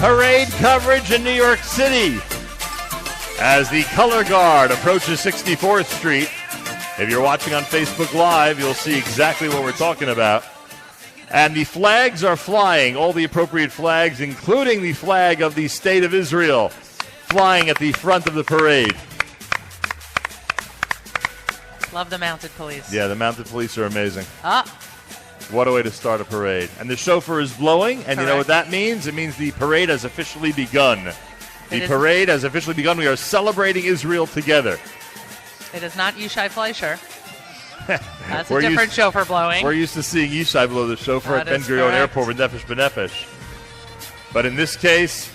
parade coverage in New York City as the color guard approaches 64th Street. If you're watching on Facebook Live, you'll see exactly what we're talking about. And the flags are flying, all the appropriate flags, including the flag of the State of Israel, flying at the front of the parade. Love the mounted police. Yeah, the mounted police are amazing. What a way to start a parade. And the shofar is blowing, and Correct. You know what that means? It means the parade has officially begun. The parade has officially begun. We are celebrating Israel together. It is not Yishai Fleischer. That's a different shofar blowing. We're used to seeing Yishai blow the shofar at Ben-Gurion Airport with Nefesh B'Nefesh. But in this case,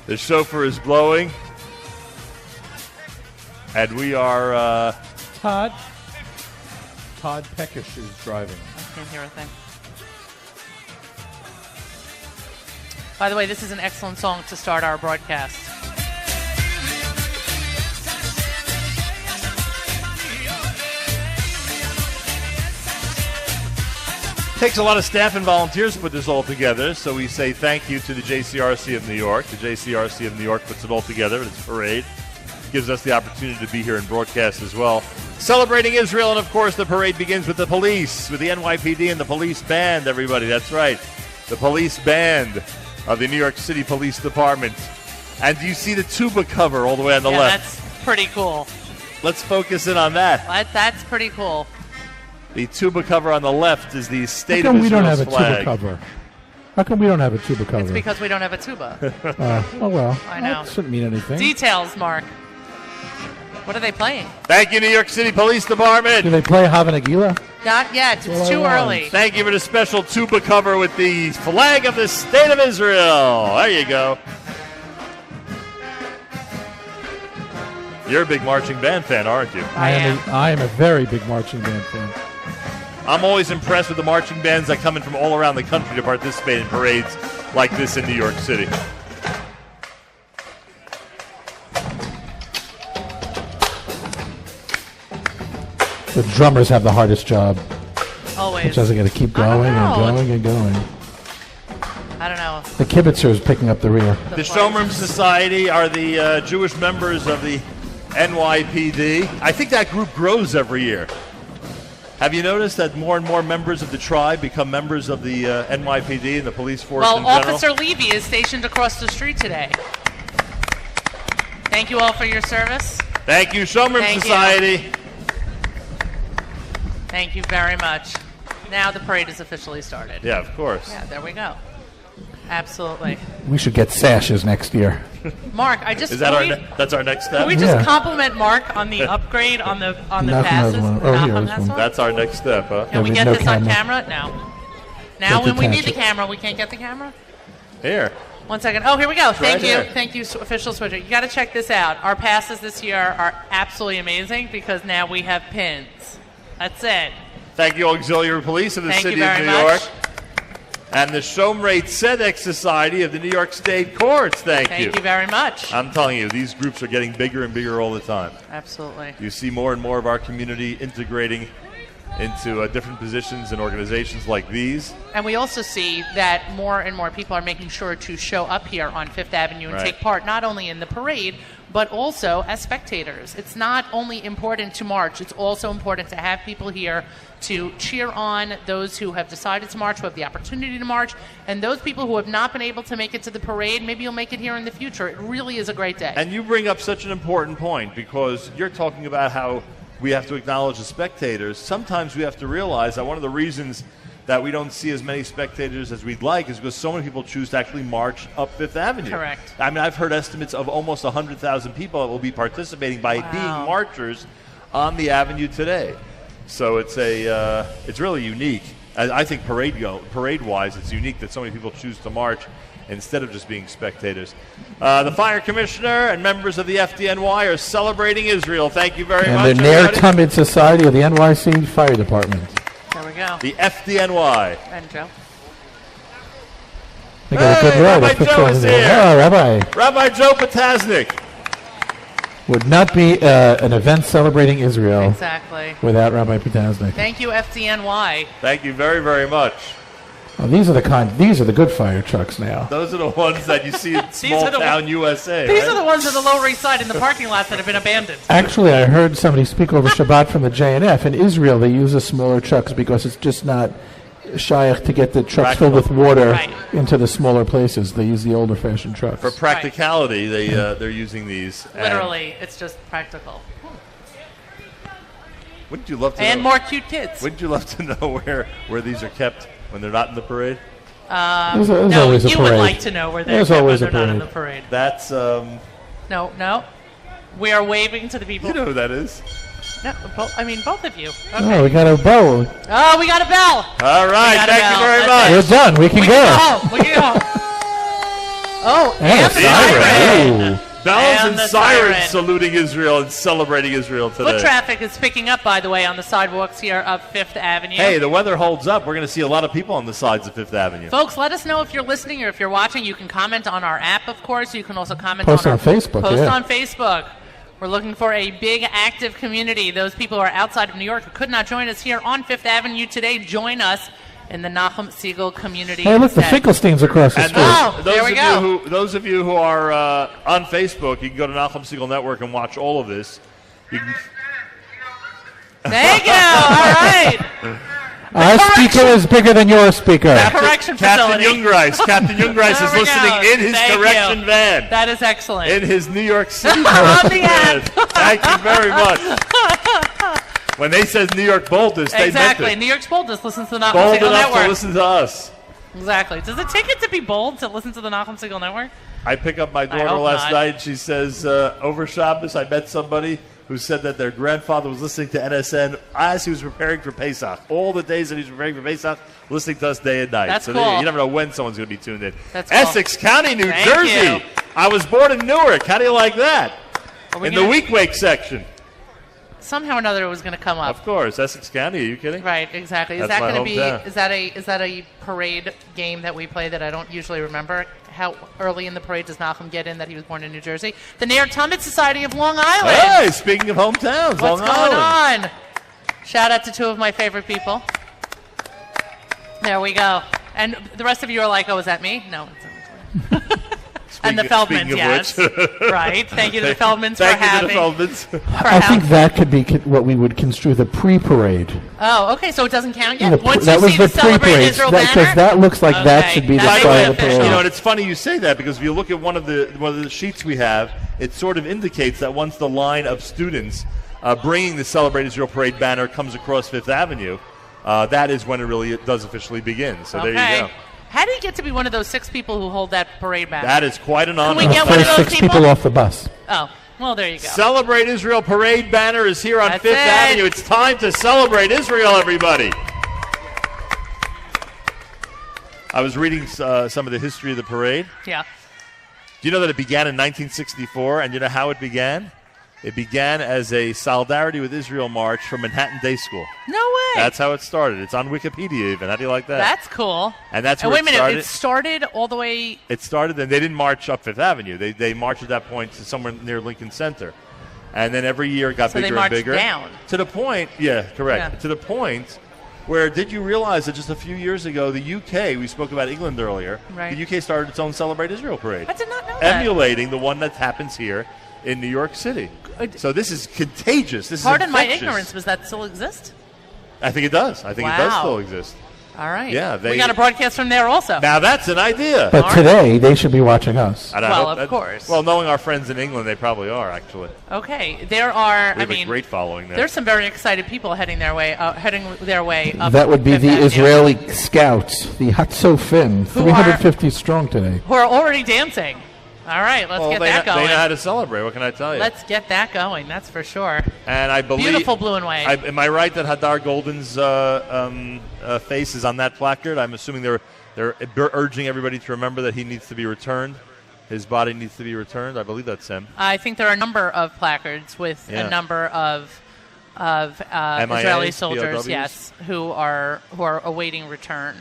the shofar is blowing. And we are... Todd Peckish is driving. I can't hear a thing. By the way, this is an excellent song to start our broadcast. Takes a lot of staff and volunteers to put this all together, so we say thank you to the JCRC of New York. The JCRC of New York puts it all together. It's a parade. Gives us the opportunity to be here and broadcast as well. Celebrating Israel, and of course the parade begins with the police, with the NYPD and the police band, everybody. That's right. The police band of the New York City Police Department. And do you see the tuba cover all the way on the left? That's pretty cool. Let's focus in on that. That's pretty cool. The tuba cover on the left is the State of Israel's flag. How come we don't have a tuba cover? How come we don't have a tuba cover? It's because we don't have a tuba. Oh, well. I know. That shouldn't mean anything. Details, Mark. What are they playing? Thank you, New York City Police Department. Do they play Hava Nagila? Not yet. It's too early. Thank you for the special tuba cover with the flag of the State of Israel. There you go. You're a big marching band fan, aren't you? I am a very big marching band fan. I'm always impressed with the marching bands that come in from all around the country to participate in parades like this in New York City. The drummers have the hardest job. Always. Which doesn't get to keep going and going and going. I don't know. The kibitzer is picking up the rear. The Shomer Society are the Jewish members of the NYPD. I think that group grows every year. Have you noticed that more and more members of the tribe become members of the NYPD and the police force in general? Officer Levy is stationed across the street today. Thank you all for your service. Thank you, Shomer Society. Thank you very much. Now the parade is officially started. Yeah, of course. Yeah, there we go. Absolutely. We should get sashes next year. Mark, I just... that's our next step? Can we just compliment Mark on the upgrade on the passes? That's our next step, huh? Can we get this on camera? No. Now when we need the camera, we can't get the camera? Here. 1 second. Oh, here we go. Thank you. Here. Thank you, official switcher. You got to check this out. Our passes this year are absolutely amazing because now we have pins. That's it. Thank you, Auxiliary Police of the City of New York. And the Shomrei Tzedek Society of the New York State Courts. Thank you. Thank you very much. I'm telling you, these groups are getting bigger and bigger all the time. Absolutely. You see more and more of our community integrating into different positions and organizations like these. And we also see that more and more people are making sure to show up here on Fifth Avenue and take part not only in the parade, but also as spectators. It's not only important to march, it's also important to have people here to cheer on those who have decided to march, who have the opportunity to march, and those people who have not been able to make it to the parade, maybe you'll make it here in the future. It really is a great day. And you bring up such an important point because you're talking about how we have to acknowledge the spectators. Sometimes we have to realize that one of the reasons that we don't see as many spectators as we'd like is because so many people choose to actually march up Fifth Avenue. Correct. I mean, I've heard estimates of almost 100,000 people that will be participating by being marchers on the avenue today. So it's really unique. I think parade-wise, it's unique that so many people choose to march instead of just being spectators. The Fire Commissioner and members of the FDNY are celebrating Israel. Thank you very much, And the Ner Tamid Society of the NYC Fire Department. There we go. The FDNY. And Joe. They got a good row. Rabbi Joe is here. Oh, Rabbi. Rabbi Joe Potasnik. Would not be an event celebrating Israel exactly without Rabbi Potasnik. Thank you, FDNY. Thank you very, very much. Oh, these are the good fire trucks now. Those are the ones that you see in small town USA. These are the ones on the Lower East Side in the parking lots that have been abandoned. Actually, I heard somebody speak over Shabbat from the JNF. In Israel, they use the smaller trucks because it's just not shaykh to get the trucks filled with water into the smaller places. They use the older-fashioned trucks. For practicality, they're using these. Literally, it's just practical. Wouldn't you love to and know, more cute kids. Wouldn't you love to know where these are kept when they're not in the parade? There's No, always a you parade. would like to know where they're There's kept when always they're a not in parade. the parade. That's No. We are waving to the people. you know who that is. No, both of you. Okay. Oh, we got a bow. Oh, we got a bell. All right, thank you very That's much. We're done. We can go. We can go. Oh, And a siren. Ooh. Bells And and the sirens siren. saluting Israel and celebrating Israel today. Foot traffic is picking up, by the way, on the sidewalks here up Fifth Avenue. Hey, the weather holds up. We're going to see a lot of people on the sides of Fifth Avenue. Folks, let us know if you're listening or if you're watching. You can comment on our app, of course. You can also comment Post on on Facebook, Post yeah. on Facebook. We're looking for a big, active community. Those people who are outside of New York who could not join us here on Fifth Avenue today, join us in the Nahum Siegel community. Hey, look, the instead. Finkelsteins across the And street. Oh, there we go. Those of you who are on Facebook, you can go to Nahum Siegel Network and watch all of this. You can, Thank you. All right. Our speaker is bigger than your speaker. Correction Captain facility. Jungreis. Captain Jungreis There is we listening go. in his Thank correction you. van. That is excellent. In his New York City On correction the van. app. Thank you very much. When they said New York boldest, they Exactly. meant it. New York's boldest listens to the Nahum Bold Siegel enough Network. to listen to us. Exactly. Does it take it to be bold to listen to the Nahum Siegel Network? I pick up my daughter hope last not. night. She says, over Shabbos, I met somebody who said that their grandfather was listening to NSN as he was preparing for Pesach. All the days that he was preparing for Pesach, listening to us day and night. That's so cool. You never know when someone's going to be tuned in. That's cool. Essex County, New Thank Jersey. you. I was born in Newark. How do you like that? Are we In the gonna- week section. Somehow or another it was going to come up. Of course. Essex County. Are you kidding? Right, exactly. Is That's that my going to be? hometown. Is that a parade game that we play that I don't usually remember? How early in the parade does Nahum get in that he was born in New Jersey? The Nair Tummet Society of Long Island. Hey, speaking of hometowns, What's Long going Island. on? Shout out to two of my favorite people. There we go. And the rest of you are like, oh, is that me? No. And the Feldmans, yes. Right. Thank you to the Feldmans for having. Thank you to the Feldmans. I think that could be what we would construe the pre-parade. Oh, okay. So it doesn't count The yet. pr- Once that you was see the the Celebrate pre-parade. Israel Because banner, that looks like that Okay, should be the that start makes of it the official. parade. You know, and it's funny you say that because if you look at one of the sheets we have, it sort of indicates that once the line of students bringing the Celebrate Israel Parade banner comes across Fifth Avenue, that is when it really does officially begin. So there you go. How do you get to be one of those 6 people who hold that parade banner? That is quite an honor. we get one of First those 6 people? people off the bus. Oh, well, there you go. Celebrate Israel Parade banner is here on That's Fifth it. Avenue. It's time to celebrate Israel, everybody. I was reading some of the history of the parade. Yeah. Do you know that it began in 1964? And you know how it began? It began as a Solidarity with Israel march from Manhattan Day School. No way. That's how it started. It's on Wikipedia even. How do you like that? That's cool. And that's And where wait a it minute. started. It started all the way. It started, and they didn't march up Fifth Avenue. They marched at that point to somewhere near Lincoln Center. And then every year it got So they bigger and marched bigger. down. To the point, yeah, correct. Yeah. To the point where, did you realize that just a few years ago, the UK, we spoke about England earlier, Right. the UK started its own Celebrate Israel parade. I did not know that. Emulating the one that happens here in New York City. So this is contagious. This Pardon is my infectious. ignorance. Does that still exist? I think it does. I think it does Wow. still exist. All right. Yeah, we got a broadcast from there also. Now that's an idea. But today, they should be watching us. And I Well, hope of that- course. Well, knowing our friends in England, they probably are, actually. Okay. There are. We have a great following there. There's some very excited people heading their way. Up That would be Fifth the Avenue, Israeli scouts, the Hatzofim, Who 350 strong today. who are already dancing. All right. Let's get that they going. know how to celebrate. What can I tell you? Let's get that going. That's for sure. And I believe Beautiful blue and white. Am I right that Hadar Golden's face is on that placard? I'm assuming they're urging everybody to remember that he needs to be returned. His body needs to be returned. I believe that's him. I think there are a number of placards with a number of Israeli soldiers, POWs? yes, who are awaiting return.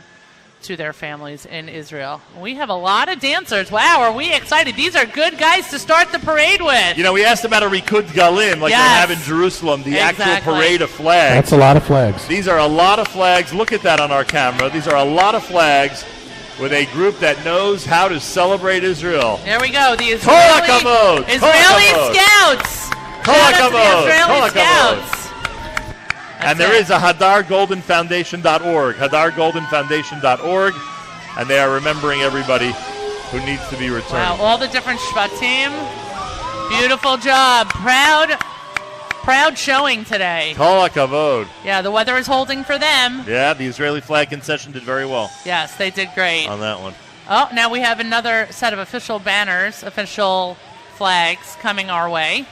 to their families in Israel. We have a lot of dancers. Wow, are we excited? These are good guys to start the parade with. You know, we asked about a Rikud Galim like they have in Jerusalem, the actual parade of flags. That's a lot of flags. These are a lot of flags. Look at that on our camera. These are a lot of flags with a group that knows how to celebrate Israel. There we go. The Israeli Scouts. Shout out to the Israeli Scouts. And there is a HadarGoldenFoundation.org, HadarGoldenFoundation.org, and they are remembering everybody who needs to be returned. Wow, all the different Shvatim. Beautiful job. Proud showing today. Kol HaKavod. Yeah, the weather is holding for them. Yeah, the Israeli flag concession did very well. Yes, they did great. On that one. Oh, now we have another set of official banners, official flags coming our way.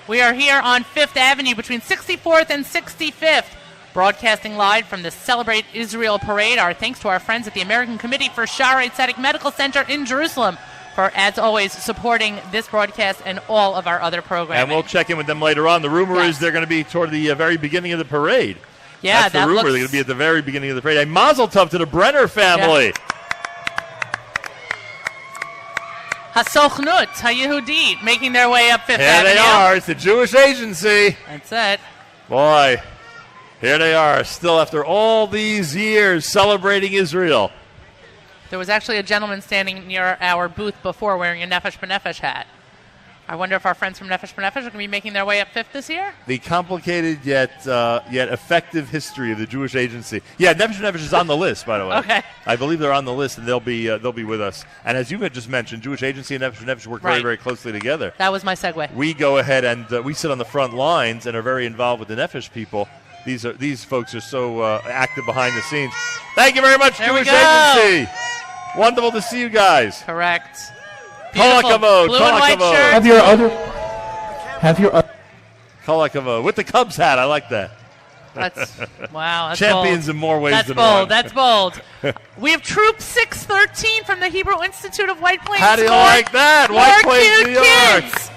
We are here on 5th Avenue between 64th and 65th, broadcasting live from the Celebrate Israel Parade. Our thanks to our friends at the American Committee for Sharedik Tzedek Medical Center in Jerusalem for, as always, supporting this broadcast and all of our other programming. And we'll check in with them later on. The rumor is they're going to be toward the very beginning of the parade. Yeah, that's the rumor. They're going to be at the very beginning of the parade. A mazel tov to the Brenner family. Yeah. HaSochnut, HaYehudit, making their way up 5th Avenue. Here they are. It's the Jewish Agency. That's it. Boy, here they are, still after all these years celebrating Israel. There was actually a gentleman standing near our booth before wearing a Nefesh B'Nefesh hat. I wonder if our friends from Nefesh B'Nefesh are going to be making their way up 5th this year? The complicated yet effective history of the Jewish Agency. Yeah, Nefesh B'Nefesh is on the list, by the way. Okay. I believe they're on the list, and they'll be with us. And as you had just mentioned, Jewish Agency and Nefesh B'Nefesh work very, very closely together. That was my segue. We go ahead and we sit on the front lines and are very involved with the Nefesh people. These folks are so active behind the scenes. Thank you very much, Jewish Agency. Wonderful to see you guys. Correct. Kol HaKavod. Blue and white shirt. Have your Kol HaKavod. With the Cubs hat. I like that. Wow. That's Champions bold. in more ways than one. one. That's bold. We have Troop 613 from the Hebrew Institute of White Plains. How do you like that? White Plains, New York. Kids.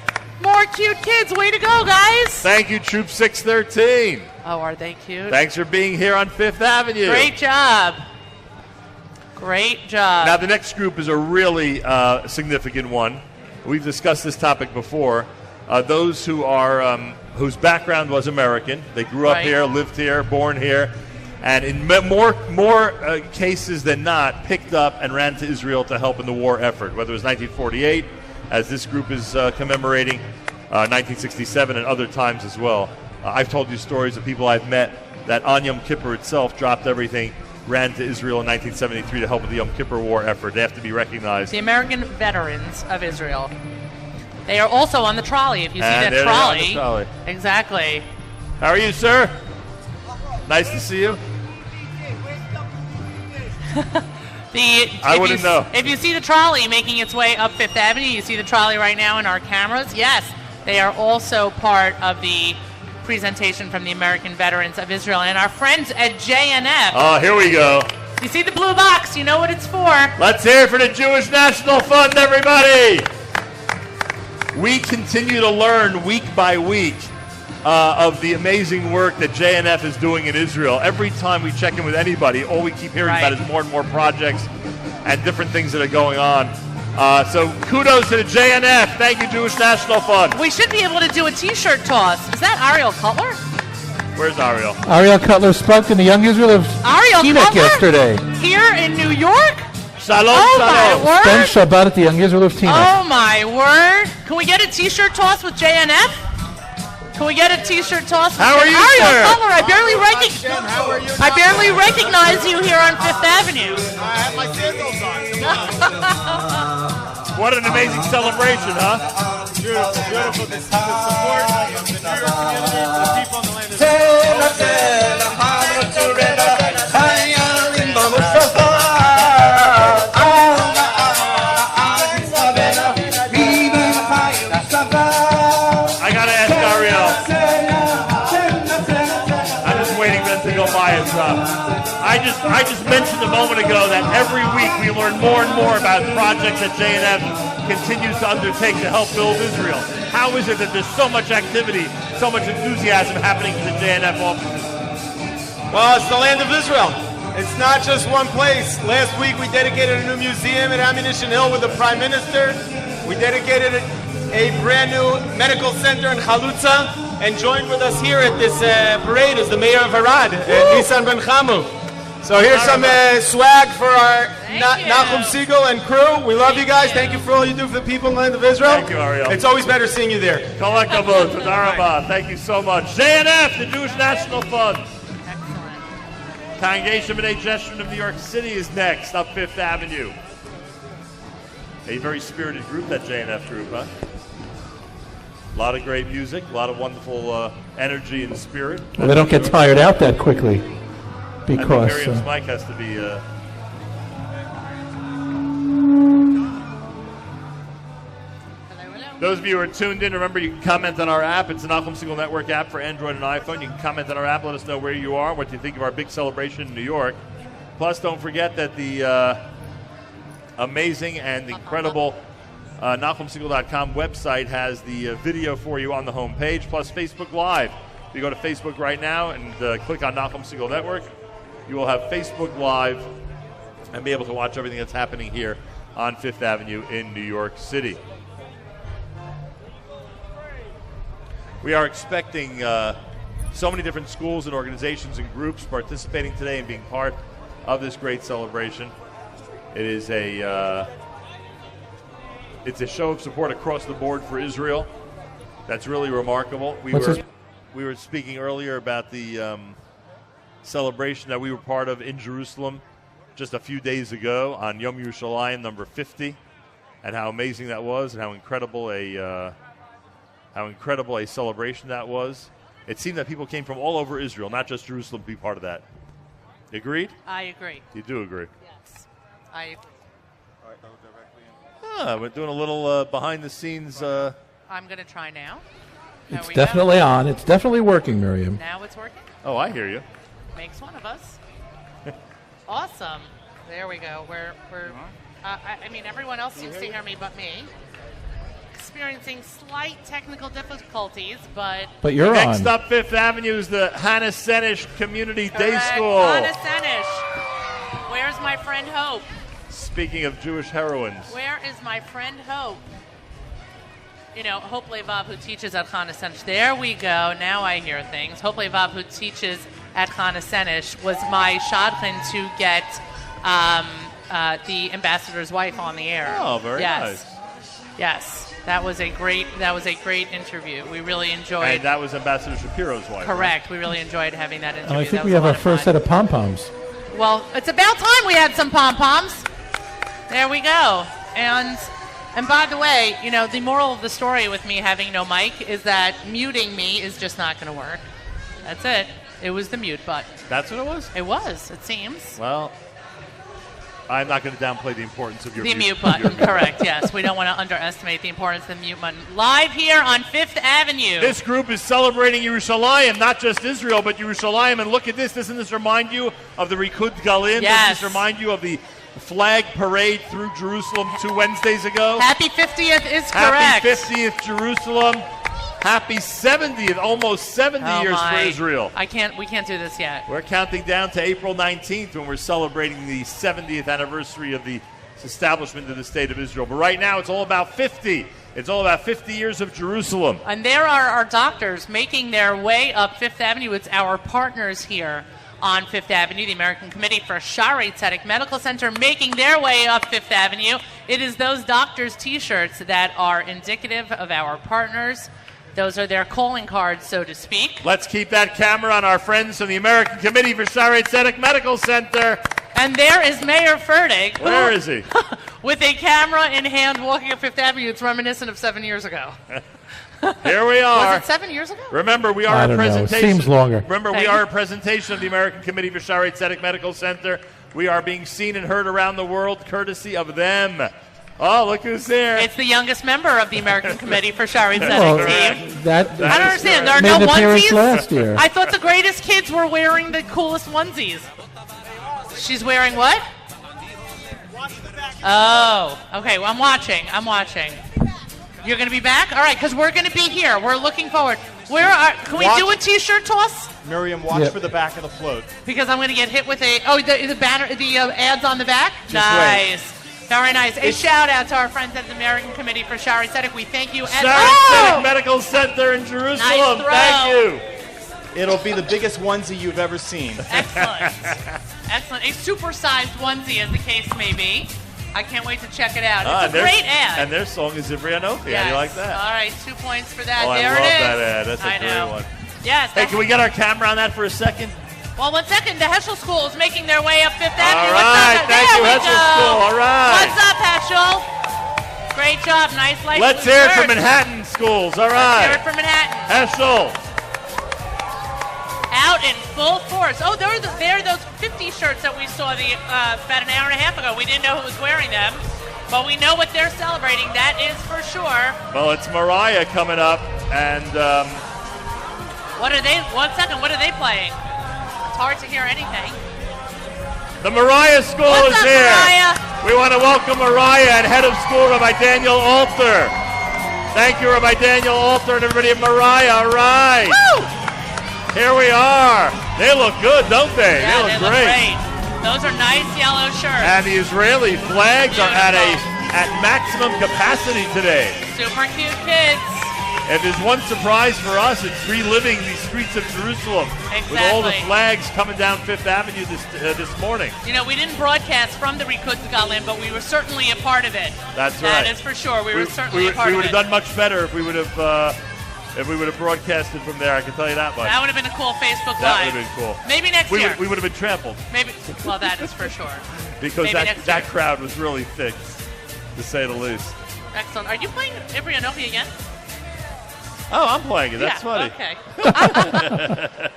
More cute kids. Way to go, guys. Thank you, Troop 613. Oh, are they cute? Thanks for being here on 5th Avenue. Great job. Great job. Now, the next group is a really significant one. We've discussed this topic before. Those who are whose background was American. They grew up here, lived here, born here, and in more cases than not, picked up and ran to Israel to help in the war effort, whether it was 1948, as this group is commemorating, 1967, and other times as well. I've told you stories of people I've met that on Yom Kippur itself dropped everything, ran to Israel in 1973 to help with the Yom Kippur War effort. They have to be recognized. The American Veterans of Israel. They are also on the trolley. If you see that trolley. Exactly. How are you, sir? Nice to see you. I wouldn't know. If you see the trolley making its way up 5th Avenue, you see the trolley right now in our cameras. Yes, they are also part of the presentation from the American Veterans of Israel and our friends at JNF. Oh, here we go. You see the blue box, you know what it's for. Let's hear it for the Jewish National Fund, everybody. We continue to learn week by week of the amazing work that JNF is doing in Israel. Every time we check in with anybody, all we keep hearing about is more and more projects and different things that are going on. So kudos to the JNF. Thank you, Jewish National Fund. We should be able to do a T-shirt toss. Is that Ariel Cutler? Where's Ariel? Ariel Cutler spoke in the Young Israel of Teaneck yesterday. Here in New York? Shalom, shalom. My Spend Shabbat at the Young Israel of Teaneck. Oh, my word. Can we get a T-shirt toss with JNF? Can we get a T-shirt toss with How are you, Ariel sir? Cutler, I barely recognize you here on 5th Avenue. I have my sandals on. What an amazing celebration, huh? Beautiful, beautiful. The support of the New York community, the people on the land I gotta ask Ariel. I'm just waiting for them to go by us. I just mentioned a moment ago that every week we learn more and more about projects that JNF continues to undertake to help build Israel. How is it that there's so much activity, so much enthusiasm happening in the JNF offices? Well, it's the land of Israel. It's not just one place. Last week we dedicated a new museum at Ammunition Hill with the Prime Minister. We dedicated a brand new medical center in Chalutza, and joined with us here at this parade is the mayor of Arad, Nisan Ben Chamu. So here's some swag for our Nachum Siegel and crew. We love you guys. Thank you for all you do for the people in the land of Israel. Thank you, Ariel. It's always better seeing you there. Kol hakavod, toda rabah. Thank you so much. JNF, the Jewish National Fund. Excellent. Congregation B'nai Jeshurun of New York City is next, up Fifth Avenue. A very spirited group, that JNF group, huh? A lot of great music, a lot of wonderful energy and spirit. Well, they don't get tired out that quickly because I think Miriam's mic has to be. Those of you who are tuned in, remember you can comment on our app. It's the Nachum Siegel Network app for Android and iPhone. You can comment on our app, let us know where you are, what you think of our big celebration in New York. Plus, don't forget that the amazing and incredible NachumSiegel.com website has the video for you on the home page, plus Facebook Live. If you go to Facebook right now and click on Nachum Siegel Network, you will have Facebook Live and be able to watch everything that's happening here on Fifth Avenue in New York City. We are expecting so many different schools and organizations and groups participating today and being part of this great celebration. It is it's a show of support across the board for Israel. That's really remarkable. We were speaking earlier about the celebration that we were part of in Jerusalem just a few days ago on Yom Yerushalayim number 50, and how amazing that was, and how incredible a celebration that was. It seemed that people came from all over Israel, not just Jerusalem, to be part of that. Agreed? I agree. You do agree? Yes, I agree. We're doing a little behind-the-scenes. I'm going to try now. it's definitely on. It's definitely working, Miriam. Now it's working? Oh, I hear you. Makes one of us. Awesome. There we go. I mean, everyone else seems to hear me but me. Experiencing slight technical difficulties, but you're next on. up Fifth Avenue is the Hannah Senish Community Day School. Hannah Senish. Where's my friend Hope? Speaking of Jewish heroines. Where is my friend Hope? You know, Hope Levav, who teaches at Hannah Senish. There we go. Now I hear things. Hope Levav, who teaches at Hannah Senish, was my shadchan to get the ambassador's wife on the air. Oh, very nice. Yes. That was a great interview. We really enjoyed. And that was Ambassador Shapiro's wife. Correct. Right? We really enjoyed having that interview. I think we have our first set of pom-poms. Well, it's about time we had some pom-poms. There we go. And by the way, you know, the moral of the story with me having no mic is that muting me is just not going to work. That's it. It was the mute button. That's what it was? It was, it seems. Well, I'm not going to downplay the importance of your mute button. Correct, yes. We don't want to underestimate the importance of the mute button. Live here on Fifth Avenue. This group is celebrating Yerushalayim, not just Israel, but Yerushalayim. And look at this. Doesn't this remind you of the Rikud Galim? Yes. Doesn't this remind you of the flag parade through Jerusalem 2 Wednesdays ago? Happy 50th is correct. Happy 50th, Jerusalem. Happy 70th, almost 70 years for Israel. We can't do this yet. We're counting down to April 19th when we're celebrating the 70th anniversary of the establishment of the State of Israel. But right now, it's all about 50. It's all about 50 years of Jerusalem. And there are our doctors making their way up Fifth Avenue. It's our partners here on Fifth Avenue, the American Committee for Sharedik Medical Center, making their way up Fifth Avenue. It is those doctors' T-shirts that are indicative of our partners. Those are their calling cards, so to speak. Let's keep that camera on our friends from the American Committee for Sharedik Medical Center. And there is Mayor Fertig. Where is he? With a camera in hand walking up Fifth Avenue. It's reminiscent of 7 years ago. Here we are. Was it 7 years ago? Remember, we are a presentation. It seems longer. Remember, we are a presentation of the American Committee for Sharedik Medical Center. We are being seen and heard around the world courtesy of them. Oh, look who's there. It's the youngest member of the American Committee for Sharedik team. That I don't understand. There are made no an appearance onesies? last year. I thought the greatest kids were wearing the coolest onesies. She's wearing what? Oh, okay. Well, I'm watching. You're going to be back? All right, because we're going to be here. We're looking forward. Can we do a T-shirt toss? Miriam, watch for the back of the float. Because I'm going to get hit with the banner, the ads on the back. Nice. Very nice. A shout out to our friends at the American Committee for Sharedik. We thank you. Sharedik Medical Center in Jerusalem. Nice throw. Thank you. It'll be the biggest onesie you've ever seen. Excellent. Excellent. A supersized onesie, as the case may be. I can't wait to check it out. It's a great ad. And their song is Ivri Anochi. Yes. How do you like that? All right, 2 points for that. Oh, there I love it is. that ad. That's a great one. Yes. Hey, can we get our camera on that for a second? Well, 1 second. The Heschel School is making their way up Fifth Avenue. All right. Thank you, Heschel School. All right. What's up, Heschel? Great job. Nice light. Let's hear it from Manhattan schools. All right. Let's hear it from Manhattan. Heschel. Out in full force. Oh, they're those 50 shirts that we saw about an hour and a half ago. We didn't know who was wearing them, but we know what they're celebrating. That is for sure. Well, it's Mariah coming up, and what are they? 1 second. What are they playing? It's hard to hear anything. the Mariah School What's is up, here. Mariah? We want to welcome Mariah and head of school, Rabbi Daniel Alter. Thank you, Rabbi Daniel Alter, and everybody at Mariah. All right. Woo! Here we are. They look good, don't they? Yeah, they look great. great. Those are nice yellow shirts. And the Israeli flags are at maximum capacity today. Super cute kids. If there's one surprise for us, it's reliving the streets of Jerusalem with all the flags coming down Fifth Avenue this morning. You know, we didn't broadcast from the Rikutz Galim, but we were certainly a part of it. That's right. That is for sure. We were certainly a part of it. We would have done much better if we would have broadcasted from there. I can tell you that much. That would have been a cool Facebook Live. That would have been cool. Maybe next year. We would have been trampled. Maybe. Well, that is for sure. Because that crowd was really thick, to say the least. Excellent. Are you playing Ivri Anochi again? Oh, I'm playing it. That's funny. Okay.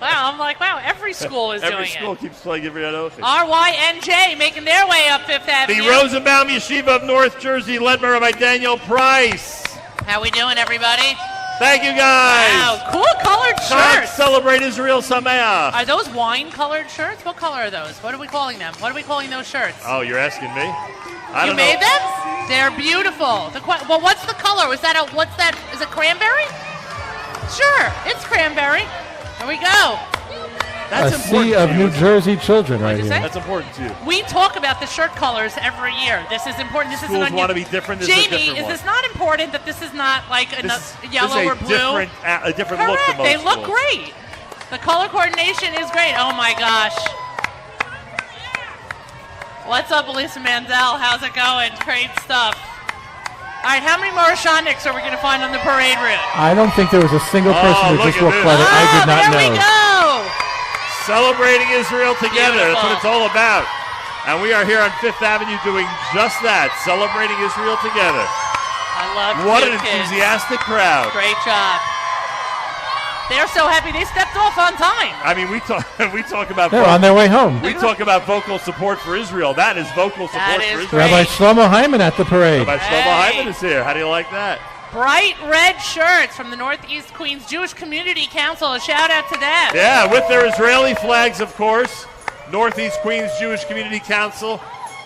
Wow, I'm like, wow, every school is doing it. Every school keeps playing Ivri Anochi. RYNJ making their way up Fifth Avenue. The Rosenbaum Yeshiva of North Jersey, led by Rabbi Daniel Price. How we doing, everybody? Thank you, guys. Wow, cool colored shirts. Celebrate Israel Sameach. Are those wine-colored shirts? What color are those? What are we calling them? What are we calling those shirts? Oh, you're asking me? You made them? They're beautiful. Well, what's the color? Is it cranberry? Sure, it's cranberry. There we go. That's a sea of New Jersey children right here. That's important to you. We talk about the shirt colors every year. This is important. This Schools is want to be different. This Jamie, is a different one. this not important that this is not like yellow or blue? A different Correct. look than most They look schools. great. The color coordination is great. Oh my gosh. What's up, Elisa Mandel? How's it going? Great stuff. All right, how many more Shaniks are we going to find on the parade route? I don't think there was a single person who just walked by that I did not know. There we go. Celebrating Israel together. Beautiful. That's what it's all about. And we are here on Fifth Avenue doing just that, celebrating Israel together. I love What an kids. enthusiastic crowd. Great job. They're so happy they stepped off on time. I mean, we talk about They're on their way home. We talk about vocal support for Israel. That is vocal support for Israel. Rabbi Shlomo Hyman at the parade. Rabbi Shlomo Hyman is here. How do you like that? Bright red shirts from the Northeast Queens Jewish Community Council. A shout out to them. Yeah, with their Israeli flags, of course. Northeast Queens Jewish Community Council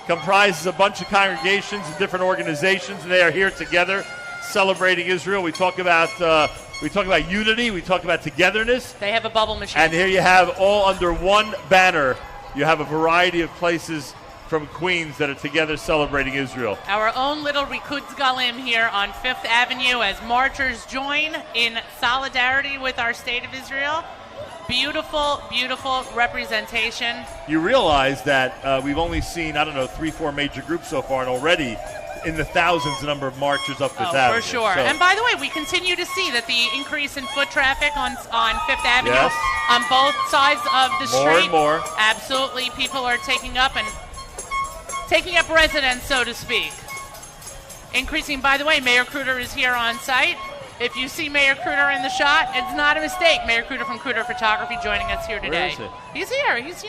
comprises a bunch of congregations and different organizations, and they are here together celebrating Israel. We talk about unity. We talk about togetherness. They have a bubble machine. And here you have all under one banner. You have a variety of places from Queens that are together celebrating Israel. Our own little Rikutz Galim here on Fifth Avenue as marchers join in solidarity with our state of Israel. Beautiful, beautiful representation. You realize that we've only seen, 3-4 major groups so far, and already in the thousands the number of marchers up Fifth Avenue. For sure. So, and by the way, we continue to see that the increase in foot traffic on Fifth Avenue, Yes. on both sides of the More street. and more. Absolutely. People are taking up residence, so to speak. Increasing, by the way, Mayor Kruder is here on site. If you see Mayor Kruder in the shot, it's not a mistake. Mayor Kruder from Kruder Photography joining us here today. Where is he? He's here. He's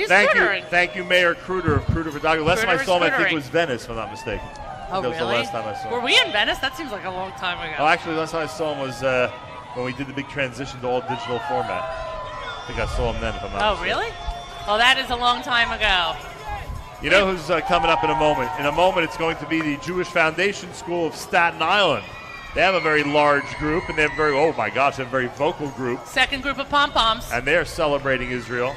Thank you, Krudering. thank you, Mayor Kruder of Kruder Photography. Last time I Kruder saw him, is I think Krudering. it was Venice, if I'm not mistaken. Oh, that was really? the last time I saw him. Were we in Venice? That seems like a long time ago. Oh, actually, last time I saw him was when we did the big transition to all digital format. I think I saw him then, if I'm not mistaken. Really? Well, that is a long time ago. You know who's coming up in a moment? In a moment, it's going to be the Jewish Foundation School of Staten Island They have a very large group, and they have oh my gosh, a very vocal group. Second group of pom-poms. And they're celebrating Israel.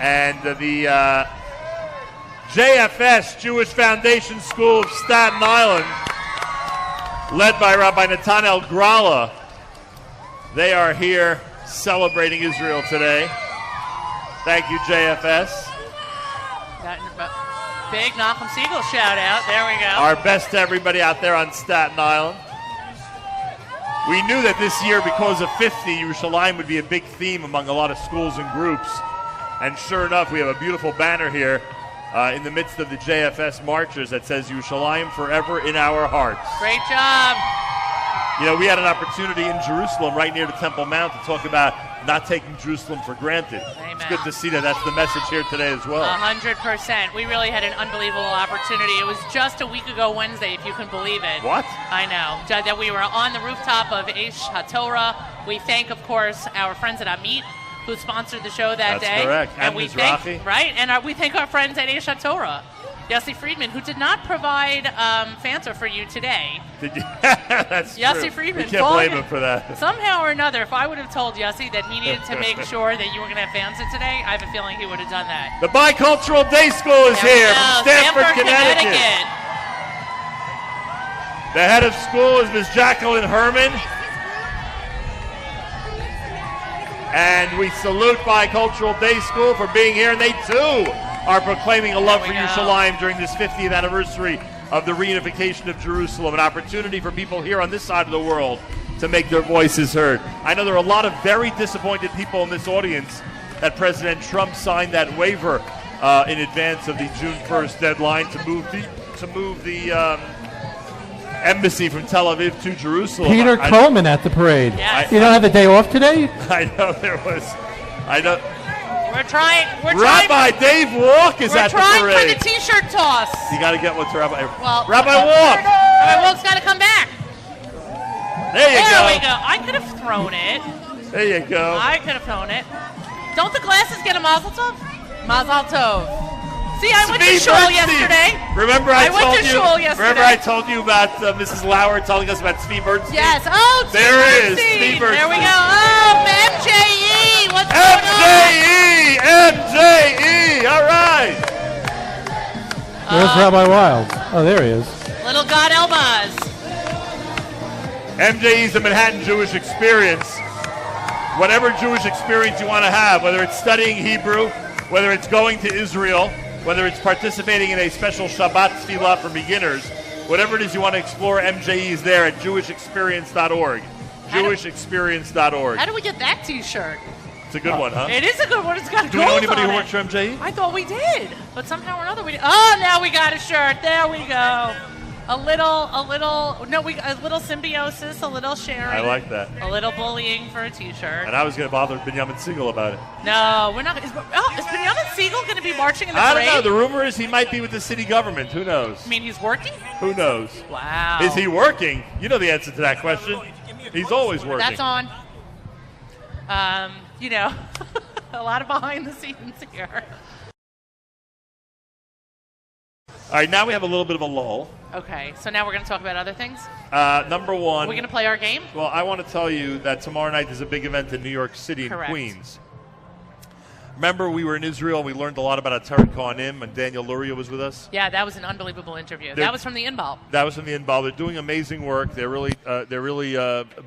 And the JFS, Jewish Foundation School of Staten Island, led by Rabbi Nathaniel Gralla, they are here celebrating Israel today. Thank you, JFS. Big Nachum Siegel shout out. There we go. Our best to everybody out there on Staten Island. We knew that this year, because of 50, Yerushalayim would be a big theme among a lot of schools and groups. And sure enough, we have a beautiful banner here in the midst of the JFS marchers that says Yerushalayim forever in our hearts. Great job. You know, we had an opportunity in Jerusalem right near the Temple Mount to talk about not taking Jerusalem for granted. Amen. It's good to see that. That's the message here today as well. 100%. We really had an unbelievable opportunity. It was just a week ago Wednesday, if you can believe it. What? I know. That we were on the rooftop of Eish HaTorah. We thank, of course, our friends at Amit, who sponsored the show that day. That's correct. And we thank, right? And we thank our friends at Eish HaTorah. Yossi Friedman, who did not provide Fanta for you today. Did you? That's Yossi true. Friedman. We can't blame him for that. Somehow or another, if I would have told Yossi that he needed to make sure that you were going to have Fanta today, I have a feeling he would have done that. The Bicultural Day School is here from Stamford, Connecticut. The head of school is Ms. Jacqueline Herman. And we salute Bicultural Day School for being here, and they too are proclaiming a love for Yerushalayim during this 50th anniversary of the reunification of Jerusalem, an opportunity for people here on this side of the world to make their voices heard. I know there are a lot of very disappointed people in this audience that President Trump signed that waiver in advance of the June 1st deadline to move the embassy from Tel Aviv to Jerusalem. Peter Coleman at the parade. Yes. You don't have a day off today? I know there was. I know. We're trying. Rabbi Dave Walk is at the parade. We're trying for the T-shirt toss. You got to get one to Rabbi. Well, Rabbi Walk. Rabbi Walk's got to come back. There you go. There we go. I could have thrown it. There you go. I could have thrown it. Don't the glasses get a mazel tov? Mazel tov. See, I went to shul yesterday. Remember I told you about Mrs. Lauer telling us about Tzvi Bernstein? Yes. Oh, Tzvi Bernstein. Tzvi Bernstein. There we go. Oh, MJE. What's going on? MJE. All right. Where's Rabbi Wild? Oh, there he is. Little God Elbaz. MJE is the Manhattan Jewish Experience. Whatever Jewish experience you want to have, whether it's studying Hebrew, whether it's going to Israel, whether it's participating in a special Shabbat tefillah for beginners, whatever it is you want to explore, MJE is there at jewishexperience.org. Jewishexperience.org. How do we get that T-shirt? It's a good one, huh? It is a good one. It's got Do we know anybody who works for MJE? I thought we did, but somehow or another we did. Oh, now we got a shirt. There we go. A little symbiosis, a little sharing. I like that. A little bullying for a T-shirt. And I was going to bother Binyamin Siegel about it. No, we're not. Is Binyamin Siegel going to be marching in the parade? I don't know. The rumor is he might be with the city government. Who knows? I mean, he's working? Who knows? Wow. Is he working? You know the answer to that question. He's always working. That's on. A lot of behind the scenes here. All right, now we have a little bit of a lull. Okay, so now we're going to talk about other things? Number one. Are we going to play our game? Well, I want to tell you that tomorrow night there's a big event in New York City in Queens. Remember, we were in Israel and we learned a lot about Ateret Kohanim, and Daniel Luria was with us. Yeah, that was an unbelievable interview. That was from the Inbal. That was from the Inbal. They're doing amazing work. They're really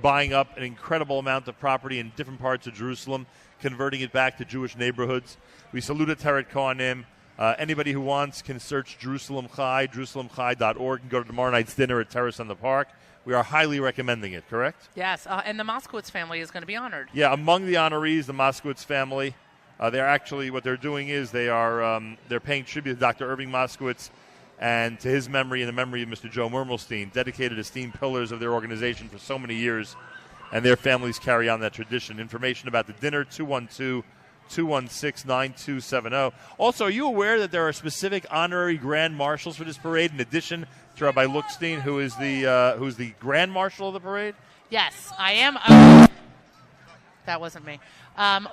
buying up an incredible amount of property in different parts of Jerusalem, converting it back to Jewish neighborhoods. We salute Ateret Kohanim. Anybody who wants can search Jerusalem Chai, jerusalemchai.org, and go to tomorrow night's dinner at Terrace on the Park. We are highly recommending it, correct? Yes, and the Moskowitz family is going to be honored. Yeah, among the honorees, the Moskowitz family. They're actually, what they're doing is they're paying tribute to Dr. Irving Moskowitz and to his memory and the memory of Mr. Joe Mermelstein, dedicated esteemed pillars of their organization for so many years, and their families carry on that tradition. Information about the dinner, 212-216-9270. Also, are you aware that there are specific honorary grand marshals for this parade in addition to Rabbi Luckstein, who is the grand marshal of the parade? Yes, I am. That wasn't me.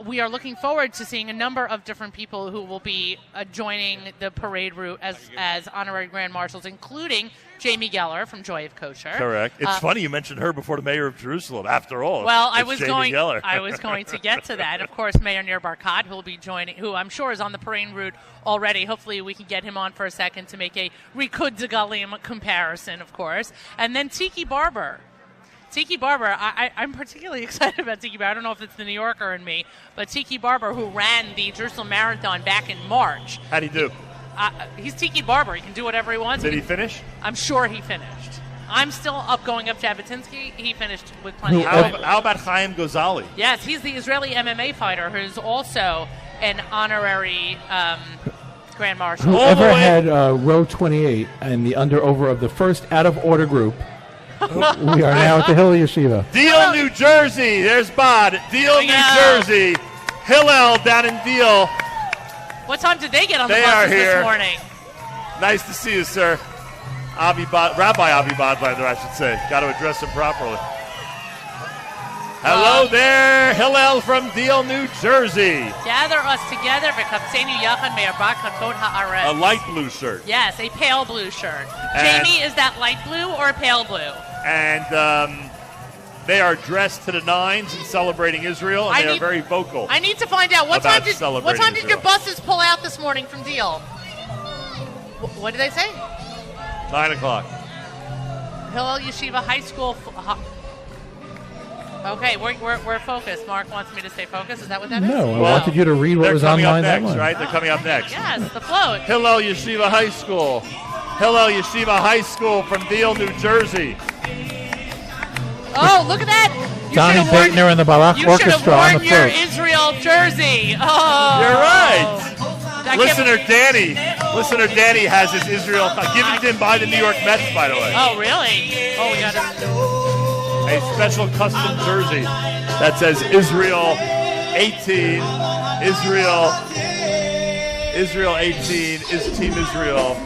We are looking forward to seeing a number of different people who will be joining the parade route as honorary grand marshals, including Jamie Geller from Joy of Kosher. Correct. It's funny you mentioned her before the mayor of Jerusalem. After all, well, I it's was Jamie going. Geller. I was going to get to that. Of course, Mayor Nir Barkat, who will be joining, who I'm sure is on the parade route already. Hopefully, we can get him on for a second to make a Rikud Degalim comparison, of course, and then Tiki Barber. Tiki Barber, I'm particularly excited about Tiki Barber. I don't know if it's the New Yorker in me, but Tiki Barber, who ran the Jerusalem Marathon back in March. How'd he do? He's Tiki Barber. He can do whatever he wants. Did he finish? I'm sure he finished. I'm still going up Jabotinsky. He finished with plenty of time. How about Chaim Ghazali? Yes, he's the Israeli MMA fighter who's also an honorary Grand Marshal. Whoever had row 28 and the under-over of the first out-of-order group, we are now at the Hillel Yeshiva. Deal, New Jersey. There's Bod. Deal, New Jersey. Hillel down in Deal. What time did they get on the They buses are here. this morning? Nice to see you, sir. Rabbi Avi Bodlander, I should say. Got to address him properly. Hello there, Hillel from Deal, New Jersey. Gather us together. A light blue shirt. Yes, a pale blue shirt. And Jamie, is that light blue or pale blue? And they are dressed to the nines and celebrating Israel, and they are very vocal. I need to find out what time did Israel. your buses pull out this morning from Deal? What did they say? 9 o'clock. Hillel Yeshiva High School. Okay, we're focused. Mark wants me to stay focused. Is that what that is? No, I wanted you to read what was online that next, one. right? They're coming up next. Yes, the float. Hillel Yeshiva High School. Hillel Yeshiva High School from Deal, New Jersey. Oh, look at that. Donnie Baitner and the Balak Orchestra on the You should have worn your float. Israel jersey. Oh. You're right. Listener Danny has his Israel given to him by the New York Mets, by the way. Oh, really? Oh, we got a special custom jersey that says Israel 18, Israel 18 is Team Israel.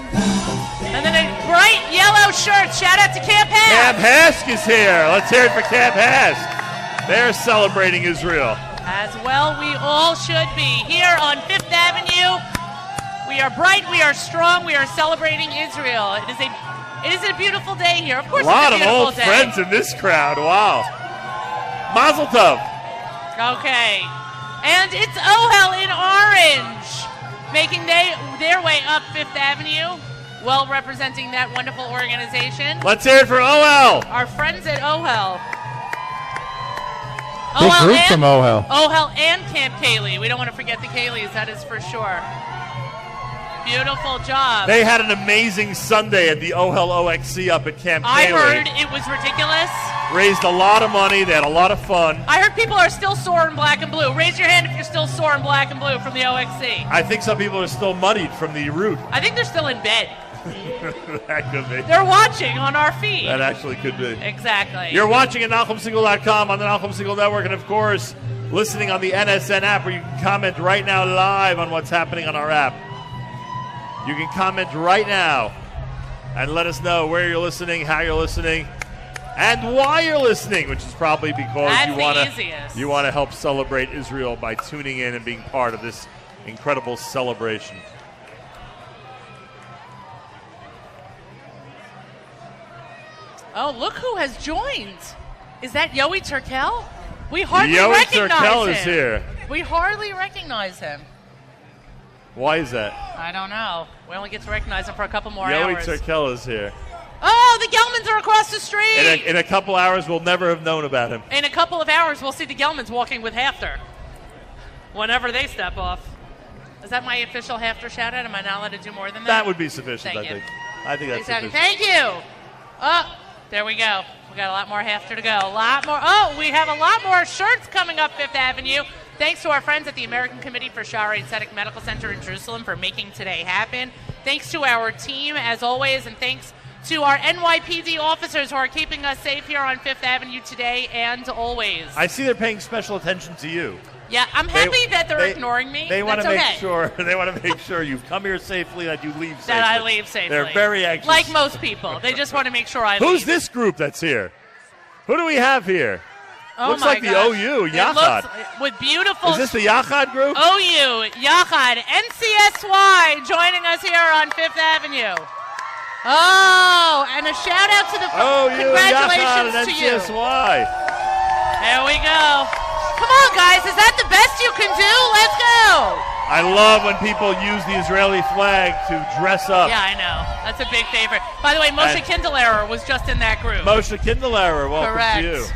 And then a bright yellow shirt. Shout out to Camp Hask. Camp Hask is here. Let's hear it for Camp Hask. They're celebrating Israel. As well, we all should be. Here on Fifth Avenue, we are bright, we are strong, we are celebrating Israel. It is a beautiful day here. Of course, a lot it's a of beautiful old day. friends in this crowd. Wow. Mazel tov. Okay. And it's OHEL in orange, making their way up Fifth Avenue, well representing that wonderful organization. Let's hear it for OHEL. Our friends at OHEL. Big group from OHEL. OHEL and Camp Kaylee. We don't want to forget the Kayleys, that is for sure. Beautiful job. They had an amazing Sunday at the OHEL OXC up at Camp Kaylee. I heard it was ridiculous. Raised a lot of money. They had a lot of fun. I heard people are still sore in black and blue. Raise your hand if you're still sore in black and blue from the OXC. I think some people are still muddied from the route. I think they're still in bed. That could be. They're watching on our feed. That actually could be. Exactly. You're watching at NachumSingle.com on the Nachum Single Network, and of course, listening on the NSN app, where you can comment right now live on what's happening on our app. You can comment right now and let us know where you're listening, how you're listening, and why you're listening, which is probably because you want to help celebrate Israel by tuning in and being part of this incredible celebration. Oh, look who has joined. Is that Yoey Turkel? We hardly Yoey recognize Turkel him. is here. We hardly recognize him. Why is that? I don't know. We only get to recognize him for a couple more Yoey hours. Turkel is here. Oh, the Gelmans are across the street. In a couple hours, we'll never have known about him. In a couple of hours, we'll see the Gelmans walking with Hafter. Whenever they step off. Is that my official Hafter shout-out? Am I not allowed to do more than that? That would be sufficient, Thank I you. think. I think that's Exactly. sufficient. Thank you. Oh, there we go. We got a lot more Hafter to go. A lot more. Oh, we have a lot more shirts coming up Fifth Avenue. Thanks to our friends at the American Committee for Sharedik Tzedek Medical Center in Jerusalem for making today happen. Thanks to our team, as always, and thanks to our NYPD officers who are keeping us safe here on Fifth Avenue today and always. I see they're paying special attention to you. Yeah, I'm happy that they're ignoring me. They want to That's make okay. sure. They want to make sure you've come here safely, that you leave safely. That I leave safely. They're very anxious. Like most people. They just want to make sure I leave. Who's this group that's here? Who do we have here? Oh looks my like gosh. the OU, Yachad. With beautiful... Is this the Yachad group? OU, Yachad, NCSY joining us here on Fifth Avenue. Oh, and a shout out to the... congratulations Yachad, and to you. NCSY. There we go. Come on, guys. Is that the best you can do? Let's go. I love when people use the Israeli flag to dress up. Yeah, I know. That's a big favorite. By the way, Moshe Kindlerer was just in that group. Moshe Kindlerer, welcome Correct. to you.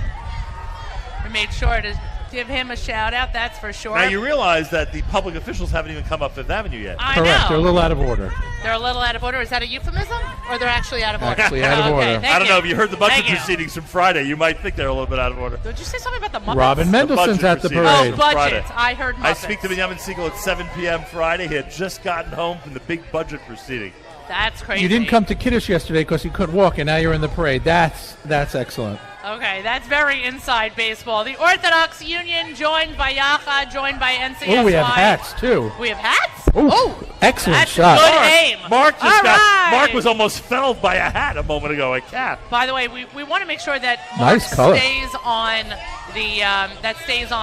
We made sure to give him a shout out, that's for sure. Now you realize that the public officials haven't even come up Fifth Avenue yet. I Correct. know. They're a little out of order. They're a little out of order. Is that a euphemism? Or they're actually out of order? Actually out of order. Thank I don't you. know if you heard the budget Thank you. proceedings from Friday. You might think they're a little bit out of order. Did you say something about the Muppets? Robin Mendelssohn's budget at the proceedings. parade. Oh, Friday. budget. I heard Muppets. I speak to Benjamin Siegel at 7 p.m. Friday. He had just gotten home from the big budget proceeding. That's crazy. You didn't come to Kiddush yesterday because you couldn't walk, and now you're in the parade. That's excellent. Okay, that's very inside baseball. The Orthodox Union joined by Yacha, joined by NCSY. Oh, we have hats, too. We have hats? Oh, excellent that's shot. good aim. Mark just All right. Mark was almost felled by a hat a moment ago, a cap. By the way, we want to make sure that Mark Nice color. stays on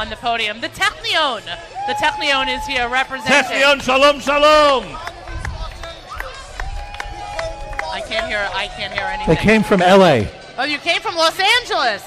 the podium. The Technion is here representing. Technion, shalom, shalom. I can't hear anything. They came from L.A. Oh, you came from Los Angeles.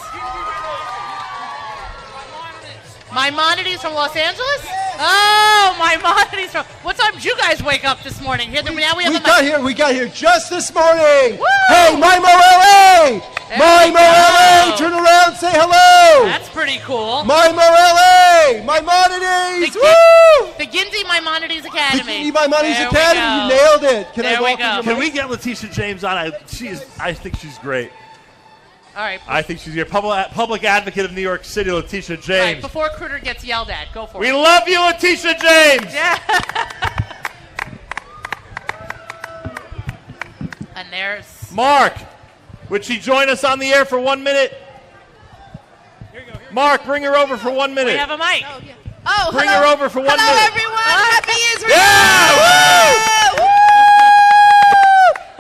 Maimonides from Los Angeles? Oh, Maimonides from... What time did you guys wake up this morning? Here, now we have We got here just this morning. Woo! Hey, Maimo LA! Maimo LA! Turn around, say hello! That's pretty cool. Maimo LA! Maimonides! The Woo! The Ginty Maimonides Academy. The Maimonides There we Academy, go. you nailed it. Can There I we walk go. in Can your we get Letitia James on? I think she's great. All right. I think she's your public advocate of New York City, Letitia All right, James. before Cruder gets yelled at, go for We it. love you, Letitia James. Yeah. And there's... Mark, would she join us on the air for 1 minute? Mark, bring her over for 1 minute. We have a mic. Oh, Bring hello. her over for 1 minute. Hello, everyone. Happy Israel. Yeah! Woo!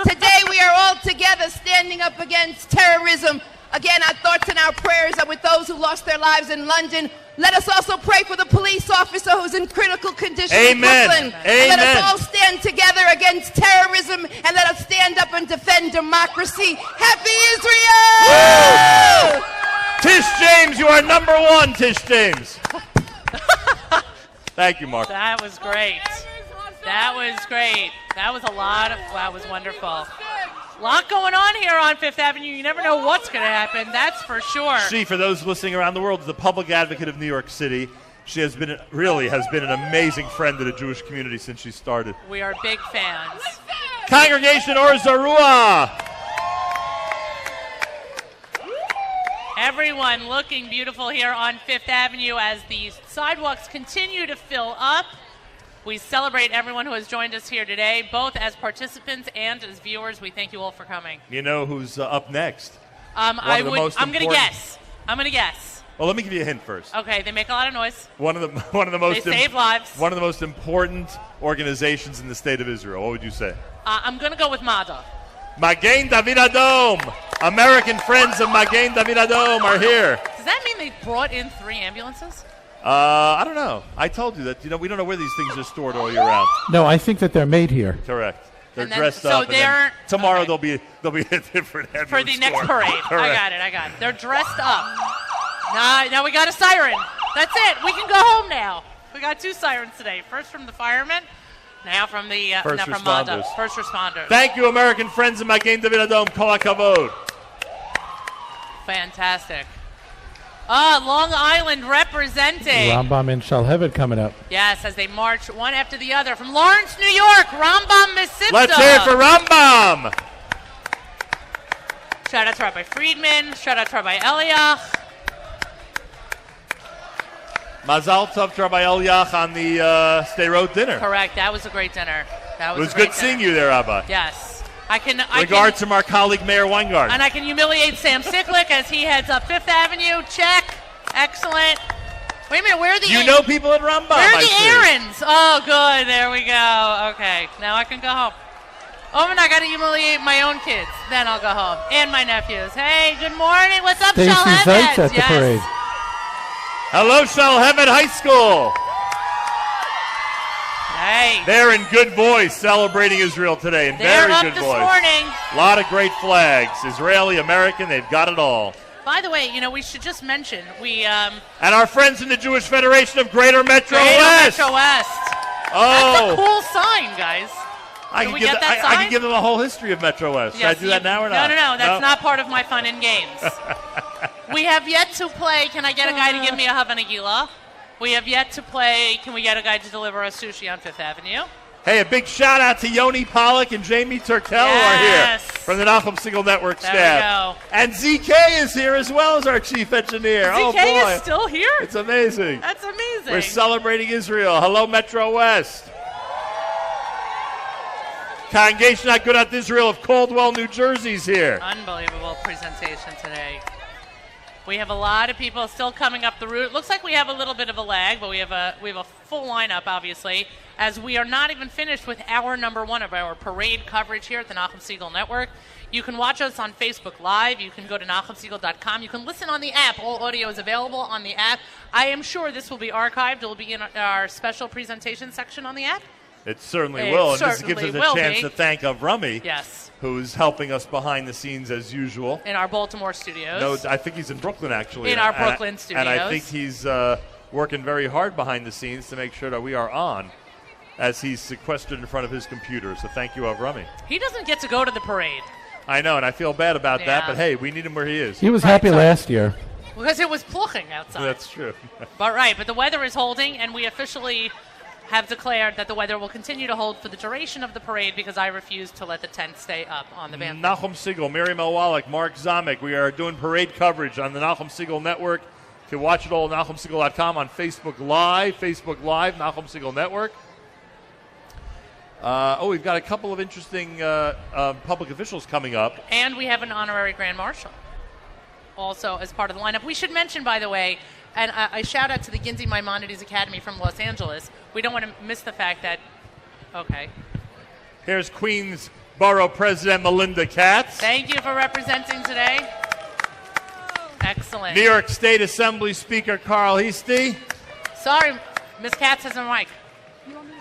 Today we are all together standing up against terrorism. Again, our thoughts and our prayers are with those who lost their lives in London. Let us also pray for the police officer who's in critical condition in Amen. Brooklyn. Amen. Let us all stand together against terrorism and let us stand up and defend democracy. Happy Israel! Woo! Tish James, you are number one, Tish James. Thank you, Mark. That was great. That was great. That was that was wonderful. A lot going on here on Fifth Avenue. You never know what's going to happen. That's for sure. She, for those listening around the world, is the public advocate of New York City. She has been an amazing friend to the Jewish community since she started. We are big fans. Congregation Or Zarua. Everyone looking beautiful here on Fifth Avenue as the sidewalks continue to fill up. We celebrate everyone who has joined us here today, both as participants and as viewers. We thank you all for coming. You know who's up next? I'm going to guess. Well, let me give you a hint first. Okay, they make a lot of noise. One of the most They save lives. One of the most important organizations in the state of Israel. What would you say? I'm going to go with MADA. Magen David Adom. American friends of Magen David Adom are here. Does that mean they brought in 3 ambulances? I don't know. I told you that we don't know where these things are stored all year round. No, I think that they're made here. Correct. They're And then- dressed so up. And then they're- tomorrow okay. there'll be a different ambulance For the next store. parade. Correct. I got it. They're dressed up. Now we got a siren. That's it. We can go home now. We got 2 sirens today. First from the firemen, now from the First now from responders. MADA. First responders. Thank you, American friends of Magen David Adom. Kol hakavod. Fantastic. Long Island representing. Rambam and Shalhevet coming up. Yes, as they march one after the other. From Lawrence, New York, Rambam Mesivta. Let's hear it for Rambam. Shout out to Rabbi Friedman. Shout out to Rabbi Eliach. Mazal tov to Rabbi Eliach on the Stay Road dinner. Correct. That was a great dinner. It was good seeing you there, Rabbi. Yes. Regards from our colleague Mayor Weingart. And I can humiliate Sam Siklik as he heads up Fifth Avenue. Check. Excellent. Wait a minute. Where are the You know people at Rambam. Where are I the see. errands? Oh, good. There we go. Okay. Now I can go home. Oh, and I got to humiliate my own kids. Then I'll go home. And my nephews. Hey, good morning. What's up, Stacy Shalhevet? Zeitz at the parade. Hello, Shalhemet High School. Hey. They're in good voice celebrating Israel today. In They're very up good this voice. morning. A lot of great flags. Israeli, American, they've got it all. By the way, we should just mention and our friends in the Jewish Federation of Greater Metro Greater West. Metro West. Oh. That's a cool sign, guys. I can give them a whole history of Metro West. Yes, Should I do that now or not? No. That's not part of my fun and games. We have yet to play. Can I get a guy to give me a Havana Gila? We have yet to play. Can we get a guy to deliver us sushi on Fifth Avenue? Hey, a big shout out to Yoni Pollock and Jamie Turkel who are here from the Nachum Segal Network staff. There we go. And ZK is here as well as our chief engineer. ZK is still here? It's amazing. That's amazing. We're celebrating Israel. Hello, Metro West. Congregation Agudat Israel of Caldwell, New Jersey's here. Unbelievable presentation today. We have a lot of people still coming up the route. Looks like we have a little bit of a lag, but we have a full lineup, obviously, as we are not even finished with hour number one of our parade coverage here at the Nachum Segal Network. You can watch us on Facebook Live. You can go to NachumSegal.com. You can listen on the app. All audio is available on the app. I am sure this will be archived. It will be in our special presentation section on the app. It certainly will, and this certainly gives us a chance be. to thank Avrami, Yes, who's helping us behind the scenes as usual. in our Baltimore studios. No, I think he's in Brooklyn, actually. In our Brooklyn studios. And I think he's working very hard behind the scenes to make sure that we are on as he's sequestered in front of his computer. So thank you, Avrami. He doesn't get to go to the parade. I know, and I feel bad about that, Yeah. but hey, we need him where he is. He was happy last year. Because it was plucking outside. That's true. But the weather is holding, and we officially have declared that the weather will continue to hold for the duration of the parade because I refuse to let the tent stay up on the band. Nachum Segal, Miriam Elwalik, Mark Zamek. We are doing parade coverage on the Nachum Segal Network. You can watch it all at NachumSegal.com on Facebook Live, Nachum Segal Network. We've got a couple of interesting public officials coming up. And we have an honorary Grand Marshal also as part of the lineup. We should mention, by the way, and I shout out to the Ginzi Maimonides Academy from Los Angeles. We don't want to miss the fact that, okay. Here's Queens Borough President Melinda Katz. Thank you for representing today. Excellent. New York State Assembly Speaker Carl Heastie. Sorry, Ms. Katz has our mic.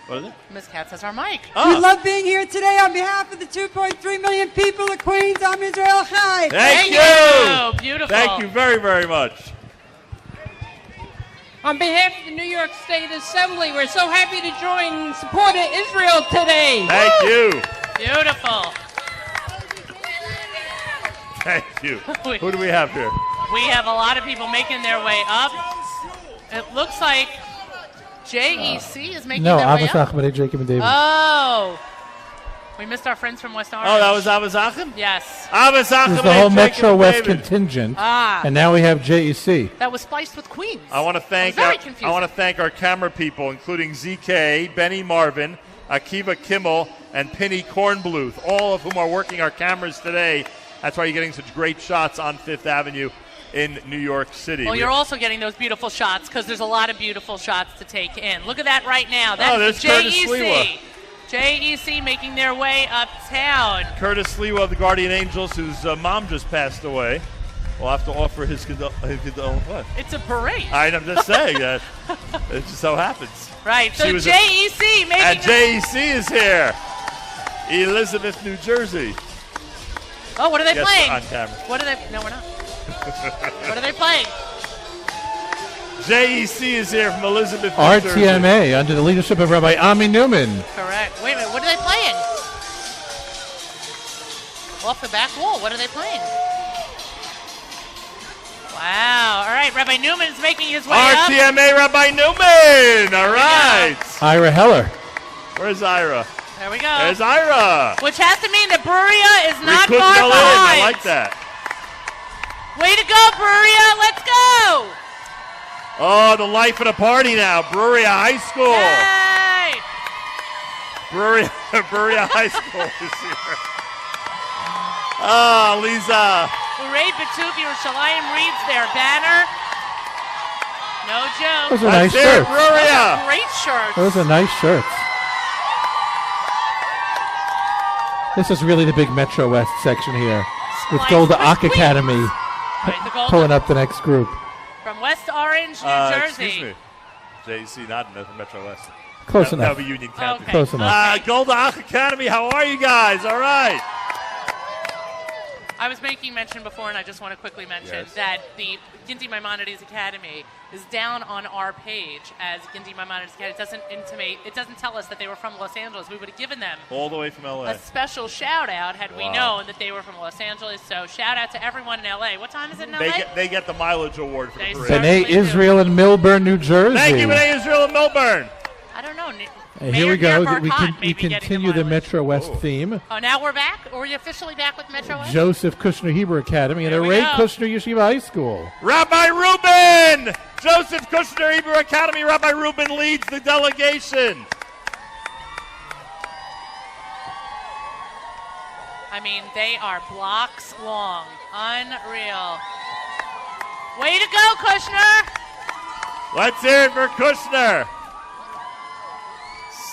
What is it? Ms. Katz has our mic. We love being here today on behalf of the 2.3 million people of Queens. I'm Israel Chai. Thank you. Beautiful. Thank you very, very much. On behalf of the New York State Assembly, we're so happy to join and support Israel today. Thank you. Beautiful. Thank you. Who do we have here? We have a lot of people making their way up. It looks like JEC is making their way Abbas up. Ahmed, Jacob and David. Oh. We missed our friends from West Orange. Oh, that was Abbas Achim? Yes. Abbas Achim. This is the whole and Metro Jacob West David. contingent, Ah. and now we have JEC. That was spliced with Queens. I want to thank Very confusing. I want to thank our camera people, including ZK, Benny Marvin, Akiva Kimmel, and Penny Kornbluth, all of whom are working our cameras today. That's why you're getting such great shots on Fifth Avenue in New York City. Well, you're also getting those beautiful shots because there's a lot of beautiful shots to take in. Look at that right now. That's there's Curtis Lewa. JEC. JEC making their way uptown. Curtis Lewa of the Guardian Angels, whose mom just passed away. We'll have to offer his what? It's a parade. I'm just saying that. It just so happens. Right. So She was JEC making And JEC is here. Elizabeth, New Jersey. Oh, what are they Yes, playing? on camera. What are they? No, we're not. What are they playing? JEC is here from Elizabeth, New Jersey. RTMA, under the leadership of Rabbi Ami Newman. Correct. Wait a minute. What are they playing? Off the back wall. What are they playing? Wow. All right. Rabbi Newman is making his way up. RTMA Rabbi Newman. All right. Ira Heller. Where's Ira? There we go. There's Ira. Which has to mean that Bruria is not we couldn't far go in. behind. I like that. Way to go, Bruria. Let's go. Oh, the life of the party now. Brewery High School. Yay. Brewery High School is here. Oh, Lisa. Parade B'Tuv Yerushalayim reads their banner. No joke. Those are nice shirts. Those are great shirts. Those are nice shirts. This is really the big Metro West section here, with Spliced Golda with Ak Queens. Academy Right, the Golda- pulling up the next group. From West Orange, New Jersey. Excuse me. JC, not in Metro West. Close enough. That would be Union County. Okay. Close enough. Golden Ach Academy, how are you guys? All right. I was making mention before, and I just want to quickly mention that the Ginti Maimonides Academy is down on our page as Ginti Maimonides Academy. It doesn't tell us that they were from Los Angeles. We would have given them all the way from LA a special shout out had we known that they were from Los Angeles. So shout out to everyone in LA. What time is it in LA? They get the mileage award for the parade. B'nai Israel in Millburn, New Jersey. Thank you, B'nai Israel in Millburn. I don't know. Here we go. We continue continue the Metro West theme. Oh, now we're back? Are we officially back with Metro West? Joseph Kushner Hebrew Academy and There we Ray go. Kushner Yeshiva High School. Rabbi Rubin! Joseph Kushner Hebrew Academy. Rabbi Rubin leads the delegation. I mean, they are blocks long. Unreal. Way to go, Kushner! Let's hear it for Kushner.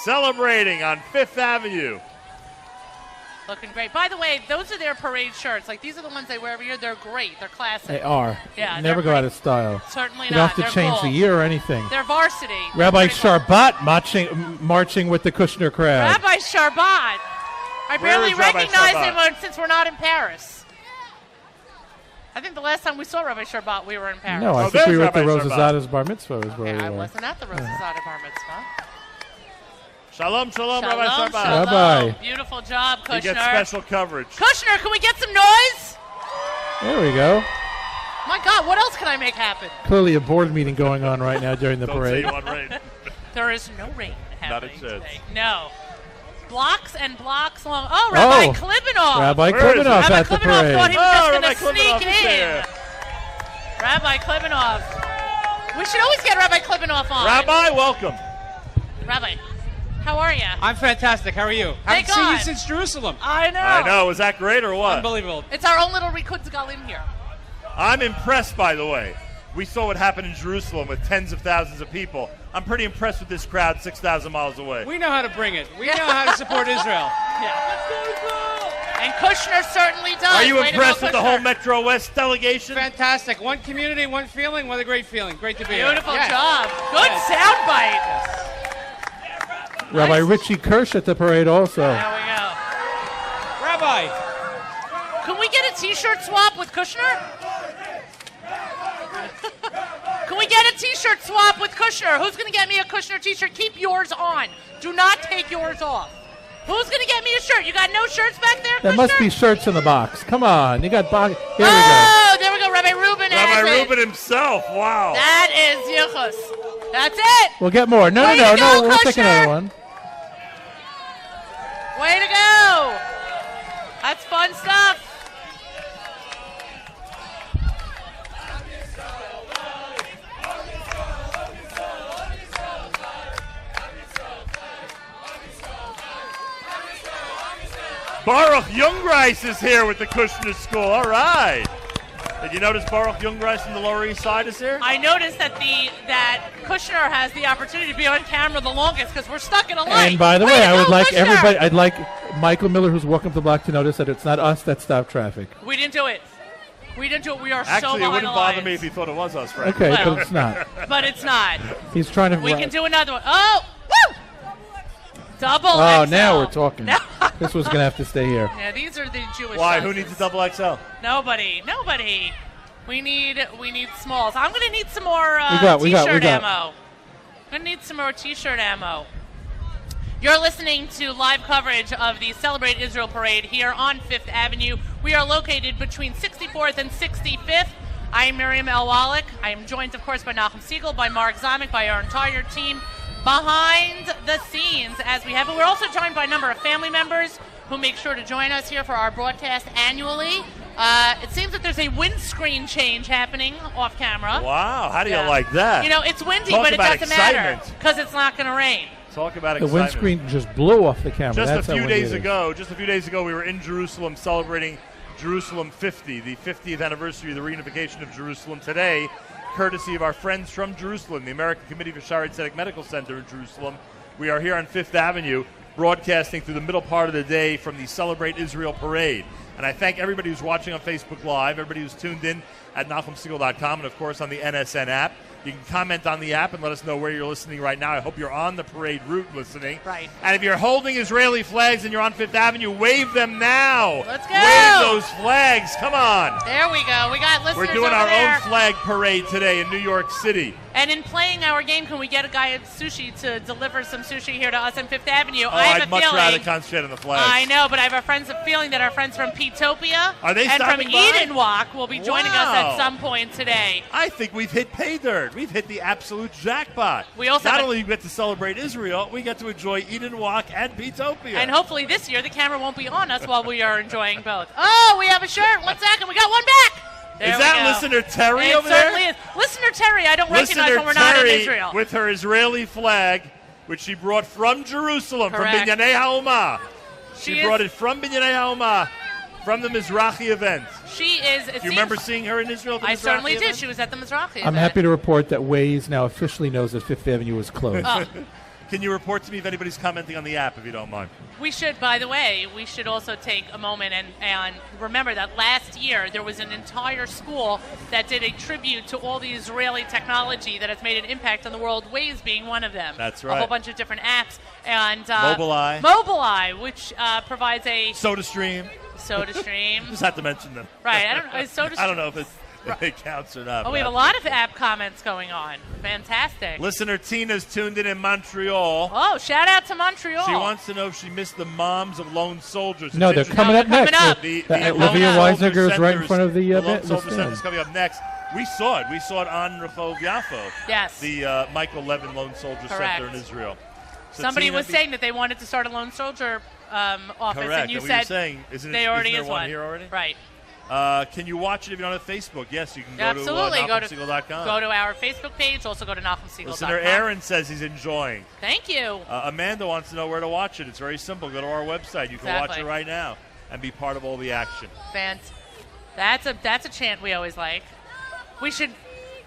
Celebrating on 5th Avenue. Looking great. By the way, those are their parade shirts. Like, these are the ones they wear every year. They're great. They're classic. They are. Yeah, Never go great. out of style. Certainly you not. don't have to They're change cool. the year or anything. They're varsity. Rabbi Sharbat marching with the Kushner crowd. Rabbi Sharbat. I barely recognize him since we're not in Paris. I think the last time we saw Rabbi Sharbat, we were in Paris. No, I think we were at the Rosazada's bar mitzvah. Is where we I were. wasn't at the Rosazada bar mitzvah. Shalom, shalom, Rabbi Shalom, Shabbat. shalom. Rabbi. Beautiful job, Kushner. You get special coverage. Kushner, can we get some noise? There we go. My God, what else can I make happen? Clearly a board meeting going on right now during the Don't parade. say you want rain. There is no rain happening Not a chance. today. No. Blocks and blocks long. Oh, Rabbi Klibanoff. Rabbi Klibanoff Rabbi at the Klibanoff parade. thought he was Rabbi just going to Klibanoff sneak is in. there. Rabbi Klibanoff. We should always get Rabbi Klibanoff on. Rabbi, welcome. Rabbi, how are you? I'm fantastic. How are you? Thank Haven't seen God. you since Jerusalem. I know. I know. Was that great or what? Unbelievable. It's our own little Rikutz Galim here. I'm impressed, by the way. We saw what happened in Jerusalem with tens of thousands of people. I'm pretty impressed with this crowd 6,000 miles away. We know how to bring it. We know how to support Israel. Yeah. And Kushner certainly does. Are you Way to impressed go, with the Kushner. whole Metro West delegation? Fantastic. One community, one feeling. What a great feeling. Great to be here. Beautiful Yes. job. Good soundbite. Rabbi Richie Kirsch at the parade also. There we go. Rabbi. Can we get a T-shirt swap with Kushner? Can we get a T-shirt swap with Kushner? Who's going to get me a Kushner T-shirt? Keep yours on. Do not take yours off. Who's going to get me a shirt? You got no shirts back there, There Kushner? must be shirts in the box. Come on. You got box. Here Oh, there we go. Rabbi Rubin has Rabbi it. Rubin himself. Wow. That is Yichus. That's it. We'll get more. No, Way no, to no. go, We'll take Kushner. another one. Way to go. That's fun stuff. Baruch Jungreis is here with the Kushner School. All right. Did you notice Baruch Jungreis from the Lower East Side is here? I noticed that Kushner has the opportunity to be on camera the longest because we're stuck in a line. And by the Way way, to I go, would like Kushner. everybody. I'd like Michael Miller, who's walking up the block, to notice that it's not us that stopped traffic. We didn't do it. We didn't do it. We are so Actually, it behind wouldn't the bother lines. me if he thought it was us, right? Okay, Well, but it's not. But it's not. He's trying to. We can do another one. Oh, woo! Double Oh, XL. now we're talking. This was going to have to stay here. Yeah, these are the Jewish Why? sizes. Who needs a double XL? Nobody. We need smalls. I'm going to need some more We got. T-shirt ammo. I'm going to need some more T-shirt ammo. You're listening to live coverage of the Celebrate Israel Parade here on 5th Avenue. We are located between 64th and 65th. I'm Miriam L. Wallach. I am joined, of course, by Nachum Siegel, by Mark Zamek, by our entire team behind the scenes as we have. But we're also joined by a number of family members who make sure to join us here for our broadcast annually. It seems that there's a windscreen change happening off camera. Wow, how do you like that? You know, it's windy, Talk but it about doesn't matter excitement. because it's not going to rain. Talk about The excitement. windscreen just blew off the camera. Just That's a how few windy days it is. ago, we were in Jerusalem celebrating Jerusalem 50, the 50th anniversary of the reunification of Jerusalem today, courtesy of our friends from Jerusalem, the American Committee for Sharedik Medical Center in Jerusalem. We are here on 5th Avenue. broadcasting through the middle part of the day from the Celebrate Israel Parade. And I thank everybody who's watching on Facebook Live, everybody who's tuned in at NachumSegal.com, and, of course, on the NSN app. You can comment on the app and let us know where you're listening right now. I hope you're on the parade route listening. Right. And if you're holding Israeli flags and you're on Fifth Avenue, wave them now. Let's go. Wave those flags. Come on. There we go. We got listeners We're doing our there. own flag parade today in New York City. And in playing our game, can we get a guy at Sushi to deliver some sushi here to us on Fifth Avenue? Oh, I have I'd a much feeling, rather concentrate on the flags. I know, but I have a feeling that our friends from Petopia Are they and from stopping by? Eden Walk will be joining us at some point today. I think we've hit pay dirt. We've hit the absolute jackpot. We also Not only get to celebrate Israel, we get to enjoy Eden Walk and Petopia. And hopefully this year the camera won't be on us while we are enjoying both. Oh, we have a shirt. 1 second. We got one back. There is we that go. Listener Terry it over there? Certainly is. Listener Terry, I don't recognize when we're not in Israel. With her Israeli flag, which she brought from Jerusalem, Correct. from Binyanei HaUmah. She brought it from Binyanei HaUmah, from the Mizrahi event. She is. Do you remember seeing her in Israel at the I Mizrahi certainly event? did. She was at the Mizrahi event. I'm happy to report that Waze now officially knows that Fifth Avenue is closed. Can you report to me if anybody's commenting on the app, if you don't mind? We should, by the way, we should also take a moment and remember that last year there was an entire school that did a tribute to all the Israeli technology that has made an impact on the world, Waze being one of them. That's right. A whole bunch of different apps. And Mobileye, which provides a SodaStream. Just have to mention them. Right. I don't know. Is SodaStream? I don't know if it counts or not. Oh, we have a lot of app comments going on. Fantastic. Listener Tina's tuned in Montreal. Oh, shout out to Montreal. She wants to know if she missed the moms of lone soldiers. No, they're coming up next. Olivia Weisiger is right in front of the Lone Soldier Center is stand. coming up next. We saw it. We saw it on Rehov Yafo. Yes. The Michael Levin Lone Soldier Correct. Center in Israel. So Somebody Tina, was saying that they wanted to start a lone soldier office, correct. and you And said you're saying, isn't there already there is one here already? Right. Can you watch it if you don't have Facebook? Yes, you can go Absolutely. to NachumSegal.com. Go to our Facebook page. Also go to NachumSegal.com. Listener Aaron says he's enjoying. Thank you. Amanda wants to know where to watch it. It's very simple. Go to our website. You can watch Exactly. it right now and be part of all the action. That's a chant we always like. We should.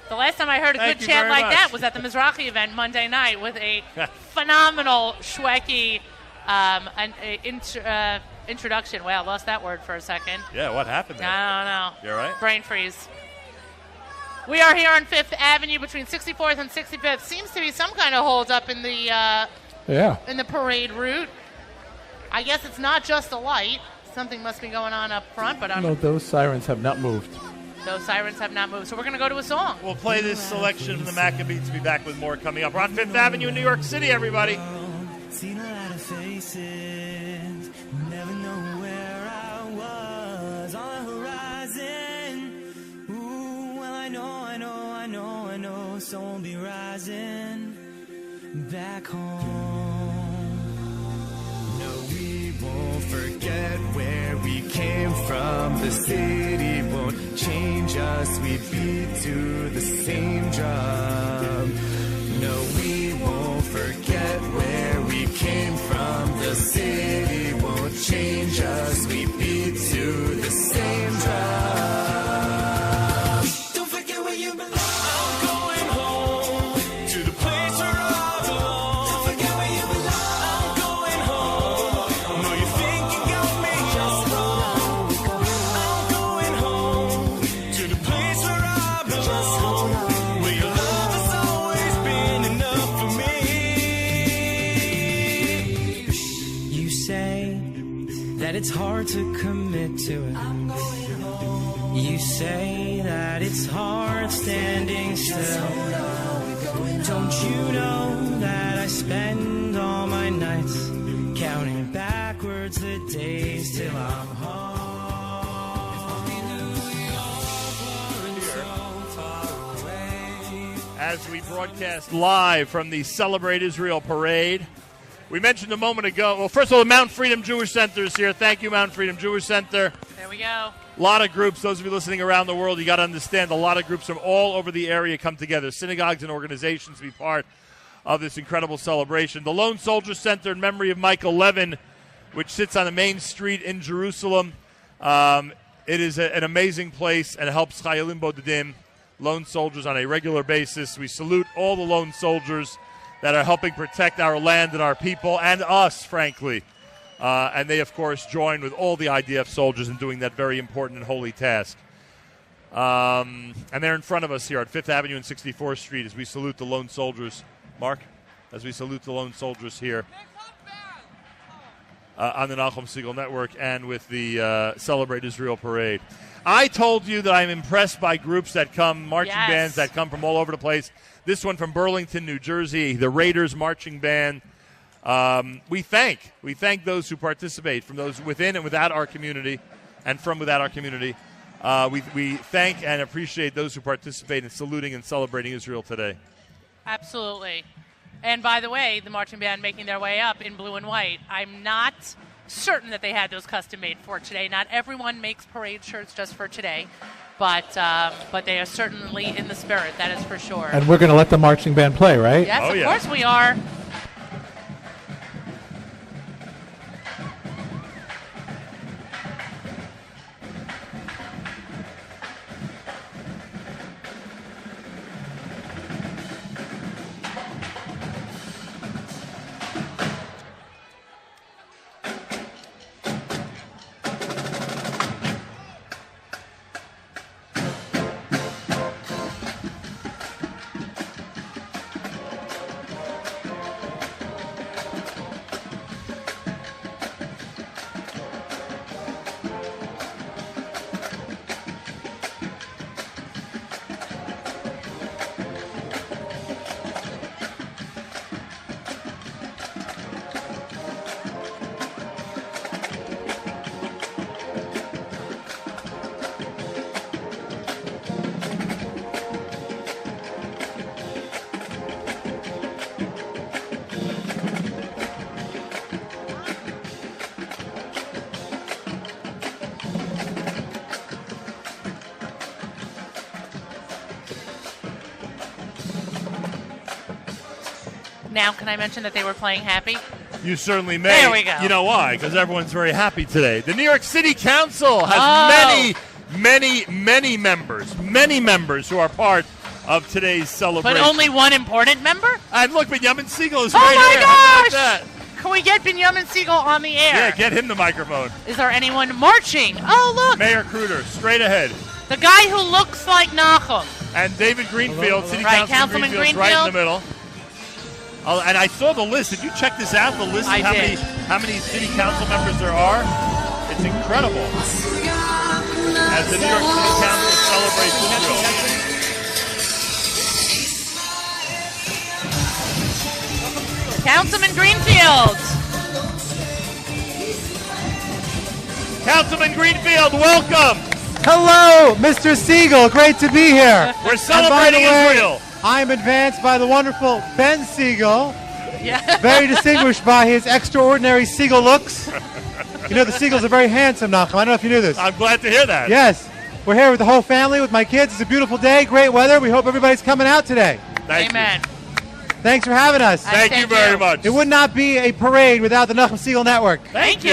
The last time I heard a Thank good you chant very like much. that was at the Mizrahi event Monday night with a phenomenal Shweki introduction. Wow, lost that word for a second. Yeah, what happened there? I don't know. You all right? Brain freeze. We are here on 5th Avenue between 64th and 65th. Seems to be some kind of hold up in the in the parade route. I guess it's not just a light. Something must be going on up front, but No, those sirens have not moved. those sirens have not moved. So we're going to go to a song. We'll play this selection from the Maccabees. Be back with more coming up. We're on 5th Avenue in New York City, everybody. Seen a lot of faces, never know where I was on the horizon. Ooh, well I know, so I'll be rising back home. No, we won't forget where we came from. The city won't change us. We beat to the same drum. No, we won't forget where we came from. The city won't change us. We beat to the same drum. Don't forget where you belong. I'm going home to the place where I belong. Don't forget where you belong. I'm going home. No, you think you got me just wrong. I'm going home to the place where I belong. Where your love has always been enough for me. You say that it's hard to commit to it. I'm going home. You say that it's hard standing still. Don't you know that I spend all my nights counting backwards the days till I'm home? As we broadcast live from the Celebrate Israel Parade. We mentioned a moment ago, well, first of all, the Mount Freedom Jewish Center is here. Thank you, Mount Freedom Jewish Center. There we go. A lot of groups, those of you listening around the world, you got to understand a lot of groups from all over the area come together, synagogues and organizations to be part of this incredible celebration. The Lone Soldier Center in memory of Michael Levin, which sits on the main street in Jerusalem. It is an amazing place and helps Chayalim Bodedim, lone soldiers, on a regular basis. We salute all the lone soldiers that are helping protect our land and our people and us, frankly. And they, of course, join with all the IDF soldiers in doing that very important and holy task. And they're in front of us here at 5th Avenue and 64th Street as we salute the lone soldiers. Mark, as we salute the lone soldiers here on the Nachum Segal Network and with the Celebrate Israel Parade. I told you that I'm impressed by groups that come, marching bands that come from all over the place. This one from Burlington, New Jersey, the Raiders Marching Band. We thank those who participate, from those within and without our community, and from without our community. We thank and appreciate those who participate in saluting and celebrating Israel today. Absolutely. And by the way, the marching band making their way up in blue and white. I'm not certain that they had those custom made for today. Not everyone makes parade shirts just for today, but they are certainly in the spirit. That is for sure. And we're going to let the marching band play, right? Yes, of course we are. Now, can I mention that they were playing Happy? You certainly may. There we go. You know why? Because everyone's very happy today. The New York City Council has many members who are part of today's celebration. But only one important member? And look, Benjamin Siegel is oh right my here. Gosh! How about that? Can we get Benjamin Siegel on the air? Yeah, get him the microphone. Is there anyone marching? Oh, look. Mayor Kruder, straight ahead. The guy who looks like Nachum. And David Greenfield, City Right, Councilman Greenfield, right in the middle. And I saw the list. Did you check this out? The list of how many city council members there are? It's incredible. As the New York City Council celebrates Israel. Councilman Greenfield. Councilman Greenfield, welcome. Hello, Mr. Siegel. Great to be here. We're celebrating Israel. I'm advanced by the wonderful Ben Siegel, yeah. very distinguished by his extraordinary Siegel looks. You know, the Siegels are very handsome, Nachum. I don't know if you knew this. I'm glad to hear that. Yes. We're here with the whole family, with my kids. It's a beautiful day, great weather. We hope everybody's coming out today. Amen. Thanks for having us. Thank you very much. It would not be a parade without the Nachum Segal Network. Thank you.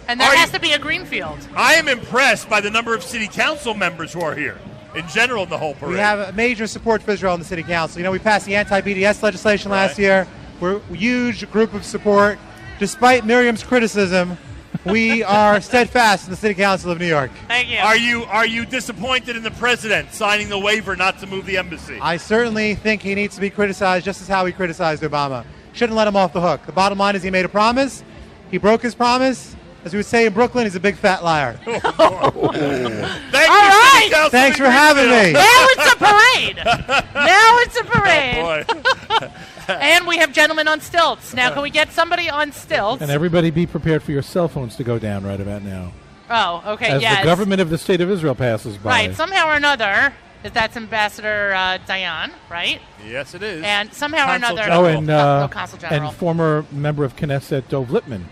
And there has to be a Greenfield. I am impressed by the number of city council members who are here. In general, the whole parade. We have a major support for Israel in the City Council. You know, we passed the anti-BDS legislation last year. We're a huge group of support. Despite Miriam's criticism, we are steadfast in the City Council of New York. Thank you. Are you disappointed in the president signing the waiver not to move the embassy? I certainly think he needs to be criticized just as how he criticized Obama. Shouldn't let him off the hook. The bottom line is he made a promise. He broke his promise. As we would say in Brooklyn, he's a big fat liar. Thank you, Thanks for having me. Now it's a parade. Now it's a parade. Oh, and we have gentlemen on stilts. Now, can we get somebody on stilts? And everybody be prepared for your cell phones to go down right about now. Oh, okay, As yes. the government of the State of Israel passes by. Right, somehow or another, that's Ambassador Dayan, right? Yes, it is. And somehow or another... Consul General. And former member of Knesset, Dov Lippman.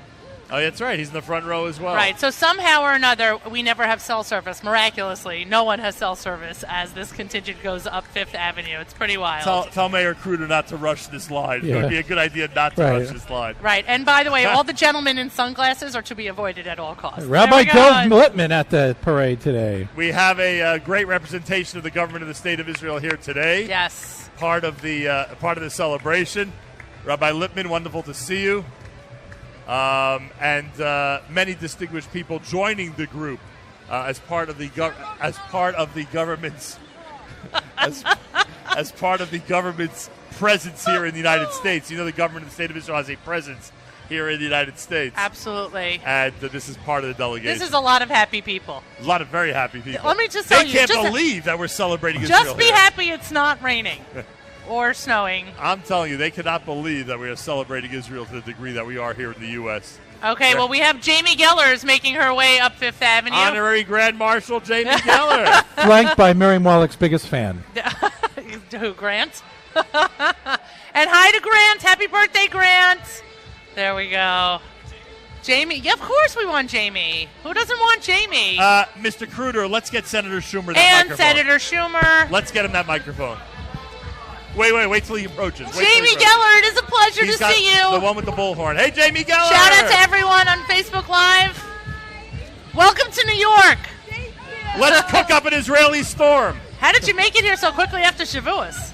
Oh, that's right. He's in the front row as well. Right. So somehow or another, we never have cell service. Miraculously, no one has cell service as this contingent goes up 5th Avenue. It's pretty wild. Tell Mayor Kruder not to rush this line. Yeah. It would be a good idea not to rush this line. Right. And by the way, all the gentlemen in sunglasses are to be avoided at all costs. Rabbi Dov Lippman at the parade today. We have a great representation of the government of the State of Israel here today. Yes. Part of the celebration. Rabbi Lippman, wonderful to see you. And many distinguished people joining the group as part of the government's as part of the government's presence here in the United States. You know, the government of the State of Israel has a presence here in the United States. Absolutely. And this is part of the delegation. This is a lot of happy people. A lot of very happy people. Let me just tell you. They can't believe that we're celebrating Israel. Just be happy it's not raining or snowing. I'm telling you, they cannot believe that we are celebrating Israel to the degree that we are here in the U.S. Okay, well, we have Jamie Gellers making her way up Fifth Avenue. Honorary Grand Marshal Jamie Geller. Flanked by Miriam Wallach's biggest fan. Who, Grant? And hi to Grant. Happy birthday, Grant. There we go. Jamie. Yeah, of course we want Jamie. Who doesn't want Jamie? Mr. Kruder, let's get Senator Schumer that microphone. And Senator Schumer. Let's get him that microphone. Wait till he approaches. Jamie Geller, it is a pleasure to see you. The one with the bullhorn. Hey, Jamie Geller. Shout out to everyone on Facebook Live. Welcome to New York. Let's cook up an Israeli storm. How did you make it here so quickly after Shavuos?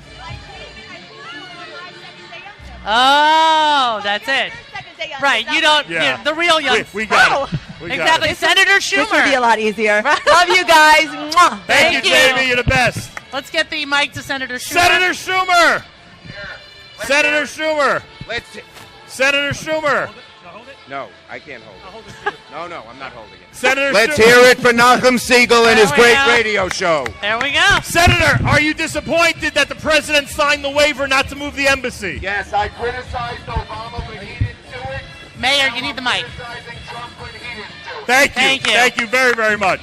Oh, that's it. Right, you don't. Yeah. The real young. We got it. Exactly, Senator Schumer. This would be a lot easier. Love you guys. Mwah. Thank you, Jamie. You're the best. Let's get the mic to Senator Schumer. Senator Schumer. Senator Schumer. Senator Schumer. No, I can't hold it. No, I'm not holding it. Senator Let's Schumer. hear it for Nachum Siegel and his great radio show. There we go. Senator, are you disappointed that the president signed the waiver not to move the embassy? Yes, I criticized Obama, but he didn't do it. Mayor, you need the mic. Thank you very, very much.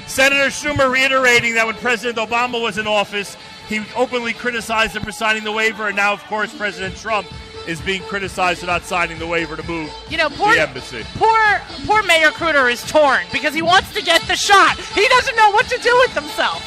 Senator Schumer reiterating that when President Obama was in office, he openly criticized him for signing the waiver, and now, of course, President Trump is being criticized for not signing the waiver to move the embassy. Poor Mayor Kruder is torn because he wants to get the shot. He doesn't know what to do with himself.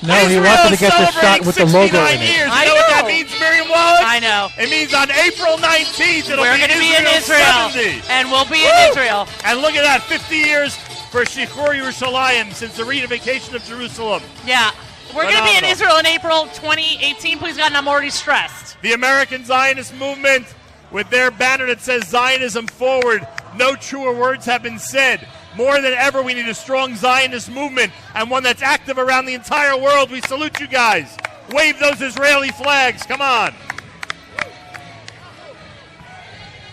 No, he wanted to get the shot with the logo in it. You know what that means, Miriam Wallach? I know. It means on April 19th, we're going to be in Israel. 70. And we'll be in Israel. And look at that, 50 years for Shichur Yerushalayim since the reunification of Jerusalem. Yeah. We're going to be in Israel in April 2018. Please, God, and I'm already stressed. The American Zionist movement with their banner that says Zionism forward. No truer words have been said. More than ever, we need a strong Zionist movement and one that's active around the entire world. We salute you guys. Wave those Israeli flags. Come on.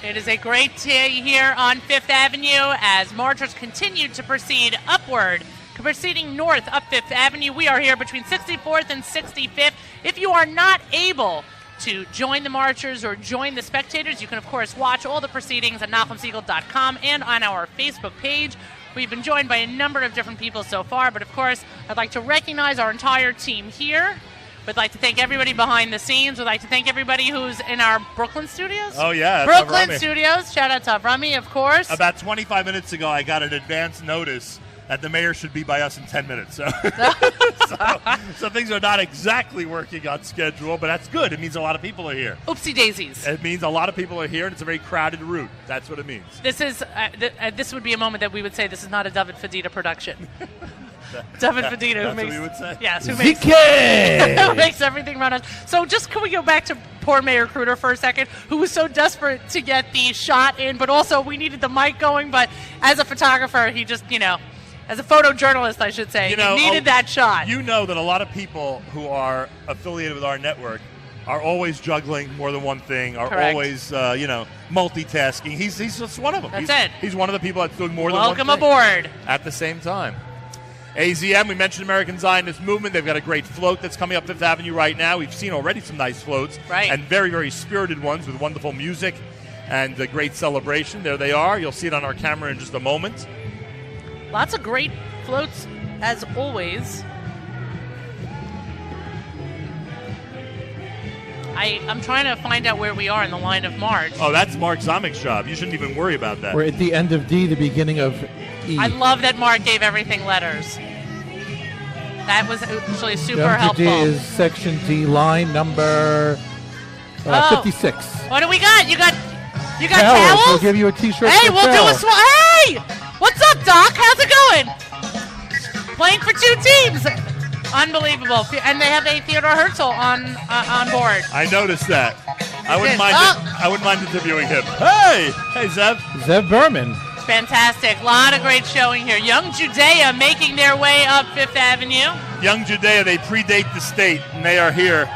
It is a great day here on Fifth Avenue as marchers continue to proceed upward. Proceeding north up Fifth Avenue. We are here between 64th and 65th. If you are not able to join the marchers or join the spectators, you can, of course, watch all the proceedings at NachumSiegel.com and on our Facebook page. We've been joined by a number of different people so far, but, of course, I'd like to recognize our entire team here. We'd like to thank everybody behind the scenes. We'd like to thank everybody who's in our Brooklyn studios. Oh, yeah. Brooklyn studios. Shout out to Avrami, of course. About 25 minutes ago, I got an advance notice that the mayor should be by us in 10 minutes. So things are not exactly working on schedule, but that's good. It means a lot of people are here. Oopsie daisies. It means a lot of people are here, and it's a very crowded route. That's what it means. This is this would be a moment that we would say this is not a David Fadita production. David Fadita, that's what we would say? Yes, who makes everything run on. So just can we go back to poor Mayor Kruder for a second, who was so desperate to get the shot in, but also we needed the mic going, but as a photographer, he just, as a photojournalist, I should say, he needed that shot. You know that a lot of people who are affiliated with our network are always juggling more than one thing, are Correct. always, multitasking. He's just one of them. That's He's one of the people that's doing more than one thing. Welcome aboard. At the same time. AZM, we mentioned American Zionist Movement. They've got a great float that's coming up Fifth Avenue right now. We've seen already some nice floats. Right. And very, very spirited ones with wonderful music and a great celebration. There they are. You'll see it on our camera in just a moment. Lots of great floats, as always. I'm trying to find out where we are in the line of march. Oh, that's Mark Zamek's job. You shouldn't even worry about that. We're at the end of D, the beginning of E. I love that Mark gave everything letters. That was actually super helpful. D is section D, line number 56. What do we got? You got Towels. towels? We'll give you a T-shirt. Hey, for we'll towel. do a Hey, what's up, Doc? How's it going? Playing for two teams. Unbelievable. And they have a Theodore Herzl on board. I noticed that. I wouldn't mind interviewing him. Hey, Zev. Zev Berman. Fantastic. A lot of great showing here. Young Judea making their way up Fifth Avenue. Young Judea, they predate the state, and they are here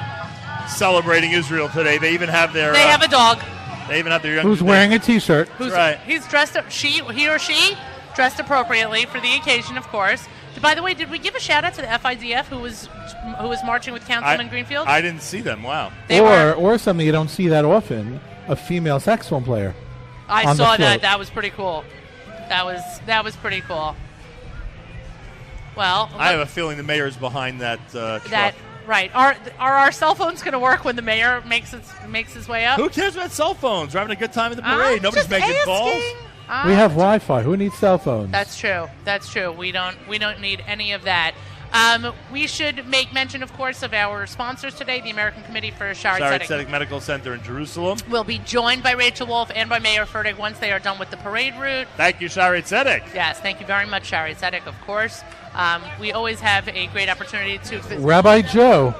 celebrating Israel today. They even have their... They have a dog. They even have their young Who's Judea. wearing a T-shirt. Who's right. He's dressed up. He or she dressed appropriately for the occasion, of course. By the way, did we give a shout out to the FIDF who was marching with Councilman Greenfield? I didn't see them. Wow. Or something you don't see that often, a female saxophone player. I saw that. That was pretty cool. That was pretty cool. Well, I have a feeling the mayor's behind that truck. Right. Are our cell phones going to work when the mayor makes his way up? Who cares about cell phones? We're having a good time at the parade. Nobody's making calls. We have Wi-Fi. Who needs cell phones? That's true. We don't need any of that. We should make mention, of course, of our sponsors today, the American Committee for Sharedik Sharedik Medical Center in Jerusalem. We'll be joined by Rachel Wolf and by Mayor Fertig once they are done with the parade route. Thank you, Sharedik. Yes, thank you very much, Sharedik, of course. We always have a great opportunity to... Rabbi Joe.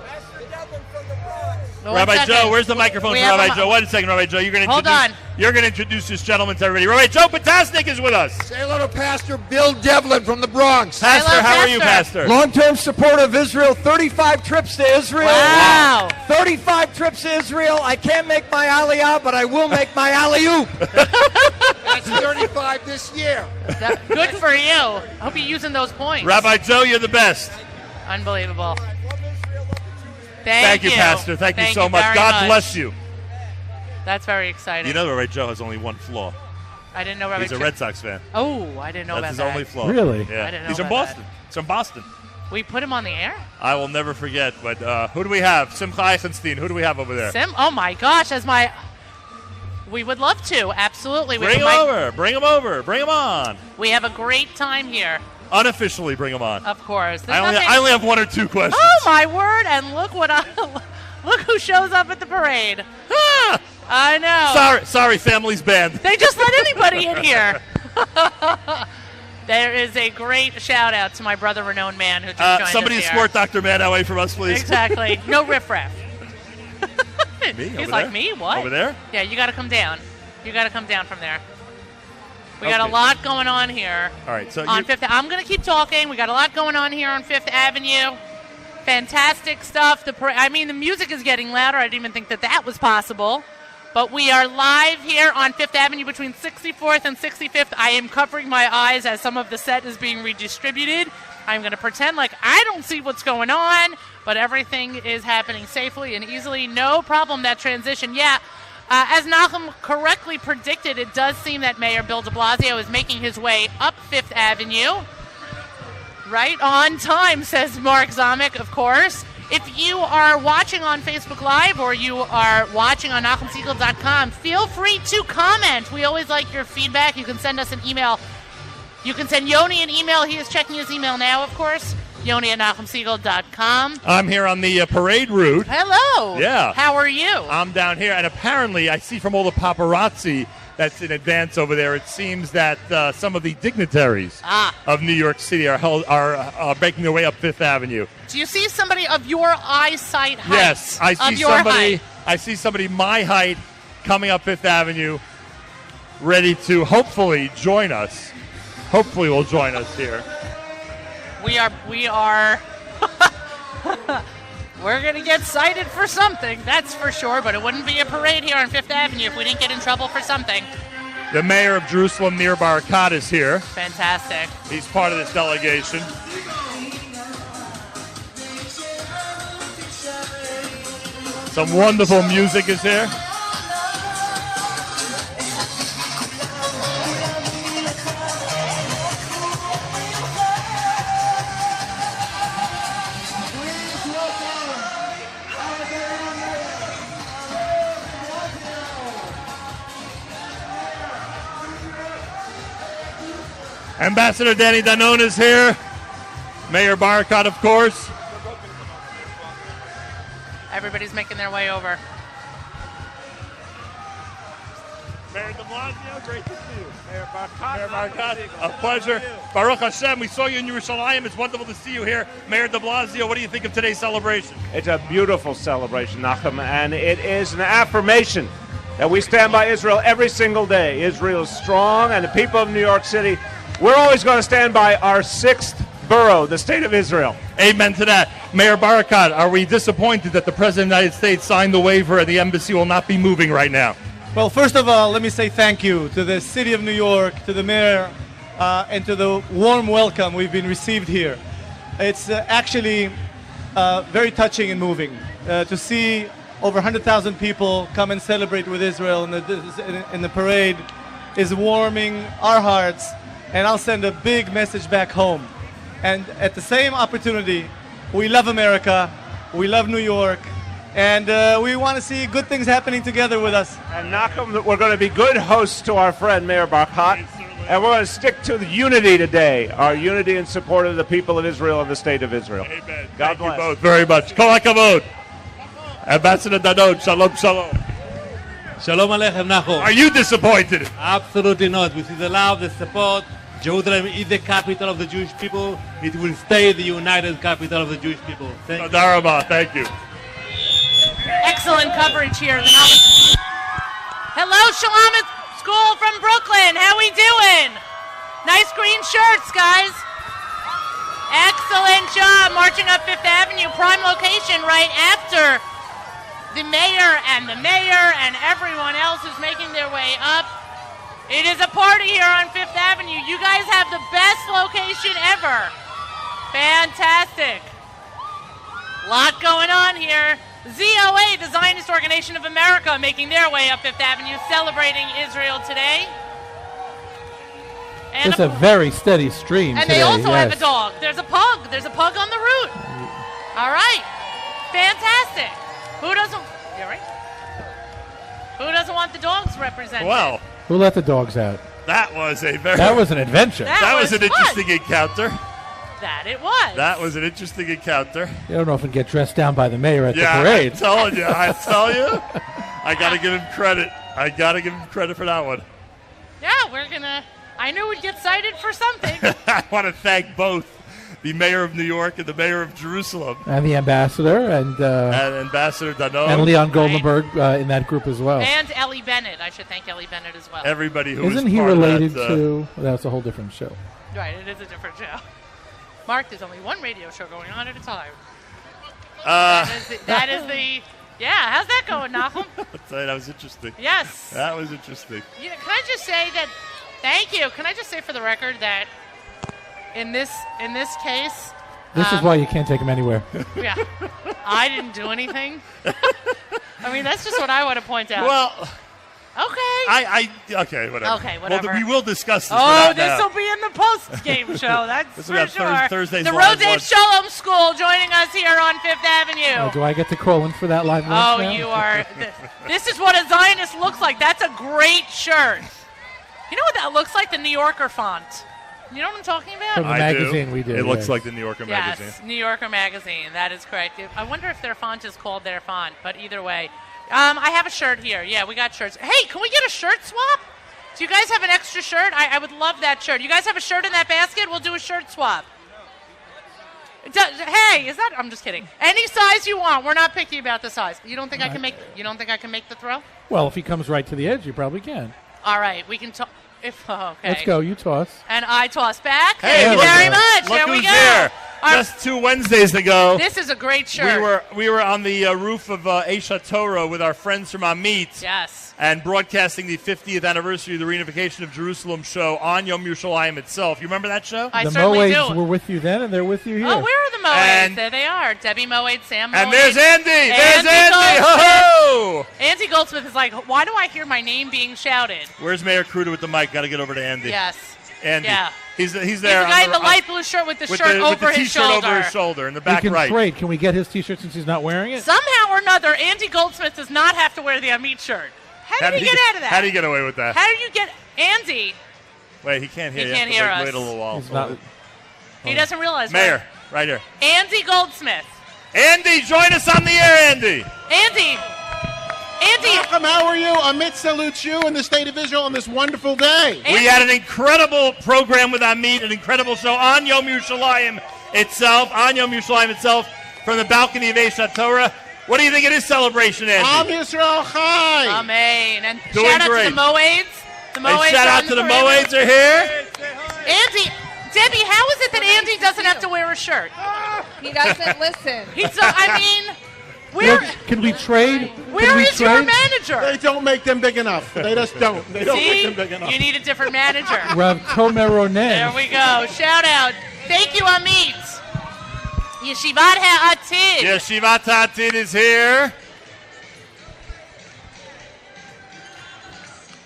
Rabbi Joe, where's the microphone for Rabbi Joe? Wait a second, Rabbi Joe. You're going to introduce this gentleman to everybody. Rabbi Joe Potasnik is with us. Say hello to Pastor Bill Devlin from the Bronx. Pastor, how are you, Pastor? Long-term supporter of Israel, 35 trips to Israel. Wow. 35 trips to Israel. I can't make my aliyah, but I will make my alley-oop. That's 35 this year. Good for you. I hope you're using those points. Rabbi Joe, you're the best. Unbelievable. Thank you, Pastor. Thank you so much. God bless you. That's very exciting. You know that Rabbi Joe has only one flaw. I didn't know Rabbi He's a Red Sox fan. Oh, I didn't know That's about that. his only flaw. Really? Yeah. I didn't know He's from about Boston. He's from Boston. We put him on the air? I will never forget. But who do we have? Simcha Eichenstein. Who do we have over there? Oh, my gosh. We would love to. Absolutely. Bring him over. Bring him over. Bring him on. We have a great time here. Unofficially bring him on. Of course. I only have one or two questions. Oh, my word. And look who shows up at the parade. Ah! I know. Sorry, family's band. They just let anybody in here. There is a great shout out to my brother, renowned man, who just joined us somebody here. escort Dr. Mann away from us, please. Exactly. No riffraff. Me? He's like, me? What? Over there? Yeah, you got to come down. You got to come down from there. We got a lot going on here. All right, so on Fifth. I'm going to keep talking. We got a lot going on here on Fifth Avenue. Fantastic stuff. The music is getting louder. I didn't even think that was possible. But we are live here on Fifth Avenue between 64th and 65th. I am covering my eyes as some of the set is being redistributed. I'm going to pretend like I don't see what's going on, but everything is happening safely and easily. No problem, that transition. Yeah, as Nachum correctly predicted, it does seem that Mayor Bill de Blasio is making his way up Fifth Avenue. Right on time, says Mark Zamek, of course. If you are watching on Facebook Live or you are watching on NachumSegal.com, feel free to comment. We always like your feedback. You can send us an email. You can send Yoni an email. He is checking his email now, of course. Yoni at NachumSegal.com. I'm here on the parade route. Hello. Yeah. How are you? I'm down here, and apparently I see from all the paparazzi that's in advance over there, it seems that some of the dignitaries of New York City are making their way up Fifth Avenue. Do you see somebody of your eyesight height? Yes, I see somebody. Height. I see somebody my height coming up Fifth Avenue, ready to hopefully join us. Hopefully, will join us here. We are. We're going to get cited for something, that's for sure, but it wouldn't be a parade here on Fifth Avenue if we didn't get in trouble for something. The mayor of Jerusalem, Nir Barakat, is here. Fantastic. He's part of this delegation. Some wonderful music is here. Ambassador Danny Danon is here. Mayor Barakat, of course. Everybody's making their way over. Mayor de Blasio, great to see you. Mayor Barkat. Mayor Barkat, a pleasure. Baruch Hashem, we saw you in Yerushalayim. It's wonderful to see you here. Mayor de Blasio, what do you think of today's celebration? It's a beautiful celebration, Nachum, and it is an affirmation that we stand by Israel every single day. Israel is strong, and the people of New York City, we're always going to stand by our 6th borough, the state of Israel. Amen to that. Mayor Barakat, are we disappointed that the President of the United States signed the waiver and the embassy will not be moving right now? Well, first of all, let me say thank you to the city of New York, to the mayor, and to the warm welcome we've been received here. It's actually very touching and moving to see over 100,000 people come and celebrate with Israel in the parade is warming our hearts, and I'll send a big message back home. And at the same opportunity, we love America, we love New York, and we want to see good things happening together with us. And Nachum, we're going to be good hosts to our friend Mayor Barkat, and we're going to stick to the unity today, our unity in support of the people of Israel and the state of Israel. Amen. God Thank bless. you both very much. Kol hakavod. Ambassador Danot, shalom, shalom. Shalom Aleichem, Nachum. Are you disappointed? Absolutely not. We see the love, the support. Jerusalem is the capital of the Jewish people. It will stay the united capital of the Jewish people. Thank you. Thank you. Excellent coverage here. Hello, Shalom School from Brooklyn. How we doing? Nice green shirts, guys. Excellent job marching up Fifth Avenue, prime location right after the mayor and everyone else is making their way up. It is a party here on Fifth Avenue. You guys have the best location ever. Fantastic. Lot going on here. ZOA, the Zionist Organization of America, making their way up Fifth Avenue, celebrating Israel today. And Just a very steady stream and today. they also have a yes. dog. There's a pug. There's a pug on the route. All right. Fantastic. Who doesn't? You're right. Who doesn't want the dogs represented? Well, Who let the dogs out? that was a very... That was an adventure. That was an fun. interesting encounter. That it was. That was an interesting encounter. You don't often get dressed down by the mayor at Yeah, the parade. I'm telling you. I got to give him credit. I got to give him credit for that one. Yeah, we're going to... I knew we'd get cited for something. I want to thank both the mayor of New York and the mayor of Jerusalem. And the ambassador and Ambassador Danot. and Leon Goldenberg in that group as well. And Ellie Bennett. I should thank Ellie Bennett as well. Everybody who Isn't was he part of related that, to... Well, that's a whole different show. Right, it is a different show. Mark, there's only one radio show going on at a time. That is the... Yeah, how's that going, Nachum? I'll tell you, that was interesting. Yes. That was interesting. You know, can I just say that... Thank you. Can I just say for the record that in this case... This is why you can't take him anywhere. Yeah. I didn't do anything. I mean, that's just what I want to point out. Well... Okay. Okay, whatever. Okay, whatever. Well, we will discuss this. Oh, but this not will now. be in the post-game show. That's This for will be sure. on Thursday's the live Rodeo lunch. Shalom School joining us here on Fifth Avenue. Do I get to call in for that live lunch Oh, now? you are. This is what a Zionist looks like. That's a great shirt. You know what that looks like? The New Yorker font. You know what I'm talking about? From the magazine we did. It looks yes. like the New Yorker magazine. Yes, New Yorker magazine. That is correct. I wonder if their font is called their font, but either way. I have a shirt here. Yeah, we got shirts. Hey, can we get a shirt swap? Do you guys have an extra shirt? I would love that shirt. You guys have a shirt in that basket? We'll do a shirt swap. Hey, is that? I'm just kidding. Any size you want. We're not picky about the size. You don't think I can make? You don't think I can make the throw? Well, if he comes right to the edge, you probably can. All right, we can talk. Okay. Let's go. You toss. And I toss back. Hey, Thank you look, very much. Look There we who's go. here. Our- Just 2 Wednesdays ago. This is a great shirt. We were on the roof of Esha Torah with our friends from Amit. Yes. And broadcasting the 50th anniversary of the reunification of Jerusalem show on Yom Yerushalayim itself. You remember that show? I the certainly Moeds do. were with you then, and they're with you here. Oh, where are the Moeds? And- There they are. Debbie Moed, Sam Moed. And there's Andy. There's Andy. Goldsmith. Ho-ho! Andy Goldsmith is like, why do I hear my name being shouted? Where's Mayor Kruder with the mic? Got to get over to Andy. Yes. Andy. Yeah. He's there. He's the guy in the light blue shirt with the shirt with over the his t-shirt shoulder. over his shoulder in the We back can right. trade. Can we get his T-shirt since he's not wearing it? Somehow or another, Andy Goldsmith does not have to wear the Amit shirt. How did he get out of that? How do you get away with that? How do you get Andy? Wait, he can't hear He you. can't You have hear to us. Wait a little while. He's not. He doesn't realize. Mayor, right here. Andy Goldsmith. Andy, join us on the air, Andy. Andy. Andy. Malcolm, how are you? Amit salutes you and the State of Israel on this wonderful day. We had an incredible program with Amit, an incredible show on Yom Yerushalayim itself, from the balcony of Eshat Torah. What do you think of this celebration, Andy? Am Yisrael Chai. Amen. And Doing shout out great. to the Moeds. The Moeds Hey, shout are out on to the parade. Moeds are here. Andy, Debbie, how is it that Andy doesn't have to wear a shirt? He doesn't listen. Can we trade? Where is your manager? They don't make them big enough. They just don't. They don't See? make them big enough. You need a different manager. Rav Tomer Ronen. There we go. Shout out. Thank you, Amit. Yeshivat HaAtid. Yeshivat HaAtid is here.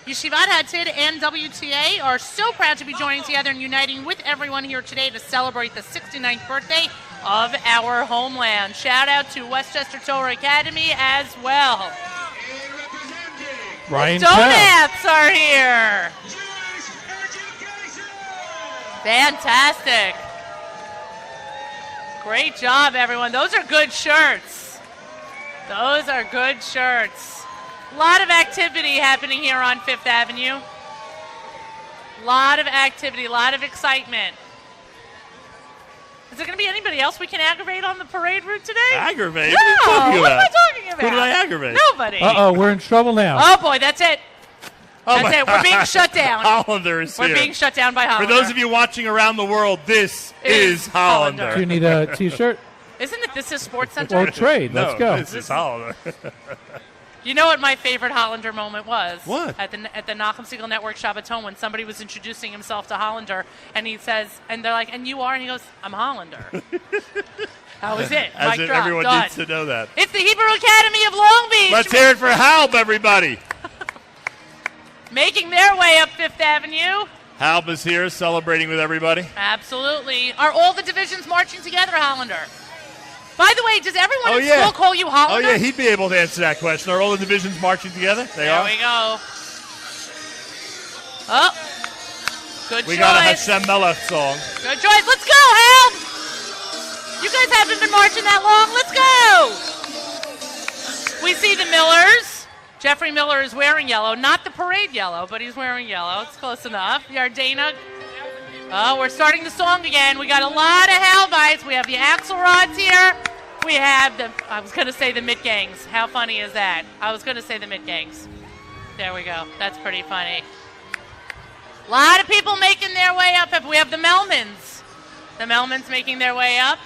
Yeshivat HaAtid and WTA are so proud to be joining together and uniting with everyone here today to celebrate the 69th birthday of our homeland. Shout out to Westchester Torah Academy as well. Ryan Donuts are here. Fantastic. Great job, everyone. Those are good shirts. Those are good shirts. A lot of activity happening here on Fifth Avenue. A lot of activity, a lot of excitement. Is there going to be anybody else we can aggravate on the parade route today? Aggravate? No, What are you what am I about? talking about? Who did I aggravate? Nobody. We're in trouble now. Oh, boy, that's it. Oh That's my it. We're being shut down. Hollander is We're here. being shut down by Hollander. For those of you watching around the world, this is Hollander. Do you need a T-shirt? Isn't it This Is Sports Center? Well, trade. Let's go. This is Hollander. You know what my favorite Hollander moment was? What? At the Nachum Segal Network Shabbaton, when somebody was introducing himself to Hollander, and he says, and they're like, and you are? And he goes, I'm Hollander. That was it. As Mic if drop. everyone Done. needs to know that. It's the Hebrew Academy of Long Beach. Let's hear it for Halb, everybody. Making their way up Fifth Avenue. Halb is here celebrating with everybody. Absolutely. Are all the divisions marching together, Hollander? By the way, does everyone in school call you Oh, Hollander? yeah, he'd be able to answer that question. Are all the divisions marching together? They There are. we go. Oh, good We choice. got a Hashem Melech song. Good choice. Let's go, Hal. You guys haven't been marching that long. Let's go. We see the Millers. Jeffrey Miller is wearing yellow. Not the parade yellow, but he's wearing yellow. It's close enough. Yardana. Oh, we're starting the song again. We got a lot of Halbites. We have the Axelrods here. We have I was going to say the Mid-Gangs. How funny is that? I was going to say the Mid-Gangs. There we go. That's pretty funny. A lot of people making their way up. We have the Melmans. The Melmans making their way up.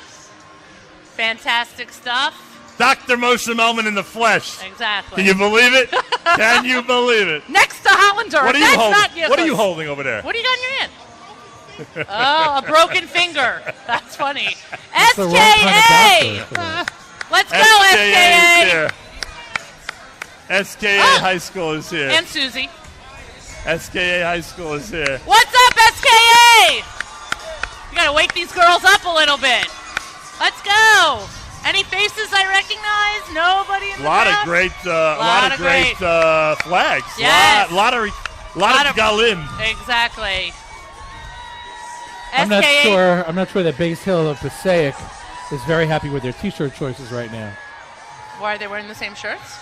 Fantastic stuff. Dr. Moshe Melman in the flesh. Exactly. Can you believe it? Can you believe it? Next to Hollander. What are you That's holding? not What are you holding over there? What do you got in your hand? Oh, a broken finger. That's funny. the wrong kind of SKA. Let's go, SKA is SKA. here. SKA High School is here. And Susie. SKA High School is here. What's up, SKA? We got to wake these girls up a little bit. Let's go. Any faces I recognize? Nobody in the lot crowd? of great, lot of great flags. Yes. Lot of galim. Exactly. I'm not SKA. sure. I'm not sure that Base Hill of Passaic is very happy with their T-shirt choices right now. Why are they wearing the same shirts?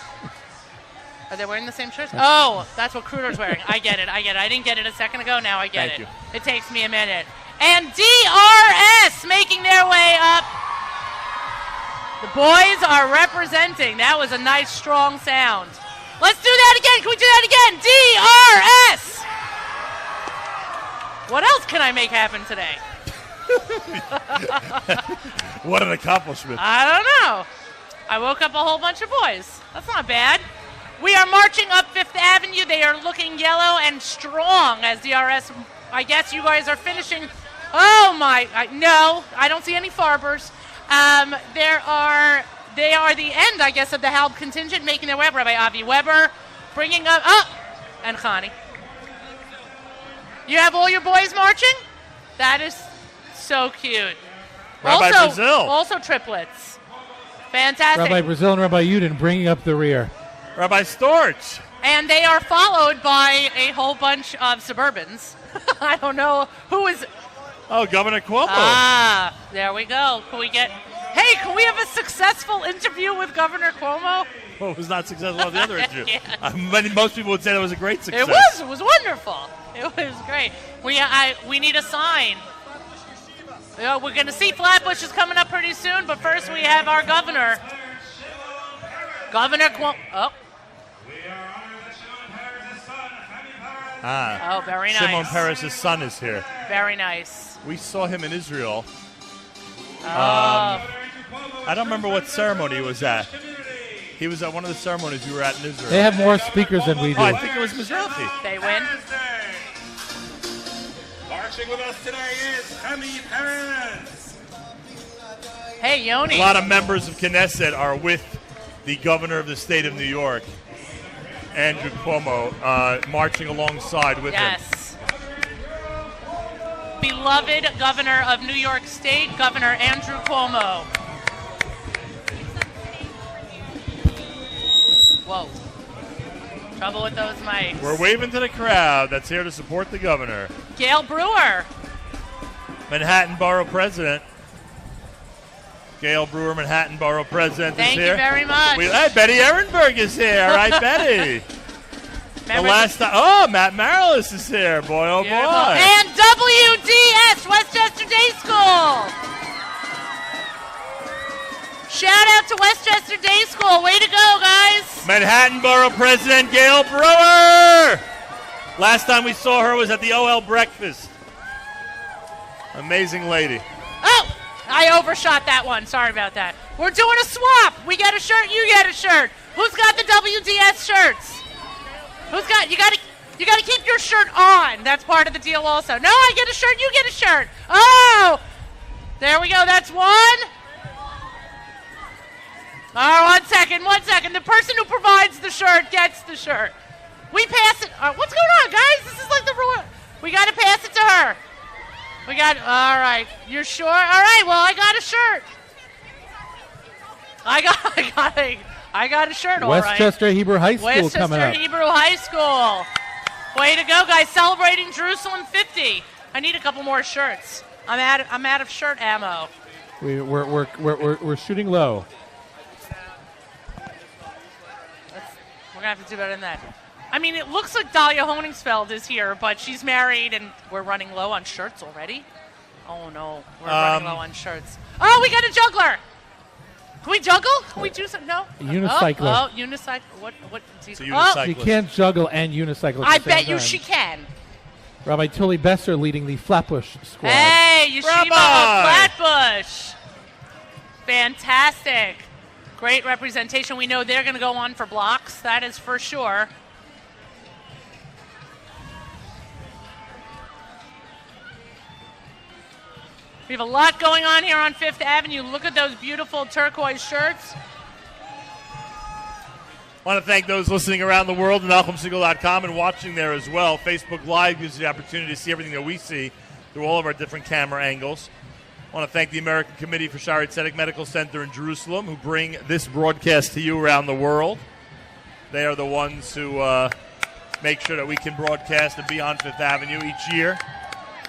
Are they wearing the same shirts? Oh, that's what Kruder's wearing. I get it. I didn't get it a second ago. Now I get Thank it. you. It takes me a minute. And DRS making their way up. The boys are representing. That was a nice, strong sound. Let's do that again. Can we do that again? DRS. What else can I make happen today? What an accomplishment. I don't know. I woke up a whole bunch of boys. That's not bad. We are marching up Fifth Avenue. They are looking yellow and strong as DRS. I guess you guys are finishing. Oh, my. No, I don't see any farbers. They are the end, I guess, of the Halb contingent making their way up. Rabbi Avi Weber bringing up. Oh, and Chani. You have all your boys marching? That is so cute. Rabbi Brazil. Also triplets. Fantastic. Rabbi Brazil and Rabbi Uden bringing up the rear. Rabbi Storch. And they are followed by a whole bunch of Suburbans. I don't know who is. Oh, Governor Cuomo. Ah, there we go. Can we get Hey, can we have a successful interview with Governor Cuomo? Well, it was not successful on the other interview. Yeah. Most people would say that was a great success. It was wonderful. It was great. We need a sign. We're going to see Flatbush is coming up pretty soon, but first we have our governor. Governor Cuomo. Oh. Oh, very nice. Shimon Peres' son is here. Very nice. We saw him in Israel. I don't remember what ceremony he was at. He was at one of the ceremonies we were at in Israel. They have more speakers than we do. Oh, I think it was Mizrahi. They win. Marching with us today is Hemi Peres. Hey, Yoni. A lot of members of Knesset are with the governor of the state of New York, Andrew Cuomo, marching alongside with him. Yes. Beloved governor of New York State, Governor Andrew Cuomo. Whoa. Trouble with those mics. We're waving to the crowd that's here to support the governor. Gail Brewer. Manhattan Borough President. Gail Brewer, Manhattan Borough President, Thank is here. you very much. Hey, Betty Ehrenberg is here. All right, Betty. The last time. Oh, Matt Marilis is here. Boy, oh, Beautiful. boy. And WDS, Westchester Day School. Shout out to Westchester Day School. Way to go, guys. Manhattan Borough President Gail Brewer. Last time we saw her was at the OHEL breakfast. Amazing lady. Oh, I overshot that one. Sorry about that. We're doing a swap. We get a shirt, you get a shirt. Who's got the WDS shirts? Who's got? You got to keep your shirt on. That's part of the deal also. No, I get a shirt, you get a shirt. Oh, there we go. That's one. Oh, 1 second. The person who provides the shirt gets the shirt. We pass it. What's going on, guys? This is like the rule. We got to pass it to her. All right. You're sure? All right, well, I got a shirt. I got a shirt, all right. Westchester Hebrew High School coming up. Westchester Hebrew High School. Way to go, guys. Celebrating Jerusalem 50. I need a couple more shirts. I'm out of shirt ammo. We're shooting low. We're going to have to do better than that. I mean, it looks like Dahlia Honingsfeld is here, but she's married, and we're running low on shirts already. Oh, no. We're running low on shirts. Oh, we got a juggler. Can we juggle? Can we do something? No? Unicycler. Oh, unicycle. What? It's a unicyclist. You can't juggle and unicycle at I the same bet you time. she can. Rabbi Tully Besser leading the Flatbush squad. Hey, Yeshiva of Flatbush. Fantastic. Great representation. We know they're going to go on for blocks. That is for sure. We have a lot going on here on Fifth Avenue. Look at those beautiful turquoise shirts. I want to thank those listening around the world at NachumSegal.com and watching there as well. Facebook Live gives you the opportunity to see everything that we see through all of our different camera angles. I want to thank the American Committee for Sharedik Medical Center in Jerusalem, who bring this broadcast to you around the world. They are the ones who make sure that we can broadcast and be on Fifth Avenue each year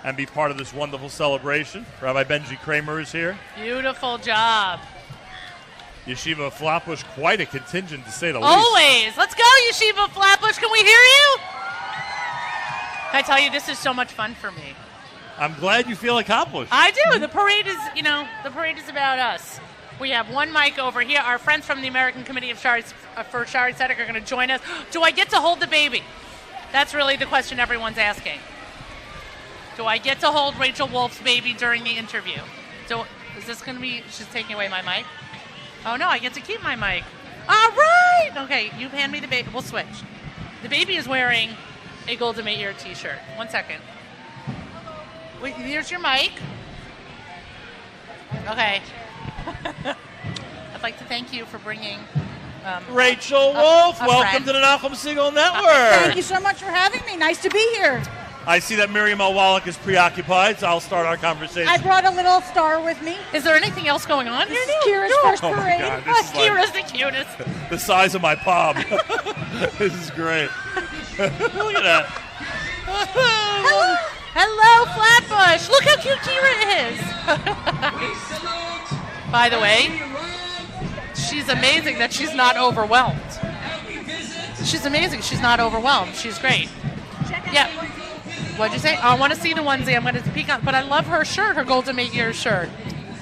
and be part of this wonderful celebration. Rabbi Benji Kramer is here. Beautiful job. Yeshiva of Flatbush, quite a contingent to say the least. Always. Let's go, Yeshiva of Flatbush. Can we hear you? I tell you, this is so much fun for me. I'm glad you feel accomplished. I do. The parade is about us. We have one mic over here. Our friends from the American Committee of for Sharedik are going to join us. Do I get to hold the baby? That's really the question everyone's asking. Do I get to hold Rachel Wolf's baby during the interview? Is this going to be, she's taking away my mic? Oh, no, I get to keep my mic. All right. Okay, you hand me the baby. We'll switch. The baby is wearing a Golda Meir t-shirt. 1 second. Wait, here's your mic. Okay. I'd like to thank you for bringing Rachel Wolf. Welcome to the Nachum Segal Network. Thank you so much for having me. Nice to be here. I see that Miriam Al-Wallach is preoccupied, so I'll start our conversation. I brought a little star with me. Is there anything else going on here? Kira's first parade. God, this is like Kira's the cutest. The size of my palm. This is great. Look at that. Hello, Flatbush. Look how cute Kira is. By the way, she's amazing that she's not overwhelmed. She's amazing. She's not overwhelmed. She's great. Yeah. What'd you say? I want to see the onesie. I'm going to peek on. But I love her shirt, her Golden 8 Years shirt.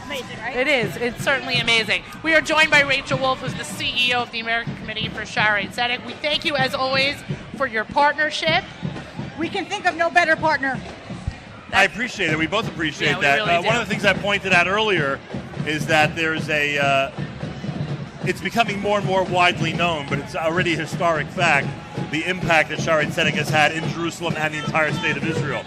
Amazing, right? It is. It's certainly amazing. We are joined by Rachel Wolf, who's the CEO of the American Committee for Sharedik Tzedek. We thank you, as always, for your partnership. We can think of no better partner. I appreciate it. We both appreciate we that. really do. One of the things I pointed out earlier is that there's a it's becoming more and more widely known, but it's already a historic fact, the impact that Sharedik Tzedek has had in Jerusalem and the entire state of Israel.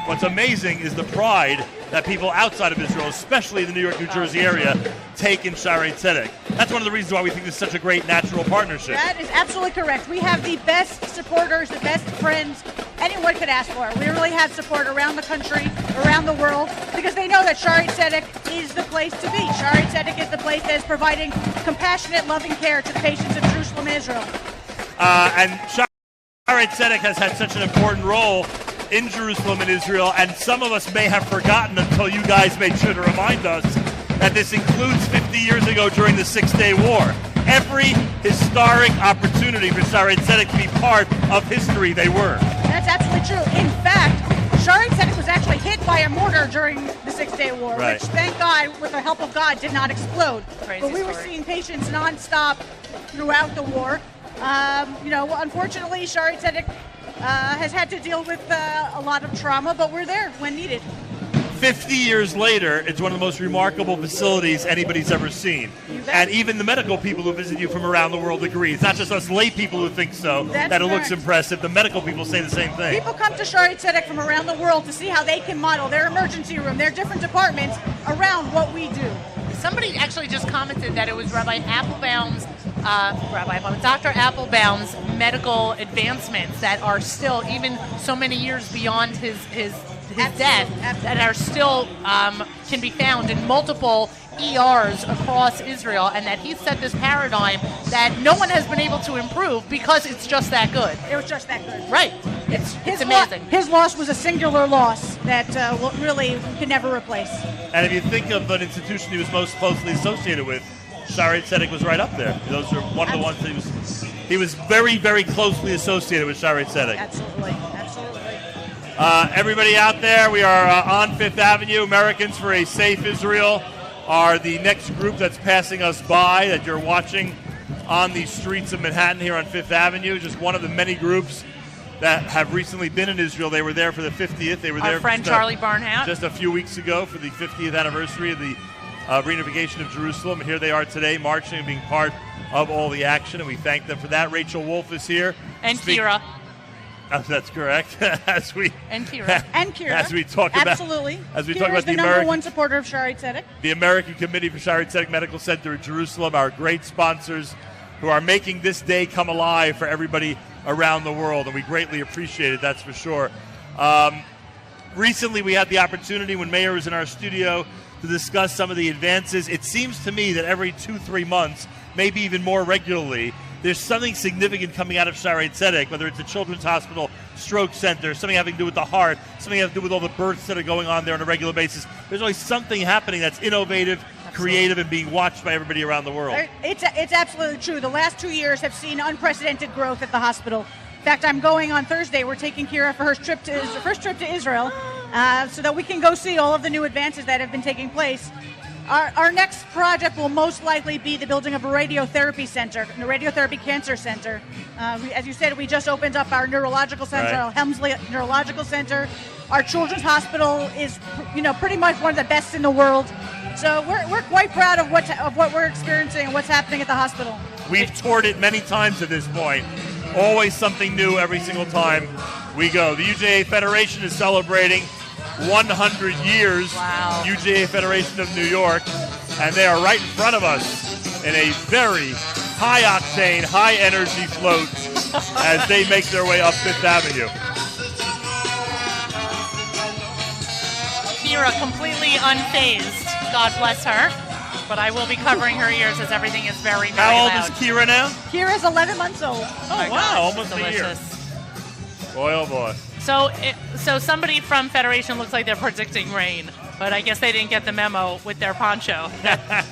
What's amazing is the pride that people outside of Israel, especially in the New York, New Jersey area, take in Sharedik Tzedek. That's one of the reasons why we think this is such a great natural partnership. That is absolutely correct. We have the best supporters, the best friends anyone could ask for. We really have support around the country, around the world, because they know that Sharedik Tzedek is the place to be. Sharedik Tzedek is the place that is providing compassionate, loving care to the patients of Jerusalem and Israel. And Sharedik Tzedek has had such an important role in Jerusalem and Israel, and some of us may have forgotten until you guys made sure to remind us that this includes 50 years ago during the Six-Day War. Every historic opportunity for Sharedik Tzedek to be part of history, they were. That's absolutely true. In fact, Sharedik Tzedek was actually hit by a mortar during the Six-Day War, Right. which, thank God, with the help of God, did not explode. Crazy but we were story. seeing patients nonstop throughout the war. Unfortunately, Sharedik Tzedek has had to deal with a lot of trauma, but we're there when needed. 50 years later, it's one of the most remarkable facilities anybody's ever seen. And even the medical people who visit you from around the world agree. It's not just us lay people who think so, That's that it looks correct. impressive. The medical people say the same thing. People come to Sharedik Tzedek from around the world to see how they can model their emergency room, their different departments around what we do. Somebody actually just commented that it was Dr. Applebaum's medical advancements that are still, even so many years beyond his death, that are still can be found in multiple ERs across Israel, and that he set this paradigm that no one has been able to improve because it's just that good. It was just that good. Right. It's amazing. His loss was a singular loss that really we can never replace. And if you think of an institution he was most closely associated with, Sharedik Tzedek was right up there. Those are one of the ones that he was very, very closely associated with Sharedik Tzedek. Absolutely. Everybody out there, we are on Fifth Avenue. Americans for a Safe Israel are the next group that's passing us by that you're watching on the streets of Manhattan here on Fifth Avenue. Just one of the many groups that have recently been in Israel. They were there for the 50th. They were Our there friend Charlie Barnhout. just a few weeks ago for the 50th anniversary of the reunification of Jerusalem. And here they are today, marching and being part of all the action, and we thank them for that. Rachel Wolf is here. And Kira. That's correct. As we Kira. as we talk about Absolutely. as we Kira talk about is the the number American one supporter of Sharedik Tzedek. the American Committee for Sharedik Tzedek Medical Center in Jerusalem, our great sponsors who are making this day come alive for everybody around the world, and we greatly appreciate it, that's for sure. Recently we had the opportunity when Mayor was in our studio to discuss some of the advances. It seems to me that every 2-3 months, maybe even more regularly, there's something significant coming out of Sharedik Tzedek, whether it's a children's hospital, stroke center, something having to do with the heart, something having to do with all the births that are going on there on a regular basis. There's always something happening that's innovative, creative, and being watched by everybody around the world. It's absolutely true. The last 2 years have seen unprecedented growth at the hospital. In fact, I'm going on Thursday. We're taking Kira for her first trip to Israel so that we can go see all of the new advances that have been taking place. Our next project will most likely be the building of a radiotherapy center, a radiotherapy cancer center. As you said, we just opened up our neurological center, our Helmsley Neurological Center. Our children's hospital is, pretty much one of the best in the world. So we're quite proud of what we're experiencing and what's happening at the hospital. We've toured it many times at this point. Always something new every single time we go. The UJA Federation is celebrating 100 years. Wow. UJA Federation of New York, and they are right in front of us in a very high-octane, high-energy float as they make their way up Fifth Avenue. Kira completely unfazed. God bless her. But I will be covering her ears as everything is very, very How old loud. is Kira now? Kira's 11 months old. Oh, wow, almost a year. Boy, oh boy. So somebody from Federation looks like they're predicting rain. But I guess they didn't get the memo with their poncho.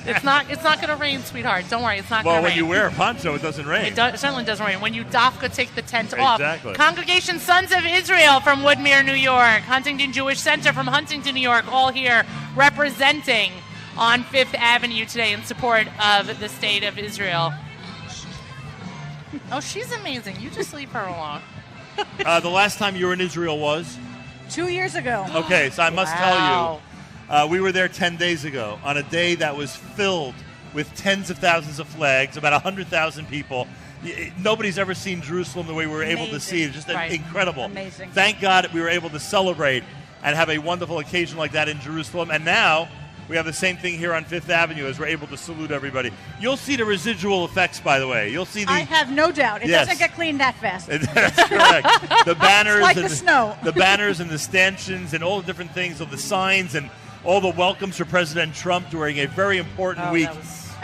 It's not going to rain, sweetheart. Don't worry, it's not going to rain. Well, when you wear a poncho, it doesn't rain. It certainly doesn't rain. When you dafka take the tent off. Exactly. Congregation Sons of Israel from Woodmere, New York. Huntington Jewish Center from Huntington, New York. All here representing on 5th Avenue today in support of the state of Israel. Oh, she's amazing. You just leave her alone. The last time you were in Israel was? 2 years ago. Okay, so I must tell you, we were there 10 days ago on a day that was filled with tens of thousands of flags, about 100,000 people. Nobody's ever seen Jerusalem the way we were able to see it. Just incredible. Amazing. Thank God we were able to celebrate and have a wonderful occasion like that in Jerusalem. And now we have the same thing here on 5th Avenue as we're able to salute everybody. You'll see the residual effects, by the way. You'll see the. I have no doubt. It doesn't get cleaned that fast. That's correct. The banners, It's like and the snow. The banners and the stanchions and all the different things of the signs and all the welcomes for President Trump during a very important week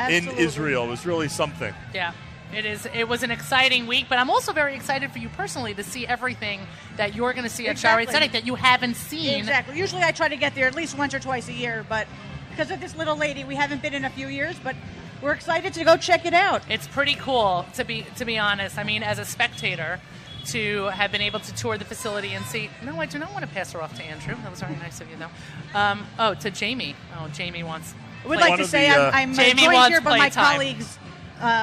in Israel. It was really something. Yeah. It was an exciting week, but I'm also very excited for you personally to see everything that you're going to see at Sharedik that you haven't seen. Exactly. Usually I try to get there at least once or twice a year, but because of this little lady, we haven't been in a few years, but we're excited to go check it out. It's pretty cool, to be honest. I mean, as a spectator, to have been able to tour the facility and see. No, I do not want to pass her off to Andrew. That was very nice of you, though. To Jamie. Oh, Jamie wants. I would like to say I'm joined here by my colleagues,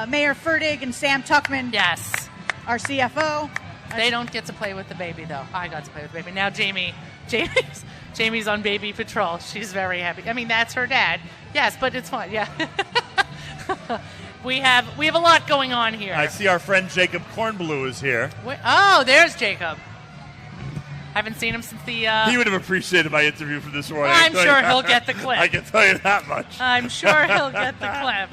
Mayor Fertig and Sam Tuckman. Yes. Our CFO. They don't get to play with the baby, though. I got to play with the baby. Now Jamie's on baby patrol. She's very happy. I mean, that's her dad. Yes, but it's fun. Yeah. We have a lot going on here. I see our friend Jacob Kornblue is here. There's Jacob. Haven't seen him since the... He would have appreciated my interview for this morning. I'm sure he'll get the clip. I can tell you that much. I'm sure he'll get the clip.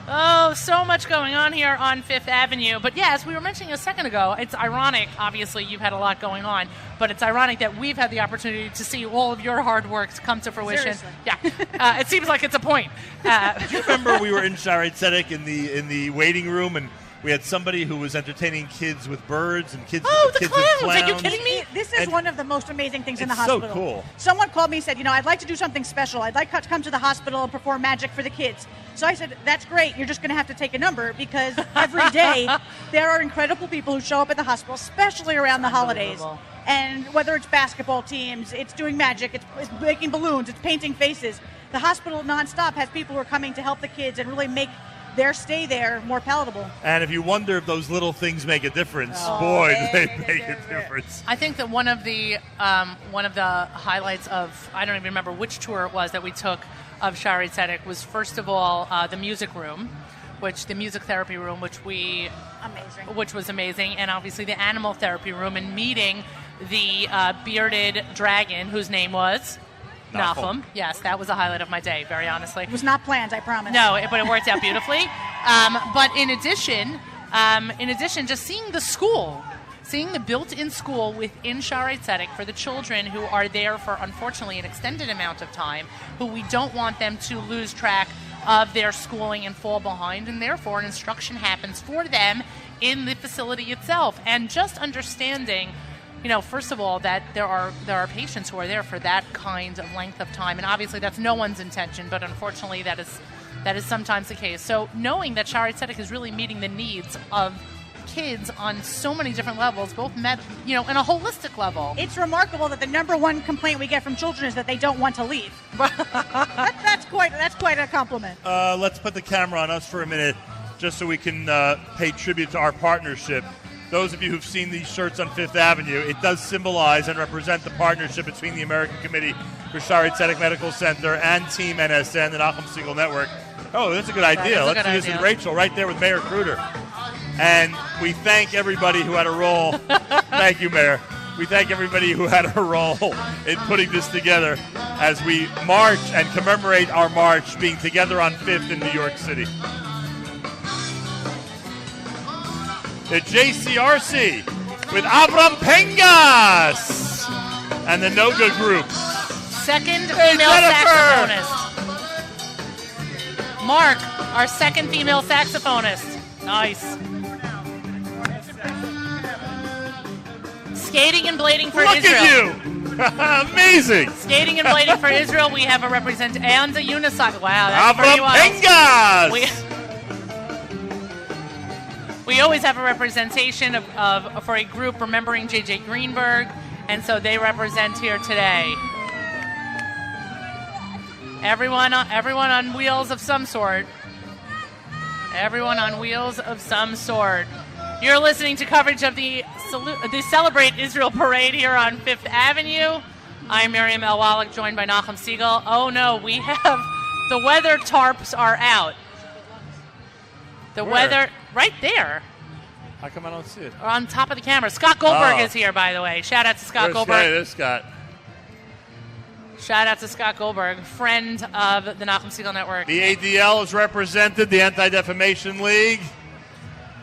Oh, so much going on here on 5th Avenue. But yeah, as we were mentioning a second ago, it's ironic. Obviously, you've had a lot going on. But it's ironic that we've had the opportunity to see all of your hard work come to fruition. Seriously. Yeah. It seems like it's a point. Do you remember we were in Sharedik Tzedek in the waiting room and we had somebody who was entertaining kids with birds and kids with clowns. clowns. Are you kidding me? This is one of the most amazing things in the It's so hospital. cool. Someone called me and said, I'd like to do something special. I'd like to come to the hospital and perform magic for the kids. So I said, that's great. You're just going to have to take a number because every day there are incredible people who show up at the hospital, especially around the holidays. And whether it's basketball teams, it's doing magic, it's making balloons, it's painting faces. The hospital nonstop has people who are coming to help the kids and really make their stay there more palatable. And if you wonder if those little things make a difference, boy, do they make a difference. I think that one of the highlights of, I don't even remember which tour it was that we took of Sharedik Tzedek was, first of all, the music room, the music therapy room, which was amazing, and obviously the animal therapy room, and meeting the bearded dragon whose name was Nahum. Yes, that was a highlight of my day, very honestly. It was not planned, I promise. No, but it worked out beautifully. But in addition, just seeing the school, seeing the built-in school within Sharedik Tzedek for the children who are there for, unfortunately, an extended amount of time, who we don't want them to lose track of their schooling and fall behind, and therefore an instruction happens for them in the facility itself. And just understanding, first of all, that there are patients who are there for that kind of length of time, and obviously that's no one's intention, but unfortunately that is sometimes the case. So knowing that Sharedik Tzedek is really meeting the needs of kids on so many different levels, both in a holistic level. It's remarkable that the number one complaint we get from children is that they don't want to leave. That's quite a compliment. Let's put the camera on us for a minute, just so we can pay tribute to our partnership. Those of you who've seen these shirts on 5th Avenue, it does symbolize and represent the partnership between the American Committee for Sharedik Tzedek Medical Center and Team NSN, the Nachum Segal Network. Oh, that's a good idea. Let's do this with Rachel right there with Mayor Kruder. And we thank everybody who had a role. Thank you, Mayor. We thank everybody who had a role in putting this together as we march and commemorate our march being together on 5th in New York City. The JCRC with Avram Pengas and the Noga Group. Second female saxophonist. Mark, our second female saxophonist. Nice. Skating and blading for Look Israel. At you. Amazing. Skating and blading for Israel, we have a representative and a unicycle. Wow, that's pretty wild. We always have a representation of for a group remembering J.J. Greenberg, and so they represent here today. Everyone on wheels of some sort. Everyone on wheels of some sort. You're listening to coverage of the Celebrate Israel Parade here on 5th Avenue. I'm Miriam El Wallach, joined by Nachum Siegel. Oh no, we have the weather tarps are out. The Where? weather right there. How come I don't see it? On top of the camera. Scott Goldberg is here, by the way. Shout out to Scott Goldberg. There's Scott. Shout out to Scott Goldberg, friend of the Nachum Siegel Network. The ADL is represented, the Anti-Defamation League.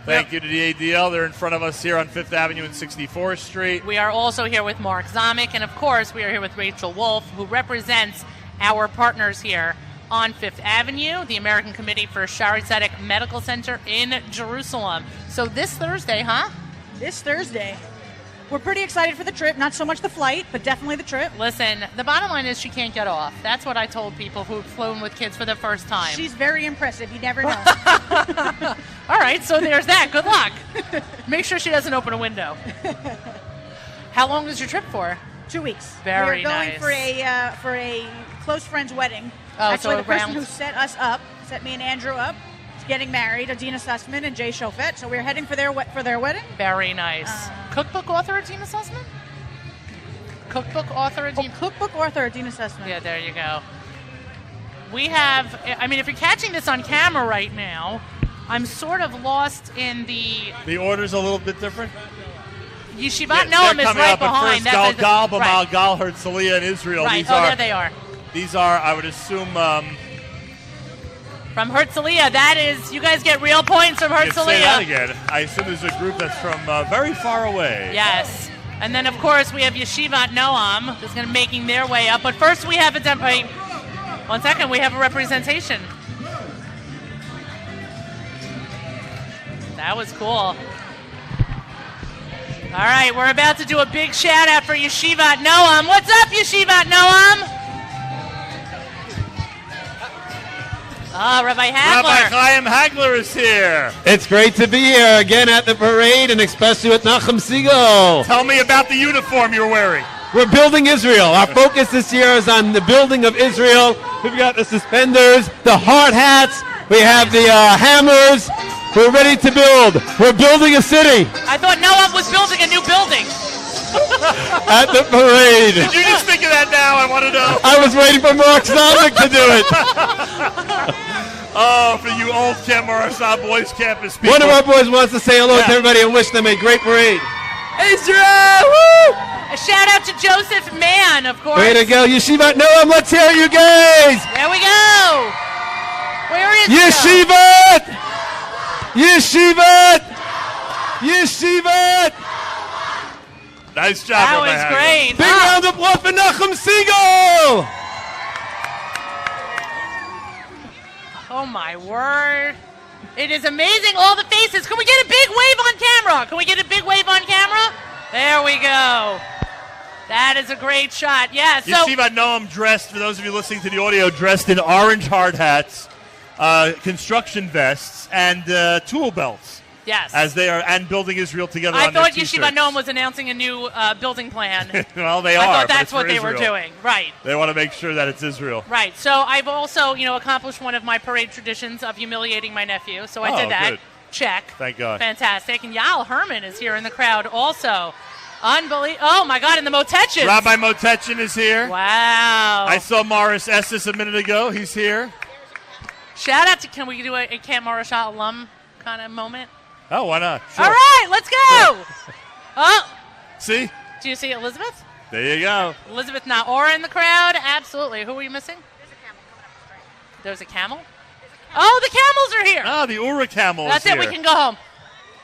Thank you to the ADL. They're in front of us here on 5th Avenue and 64th Street. We are also here with Mark Zamek, and of course, we are here with Rachel Wolf, who represents our partners here on 5th Avenue, the American Committee for Sharedik Medical Center in Jerusalem. So this Thursday, huh? This Thursday. We're pretty excited for the trip. Not so much the flight, but definitely the trip. Listen, the bottom line is she can't get off. That's what I told people who've flown with kids for the first time. She's very impressive. You never know. All right, so there's that. Good luck. Make sure she doesn't open a window. How long is your trip for? 2 weeks. Very We're going nice. for a close friend's wedding. Oh, Actually, so the person around- who set me and Andrew up, is getting married, Adina Sussman and Jay Shofet. So we're heading for their wedding. Very nice. Cookbook author Adina Sussman? Cookbook author Adina? Cookbook author Adina Sussman. Yeah, there you go. We have, I mean, if you're catching this on camera right now, I'm sort of lost in the The order's a little bit different. Yeshivat Noam is coming right up, behind. But first, Gal, right. Gal, Herzliya, and Israel. Right. These There they are. These are, I would assume, from Herzliya. That is, you guys get real points from say that Herzliya. again. I assume there's a group that's from very far away. Yes. And then, of course, we have Yeshivat Noam that's going to be making their way up. But first, we have one second, we have a representation. That was cool. All right, we're about to do a big shout out for Yeshivat Noam. What's up, Yeshivat Noam? Oh, Rabbi Hagler. Rabbi Chaim Hagler is here. It's great to be here again at the parade, and especially with Nachum Siegel. Tell me about the uniform you're wearing. We're building Israel. Our focus this year is on the building of Israel. We've got the suspenders, the hard hats. We have the hammers. We're ready to build. We're building a city. I thought Noam was building a new building. At the parade. Did you just think of that now? I want to know. I was waiting for Mark Zamek to do it. Oh, for you old Camp Marashah Boys Campus people. One of our boys wants to say hello to everybody and wish them a great parade. Israel! Woo! A shout out to Joseph Mann, of course. Way to go, Yeshivat Noam. Let's hear you guys. There we go. Where is Yeshivat? Yeshivat! Yeshivat! Nice job, That Rabbi was Hagler. great. Big round of applause for Nachum Siegel! Oh, my word. It is amazing, all the faces. Can we get a big wave on camera? Can we get a big wave on camera? There we go. That is a great shot. Yeah, so Yeshivat Noam dressed, for those of you listening to the audio, dressed in orange hard hats, construction vests, and tool belts. yes. As they are, and building Israel together I on their thought t-shirts. Yeshiva Noam was announcing a new building plan. Well, they are. I thought but that's it's what for they were Israel. doing. Right. They want to make sure that it's Israel. Right. So I've also, accomplished one of my parade traditions of humiliating my nephew. So I did that. Good. Check. Thank God. Fantastic. And Yael Herman is here in the crowd also. Unbelievable. Oh, my God. And the Motechins. Rabbi Motechin is here. Wow. I saw Morris Estes a minute ago. He's here. Shout out to, can we do a Camp Marashah alum kind of moment? Oh, why not? Sure. All right. Let's go. Oh. See? Do you see Elizabeth? There you go. Elizabeth Naor in the crowd. Absolutely. Who are you missing? There's a camel? Oh, the camels are here. Oh, the Ura camel That's is it. here. We can go home.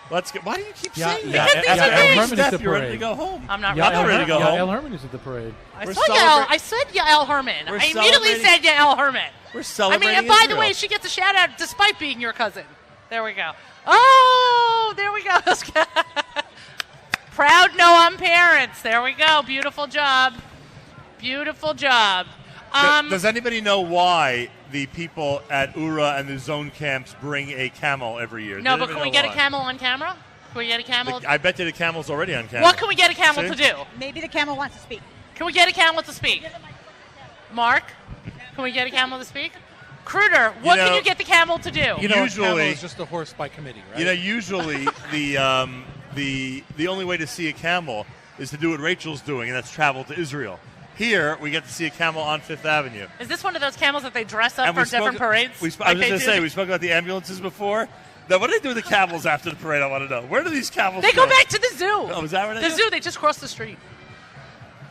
Let's go. Why do you keep Yeah, saying yeah, that? Because these are Yael things. Herman is Steph, the you're ready to parade. go home. I'm not I'm not ready to go home. Yael Herman is at the parade. I We're saw Yael. celebrating- I said Yael Herman. We're I immediately said celebrating- Yael Herman. We're I celebrating mean, and by the Israel. way, she gets a shout out despite being your cousin. There we go. Oh, there we go. Proud Noam parents. There we go. Beautiful job. Beautiful job. Does anybody know why the people at URA and the zone camps bring a camel every year? No, but can we get a camel on camera? Can we get a camel? I bet you the camel's already on camera. What can we get a camel to do? Maybe the camel wants to speak. Can we get a camel to speak? Mark, can we get a camel to speak? Kruder, what can you get the camel to do? Usually, camel is just a horse by committee, right? Usually the only way to see a camel is to do what Rachel's doing, and that's travel to Israel. Here, we get to see a camel on Fifth Avenue. Is this one of those camels that they dress up for different parades? I was going to say, we spoke about the ambulances before. Now, what do they do with the camels after the parade? I want to know. Where do these camels They go back to the zoo. Oh, is that where they The go? zoo, they just cross the street.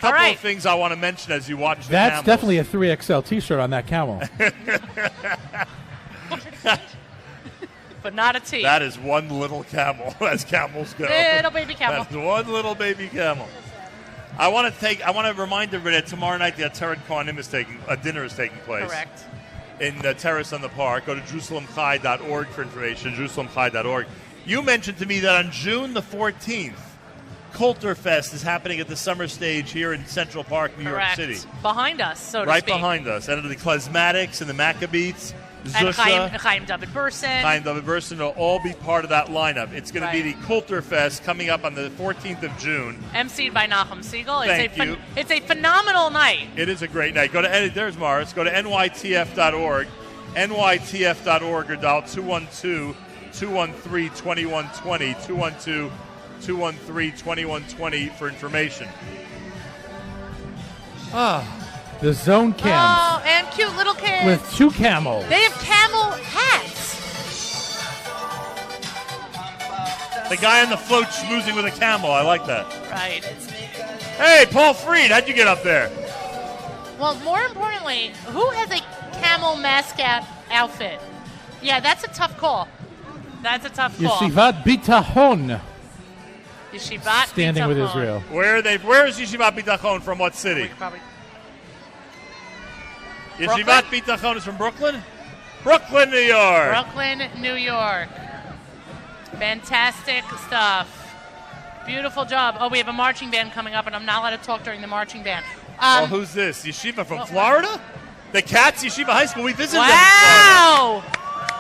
Couple of things I want to mention as you watch the That's camels. definitely a 3XL T-shirt on that camel. But not a T. That is one little camel, as camels go. Little baby camel. That's one little baby camel. I want to remind everybody that tomorrow night the Ateret Kohanim dinner is taking place. Correct. In the terrace on the park. Go to JerusalemChai.org for information. JerusalemChai.org. You mentioned to me that on June the 14th, Coulter Fest is happening at the Summer Stage here in Central Park, New Correct. York City. Behind us, so to Right speak. behind us. And the Klezmatics and the Maccabees, And Zusha, Chaim David Burson. Chaim David Burson will all be part of that lineup. It's going to be Right. the Coulter Fest coming up on the 14th of June. emceed by Nachum Siegel. Thank you. It's a phenomenal night. It is a great night. There's Morris. Go to nytf.org, nytf.org, or dial 212-213-2120, 212-213-2120 for information. The zone camps Oh, and cute little kids. with 2 camels. They have camel hats. The guy on the float schmoozing with a camel. I like that. Right. Hey, Paul Freed, how'd you get up there? Well, more importantly, who has a camel mascot outfit? Yeah, that's a tough call. That's a tough call. Yeshivat Bitachon, Yeshivat standing with Bitachon. Israel. Where is Yeshivat Bitachon from? What city? Yeshivat Bitachon is from Brooklyn? Brooklyn, New York. Brooklyn, New York. Fantastic stuff. Beautiful job. Oh, we have a marching band coming up, and I'm not allowed to talk during the marching band. Who's this? Yeshiva from Florida? The Cats Yeshiva High School. We visited them. Wow!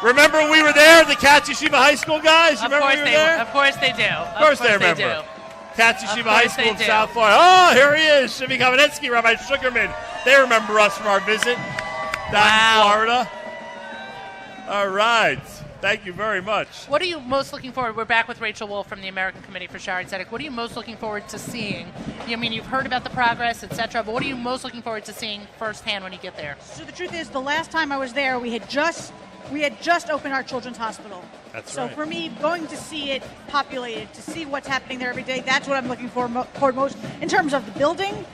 Remember when we were there, the Cats Yeshiva High School guys? Of Remember course we were they there? Of course they do. Of course they remember. Cats Yeshiva High School in South Florida. Oh, here he is, Shimmy Kamenetsky, Rabbi Sugarman. They remember us from our visit down in Florida. All right. Thank you very much. What are you most looking forward? We're back with Rachel Wolf from the American Committee for Sharedik. What are you most looking forward to seeing? I mean, you've heard about the progress, etc., but what are you most looking forward to seeing firsthand when you get there? So the truth is, the last time I was there, we had just opened our children's hospital. That's so right. for me, going to see it populated, to see what's happening there every day, that's what I'm looking for most in terms of the building.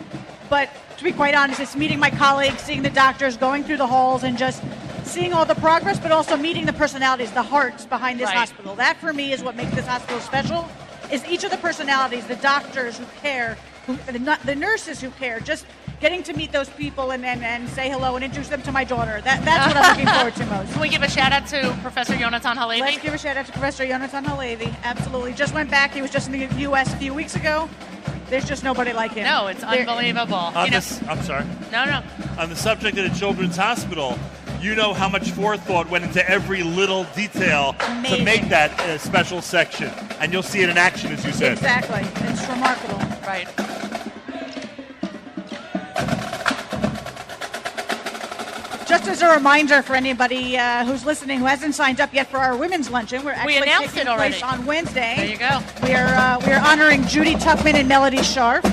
But to be quite honest, it's meeting my colleagues, seeing the doctors, going through the halls, and just seeing all the progress, but also meeting the personalities, the hearts behind this hospital. That, for me, is what makes this hospital special, is each of the personalities, the doctors who care, the nurses who care, just getting to meet those people and say hello and introduce them to my daughter. That's what I'm looking forward to most. Can we give a shout-out to Professor Yonatan Halevi? Let's give a shout-out to Professor Yonatan Halevi. Absolutely. Just went back. He was just in the U.S. a few weeks ago. There's just nobody like him. No, it's unbelievable. I'm sorry. No. On the subject of the Children's Hospital, you know how much forethought went into every little detail to make that a special section. And you'll see it in action, as you said. Exactly. It's remarkable. Right. Just as a reminder for anybody who's listening who hasn't signed up yet for our women's luncheon, we're actually announced taking it already. place on Wednesday. There you go. We are honoring Judy Tuckman and Melody Sharp.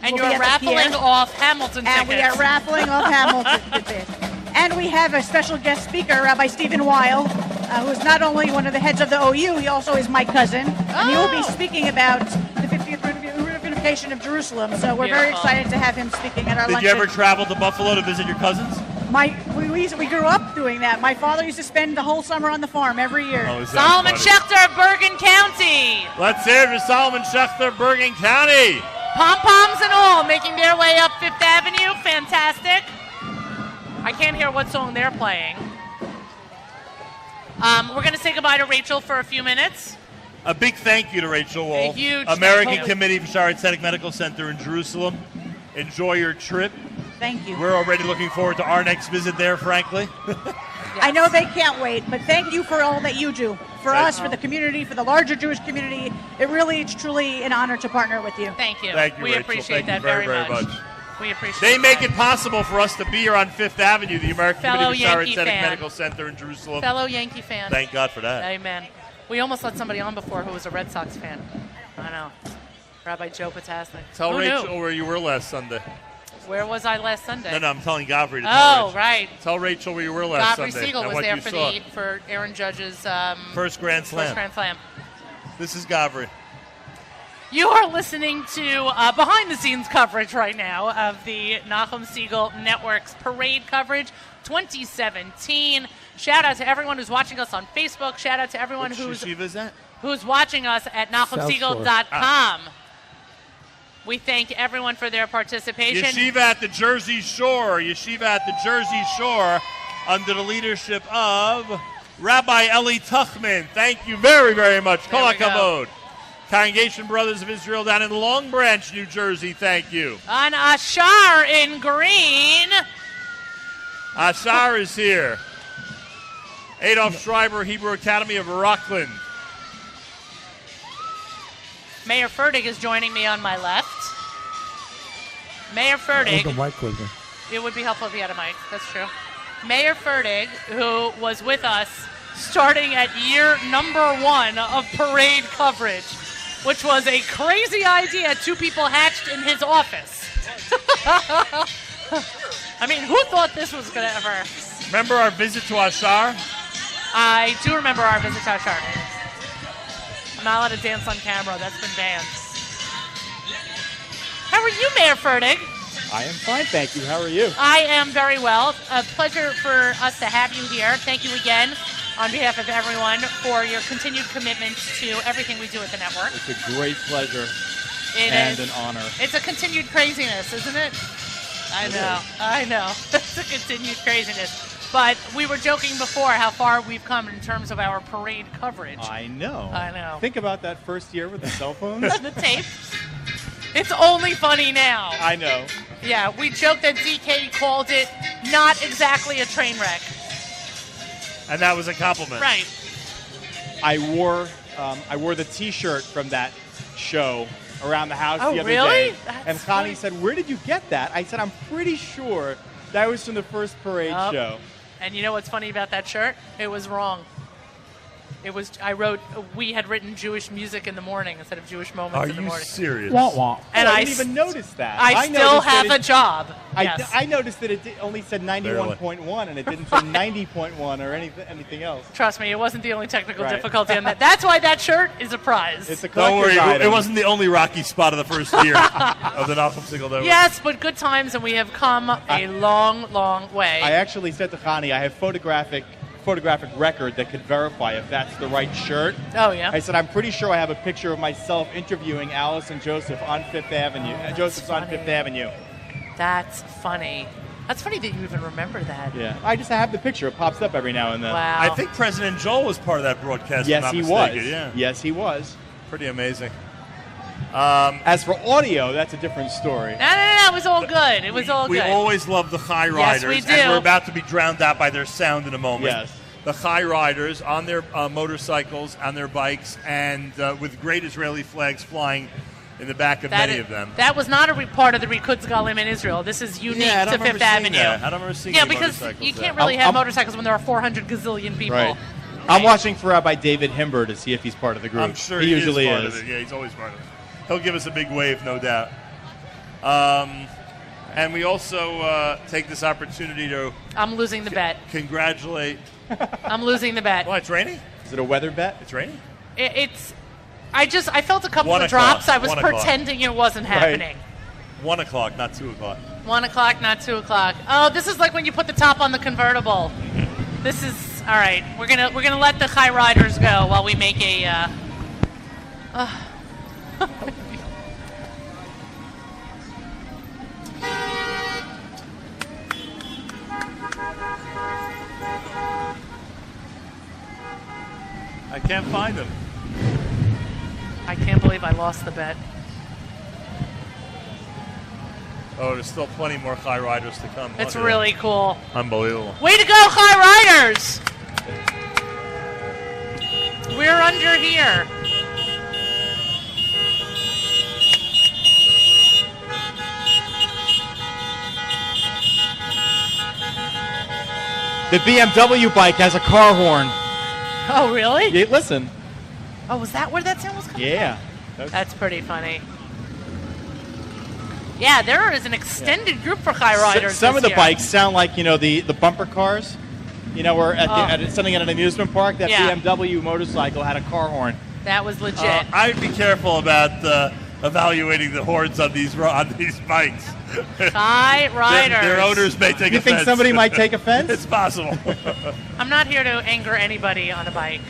And We'll be you're at the raffling pier. off Hamilton tickets. And we are raffling off Hamilton tickets. And we have a special guest speaker, Rabbi Stephen Weil, who is not only one of the heads of the OU, he also is my cousin. And he will be speaking about the 50th reunification of Jerusalem. So we're very Beautiful. excited to have him speaking at our Did luncheon. you ever travel to Buffalo to visit your cousins? We grew up doing that. My father used to spend the whole summer on the farm every year. Oh, is that Solomon funny? Schechter of Bergen County. Let's hear it for Solomon Schechter, Bergen County. Pom-poms and all making their way up Fifth Avenue. Fantastic. I can't hear what song they're playing. We're going to say goodbye to Rachel for a few minutes. A big thank you to Rachel Wolf, huge American thank you. Committee for Sharedik Medical Center in Jerusalem. Enjoy your trip. Thank you. We're already looking forward to our next visit there, frankly. I know they can't wait, but thank you for all that you do. For Thank us, you. for the community, for the larger Jewish community. It really is truly an honor to partner with you. Thank you. Thank you, We Rachel. appreciate Thank that you very much. We appreciate They make that. it possible for us to be here on Fifth Avenue, the American Fellow Committee of Yankee Sharedik fan. Medical Center in Jerusalem. Fellow Yankee fan. Thank God for that. Amen. We almost let somebody on before who was a Red Sox fan. I know. Rabbi Joe Potasnik. Tell Who Rachel knew? where you were last Sunday. Where was I last Sunday? No, I'm telling Gavri to tell Rachel. Right. Tell Rachel where you were last Godfrey Sunday. Siegel and was what there you for saw. for Aaron Judge's First Grand Slam. First Grand Slam. This is Gavri. You are listening to behind-the-scenes coverage right now of the Nachum Siegel Network's parade coverage 2017. Shout out to everyone who's watching us on Facebook. Shout out to everyone Which who's yeshiva is that? watching us at NachumSiegel.com. We thank everyone for their participation. Yeshiva at the Jersey Shore. Yeshiva at the Jersey Shore under the leadership of Rabbi Eli Tuchman. Thank you very, very much. Kol There we go. HaKavod. Congregation Brothers of Israel down in Long Branch, New Jersey. Thank you. On Ashar in green. Ashar is here. Adolf Schreiber, Hebrew Academy of Rockland. Mayor Ferdig is joining me on my left. Mayor Ferdig. The mic was there. It would be helpful if he had a mic. That's true. Mayor Ferdig, who was with us starting at year number 1 of parade coverage, which was a crazy idea 2 people hatched in his office. I mean, who thought this was going to ever... Remember our visit to Ashar? I do remember our visit to Ashar. I'm not allowed to dance on camera. That's been banned. How are you, Mayor Ferdig? I am fine, thank you. How are you? I am very well. A pleasure for us to have you here. Thank you again on behalf of everyone for your continued commitment to everything we do at the network. It's a great pleasure It and is. an honor. It's a continued craziness, isn't it? I know. It's a continued craziness. But we were joking before how far we've come in terms of our parade coverage. I know. Think about that first year with the cell phones. The tape. It's only funny now. I know. Yeah, we joked that DK called it not exactly a train wreck. And that was a compliment. Right. I wore the T-shirt from that show around the house Oh, the other really? day. That's And Connie said, "Where did you get that?" I said, "I'm pretty sure that was from the first parade Yup. show." And you know what's funny about that shirt? It was wrong. We had written Jewish music in the morning instead of Jewish moments in the morning. serious? And I didn't even notice that. I still noticed that have a job. Yes. I noticed that it only said 91.1 and it didn't say 90.1 or anything else. Trust me, it wasn't the only technical Right. difficulty on that. That's why that shirt is a prize. It's a Don't worry, collector's item. it wasn't the only rocky spot of the first year of the Nachum Siegel Network. Yes, but good times, and we have come a long, long way. I actually said to Connie, I have photographic record that could verify if that's the right shirt. Oh, yeah? I said, I'm pretty sure I have a picture of myself interviewing Alice and Joseph on Fifth Avenue. Joseph's on Fifth Avenue. That's funny. That's funny that you even remember that. Yeah. I just have the picture. It pops up every now and then. Wow. I think President Joel was part of that broadcast. if Yes, I'm he not was. mistaken. Yeah. Yes, he was. Pretty amazing. As for audio, that's a different story. No, it was all good. It was all We good. always love the Chai Yes, Riders, we do. and we're about to be drowned out by their sound in a moment. Yes. The Chai Riders on their motorcycles, on their bikes, and with great Israeli flags flying in the back of many of them. That was not a part of the Rikutz Galim in Israel. This is unique Yeah, I don't to remember Fifth seeing Avenue. that. I don't remember seeing Yeah, any because motorcycles you can't there. really have motorcycles when there are 400 gazillion people. Right. I'm watching for Rabbi David Himber to see if he's part of the group. I'm sure he usually is. Part of it. Yeah, he's always part of it. He'll give us a big wave, no doubt. And we also take this opportunity to I'm losing the bet. congratulate. I'm losing the bet. What, it's raining? Is it a weather bet? It's raining? I felt a couple 1 of drops. o'clock. I was 1 o'clock. pretending it wasn't happening. 1 o'clock, not 2 o'clock. 1 o'clock, not 2 o'clock. Oh, this is like when you put the top on the convertible. This is all right. We're gonna let the Chai Riders go while we make a. I can't find them. I can't believe I lost the bet. Oh, there's still plenty more Chai Riders to come. It's really cool. Unbelievable. Way to go, Chai Riders! We're under here. The BMW bike has a car horn. Oh, really? Yeah, listen. Oh, was that where that sound was coming Yeah. from? That's pretty funny. Yeah, there is an extended group for Chai Riders. Some of this the year. bikes sound like, the bumper cars. We're at something at an amusement park. That BMW motorcycle had a car horn. That was legit. I'd be careful about evaluating the horns on these bikes. Chai Riders. Their owners may take offense. You think somebody might take offense? It's possible. I'm not here to anger anybody on a bike.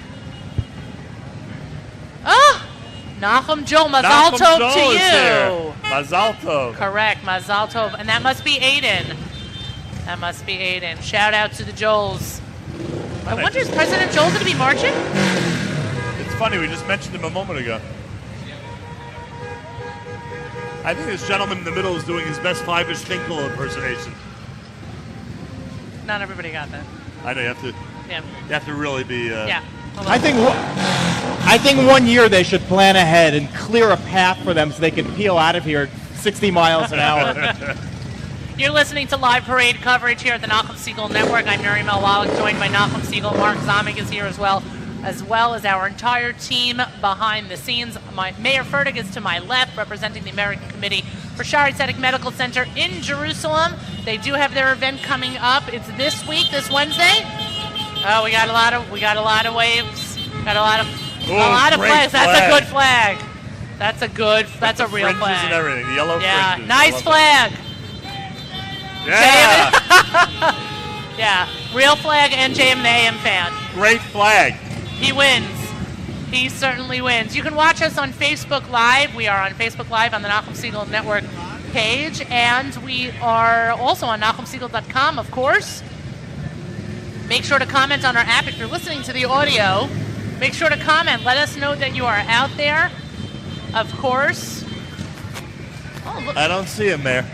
Oh! Nachum Joel, Mazal Tov to you. Mazal Tov. Correct, Mazal Tov. And that must be Aiden. That must be Aiden. Shout out to the Joels. I wonder, is President Joel going to be marching? It's funny, we just mentioned him a moment ago. I think this gentleman in the middle is doing his best Fleibish Finkel impersonation. Not everybody got that. I know, you have to really be... Yeah. I think 1 year they should plan ahead and clear a path for them so they can peel out of here at 60 miles an hour. You're listening to live parade coverage here at the Nachum Segal Network. I'm Miriam L. Wallach, joined by Nachum Segal. Mark Zomick is here as well as our entire team behind the scenes. Mayor Fertig is to my left, representing the American Committee for Sharedik Medical Center in Jerusalem. They do have their event coming up. It's this week, this Wednesday. Oh, we got a lot of waves. Got a lot of flags. That's a good flag. That's a real fringes flag. And everything. The yellow fringes. Nice flag. Yeah. Yeah, real flag and JM&AM fan. Great flag. He wins. He certainly wins. You can watch us on Facebook Live. We are on Facebook Live on the Nachum Segal Network page, and we are also on NachumSegal.com, of course. Make sure to comment on our app if you're listening to the audio. Make sure to comment. Let us know that you are out there, of course. Oh, look. I don't see him there.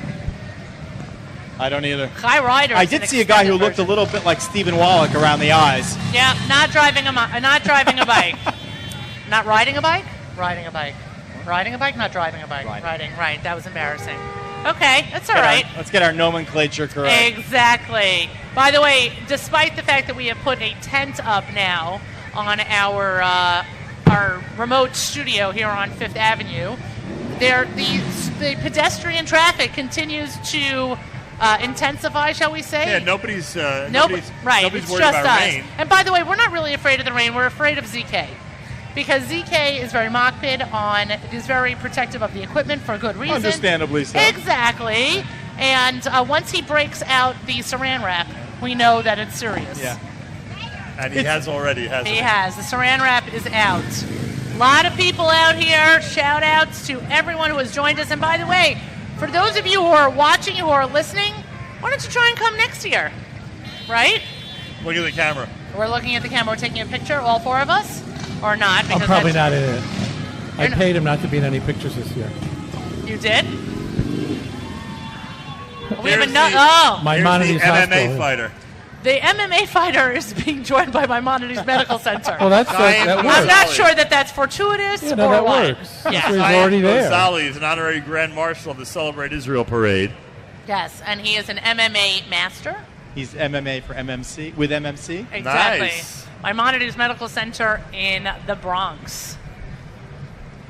I don't either. Chai Riders. I did see a guy who looked a little bit like Stephen Wallach around the eyes. Yeah, not driving a bike. Not riding a bike? Riding a bike. Riding a bike, not driving a bike. Riding, right. That was embarrassing. Okay, that's all right. Let's get our nomenclature correct. Exactly. By the way, despite the fact that we have put a tent up now on our remote studio here on Fifth Avenue, the pedestrian traffic continues to intensify, shall we say? Yeah, nobody's right. Nobody's It's worried just about us. rain. And by the way, we're not really afraid of the rain. We're afraid of ZK. Because ZK is very is very protective of the equipment for good reason. Understandably so. Exactly. And once he breaks out the saran wrap, we know that it's serious. Yeah. And he has already, hasn't he? He has. The saran wrap is out. A lot of people out here. Shout outs to everyone who has joined us. And by the way, for those of you who are watching, who are listening, why don't you try and come next year? Right? Look at the camera. We're looking at the camera. We're taking a picture, all four of us? Or not? I'm probably not in it. I paid him not to be in any pictures this year. You did? We have Maimonides MMA Hospital. fighter. The MMA fighter is being joined by Maimonides Medical Center. Oh, that works. I'm not sure that that's fortuitous or that what. works. Yeah. He's already there. Gonzalez is an honorary Grand Marshal of the Celebrate Israel Parade. Yes, and he is an MMA master. He's MMA for MMC, with MMC. Exactly. Nice. Maimonides Medical Center in the Bronx.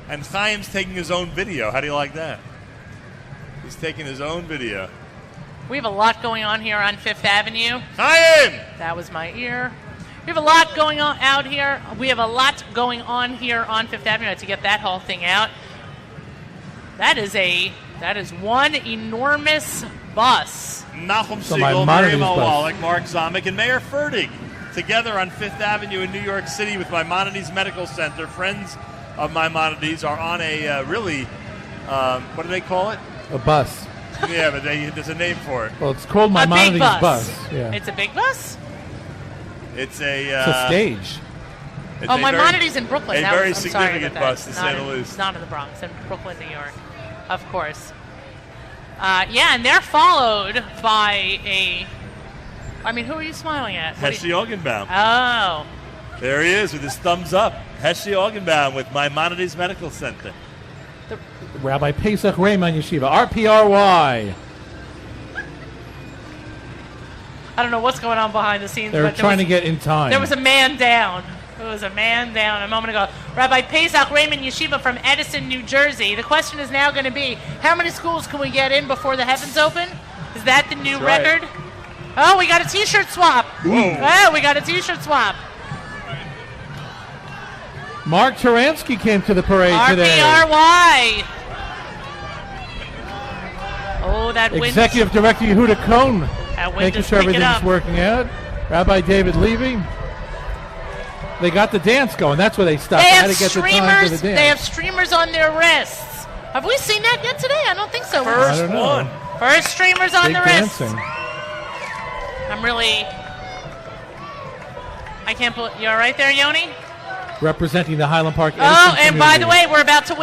And Chaim's taking his own video. How do you like that? He's taking his own video. We have a lot going on here on Fifth Avenue. Chaim! That was my ear. We have a lot going on out here. We have a lot going on here on Fifth Avenue. I had to get that whole thing out. That is one enormous bus. Nachum So Segal, Maimonides Miriam L. bus. Wallach, Mark Zomick, and Mayor Fertig together on Fifth Avenue in New York City with Maimonides Medical Center. Friends of Maimonides are on a really, what do they call it? A bus. Yeah, but there's a name for it. Well, it's called A big Maimonides bus. bus. Yeah. It's a big bus? It's a stage. It's Oh, a Maimonides in Brooklyn. A That very was, I'm sorry significant about that. bus, to say the least. Not in the Bronx, in Brooklyn, New York. Of course. Yeah, and they're followed by a... I mean, who are you smiling at? Heshe Augenbaum. Oh. There he is with his thumbs up. Heshe Augenbaum with Maimonides Medical Center. Rabbi Pesach Raymond Yeshiva, RPRY. I don't know what's going on behind the scenes. They're trying to get in time. There was a man down. There was a man down a moment ago. Rabbi Pesach Raymond Yeshiva from Edison, New Jersey. The question is now going to be, how many schools can we get in before the heavens open? Is that the new record? Right. Oh, we got a T-shirt swap. Oh, we got a T-shirt swap. Mark Taransky came to the parade today. RPRY. Oh, that wind. Executive Director Yehuda Cohn, making just sure pick it everything's up. working out. Rabbi David Levy. They got the dance going. That's where they stopped. They They have had to get the time streamers. to the dance. They have streamers on their wrists. Have we seen that yet today? I don't think so. I don't know. First streamers on Big the wrists. dancing. I'm really. I can't believe you're right there, Yoni. Representing the Highland Park. Oh, Edison and by the community. way, we're about to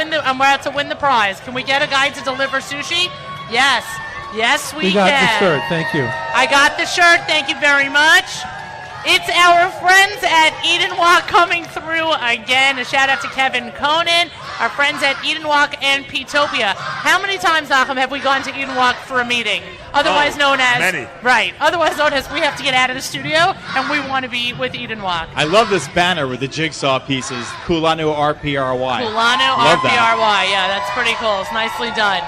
win the prize. Can we get a guy to deliver sushi? Yes. Yes, we got can. the shirt. Thank you. I got the shirt. Thank you very much. It's our friends at Eden Walk coming through again. A shout out to Kevin Conan, our friends at Eden Walk and Petopia. How many times, Nachum, have we gone to Eden Walk for a meeting? Otherwise known as many. Right. Otherwise known as we have to get out of the studio and we want to be with Eden Walk. I love this banner with the jigsaw pieces. Kulanu RPRY. Kulanu Love RPRY. that. Yeah, that's pretty cool. It's nicely done.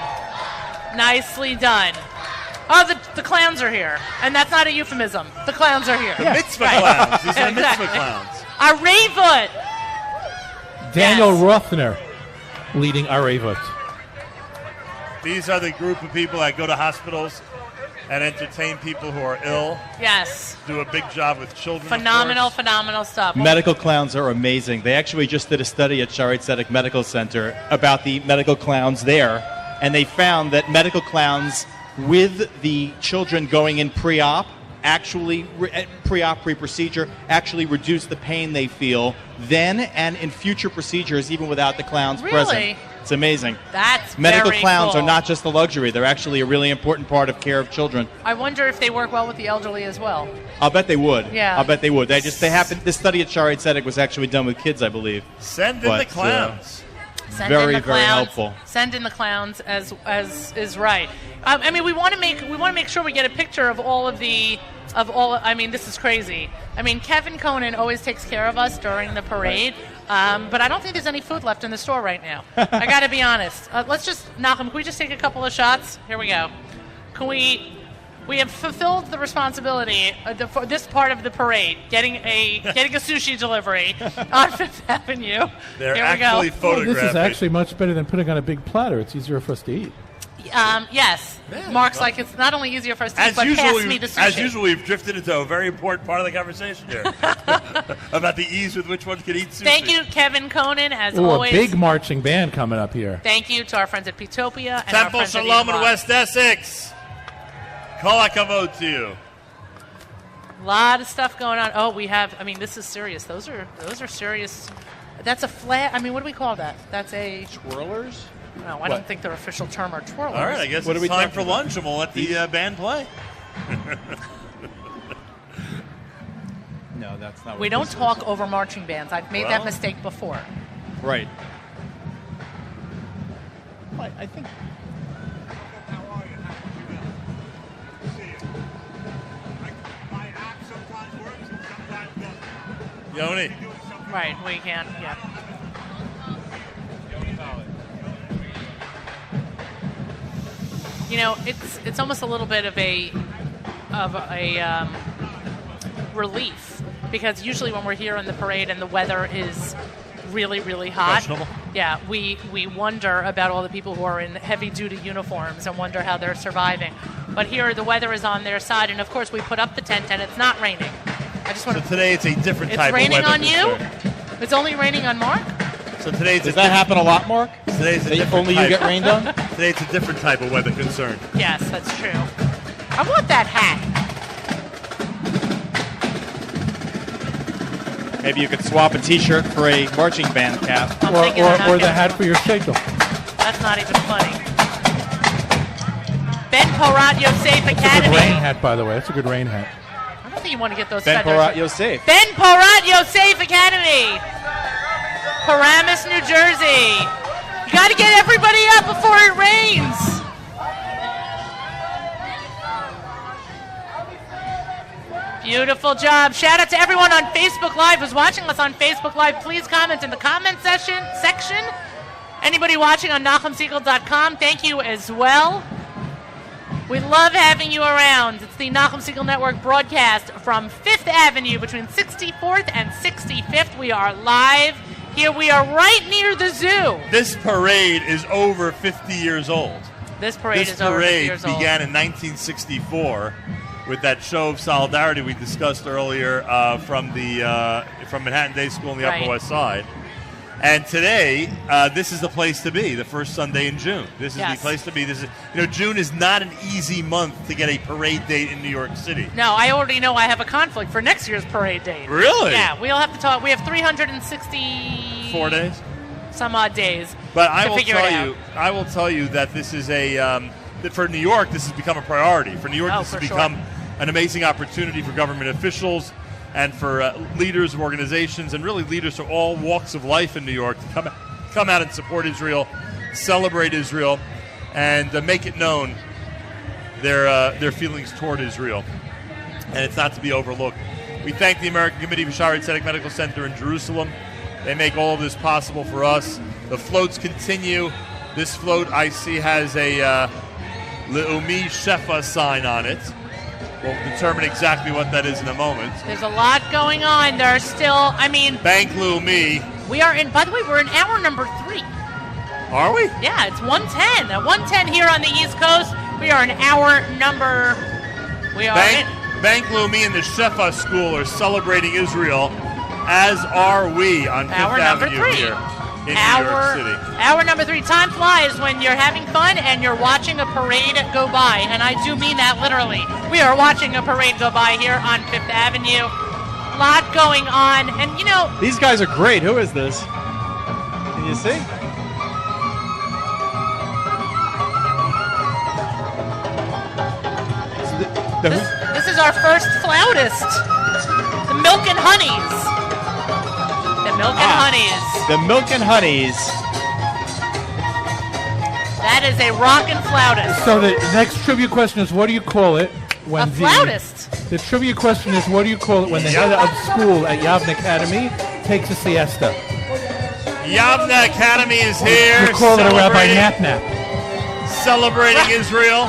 Nicely done. Oh, the clowns are here. And that's not a euphemism. The clowns are here. The mitzvah clowns. These are mitzvah clowns. Arevut. Daniel Rothner leading Arevut. These are the group of people that go to hospitals and entertain people who are ill. Yes. Do a big job with children. Phenomenal stuff. Medical clowns are amazing. They actually just did a study at Sharedik Tzedek Medical Center about the medical clowns there, and they found that medical clowns with the children going in pre-op, pre-procedure, actually reduce the pain they feel then and in future procedures, even without the clowns present. It's amazing. That's Medical very clowns cool. are not just a luxury. They're actually a really important part of care of children. I wonder if they work well with the elderly as well. I'll bet they would. Yeah. I'll bet they would. They happen. This study at Sharedik Tzedek was actually done with kids, I believe. Send in the clowns. Send very, in the very clowns. helpful. Send in the clowns as is right. I mean, we want to make sure we get a picture of all. I mean, this is crazy. I mean, Kevin Conan always takes care of us during the parade, but I don't think there's any food left in the store right now. I got to be honest. Let's just Nachum. Can we just take a couple of shots? Here we go. Can we? We have fulfilled the responsibility for this part of the parade, getting a sushi delivery on Fifth Avenue. They're Here actually we go. photographing. This is actually much better than putting on a big platter. It's easier for us to eat. Yes. Mark's like, it's not only easier for us to eat, but pass me the sushi. As usual, we've drifted into a very important part of the conversation here about the ease with which one can eat sushi. Thank you, Kevin Conan, as Ooh, always. a big marching band coming up here. Thank you to our friends at Petopia and Temple our friends Shalom at in Eden Walk. West Essex. Kol hakavod to you. A lot of stuff going on. Oh, we have. I mean, this is serious. Those are serious. That's a flag. I mean, what do we call that? That's a twirlers. No, I don't think their official term are twirlers. All right, I guess it's time for lunch, and we'll let the band play. No, that's not. We don't talk over marching bands. I've made that mistake before. Right. I think. Yoni. Right, we can. Yeah. You know, it's almost a little bit of a relief, because usually when we're here in the parade and the weather is really, really hot, Questionable. yeah, we wonder about all the people who are in heavy-duty uniforms and wonder how they're surviving. But here the weather is on their side, and of course we put up the tent and it's not raining. I just want So today it's a different It's type of raining weather on you? concern. It's only raining on Mark? So today's Does that happen a lot, Mark? Today's a That different only you type. get rained on? Today it's a different type of weather concern. Yes, that's true. I want that hat. Maybe you could swap a T-shirt for a marching band cap. Or the hat for your sheitel. That's not even funny. Ben Porat Yosef That's a good Academy. rain hat, by the way. That's a good rain hat. I don't think you want to get those Ben feathers. Porat Yosef. Ben Porat Yosef Academy. Paramus, New Jersey. You got to get everybody up before it rains. Beautiful job. Shout out to everyone on Facebook Live who's watching us on Facebook Live. Please comment in the comment section. Anybody watching on NachumSegal.com, thank you as well. We love having you around. It's the Nachum Segal Network broadcast from 5th Avenue between 64th and 65th. We are live. Here we are right near the zoo. This parade is over 50 years old. This parade is over 50 years This parade began in 1964 with that show of solidarity we discussed earlier from Manhattan Day School on the Upper West Side. And today, this is the place to be, the first Sunday in June. This is the place to be. June is not an easy month to get a parade date in New York City. No, I already know I have a conflict for next year's parade date. Really? Yeah, we'll have to talk. We have 364 days? Some odd days. But I will tell you that this is for New York, this has become a priority. For New York, this has become an amazing opportunity for government officials and for leaders of organizations and really leaders from all walks of life in New York to come out and support Israel, celebrate Israel, and make it known their feelings toward Israel. And it's not to be overlooked. We thank the American Committee for Sharedik Medical Center in Jerusalem. They make all of this possible for us. The floats continue. This float I see has a Le'umi Shefa sign on it. We'll determine exactly what that is in a moment. There's a lot going on. There are still, Bank Le'umi. We are in, by the way, we're in hour number 3. Are we? Yeah, it's 1:10. At 1:10 here on the East Coast. We are in hour number, Bank Le'umi and the Shefa School are celebrating Israel, as are we on 5th Avenue here in New York City. Hour number 3. Time flies when you're having fun and you're watching a parade go by. And I do mean that literally. We are watching a parade go by here on 5th Avenue. A lot going on. And, these guys are great. Who is this? Can you see? This is our first flautist. The Milk and Honeys. The Milk and Honeys. The Milk and Honeys. That is a rockin' flautist. So the next trivia question is, what do you call it when flautist? The trivia question is, what do you call it when the head of school at Yavne Academy takes a siesta? Yavne Academy is here. You call it a Rabbi Nap-Nap. Celebrating Israel.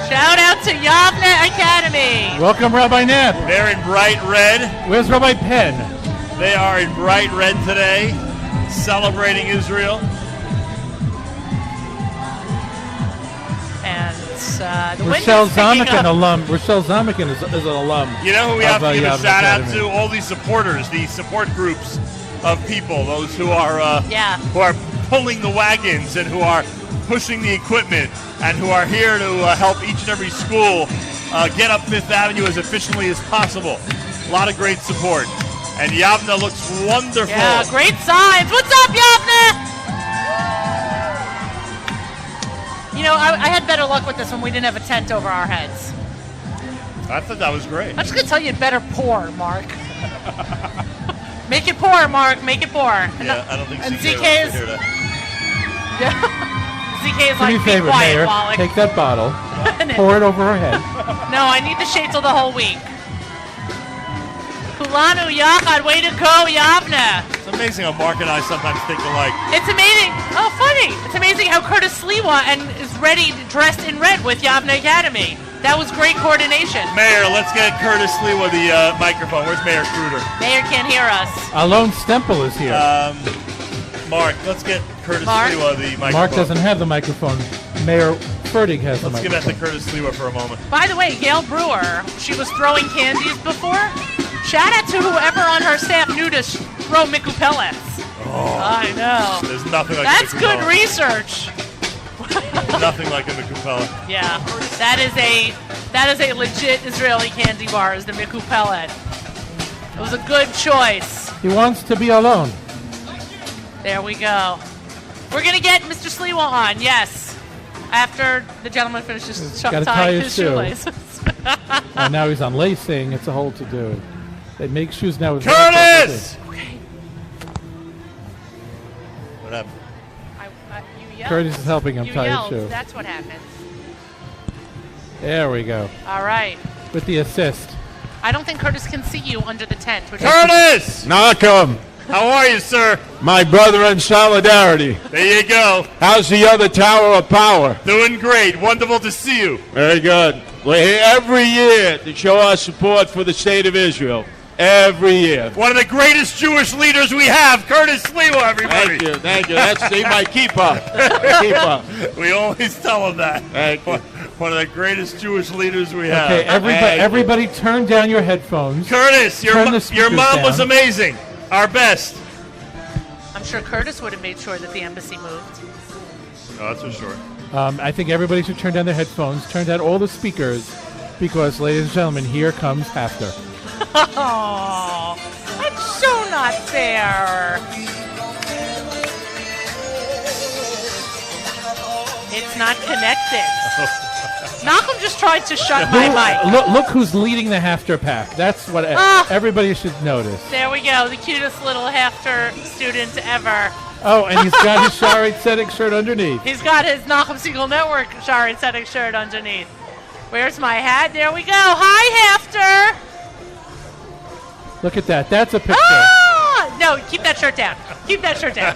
Shout out to Yavne Academy. Welcome, Rabbi Nap. They're in bright red. Where's Rabbi Penn? They are in bright red today, celebrating Israel. And the Rochelle window's picking Zamikin, up. alum. Rochelle Zamikin is an alum. You know who we have to give a Yavne shout out Academy. to? All these supporters, these support groups of people, those who are pulling the wagons and who are pushing the equipment and who are here to help each and every school get up 5th Avenue as efficiently as possible. A lot of great support. And Yavne looks wonderful. Yeah, great signs. What's up, Yavne? I had better luck with this when we didn't have a tent over our heads. I thought that was great. I'm just going to tell you, it better pour, Mark. Make it pour, Mark. Make it pour. Yeah, I don't think and ZK ZK is... wants to hear that. ZK is Do me like, a be favor, quiet, Mayor. Wallach. Take that bottle, pour it over her head. No, I need the shades the whole week. Kulanu Yachad, way to go, Yavne. It's amazing how Mark and I sometimes think alike. It's amazing. Oh, funny. It's amazing how Curtis Sliwa is ready, dressed in red with Yavne Academy. That was great coordination. Mayor, let's get Curtis Sliwa the microphone. Where's Mayor Kruder? Mayor can't hear us. Alon Stempel is here. Mark, let's get Curtis Sliwa the microphone. Mark doesn't have the microphone. Mayor Fertig has the Let's give microphone. that to Curtis Sliwa for a moment. By the way, Gail Brewer, she was throwing candies before. Shout out to whoever on her staff knew to throw Miku pellets. Oh, I know. There's nothing like That's a good Miku research. pellet. Nothing like a Miku pellet. Yeah, that is a legit Israeli candy bar, is the Miku pellet. It was a good choice. He wants to be alone. There we go. We're going to get Mr. Sliwa on, yes. After the gentleman finishes Gotta tie tying his his shoe. shoelaces. And now he's unlacing. It's a whole to-do. They make shoes now with Curtis! Okay. What happened? You yelled. Curtis is helping him You tie yelled. his shoe. That's what happened. There we go. All right. With the assist. I don't think Curtis can see you under the tent. Curtis! Malcolm, How are you, sir? my brother in solidarity. There you go. How's the other Tower of Power? Doing great. Wonderful to see you. Very good. We're here every year to show our support for the state of Israel. Every year. One of the greatest Jewish leaders we have, Curtis Sliwa, everybody. Thank you, thank you. That's my keeper. Keeper. We always tell him that. Thank you. One of the greatest Jewish leaders we have. Okay, everybody turn down your headphones. Curtis, your Turn the mom speakers was down. amazing. Our best. I'm sure Curtis would have made sure that the embassy moved. Oh, that's for sure. I think everybody should turn down their headphones, turn down all the speakers, because, ladies and gentlemen, here comes Haftar. Oh, that's so not fair. It's not connected. Malcolm just tried to shut my mic. Look who's leading the Haftar pack. That's what everybody should notice. There we go, the cutest little Haftar student ever. Oh, and he's got his Sharedik Tzedek shirt underneath. He's got his Nachum Siegel Network Sharedik Tzedek shirt underneath. Where's my hat? There we go. Hi, Haftar. Look at that. That's a picture. Ah! No, keep that shirt down. Keep that shirt down.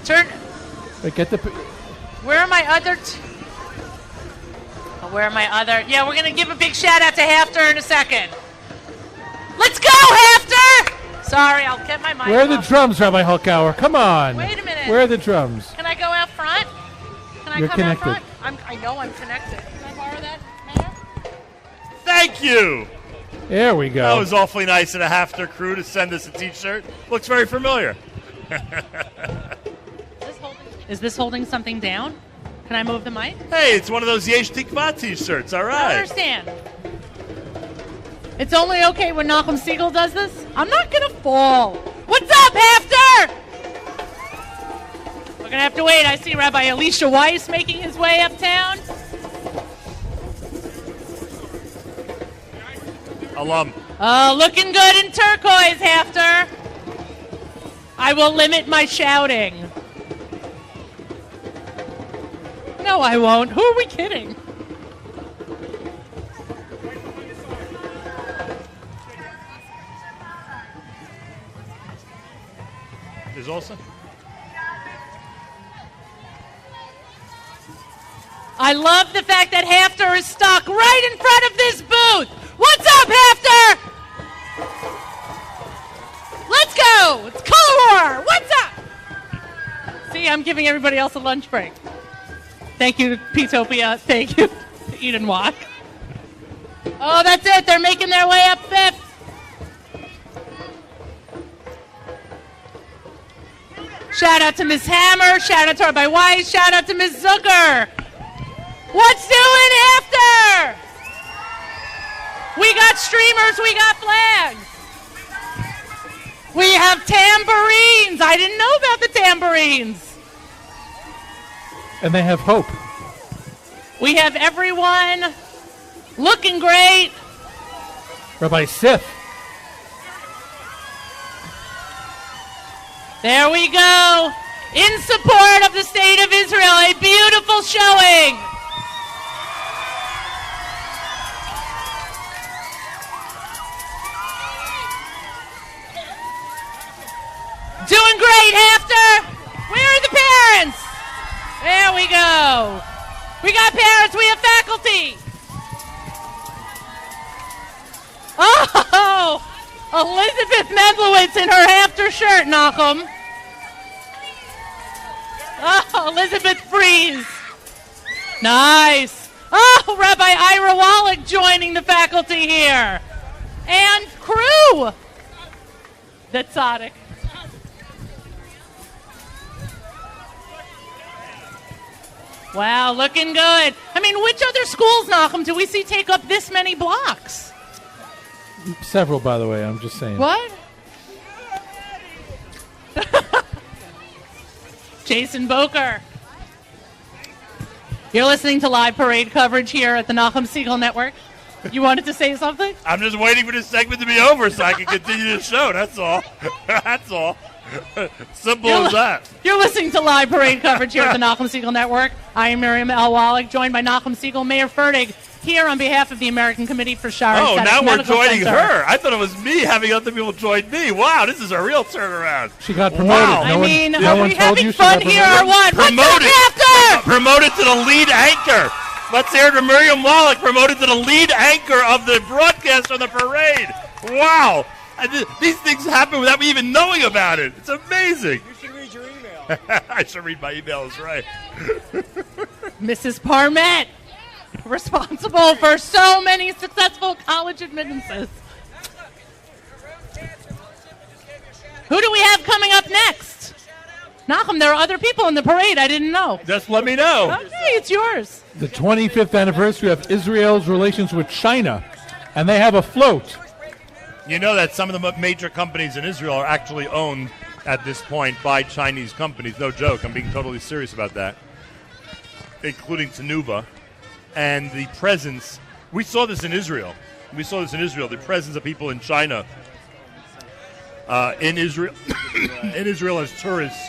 Turn. Wait, get the. Where are my other? Where are my other? Yeah, we're gonna give a big shout out to Haftar in a second. Let's go, Haftar! Sorry, I'll get my mic. Where are the off. drums, Rabbi Hulkauer? Come on. Wait a minute. Where are the drums? Can I go out front? Can I You're come connected. out front? I know I'm connected. Can I borrow that, Mayor? Thank you. There we go. That was awfully nice of the Haftar crew to send us a T-shirt. Looks very familiar. Is this holding something down? Can I move the mic? Hey, it's one of those Yesh Tikva T-shirts. All I don't right. understand. It's only okay when Nachum Siegel does this? I'm not going to fall. What's up, Haftar? We're going to have to wait. I see Rabbi Elisha Weiss making his way uptown. Alum. Oh, looking good in turquoise, Haftar. I will limit my shouting. No, I won't. Who are we kidding? Is also. I love the fact that Haftar is stuck right in front of this booth. What's up, Haftar? Let's go. It's color war. What's up? See, I'm giving everybody else a lunch break. Thank you, Petopia. Thank you, Eden Walk. Oh, that's it. They're making their way up fifth. Shout out to Ms. Hammer. Shout out to Rabbi Weiss. Shout out to Ms. Zucker. What's doing after? We got streamers. We got flags. We have tambourines. I didn't know about the tambourines. And they have hope. We have everyone looking great. Rabbi Sif. There we go. In support of the state of Israel, a beautiful showing. Doing great, Haftar. Where are the parents? There we go. We got parents, we have faculty. Oh, Elizabeth Mendlowitz in her Haftar shirt, Nachum. Oh, Elizabeth Fries. Nice. Oh, Rabbi Ira Wallach joining the faculty here. And crew. The tzaddik. Wow, looking good. I mean, which other schools, Nachum, do we see take up this many blocks? Several, by the way, I'm just saying. What? Jason Boker. You're listening to live parade coverage here at the Nachum Segal Network. You wanted to say something? I'm just waiting for this segment to be over so I can continue the show. That's all. That's all. Simple as that. You're listening to live parade coverage here at the Nachum Segal Network. I am Miriam L. Wallach, joined by Nachum Segal, Mayor Fertig, here on behalf of the American Committee for Sharedik. Oh, now we're joining her. I thought it was me having other people join me. Wow, this is a real turnaround. She got promoted. Wow. No one we told having you fun here or what? Promoted. What's up after? Promoted to the lead anchor. Let's hear it from Miriam Wallach, promoted to the lead anchor of the broadcast on the parade. Wow. These things happen without me even knowing about it. It's amazing. You should read your email. I should read my emails, right. Mrs. Parmet, responsible for so many successful college admittances. Who do we have coming up next? Nachum, there are other people in the parade. I didn't know. Just let me know. Okay, it's yours. The 25th anniversary of Israel's relations with China, and they have a float. You know that some of the major companies in Israel are actually owned at this point by Chinese companies. No joke. I'm being totally serious about that, including Tenuva. And the presence, we saw this in Israel. The presence of people in China, in Israel, in Israel as tourists.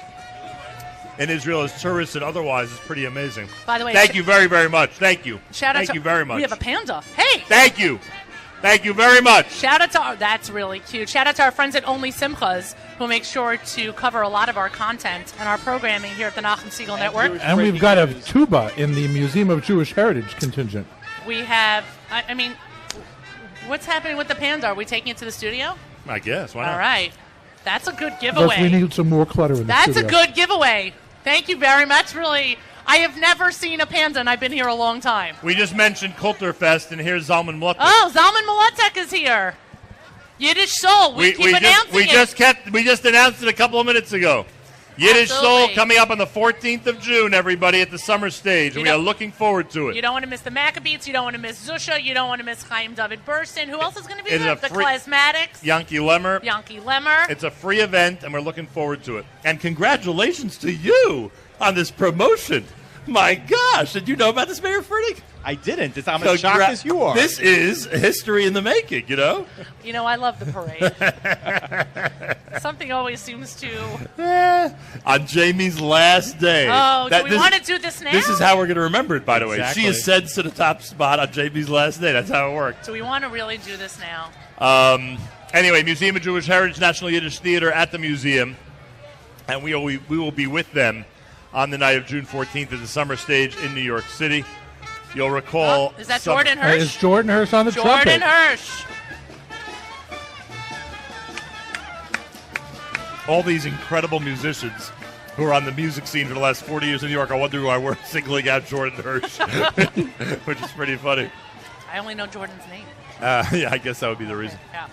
In Israel as tourists and otherwise is pretty amazing. By the way, thank you very, very much. Thank you. Thank you very much. We have a panda. Hey! Thank you. Thank you very much. Shout out to that's really cute. Shout out to our friends at Only Simchas, who make sure to cover a lot of our content and our programming here at the Nachum Segal Network. And we've got a tuba in the Museum of Jewish Heritage contingent. We have, I mean, what's happening with the panda? Are we taking it to the studio? I guess. Why not? All right. That's a good giveaway. Plus, we need some more clutter in the studio. That's a good giveaway. Thank you very much. Really, I have never seen a panda, and I've been here a long time. We just mentioned Kulturfest, and here's Zalman Mlotek. Oh, Zalman Mlotek is here. Yiddish Soul. We keep announcing it. We just announced it a couple of minutes ago. Yiddish Absolutely. Soul coming up on the 14th of June, everybody, at the summer stage. And we are looking forward to it. You don't want to miss the Maccabees. You don't want to miss Zusha. You don't want to miss Chaim David Burstyn. Who else is going to be there? The Klasmatics. Yankee Lemmer. Yankee Lemmer. It's a free event, and we're looking forward to it. And congratulations to you on this promotion. My gosh, did you know about this, Mayor Fertig? I didn't. I'm as shocked as you are. This is history in the making, you know? You know, I love the parade. Something always seems to... On Jamie's last day. Oh, do we want to do this now? This is how we're going to remember it, by the way. Exactly. She ascends to the top spot on Jamie's last day. That's how it worked. Do we want to really do this now? Anyway, Museum of Jewish Heritage, National Yiddish Theater at the museum. And we will be with them on the night of June 14th at the summer stage in New York City. You'll recall... is that Jordan Hirsch? Is Jordan Hirsch on the trumpet? Jordan Hirsch. All these incredible musicians who are on the music scene for the last 40 years in New York. I wonder why we're singling out Jordan Hirsch, which is pretty funny. I only know Jordan's name. Yeah, I guess that would be the reason. Yeah.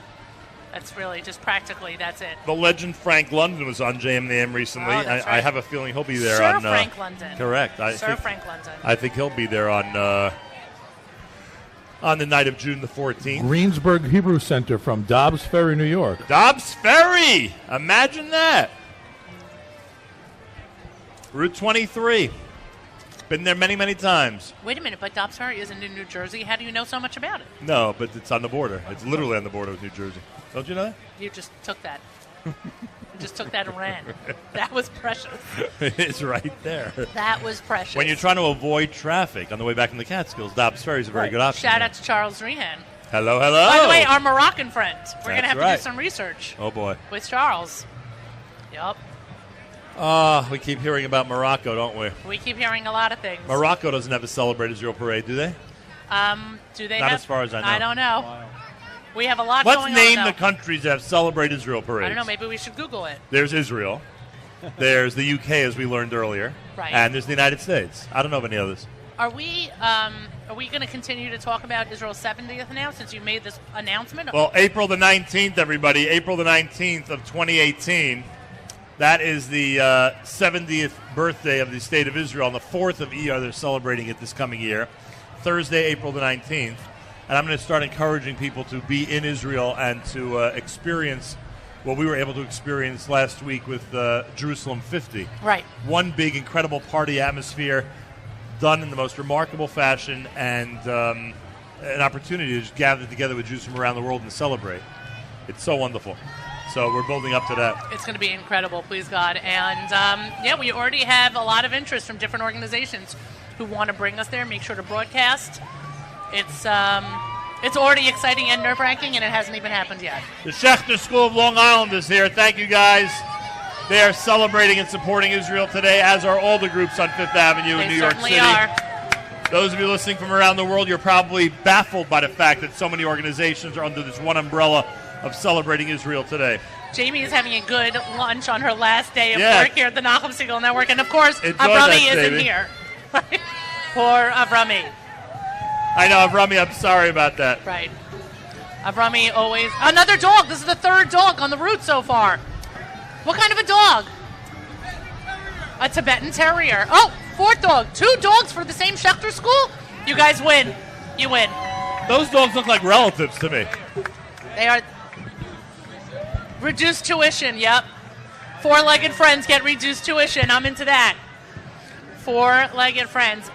That's really just practically, that's it. The legend Frank London was on JM recently. Oh, that's right. I have a feeling he'll be there Sir on... Frank London. Correct. Frank London. I think he'll be there on the night of June the 14th. Greensburg Hebrew Center from Dobbs Ferry, New York. Dobbs Ferry! Imagine that. Route 23. Been there many, many times. Wait a minute, but Dobbs Ferry isn't in New Jersey. How do you know so much about it? No, but it's on the border. It's literally on the border with New Jersey. Don't you know that? You just took that. You just took that and ran. That was precious. It's right there. That was precious. When you're trying to avoid traffic on the way back from the Catskills, Dobbs Ferry is a very good option. Shout out to Charles Rehan. Hello, hello. By the way, our Moroccan friend. We're going to have to right. do some research. Oh, boy. With Charles. Yup. We keep hearing about Morocco, don't we? We keep hearing a lot of things. Morocco doesn't have a Celebrate Israel parade, do they? Do they Not have? as far as I know. I don't know. Wow. We have a lot going on. Let's name though. the countries that have Celebrate Israel parades. I don't know. Maybe we should Google it. There's Israel. There's the UK, as we learned earlier. Right. And there's the United States. I don't know of any others. Are we going to continue to talk about Israel's 70th now since you made this announcement? Well, April the 19th, everybody. April the 19th of 2018. That is the 70th birthday of the State of Israel. On the 4th of Iyar, they're celebrating it this coming year. Thursday, April the 19th. And I'm going to start encouraging people to be in Israel and to experience what we were able to experience last week with Jerusalem 50. Right. One big, incredible party atmosphere. done in the most remarkable fashion, and an opportunity to just gather together with Jews from around the world and celebrate. It's so wonderful. So we're building up to that. It's going to be incredible, please God. And, we already have a lot of interest from different organizations who want to bring us there. Make sure to broadcast. It's already exciting and nerve-wracking, and it hasn't even happened yet. The Schechter School of Long Island is here. Thank you, guys. They are celebrating and supporting Israel today, as are all the groups on Fifth Avenue in New York City. They certainly are. Those of you listening from around the world, you're probably baffled by the fact that so many organizations are under this one umbrella of celebrating Israel today. Jamie is having a good lunch on her last day of work here at the Nachum Segal Network. And, of course, Enjoy Avrami that, isn't baby. here. Poor Avrami. I know, Avrami, I'm sorry about that. Right. Avrami always... Another dog. This is the third dog on the route so far. What kind of a dog? A Tibetan Terrier. Oh, fourth dog. 2 dogs for the same Schechter School? You guys win. You win. Those dogs look like relatives to me. They are... Reduced tuition, yep. 4-legged friends get reduced tuition. I'm into that. 4-legged friends.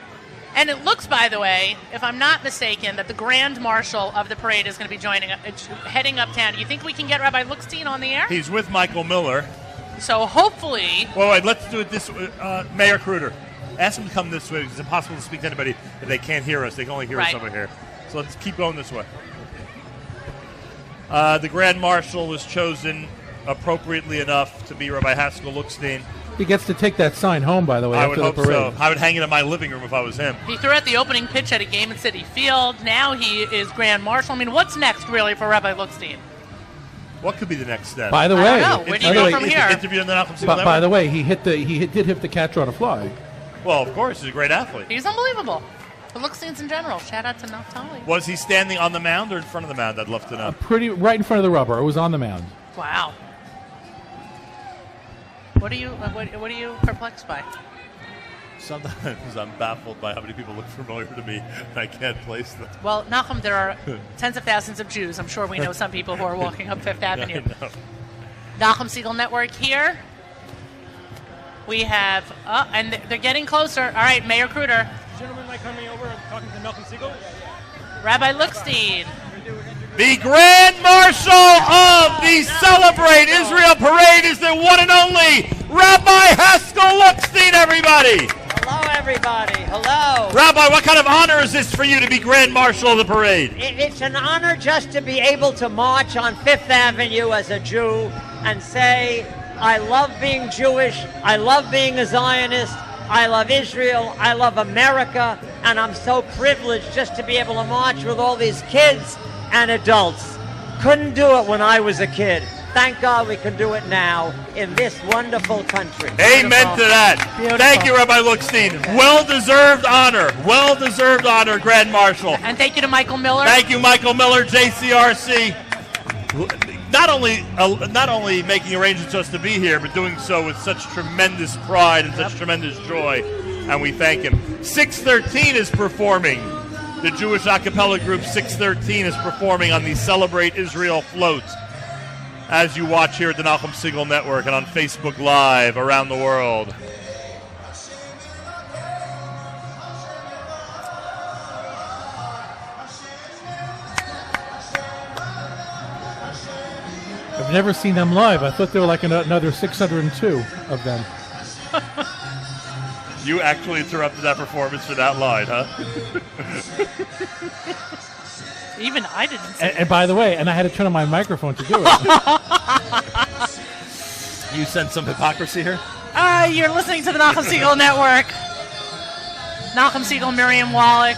And it looks, by the way, if I'm not mistaken, that the Grand Marshal of the parade is going to be heading uptown. Do you think we can get Rabbi Lookstein on the air? He's with Michael Miller. So hopefully... Well, wait, let's do it this way. Mayor Kruder, ask him to come this way because it's impossible to speak to anybody if they can't hear us. They can only hear us over here. So let's keep going this way. The Grand Marshal was chosen appropriately enough to be Rabbi Haskell Lookstein. He gets to take that sign home, by the way, I after would hope the parade. so. I would hang it in my living room if I was him. He threw out the opening pitch at a game at City Field. Now he is Grand Marshal. I mean, what's next, really, for Rabbi Lookstein? What could be the next step? By the way, I don't know. Where do you go from here? Interview in the Nachum Segal Network? By the way, he did hit the catcher on a fly. Well, of course, he's a great athlete. He's unbelievable. The Looksteins in general. Shout out to Naftali. Was he standing on the mound or in front of the mound? I'd love to know. Pretty right in front of the rubber. It was on the mound. Wow. What are you perplexed by? Sometimes I'm baffled by how many people look familiar to me and I can't place them. Well, Nachum, there are tens of thousands of Jews. I'm sure we know some people who are walking up Fifth Avenue. I know. Nachum Segal Network here. We have, and they're getting closer. All right, Mayor Kruder. Gentlemen, like coming over and talking to Nachum Segal? Rabbi Lookstein. The Grand Marshal of the Celebrate Israel Parade is the one and only Rabbi Haskell Lookstein, everybody. Hello, everybody. Hello. Rabbi, what kind of honor is this for you to be Grand Marshal of the parade? It's an honor just to be able to march on Fifth Avenue as a Jew and say, I love being Jewish, I love being a Zionist, I love Israel, I love America, and I'm so privileged just to be able to march with all these kids and adults. Couldn't do it when I was a kid. Thank God we can do it now in this wonderful country. Amen to that. Beautiful. Thank you, Rabbi Lookstein. Well-deserved honor. Well-deserved honor, Grand Marshal. And thank you to Michael Miller. Thank you, Michael Miller, JCRC. Not only making arrangements just to be here, but doing so with such tremendous pride and such tremendous joy, and we thank him. 613 is performing. The Jewish a cappella group 613 is performing on the Celebrate Israel float as you watch here at the Nachum Segal Network and on Facebook Live around the world. I've never seen them live. I thought there were like another 602 of them. You actually interrupted that performance for that line, huh? Even I didn't see And by the way, and I had to turn on my microphone to do it. You sense some hypocrisy here? You're listening to the Nachum Segal Network. Nachum Segal, Miriam Wallach,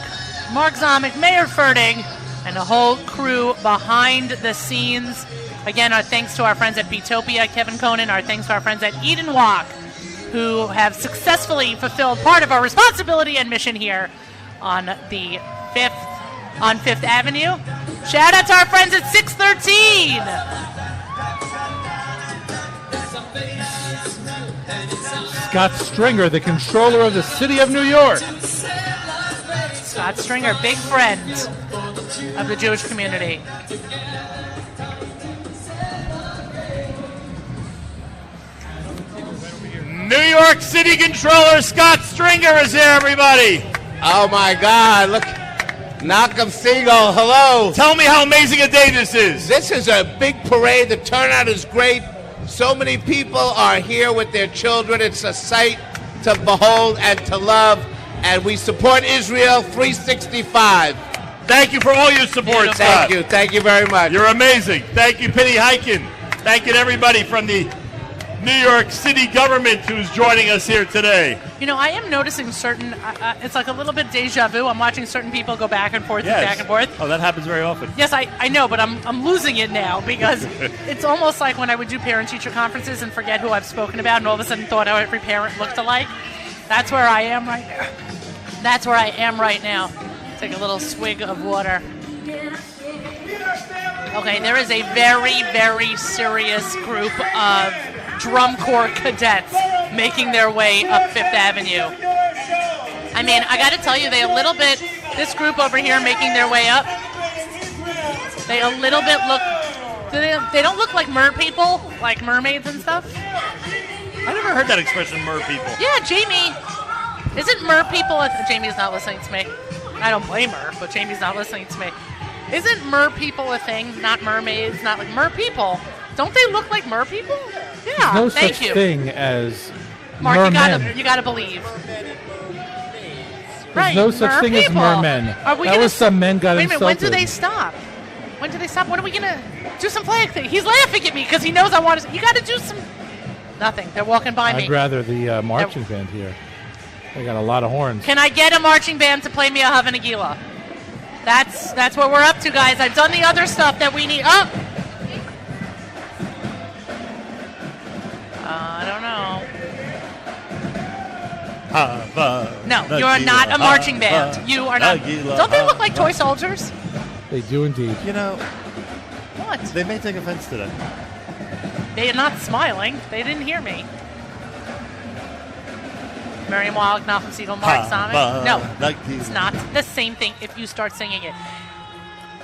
Mark Zomick, Mayor Fertig, and the whole crew behind the scenes. Again, our thanks to our friends at Beatopia, Kevin Conan, our thanks to our friends at Eden Walk, who have successfully fulfilled part of our responsibility and mission here on the Fifth Avenue. Shout out to our friends at 613. Scott Stringer, the controller of the city of New York. Scott Stringer, big friend of the Jewish community. New York City Controller Scott Stringer is here, everybody. Oh, my God. Look. Malcolm Siegel, hello. Tell me how amazing a day this is. This is a big parade. The turnout is great. So many people are here with their children. It's a sight to behold and to love. And we support Israel 365. Thank you for all your support, Scott. Thank you. Thank you very much. You're amazing. Thank you, Penny Hyken. Thank you to everybody from the New York City government who's joining us here today. You know, I am noticing certain, it's like a little bit deja vu. I'm watching certain people go back and forth and back and forth. Oh, that happens very often. Yes, I know, but I'm losing it now because it's almost like when I would do parent-teacher conferences and forget who I've spoken about and all of a sudden thought how every parent looked alike. That's where I am right now. That's where I am right now. Take a little swig of water. Okay, there is a very, very serious group of drum corps cadets making their way up Fifth Avenue. I mean, I got to tell you, this group over here making their way up, they a little bit look, they don't look like mer people, like mermaids and stuff. I never heard that expression, mer people. Yeah, Jamie. Isn't mer people, Jamie's not listening to me. I don't blame her, but Jamie's not listening to me. Isn't mer people a thing? Not mermaids, not like mer people. Don't they look like mer people? Yeah, There's no thank such you. thing as Mark, mermen. you gotta believe. There's Right, no such thing as people. mermen. Are we That gonna was some men got Wait a minute, when do insulted. they stop? When do they stop? When are we gonna do some flag thing? He's laughing at me because he knows I want to. You gotta do some. Nothing. They're walking by me. I'd rather the marching band here. They got a lot of horns. Can I get a marching band to play me a Havana Gila? That's what we're up to, guys. I've done the other stuff that we need. Oh! I don't know. No, you're not a marching band. You are not. Don't they look like toy soldiers? They do indeed. You know, what? They may take offense to that. They are not smiling. They didn't hear me. Miriam Wallach, Malcolm Siegel, Mark Sonic. No, it's not the same thing if you start singing it.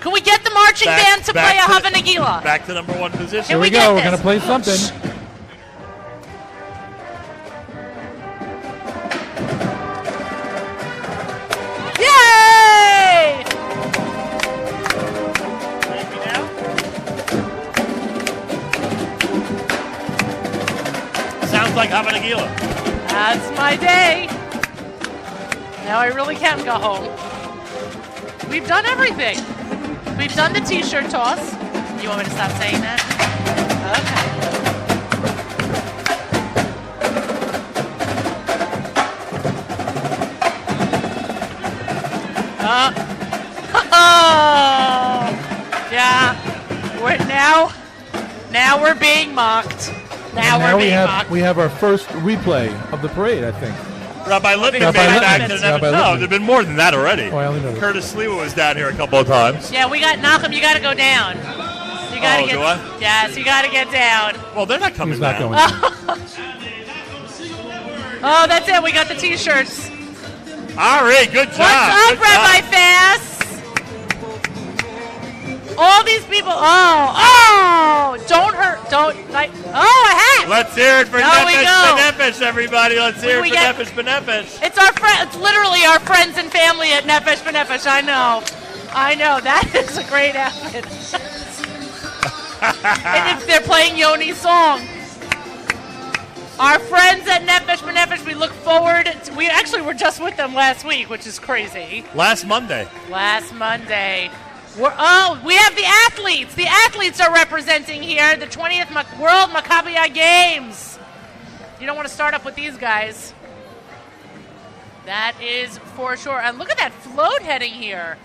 Can we get the marching band to play a Havana Gila? Back to number one position. Here we go. We're going to play something. Yay! Sounds like Havana Gila. That's my day. Now I really can go home. We've done everything. We've done the t-shirt toss. You want me to stop saying that? Okay. Yeah. Now we're being mocked. Now we have our first replay of the parade, I think. Rabbi Lippman made it back to the No, there've been more than that already. Curtis Sliwa was down here a couple of times. Yeah, we got Nachum. You got to go down. You got to get. Do I? Yes, you got to get down. Well, they're not coming down. Oh, that's it. We got the t-shirts. All right, good job. What's up, Rabbi Fass? All these people. Don't hurt. Don't like. Oh, a hat. Let's hear it for Nefesh B'Nefesh, everybody. Let's hear it for Nefesh B'Nefesh. It's our friend. It's literally our friends and family at Nefesh B'Nefesh. I know. That is a great outfit. And if they're playing Yoni's song. Our friends at Nefesh B'Nefesh, we look forward to, we actually were just with them last week, which is crazy. Last Monday. We have the athletes. The athletes are representing here the 20th World Maccabiah Games. You don't want to start up with these guys. That is for sure. And look at that float heading here.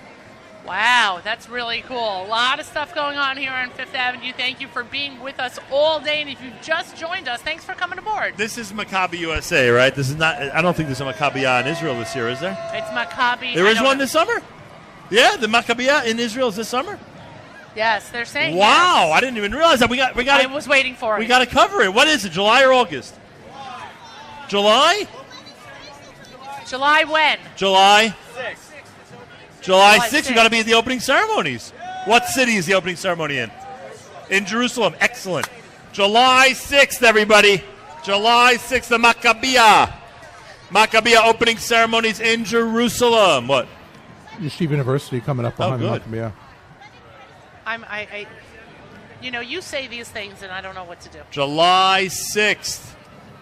Wow, that's really cool. A lot of stuff going on here on Fifth Avenue. Thank you for being with us all day. And if you've just joined us, thanks for coming aboard. This is Maccabi USA, right? This is not. I don't think there's a Maccabiah in Israel this year, is there? It's Maccabi. There is one this summer? Yeah, the Maccabiah in Israel is this summer? Yes, they're saying. Wow, yes. I didn't even realize that. We got. I was waiting for it. We got to cover it. What is it? July or August? July? July when? July 6th. July 6th. We got to be at the opening ceremonies. What city is the opening ceremony in? In Jerusalem. Excellent. July 6th, everybody. July 6th, the Maccabiah. Maccabiah opening ceremonies in Jerusalem. What? Yeshiva University coming up behind good. Maccabiah. You say these things, and I don't know what to do. July 6th,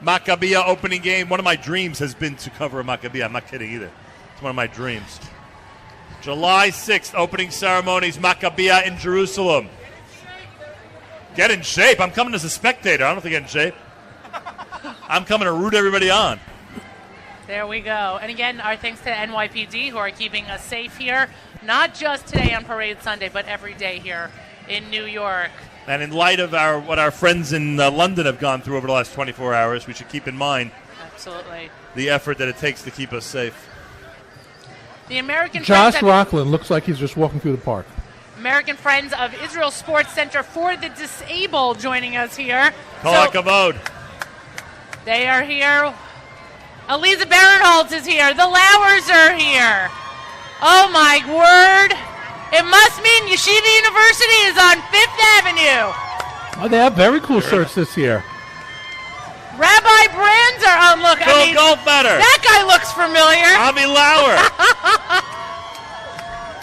Maccabiah opening game. One of my dreams has been to cover a Maccabiah. I'm not kidding either. It's one of my dreams. July 6th, opening ceremonies, Maccabiah in Jerusalem. Get in shape. I'm coming as a spectator. I don't have to get in shape. I'm coming to root everybody on. There we go. And again, our thanks to NYPD who are keeping us safe here, not just today on Parade Sunday, but every day here in New York. And in light of what our friends in London have gone through over the last 24 hours, we should keep in mind absolutely the effort that it takes to keep us safe. The American Josh Rockland looks like he's just walking through the park. American Friends of Israel Sports Center for the Disabled joining us here. Kol hakavod. They are here. Eliza Barinholtz is here. The Lowers are here. Oh, my word. It must mean Yeshiva University is on 5th Avenue. Oh, they have very cool shirts this year. Rabbi Brander. Oh, look. Phil Goldfeder. That guy looks familiar. Avi Lauer.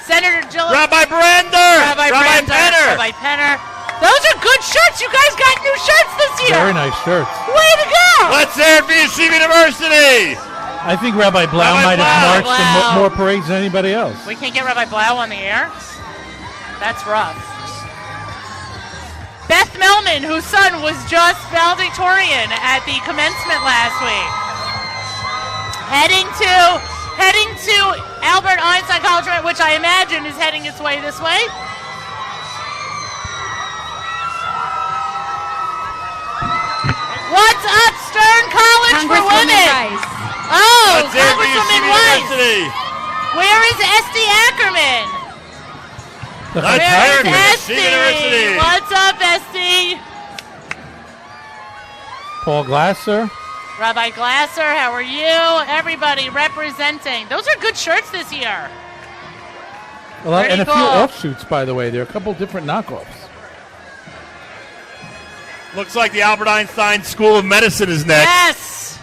Senator Jill. Rabbi Brander. Rabbi Penner. Rabbi Penner. Those are good shirts. You guys got new shirts this year. Very nice shirts. Way to go. Let's hear it for Yeshiva University. I think Rabbi Blau might have marched in more parades than anybody else. We can't get Rabbi Blau on the air? That's rough. Beth Melman, whose son was just valedictorian at the commencement last week. Heading to Albert Einstein College, which I imagine is heading its way this way. What's up, Stern College for Women? Oh, Congresswoman Weiss. Where is Esty Ackerman? Where is Esty? What's up, Esty? Paul Glasser. Rabbi Glasser, how are you? Everybody representing. Those are good shirts this year. And a few offshoots, by the way. There are a couple different knockoffs. Looks like the Albert Einstein School of Medicine is next. Yes.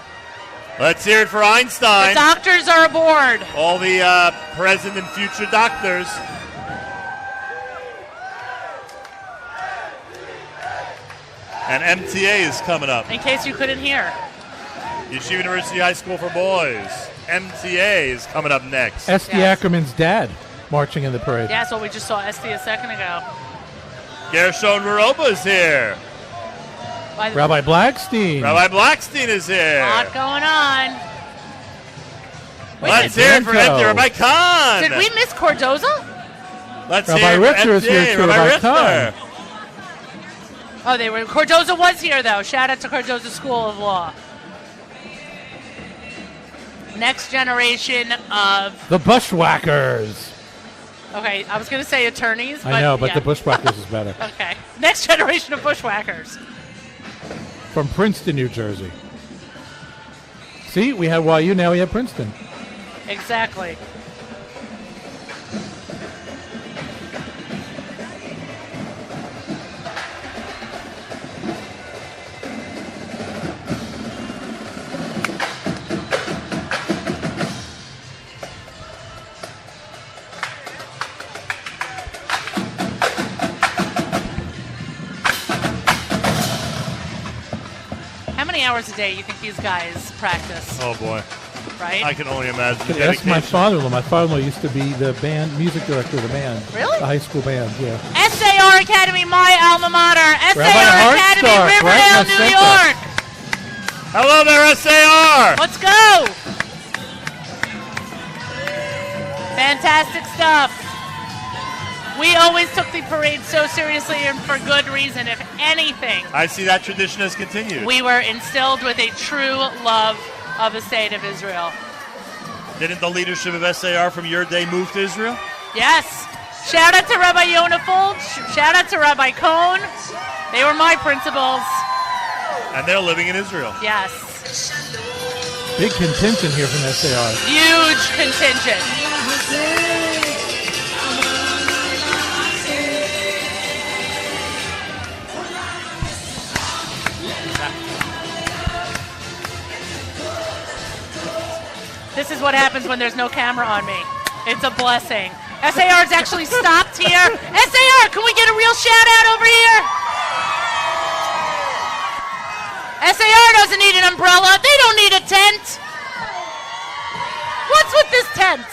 Let's hear it for Einstein. The doctors are aboard. All the present and future doctors. And MTA is coming up. In case you couldn't hear. Yeshiva University High School for Boys. MTA is coming up next. Esty Ackerman's dad marching in the parade. Yeah, so we just saw Esty a second ago. Gershon Meroba is here. Rabbi Blackstein. Rabbi Blackstein is here. A lot going on. Let's hear it for MTA. Rabbi Khan. Did we miss Cordoza? Let's Rabbi hear it Richter for is here MTA. too. Rabbi Khan. Oh, they were. Cordoza was here, though. Shout out to Cordoza School of Law. Next generation of... The Bushwhackers. Okay, I was going to say attorneys. I know, but yeah. the Bushwhackers is better. Okay. Next generation of Bushwhackers. From Princeton, New Jersey. See, we had YU, now we have Princeton. Exactly. Hours a day you think these guys practice? Oh boy. Right? I can only imagine. That's my father-in-law. My father-in-law used to be the band music director of the band. Really? The high school band, yeah. SAR Academy, my alma mater. SAR Rabbi Academy, Hartstark, Riverdale, right New York. Hello there, SAR. Let's go. Fantastic stuff. We always took the parade so seriously and for good reason, if anything. I see that tradition has continued. We were instilled with a true love of the state of Israel. Didn't the leadership of SAR from your day move to Israel? Yes. Shout out to Rabbi Yonah Fold. Shout out to Rabbi Cohn. They were my principals. And they're living in Israel. Yes. Big contingent here from SAR. Huge contingent. This is what happens when there's no camera on me. It's a blessing. SAR's actually stopped here. SAR, can we get a real shout out over here? SAR doesn't need an umbrella. They don't need a tent. What's with this tent?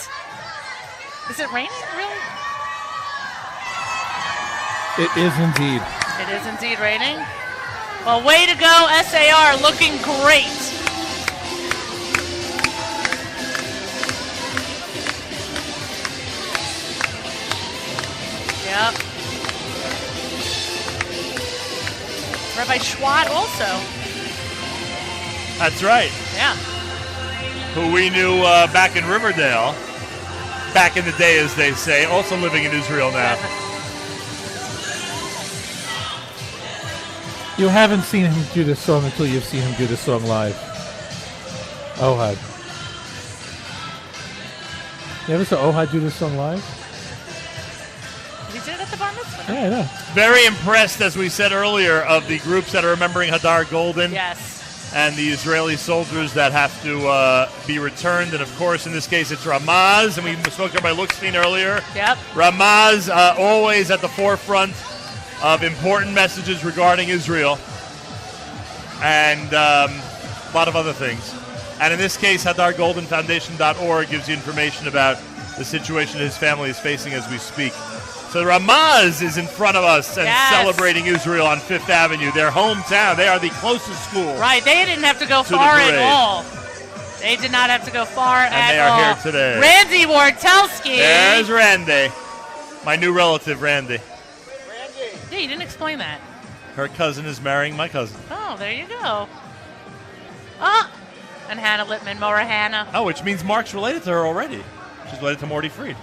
Is it raining, really? It is indeed. It is indeed raining. Well, way to go, SAR, looking great. Yep. Rabbi Schwat also. That's right. Yeah. Who we knew back in Riverdale, back in the day, as they say, also living in Israel now. You haven't seen him do this song until you've seen him do this song live. OHEL. You ever saw OHEL do this song live? Did he do it at the bar mitzvah? Yeah, I know. Very impressed, as we said earlier, of the groups that are remembering Hadar Golden. Yes. And the Israeli soldiers that have to be returned. And, of course, in this case, it's Ramaz. And we spoke to Rabbi Luxstein earlier. Yep. Ramaz, always at the forefront of important messages regarding Israel. And a lot of other things. And in this case, HadarGoldenFoundation.org gives you information about the situation his family is facing as we speak. So Ramaz is in front of us and celebrating Israel on Fifth Avenue, their hometown. They are the closest school. Right, they didn't have to go far at all. They did not have to go far at all. And they are here today. Randy Wartelski. There's Randy. My new relative, Randy. Yeah, you didn't explain that. Her cousin is marrying my cousin. Oh, there you go. Oh, and Hannah Lippman, Mora Hannah. Oh, which means Mark's related to her already. She's related to Morty Fried.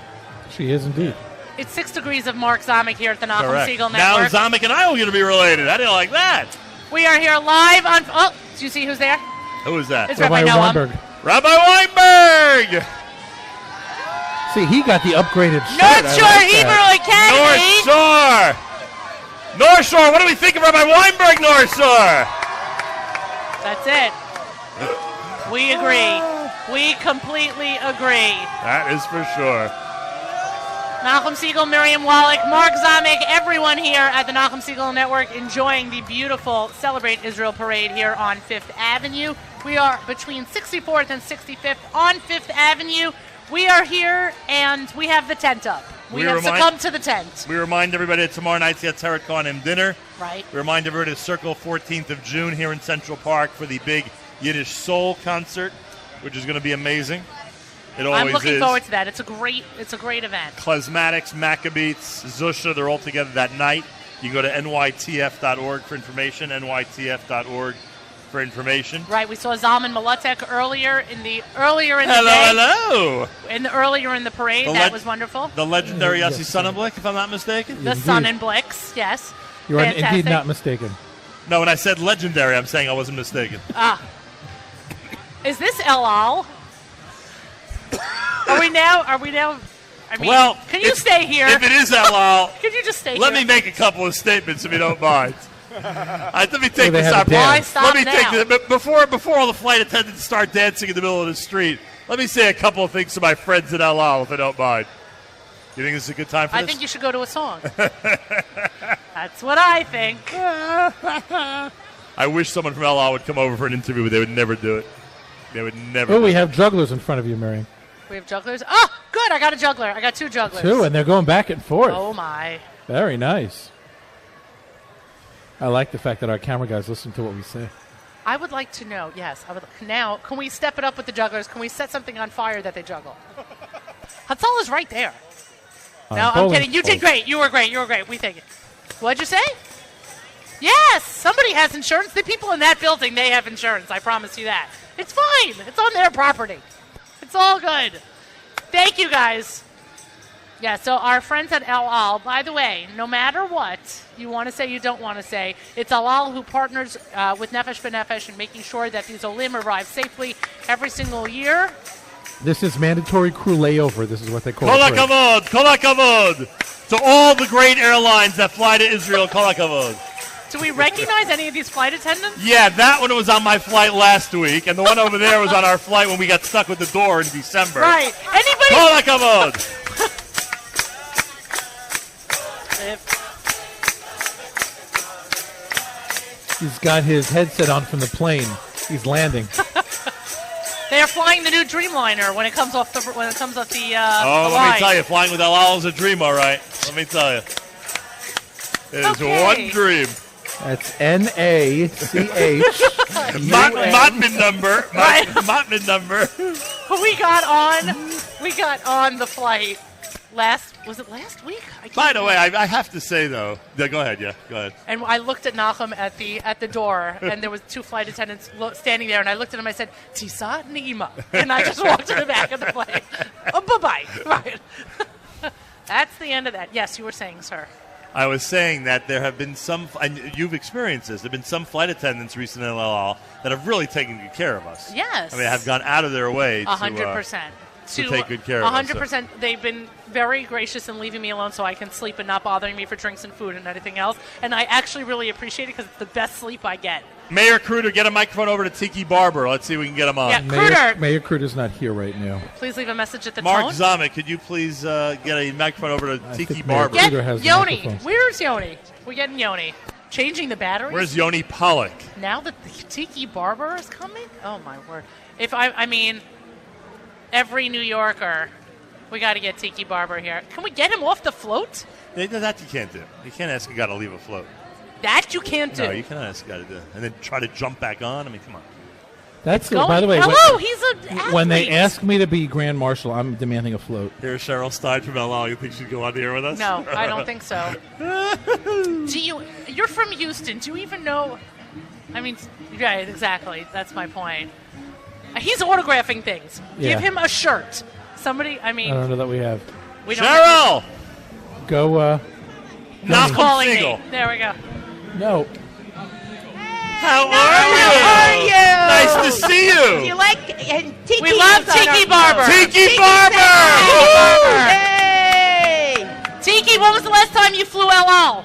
She is indeed. It's 6 degrees of Mark Zamek here at the Nachum Correct. Siegel Now Network. Zamek and I are going to be related. How do you like that? We are here live on... Oh, do you see who's there? Who is that? It's Rabbi Noam. Weinberg. Rabbi Weinberg! See, he got the upgraded shirt. North Shore Hebrew Academy. North Shore! What do we think of Rabbi Weinberg, North Shore? That's it. We agree. We completely agree. That is for sure. Nachum Siegel, Miriam Wallach, Mark Zamek, everyone here at the Nachum Siegel Network enjoying the beautiful Celebrate Israel parade here on Fifth Avenue. We are between 64th and 65th on Fifth Avenue. We are here and we have the tent up. We have succumbed to the tent. We remind everybody that tomorrow night's the Atzeret Kohanim dinner. Right. We remind everybody to circle 14th of June here in Central Park for the big Yiddish Soul concert, which is going to be amazing. It always is. I'm looking forward to that. It's a great event. Klezmatics, Maccabees, Zusha, they're all together that night. You can go to nytf.org for information, nytf.org for information. Right, we saw Zalman Malatek earlier in the day. Hello. Earlier in the parade. That was wonderful. The legendary Yossi Sonnenblick, if I'm not mistaken. The Sonnenblicks, yes. You are indeed not mistaken. No, when I said legendary, I'm saying I wasn't mistaken. Is this El Al? Are we now? I mean, well, can you stay here? If it is El Al, can you just stay here? Let me make a couple of statements if you don't mind. Let me take this opportunity. Before all the flight attendants start dancing in the middle of the street, let me say a couple of things to my friends at El Al, if I don't mind. You think this is a good time for this? I think you should go to a song. That's what I think. I wish someone from El Al would come over for an interview, but they would never do it. They would never. Oh, we have jugglers in front of you, Miriam. We have jugglers. Oh, good. I got a juggler. I got two jugglers. Two, and they're going back and forth. Oh, my. Very nice. I like the fact that our camera guys listen to what we say. I would like to know, yes. Now, can we step it up with the jugglers? Can we set something on fire that they juggle? Hatzal is right there. No, I'm kidding. You did great. You were great. We take it. What'd you say? Yes, somebody has insurance. The people in that building, they have insurance. I promise you that. It's fine. It's on their property. It's all good. Thank you, guys. Yeah, so our friends at El Al, by the way, no matter what you want to say, you don't want to say, it's El Al who partners with Nefesh B'Nefesh in making sure that these Olim arrive safely every single year. This is mandatory crew layover. This is what they call Kol it. HaKavod, Kol HaKavod. To all the great airlines that fly to Israel, Kol HaKavod. Do we recognize any of these flight attendants? Yeah, that one was on my flight last week, and the one over there was on our flight when we got stuck with the door in December. Right. Anybody? Hola, commode. He's got his headset on from the plane. He's landing. They are flying the new Dreamliner when it comes off the Oh, the let line. me tell you, flying with El Al is a dream, all right. Let me tell you. It is one dream. That's NACH. Motman number. Motman number. We got on the flight last week? By the way, I have to say though. Yeah, go ahead. Yeah, go ahead. And I looked at Nachum at the door, and there was two flight attendants standing there, and I looked at him. I said, "Tisa Neima," and I just walked to the back of the plane. Oh, bye-bye. Right. That's the end of that. Yes, you were saying, sir. I was saying that there have been some, and you've experienced this. There have been some flight attendants recently in El Al that have really taken good care of us. Yes. I mean, have gone out of their way 100%. To take good care of us. 100%. They've been very gracious in leaving me alone so I can sleep and not bothering me for drinks and food and anything else. And I actually really appreciate it because it's the best sleep I get. Mayor Kruder, get a microphone over to Tiki Barber. Let's see if we can get him on. Yeah, Kruder. Mayor Kruder's not here right now. Please leave a message at the Mark tone. Zamek, could you please get a microphone over to Tiki Mayor Barber? Kruder has the Yoni. microphone. Where's Yoni? We're getting Yoni. Changing the batteries? Where's Yoni Pollock? Now that the Tiki Barber is coming? Oh, my word. I mean, every New Yorker, we got to get Tiki Barber here. Can we get him off the float? That you can't do. You can't ask a guy to leave a float. That you can't do. No, you can't ask a guy to do it. And then try to jump back on. I mean, come on. That's it. By the way, hello, he's an athlete. when they ask me to be Grand Marshal, I'm demanding a float. Here's Cheryl Stein from El Al. You think she'd go on the air with us? No, I don't think so. You're from Houston. Do you even know? I mean, right, exactly. That's my point. He's autographing things. Yeah. Give him a shirt. Somebody, I mean. I don't know that we have. We don't Cheryl! Go, Not calling me. There we go. No. How are you? Nice to see you. Do you like Tiki? We love Tiki Barber. Tiki Barber! Hey! Tiki, when was the last time you flew LL?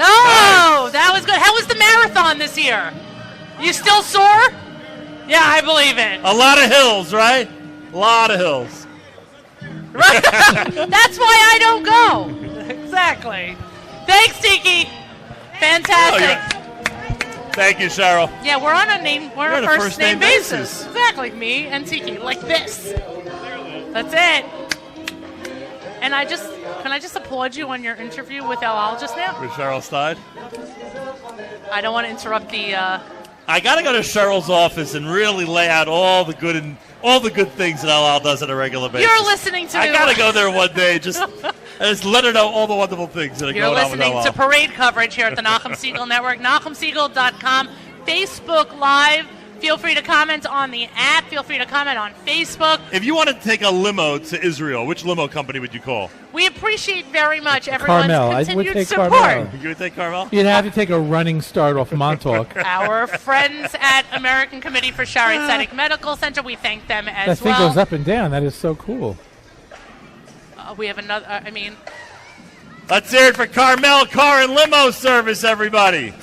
Oh, that was good. How was the marathon this year? You still sore? Yeah, I believe it. A lot of hills, right? A lot of hills. Right. That's why I don't go. Exactly. Thanks, Tiki. Fantastic. Thank you, Cheryl. Yeah, we're on a first name basis. basis. Exactly, me and Tiki, like this. That's it. And can I just applaud you on your interview with El Al just now? With Cheryl Stein? I don't want to interrupt the. I got to go to Cheryl's office and really lay out all the good things that El Al does on a regular basis. You're listening to. I got to go there one day. Just let her know all the wonderful things that are You're going on with El listening Al. to parade coverage here at the Nachum Siegel Network. NachumSiegel.com, Facebook Live. Feel free to comment on the app. Feel free to comment on Facebook. If you want to take a limo to Israel, which limo company would you call? We appreciate very much everyone's Carmel. I continued would take support. Carmel. You would take Carmel? You'd have to take a running start off Montauk. Our friends at American Committee for Sharedik Medical Center, we thank them That as thing well. goes up and down. That is so cool. We have another, Let's hear it for Carmel Car and Limo Service, everybody.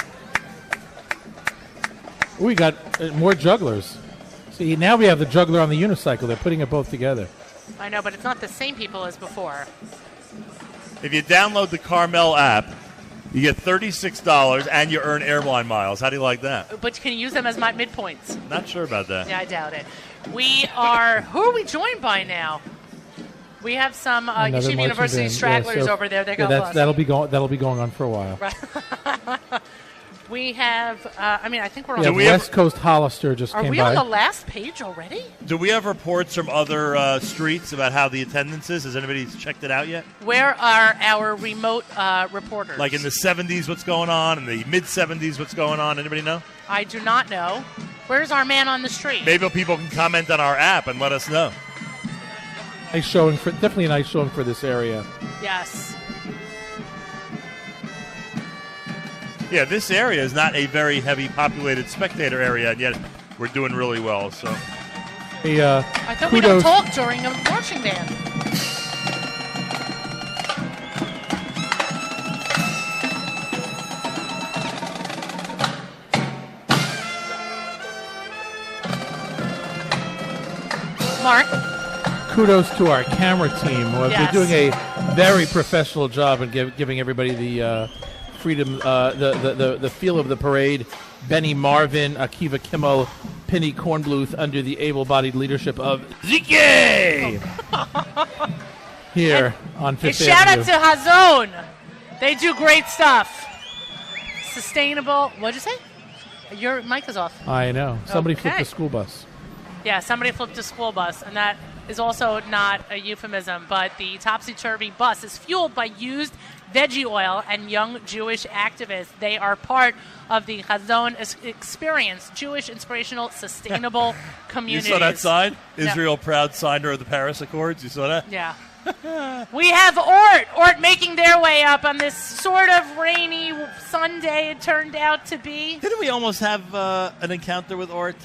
We got more jugglers. See, now we have the juggler on the unicycle. They're putting it both together. I know, but it's not the same people as before. If you download the Carmel app, you get $36 and you earn airline miles. How do you like that? But can you use them as my midpoints? Not sure about that. Yeah, I doubt it. Who are we joined by now? We have some Another Yeshiva marching University band. stragglers Yeah, so- over there. They're yeah, going that'll be going on for a while. We have, I think we're on Yeah, the West Coast Hollister just Are came we by. on the last page already? Do we have reports from other streets about how the attendance is? Has anybody checked it out yet? Where are our remote reporters? Like in the 70s, what's going on? In the mid-70s, what's going on? Anybody know? I do not know. Where's our man on the street? Maybe people can comment on our app and let us know. Nice showing definitely a nice showing for this area. Yes. Yeah, this area is not a very heavy populated spectator area, and yet we're doing really well. So, I thought we don't talk during a marching band. Mark. Kudos to our camera team. Yes. They're doing a very professional job in giving everybody the freedom, the feel of the parade. Benny Marvin, Akiva Kimmel, Penny Kornbluth, under the able-bodied leadership of Zike! Here on Fifth Shout out Avenue. to Hazon. They do great stuff. Sustainable. What'd you say? Your mic is off. I know. Somebody flipped Okay. the school bus. Yeah, somebody flipped a school bus, and that is also not a euphemism, but the topsy-turvy bus is fueled by used veggie oil and young Jewish activists. They are part of the Hazon experience, Jewish inspirational sustainable communities. You saw that sign? No. Israel proud signer of the Paris Accords. You saw that? Yeah. We have Ort making their way up on this sort of rainy Sunday it turned out to be. Didn't we almost have an encounter with Ort?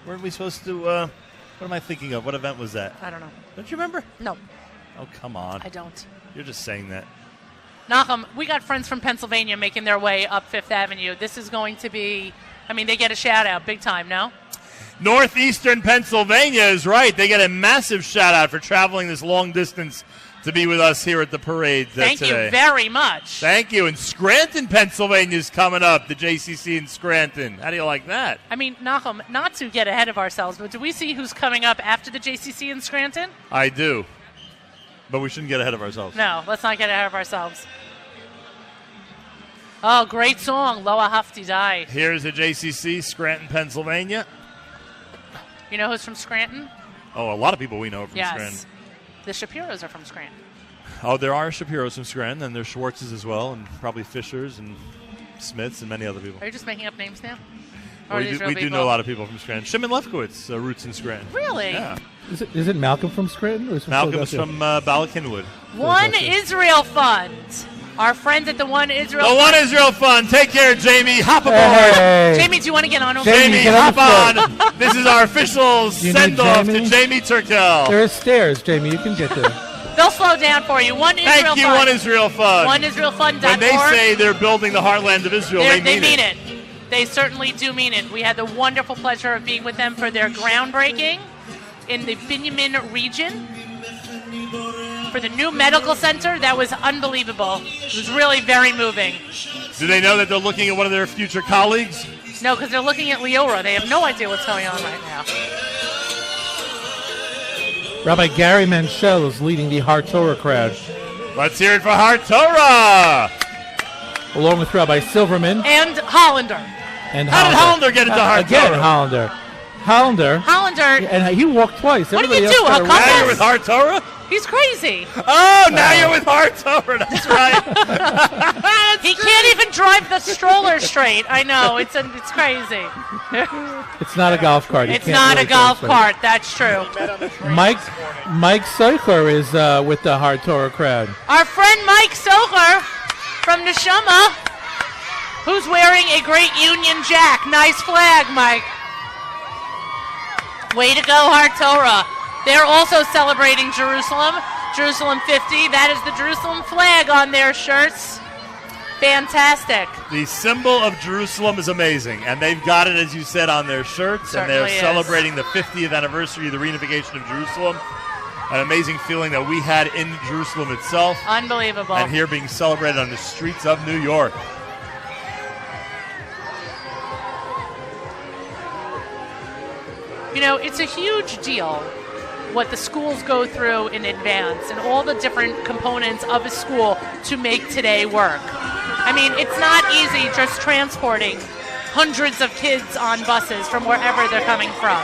Weren't we supposed to... what am I thinking of? What event was that? I don't know. Don't you remember? No. Oh, come on. I don't. You're just saying that. Nachum, we got friends from Pennsylvania making their way up Fifth Avenue. This is going to be, they get a shout out big time, no? Northeastern Pennsylvania is right. They get a massive shout out for traveling this long distance to be with us here at the parade Thank today. you very much. Thank you. And Scranton, Pennsylvania is coming up, the JCC in Scranton. How do you like that? Nachum, not to get ahead of ourselves, but do we see who's coming up after the JCC in Scranton? I do. But we shouldn't get ahead of ourselves. No, let's not get ahead of ourselves. Oh, great song, Lo Ahavti Dai. Here's the JCC, Scranton, Pennsylvania. You know who's from Scranton? Oh, a lot of people we know are from Yes. Scranton. The Shapiros are from Scranton. Oh, there are Shapiros from Scranton, and there's Schwartzes as well, and probably Fishers and Smiths and many other people. Are you just making up names now? Well, we do know a lot of people from Scranton. Shimon Lefkowitz, roots in Scranton. Really? Yeah. Is it Malcolm from Scranton? Or is Malcolm is from Bala Cynwyd. One Israel Fund. Our friends at the One Israel The Fund. One Israel Fund. Take care, Jamie. Hop aboard. Hey. Jamie, do you want to get on over? Jamie, hop on. This is our official Do you need send-off to Jamie? Jamie Turkel. There are stairs, Jamie. You can get there. They'll slow down for you. One Israel Thank you, Fund. One Israel Fund. OneIsraelFund.org. When they say they're building the heartland of Israel, they mean it. They certainly do mean it. We had the wonderful pleasure of being with them for their groundbreaking in the Binyamin region for the new medical center. That was unbelievable. It was really very moving. Do they know that they're looking at one of their future colleagues? No, because they're looking at Leora. They have no idea what's going on right now. Rabbi Gary Menschel is leading the Har Torah crowd. Let's hear it for Har Torah! Along with Rabbi Silverman And Hollander. and How did Hollander get into Har Again, Torah? Hollander. Hollander. And he walked twice. What did Everybody you else do, got a a couple? Now you're with Har Torah? He's crazy. Oh, now you're with Har Torah. That's right. He can't even drive the stroller straight. I know. It's crazy. It's not a golf cart. He It's can't not really a golf go cart. That's true. Mike Seicher is with the Har Torah crowd. Our friend Mike Socher from Neshama, who's wearing a great Union Jack. Nice flag, Mike. Way to go, Har Torah. They're also celebrating Jerusalem. Jerusalem 50. That is the Jerusalem flag on their shirts. Fantastic. The symbol of Jerusalem is amazing, and they've got it, as you said, on their shirts, and they're Certainly is. celebrating the 50th anniversary of the reunification of Jerusalem. An amazing feeling that we had in Jerusalem itself, Unbelievable. and here being celebrated on the streets of New York. You know, it's a huge deal what the schools go through in advance and all the different components of a school to make today work. I mean, it's not easy just transporting hundreds of kids on buses from wherever they're coming from.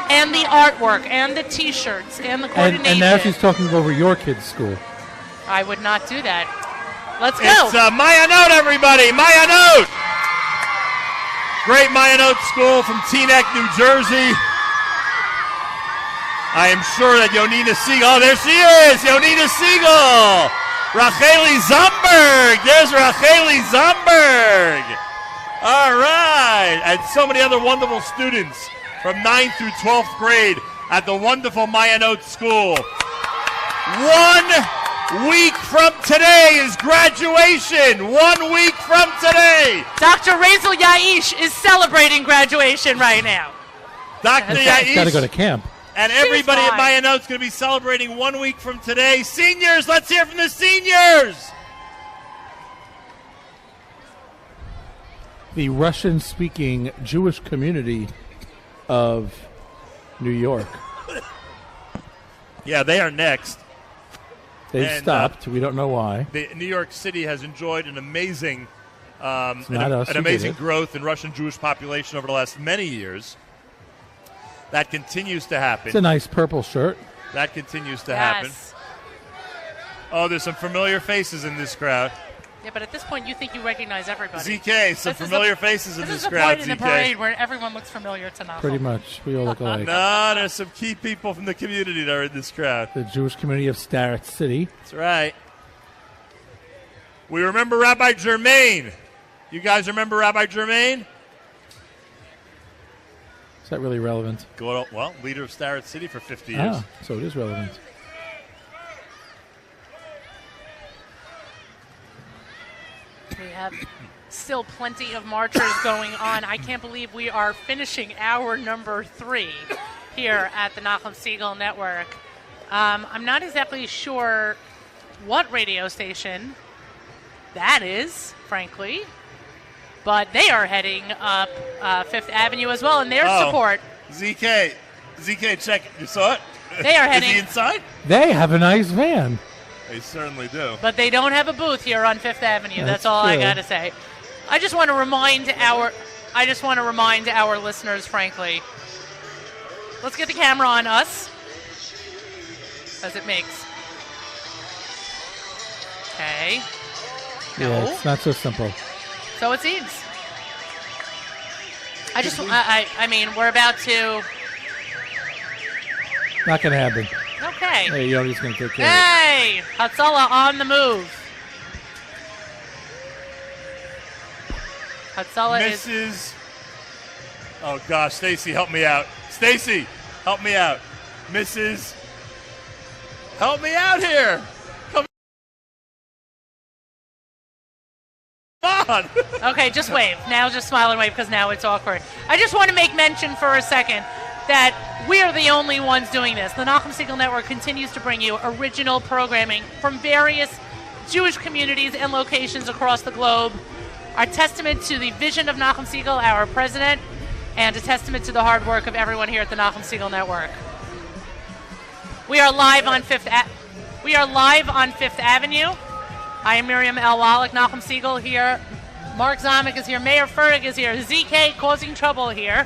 And the artwork, and the T-shirts, and the coordination. And now she's talking over your kid's school. I would not do that. Let's go. It's Maya Note, everybody. Maya Note. Great Maya Note school from Teaneck, New Jersey. I am sure that Yonina Siegel, oh, there she is, Yonina Siegel. Racheli Zomberg. There's Racheli Zomberg. All right. And so many other wonderful students from 9th through 12th grade at the wonderful Maya Note School. 1 week from today is graduation. 1 week from today. Dr. Razel Yaish is celebrating graduation right now. Dr. Yaish. Got to go to camp. And everybody at Maya Note is going to be celebrating 1 week from today. Seniors, let's hear from the seniors. The Russian-speaking Jewish community of New York. Yeah, they are next. They've stopped. We don't know why. New York City has enjoyed an amazing, amazing growth in Russian Jewish population over the last many years. That continues to happen. It's a nice purple shirt. That continues to happen. Oh, there's some familiar faces in this crowd. Yeah, but at this point, you think you recognize everybody. ZK, some familiar faces in this crowd. This is the point in the parade where everyone looks familiar to Nachum. Pretty much. We all look alike. No, there's some key people from the community that are in this crowd. The Jewish community of Starrett City. That's right. We remember Rabbi Germain. You guys remember Rabbi Germain? Is that really relevant? Well, leader of Starrett City for 50 years. Ah, so it is relevant. We have still plenty of marchers going on. I can't believe we are finishing hour number 3 here at the Nachum Segal Network. I'm not exactly sure what radio station that is, frankly, but they are heading up Fifth Avenue as well in their support. ZK, check it. You saw it? They are heading. Is he inside? They have a nice van. They certainly do. But they don't have a booth here on Fifth Avenue. That's all true. I got to say. I just want to remind our listeners, frankly. Let's get the camera on us, as it makes. Okay. No. Yeah, it's not so simple. So it seems. I mean, we're about to. Not going to happen. Okay. Hey, Yogi's going to take care of Hey, Hatzalah on the move. Hatzalah Mrs. Oh gosh, Stacy, help me out. Stacy, help me out. Mrs. Help me out here. Come on. Okay, just wave. Now just smile and wave because now it's awkward. I just want to make mention for a second that we are the only ones doing this. The Nachum Segal Network continues to bring you original programming from various Jewish communities and locations across the globe. A testament to the vision of Nachum Segal, our president, and a testament to the hard work of everyone here at the Nachum Segal Network. We are live on Fifth Avenue. I am Miriam L. Wallach, Nachum Segal here. Mark Zamek is here. Mayor Fertig is here. ZK causing trouble here.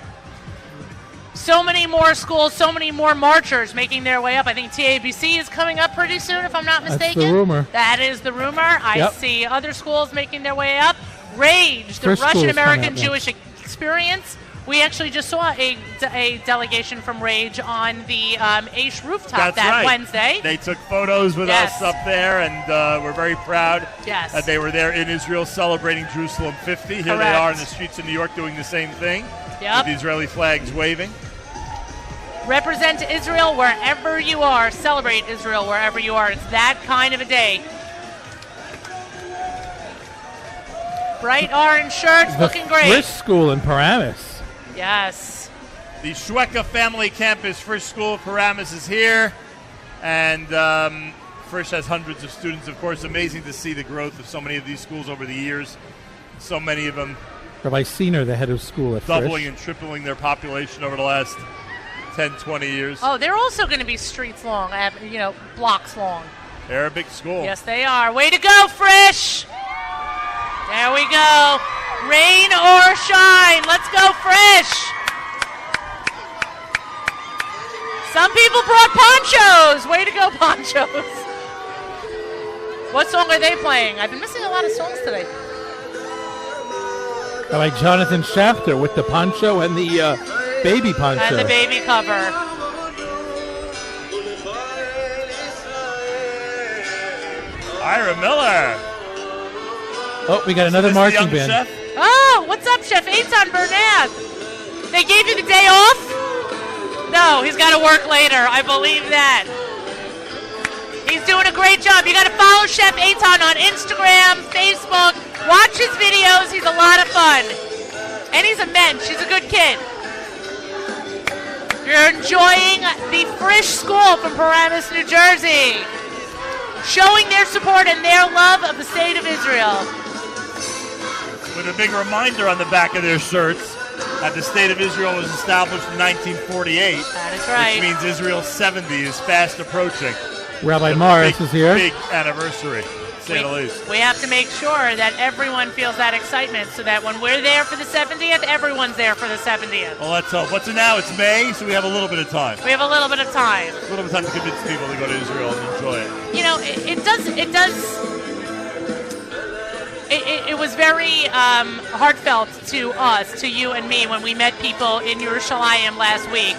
So many more schools, so many more marchers making their way up. I think TABC is coming up pretty soon, if I'm not mistaken. That's the rumor. That is the rumor. I see other schools making their way up. Rage, the Russian-American Jewish experience. We actually just saw a delegation from Rage on the Aish rooftop Wednesday. They took photos with us up there, and we're very proud that they were there in Israel celebrating Jerusalem 50. Here they are in the streets of New York doing the same thing with the Israeli flags waving. Represent Israel wherever you are. Celebrate Israel wherever you are. It's that kind of a day. Bright orange shirts, looking great. Frisch School in Paramus. Yes. The Shweka Family Campus Frisch School of Paramus is here. And Frisch has hundreds of students, of course. Amazing to see the growth of so many of these schools over the years. So many of them. Rabbi Siener, the head of school at doubling Frisch. and tripling their population over the last 10, 20 years. Oh, they're also going to be streets long, blocks long. Arabic school. Yes, they are. Way to go, Frisch! There we go. Rain or shine. Let's go, Frisch. Some people brought ponchos. Way to go, ponchos. What song are they playing? I've been missing a lot of songs today. By Jonathan Shafter with the poncho and the baby poncho. And the baby cover. Ira Miller. Oh, we got another marching band. Chef? Oh, what's up, Chef Eitan Bernath? They gave you the day off? No, he's got to work later. I believe that. He's doing a great job. You got to follow Chef Eitan on Instagram, Facebook. Watch his videos. He's a lot of fun. And he's a mensch. He's a good kid. You're enjoying the Frisch School from Paramus, New Jersey, showing their support and their love of the state of Israel. With a big reminder on the back of their shirts that the state of Israel was established in 1948. That is right. Which means Israel's 70 is fast approaching. Rabbi Morris is here. Big anniversary, to say the least. We have to make sure that everyone feels that excitement so that when we're there for the 70th, everyone's there for the 70th. Well, let's hope. What's it now? It's May, so we have a little bit of time. We have a little bit of time. A little bit of time to convince people to go to Israel and enjoy it. You know, it was very heartfelt to us, to you and me, when we met people in Yerushalayim last week,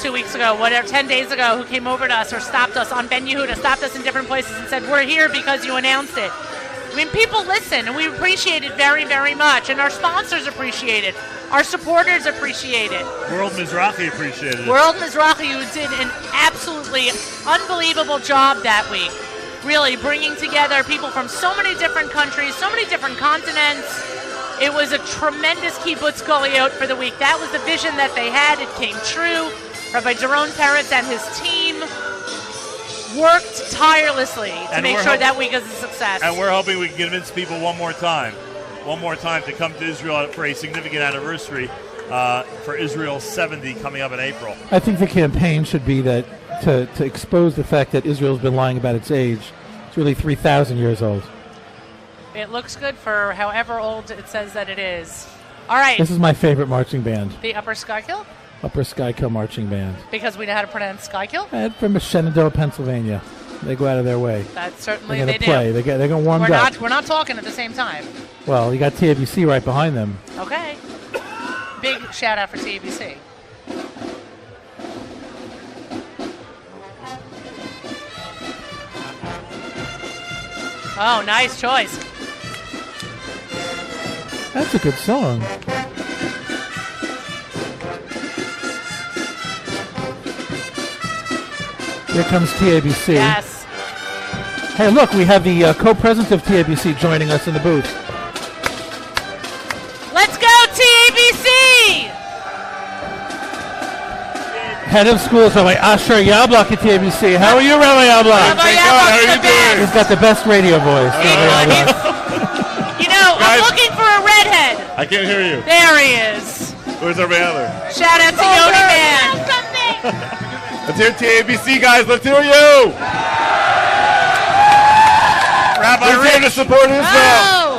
2 weeks ago, 10 days ago, who came over to us or stopped us on Ben Yehuda, stopped us in different places and said, we're here because you announced it. I mean, people listen, and we appreciate it very, very much, and our sponsors appreciate it. Our supporters appreciate it. World Mizrahi appreciated it. World Mizrahi, who did an absolutely unbelievable job that week. Really bringing together people from so many different countries, so many different continents. It was a tremendous kibbutz goliot for the week. That was the vision that they had. It came true. Rabbi Jaron Peretz and his team worked tirelessly to make sure that week is a success. And we're hoping we can convince people one more time to come to Israel for a significant anniversary for Israel's 70 coming up in April. I think the campaign should be that to expose the fact that Israel's been lying about its age. It's really 3,000 years old. It looks good for however old it says that it is. All right. This is my favorite marching band. The Upper Schuylkill? Upper Schuylkill Marching Band. Because we know how to pronounce Schuylkill? And from Shenandoah, Pennsylvania. They go out of their way. That certainly they're they gonna play. do. They're going to warm up. We're not talking at the same time. Well, you got TABC right behind them. Okay. Big shout out for TABC. Oh, nice choice. That's a good song. Here comes TABC. Yes. Hey, look, we have the co-president of TABC joining us in the booth. Let's go, TABC! Head of schools, Rabbi Asher Yablok at TABC. How are you, Rabbi Yablok? Rabbi Yablok, How are you doing? He's got the best radio voice. You know, I'm looking for a redhead. I can't hear you. There he is. Where's our other? Shout out to Yoni Man. Let's hear TABC, guys. Let's hear you. Rabbi Rich here to support Israel. Oh.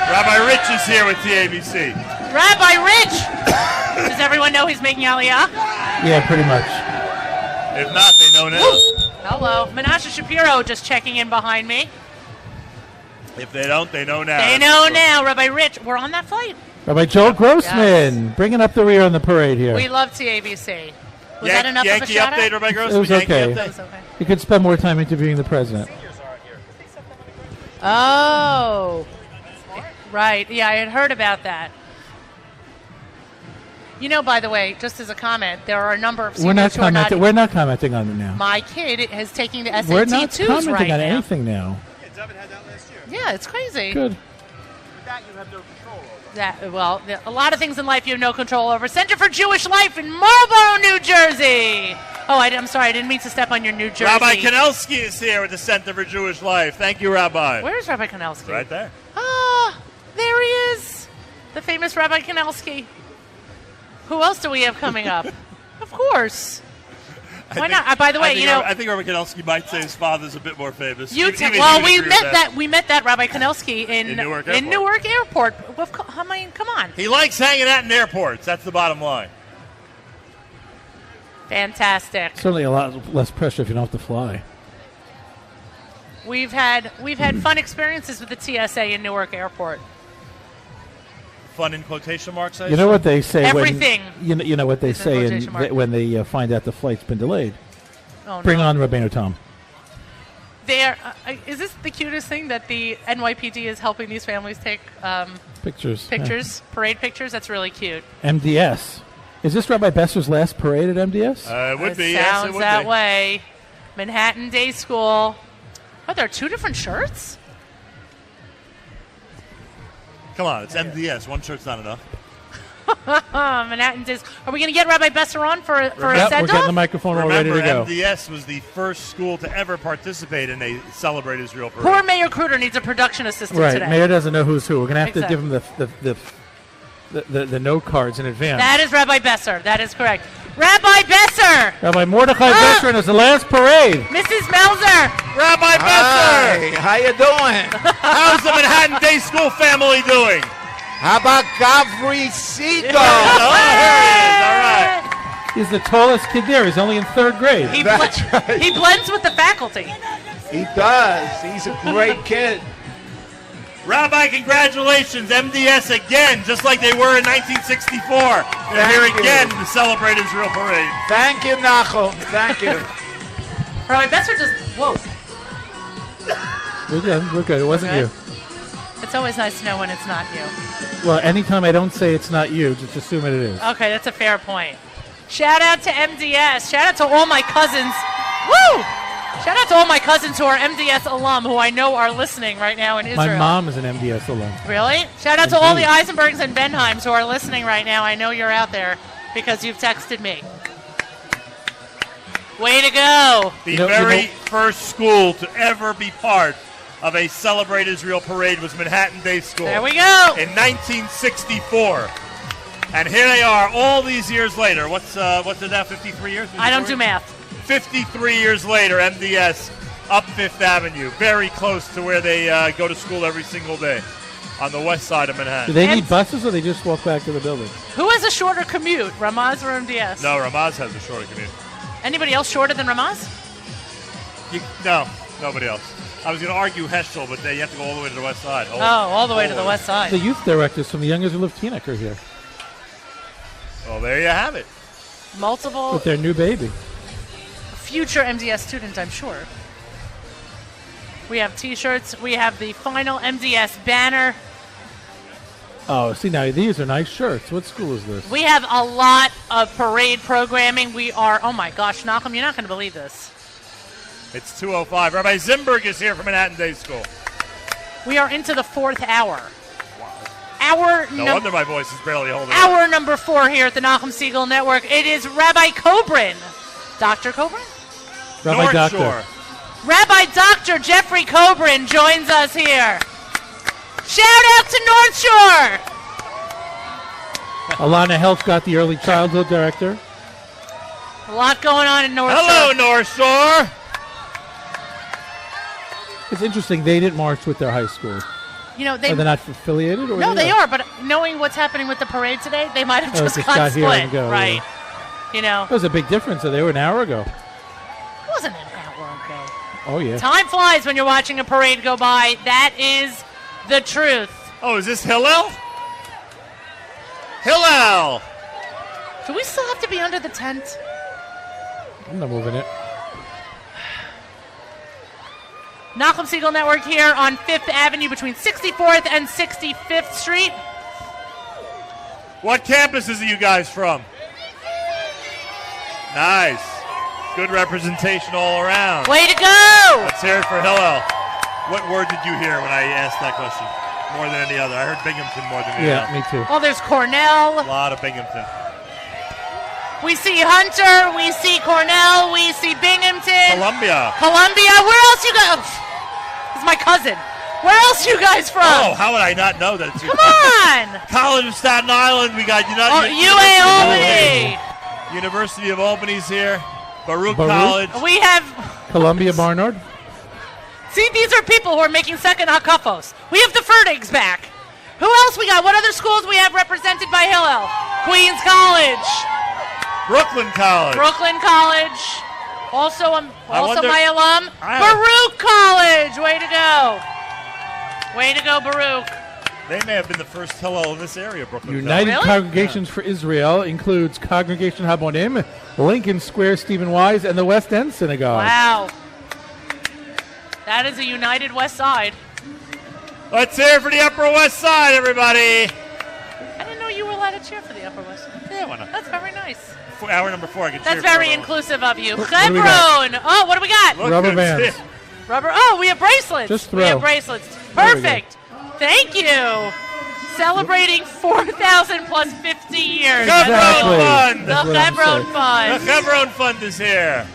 Rabbi Rich is here with TABC. Rabbi Rich. Does everyone know he's making Aliyah? Yeah, pretty much. If not, they know now. Hello. Menashe Shapiro just checking in behind me. If they don't, they know now. They know now. Rabbi Rich, we're on that flight. Rabbi Joel Grossman, bringing up the rear on the parade here. We love TABC. Was that enough Yankee of a shout update, out? Rabbi It Grossman? was Yankee okay. update? It was okay. You could spend more time interviewing the president. Oh. Right. Yeah, I had heard about that. You know, by the way, just as a comment, there are a number of seniors We're not commenting on it now. My kid is taking the SAT We're not 2s commenting right on now. anything now. Yeah, it's crazy. Good. Well, a lot of things in life you have no control over. Center for Jewish Life in Marlborough, New Jersey. Oh, I'm sorry. I didn't mean to step on your New Jersey. Rabbi Kanelsky is here with the Center for Jewish Life. Thank you, Rabbi. Where's Rabbi Kanelsky? Right there. Ah, there he is. The famous Rabbi Kanelsky. Who else do we have coming up? Of course. Why not? By the way, I think Rabbi Kanelsky might say his father's a bit more famous. We met that Rabbi Kanelsky in Newark Airport. I mean, come on. He likes hanging out in airports. That's the bottom line. Fantastic. Certainly a lot less pressure if you don't have to fly. We've had fun experiences with the TSA in Newark Airport. Fun in quotation marks. You know what they say Everything. when you know what they say when they find out the flight's been delayed. Oh, Bring no. on Rabbeinu Tom. Is this the cutest thing that the NYPD is helping these families take Pictures, parade pictures? That's really cute. MDS. Is this Rabbi Besser's last parade at MDS? It would be. Sounds Yes, it would that be. way. Manhattan Day School. Oh, there are two different shirts? Come on, it's MDS. One shirt's not enough. Manhattan Disc. Are we going to get Rabbi Besser on for a Yep, we're send-off? getting the microphone all ready to go. MDS was the first school to ever participate in a Celebrate Israel parade. Poor Mayor Kruder needs a production assistant Right, today. Mayor doesn't know who's who. We're going to have to Exactly. give him the note cards in advance. That is Rabbi Besser. That is correct. Rabbi Besser! Rabbi Mordechai Besser, and it's the last parade. Mrs. Melzer! Rabbi Besser! Hi, how you doing? How's the Manhattan Day School family doing? How about Gavri Segal? Oh, here he is. All right. He's the tallest kid there. He's only in 3rd grade. He, That's right. he blends with the faculty. He does. He's a great kid. Rabbi, congratulations. MDS again, just like they were in 1964. They're here Thank again you. to celebrate Israel Parade. Thank you, Nachum. Thank you. Rabbi Besser just, whoa. We're good. We're good. It wasn't Okay. you. It's always nice to know when it's not you. Well, anytime I don't say it's not you, just assume it is. Okay, that's a fair point. Shout out to MDS. Shout out to all my cousins. Woo! Shout out to all my cousins who are MDS alum who I know are listening right now in Israel. My mom is an MDS alum. Really? Shout out to all the Eisenbergs and Benheims who are listening right now. I know you're out there because you've texted me. Way to go. The very first school to ever be part of a Celebrate Israel parade was Manhattan Day School. There we go. In 1964. And here they are all these years later. What's it now, 53 years? I don't do math. 53 years later, MDS up Fifth Avenue. Very close to where they go to school every single day on the west side of Manhattan. Do they need buses or they just walk back to the building? Who has a shorter commute, Ramaz or MDS? No, Ramaz has a shorter commute. Anybody else shorter than Ramaz? No, nobody else. I was going to argue Heschel, but you have to go all the way to the west side. All the way to the west side. The youth directors from the Young Israel of Teaneck are here Well, there you have it. Multiple with their new baby. future MDS student, I'm sure. We have T-shirts. We have the final MDS banner. Oh, see, now these are nice shirts. What school is this? We have a lot of parade programming. We are, oh my gosh, Nachum, you're not going to believe this. It's 2:05. Rabbi Zimberg is here from Manhattan Day School. We are into the 4th hour. Hour No wonder my voice is barely holding up. Hour number 4 here at the Nachum Siegel Network. It is Rabbi Kobrin. Dr. Kobrin? Rabbi North Doctor. Shore. Rabbi Dr. Jeffrey Kobrin joins us here. Shout out to North Shore. Alana Health got the early childhood director. A lot going on in North Shore. Hello, North Shore. It's interesting. They didn't march with their high school. You know, Are they not affiliated? Or No, they are, but knowing what's happening with the parade today, they might have just just got got here split. and go, right. yeah. You know. It was a big difference. They were an hour ago. It wasn't an hour ago. Oh, yeah. Time flies when you're watching a parade go by. That is the truth. Oh, is this Hillel? Hillel! Do we still have to be under the tent? I'm not moving it. Nachum Siegel Network here on 5th Avenue between 64th and 65th Street. What campuses are you guys from? Nice. Good representation all around. Way to go! Let's hear it for Hillel. What word did you hear when I asked that question? More than any other. I heard Binghamton more than any Yeah, other. me too. Oh, there's Cornell. A lot of Binghamton. We see Hunter. We see Cornell. We see Binghamton. Columbia. Where else you guys? This is my cousin. Where else you guys from? Oh, how would I not know that? Come on! College of Staten Island. We got UA Albany. University of Albany's here. Baruch Baruch? College. We have. Columbia Barnard. See, these are people who are making second hakafos. We have the Ferdigs back. Who else we got? What other schools we have represented by Hillel? Queens College. Brooklyn College. Brooklyn College. Also wonder- my alum. Baruch College. Way to go. Way to go, Baruch. They may have been the first Hillel in this area, Brooklyn. United College. Congregations for Israel includes Congregation Habonim, Lincoln Square, Stephen Wise, and the West End Synagogue. Wow. That is a united West Side. Let's hear it for the Upper West Side, everybody. I didn't know you were allowed to cheer for the Upper West Side. Yeah, why not? That's very nice. Hour number 4, I can cheer That's for very everyone. inclusive of you. What do we got? Hebron. Oh, what do we got? Look Rubber who's bands. here. Rubber. Oh, we have bracelets. Just We have throw. bracelets. There we go. Perfect. Thank you. celebrating 4,000 plus 50 years. Chevron Fund. The Chevron Fund. The Chevron Fund is here.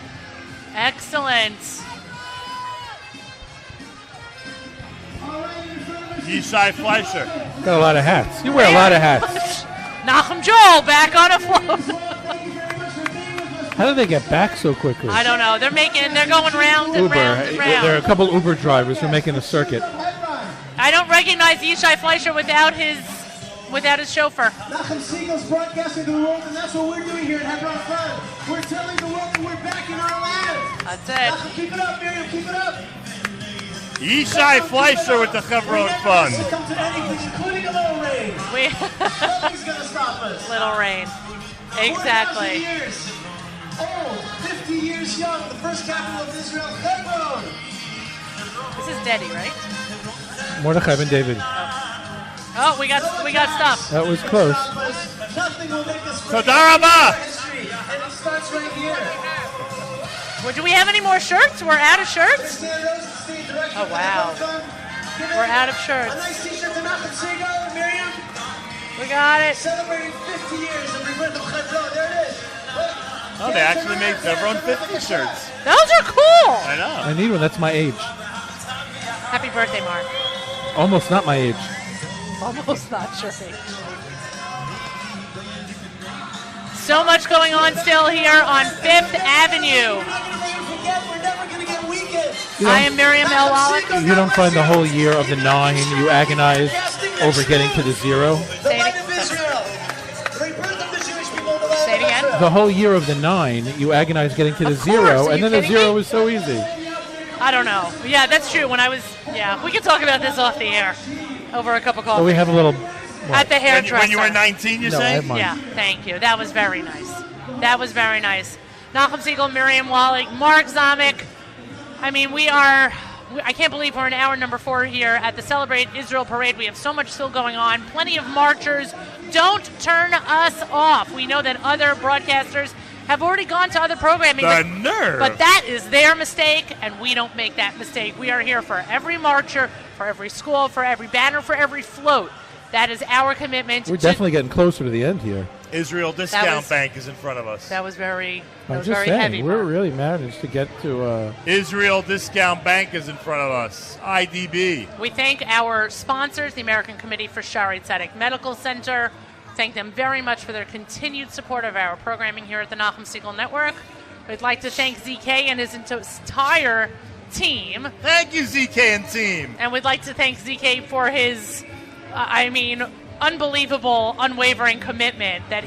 Excellent. Yishai Fleischer. Got a lot of hats. You wear a lot of hats. Nachum Joel back on a float. How do they get back so quickly? I don't know. They're going round and Uber. round and round. There are a couple Uber drivers who are making the circuit. I don't recognize Yishai Fleischer without his chauffeur. Nachum Siegel's broadcasting to the world, and that's what we're doing here at Hebron Fund. We're telling the world that we're back in our land. That's it. Nachum, keep it up, Miriam, keep it up. Yishai Fleischer with the Chevron Fund. Come to anything, including a little rain. Nothing's gonna stop us. Little rain. Exactly. 4,000 years old, 50 years young, the first capital of Israel, Hebron. This is Dedi, right? Mordechai Ben David. Oh, we got stuff. That was close. Nothing will make us Todarabah. history, and it starts right here. Well, do we have any more shirts? We're out of shirts? Oh, wow. We're out of shirts. A nice t-shirt to Nachum Siegel, Miriam. We got it. Celebrating 50 years of rebirth of Hebron. There it is. Oh, they actually made Chevron 50 shirts. Those are cool. I know. I need one. That's my age. Happy birthday, Mark. Almost not my age. Almost not your age. So much going on still here on 5th Avenue. I am Miriam L. Wallach. You don't find the whole year of the 9 you agonize over getting to the 0? Say it again. The whole year of the 9 you agonize getting to the Of 0, course. Are and you then the kidding 0 me? was so easy. I don't know. Yeah, that's true. When I was, we can talk about this off the air over a cup of coffee. Well, we have a little... At the hairdresser. When you were 19, you No, I say? have mine. Yeah, thank you. That was very nice. That was very nice. Nachum Siegel, Miriam Wallach, Mark Zamek. I mean, I can't believe we're in hour number 4 here at the Celebrate Israel Parade. We have so much still going on. Plenty of marchers. Don't turn us off. We know that other broadcasters have already gone to other programming. The nerve. But that is their mistake, and we don't make that mistake. We are here for every marcher, for every school, for every banner, for every float. That is our commitment. We're definitely getting closer to the end here. Israel Discount Bank is in front of us. That was very, I'm was just very saying, heavy. we're Mark. really managed to get to... Israel Discount Bank is in front of us. IDB. We thank our sponsors, the American Committee for Sharedik Medical Center. Thank them very much for their continued support of our programming here at the Nachum Siegel Network. We'd like to thank ZK and his entire team. Thank you, ZK and team. And we'd like to thank ZK for his, unbelievable, unwavering commitment that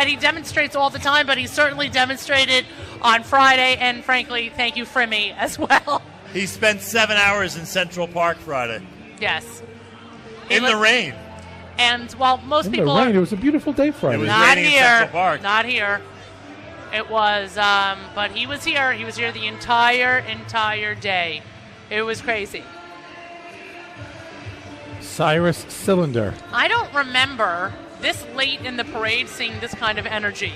he demonstrates all the time, but he certainly demonstrated on Friday. And frankly, thank you, Frimmy, as well. He spent 7 hours in Central Park Friday. Yes. In the rain. And while most in people the rain, are it was a beautiful day Friday. It was not raining in Central here, Park. not here. It was, but he was here. He was here the entire day. It was crazy. Cyrus Cylinder. I don't remember this late in the parade seeing this kind of energy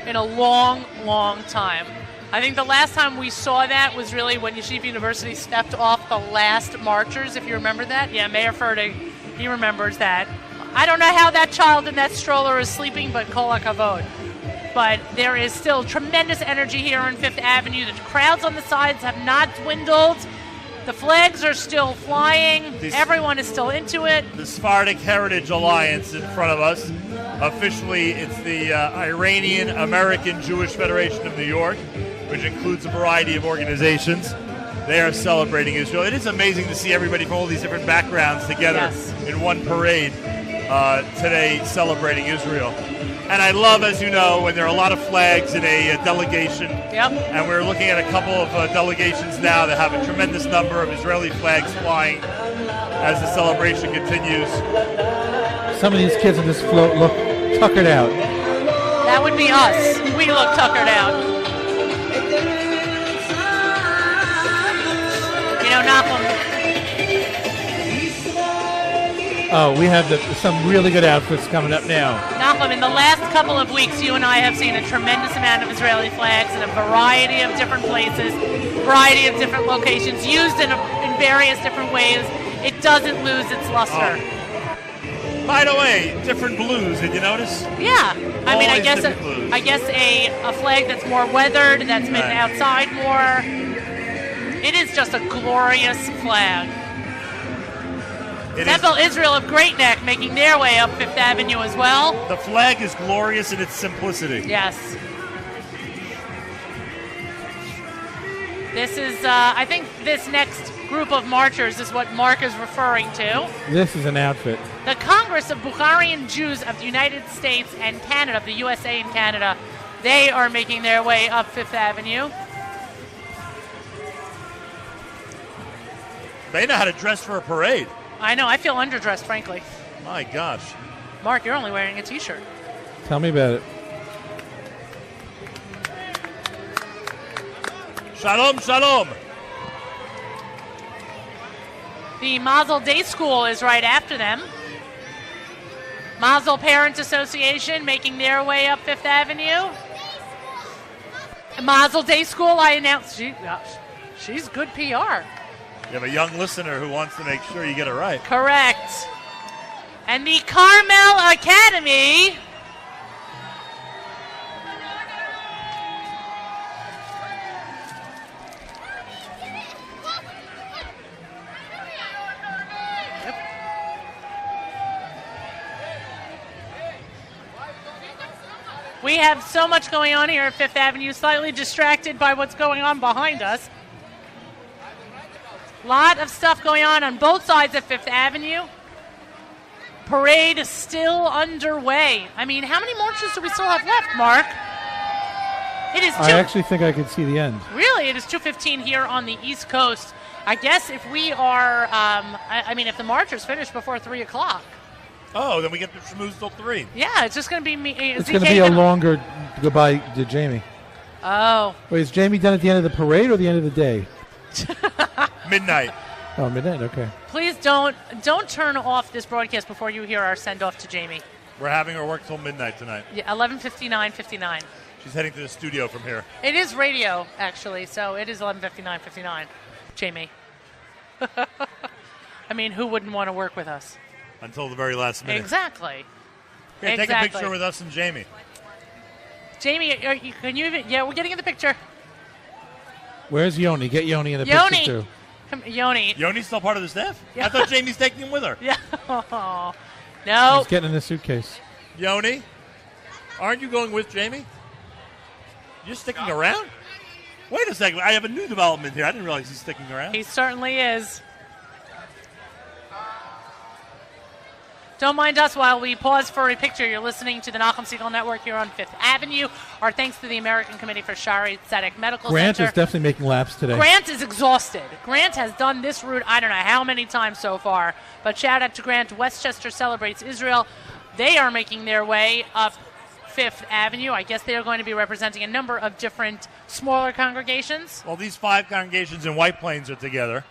in a long, long time. I think the last time we saw that was really when Yeshiva University stepped off the last marchers, if you remember that. Yeah, Mayor Ferdig, he remembers that. I don't know how that child in that stroller is sleeping, but kol hakavod. But there is still tremendous energy here on 5th Avenue. The crowds on the sides have not dwindled. The flags are still flying. Everyone is still into it. The Sephardic Heritage Alliance in front of us. Officially, it's the Iranian American Jewish Federation of New York, which includes a variety of organizations. They are celebrating Israel. It is amazing to see everybody from all these different backgrounds together in one parade today celebrating Israel. And I love, as you know, when there are a lot of flags in a delegation. Yep. And we're looking at a couple of delegations now that have a tremendous number of Israeli flags flying as the celebration continues. Some of these kids in this float look tuckered out. That would be us. We look tuckered out. You know, Nachum. Oh, we have some really good outfits coming up now. Nachum, in the last couple of weeks, you and I have seen a tremendous amount of Israeli flags in a variety of different places, variety of different locations, used in various different ways. It doesn't lose its luster. By the way, different blues. Did you notice? Yeah. I mean, I Always guess different blues. a flag that's more weathered, that's been Right. outside more. It is just a glorious flag. Temple Israel of Great Neck making their way up Fifth Avenue as well. The flag is glorious in its simplicity. Yes. This is, I think this next group of marchers is what Mark is referring to. This is an outfit. The Congress of Bukharian Jews of the United States and Canada, of the USA and Canada, they are making their way up Fifth Avenue. They know how to dress for a parade. I know, I feel underdressed, frankly. My gosh. Mark, you're only wearing a t-shirt. Tell me about it. Shalom, shalom. The Mazel Day School is right after them. Mazel Parent Association making their way up Fifth Avenue. Mazel Day School, I announced, she's good PR. You have a young listener who wants to make sure you get it right. Correct. And the Carmel Academy. We have so much going on here at Fifth Avenue, slightly distracted by what's going on behind us. Lot of stuff going on both sides of Fifth Avenue. Parade is still underway. I mean, how many marches do we still have left, Mark? It is I actually think I can see the end. Really, it is 2:15 here on the East Coast. I guess if we are, if the marchers finish before 3 o'clock. Oh, then we get the schmooze till 3. Yeah, it's just going to be me. It's going to be a longer goodbye to Jamie. Oh. Wait, is Jamie done at the end of the parade or the end of the day? Midnight. Oh, midnight, okay. Please don't turn off this broadcast before you hear our send-off to Jamie. We're having her work till midnight tonight. Yeah, 11:59:59. She's heading to the studio from here. It is radio, actually, so it is 11:59:59. Jamie. I mean, who wouldn't want to work with us? Until the very last minute. Exactly. Here, take a picture with us and Jamie. Jamie, can you even... Yeah, we're getting in the picture. Where's Yoni? Get Yoni in the Yoni. picture, too. Come, Yoni. Yoni's still part of the staff? Yeah. I thought Jamie's taking him with her. Yeah. No. He's getting in the suitcase. Yoni, aren't you going with Jamie? You're sticking around? Wait a second. I have a new development here. I didn't realize he's sticking around. He certainly is. Don't mind us while we pause for a picture. You're listening to the Nachum Segal Network here on Fifth Avenue. Our thanks to the American Committee for Sharedik Medical Grant Center. is definitely making laps today. Grant is exhausted. Grant has done this route I don't know how many times so far. But shout out to Grant. Westchester celebrates Israel. They are making their way up Fifth Avenue. I guess they are going to be representing a number of different smaller congregations. Well, these 5 congregations in White Plains are together.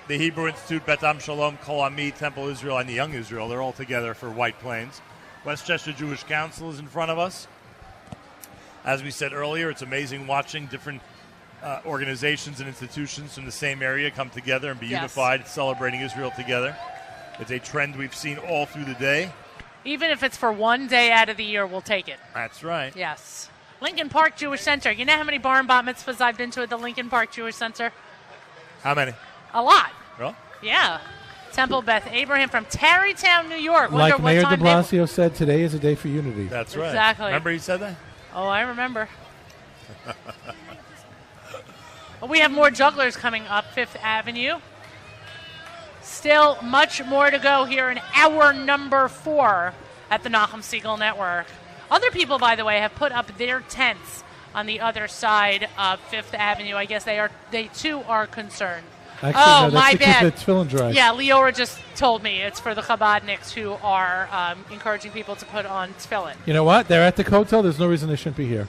The Hebrew Institute, Bet Am Shalom, Kol Ami, Temple Israel, and the Young Israel, they're all together for White Plains. Westchester Jewish Council is in front of us. As we said earlier, it's amazing watching different organizations and institutions from the same area come together and be unified, celebrating Israel together. It's a trend we've seen all through the day. Even if it's for one day out of the year, we'll take it. That's right. Yes. Lincoln Park Jewish Center. You know how many bar and bat mitzvahs I've been to at the Lincoln Park Jewish Center? How many? A lot. Really? Yeah. Temple Beth Abraham from Tarrytown, New York. Like Wonder what Mayor de time Blasio said, today is a day for unity. That's right. Exactly. Remember he said that? Oh, I remember. We have more jugglers coming up Fifth Avenue. Still much more to go here in hour number 4 at the Nachum Segal Network. Other people, by the way, have put up their tents on the other side of Fifth Avenue. I guess they too are concerned. Actually, oh, no, that's my to bad. keep the tefillin dry. Yeah, Leora just told me it's for the Chabadniks who are encouraging people to put on tefillin. You know what? They're at the hotel. There's no reason they shouldn't be here.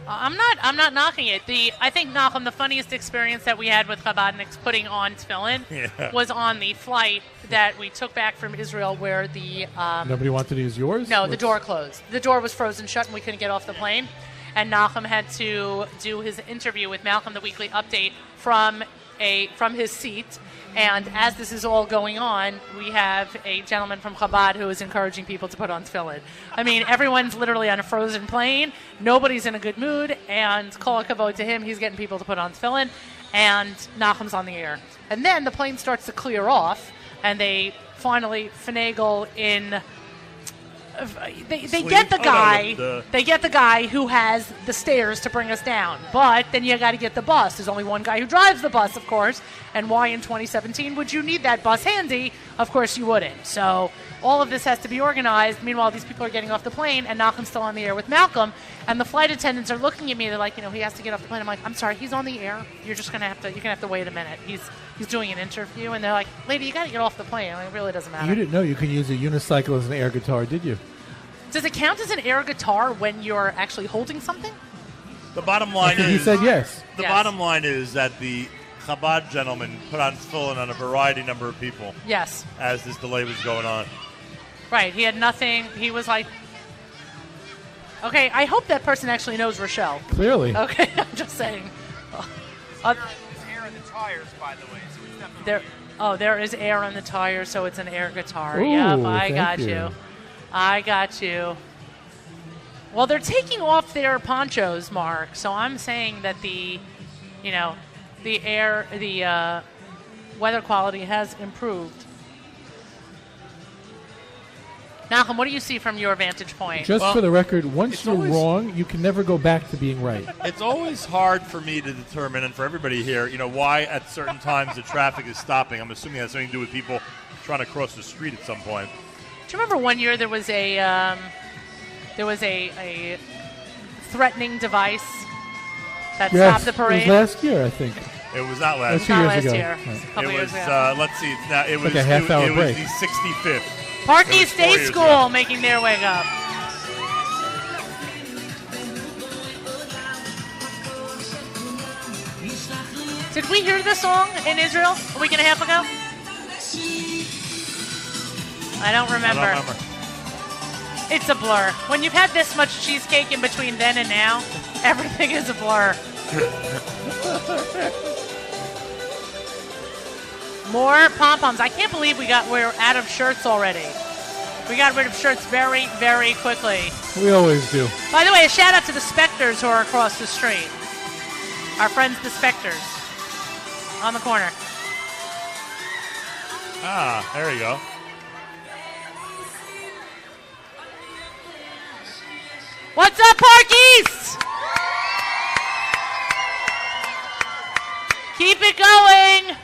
I'm not knocking it. I think, Nachum, the funniest experience that we had with Chabadniks putting on tefillin was on the flight that we took back from Israel where the... Nobody wanted to use yours? No, the door closed. The door was frozen shut and we couldn't get off the plane. And Nachum had to do his interview with Malcolm, the weekly update, from his seat. And as this is all going on, we have a gentleman from Chabad who is encouraging people to put on tefillin. I mean, everyone's literally on a frozen plane. Nobody's in a good mood. And kol hakavod to him, he's getting people to put on tefillin. And Nachum's on the air. And then the plane starts to clear off, and they finally finagle in... They get the guy. They get the guy who has the stairs to bring us down. But then you got to get the bus. There's only one guy who drives the bus, of course. And why in 2017 would you need that bus handy? Of course you wouldn't. So all of this has to be organized. Meanwhile, these people are getting off the plane, and Malcolm's still on the air with Malcolm. And the flight attendants are looking at me. They're like, he has to get off the plane. I'm like, I'm sorry, he's on the air. You're just gonna have to wait a minute. He's doing an interview, and they're like, lady, you got to get off the plane. It really doesn't matter. You didn't know you could use a unicycle as an air guitar, did you? Does it count as an air guitar when you're actually holding something? The bottom line is... He said yes. The bottom line is that the Chabad gentleman put on tefillin on a variety number of people. Yes. As this delay was going on. Right. He had nothing. He was like... Okay, I hope that person actually knows Rochelle. Clearly. Okay, I'm just saying. There's air in the tires, by the way, so it's definitely... There is air on the tires, so it's an air guitar. Ooh, yep, I got thank you. I got you. Well, they're taking off their ponchos, Mark. So I'm saying that the weather quality has improved. Malcolm, what do you see from your vantage point? Just for the record, once you're wrong, you can never go back to being right. It's always hard for me to determine, and for everybody here, why at certain times the traffic is stopping. I'm assuming it has something to do with people trying to cross the street at some point. Do you remember one year there was a threatening device that stopped the parade? It was last year, I think. It was not last year. Last Ago. year. Right. A couple It years was, ago. let's see, now it was like a half-hour it break. was the 65th. Parkey State School making their way up. Did we hear this song in Israel a week and a half ago? I don't remember. It's a blur. When you've had this much cheesecake in between then and now, everything is a blur. More pom-poms. I can't believe we're out of shirts already. We got rid of shirts very, very quickly. We always do. By the way, a shout out to the Spectres who are across the street. Our friends, the Spectres, on the corner. Ah, there you go. What's up, Parkies? Keep it going.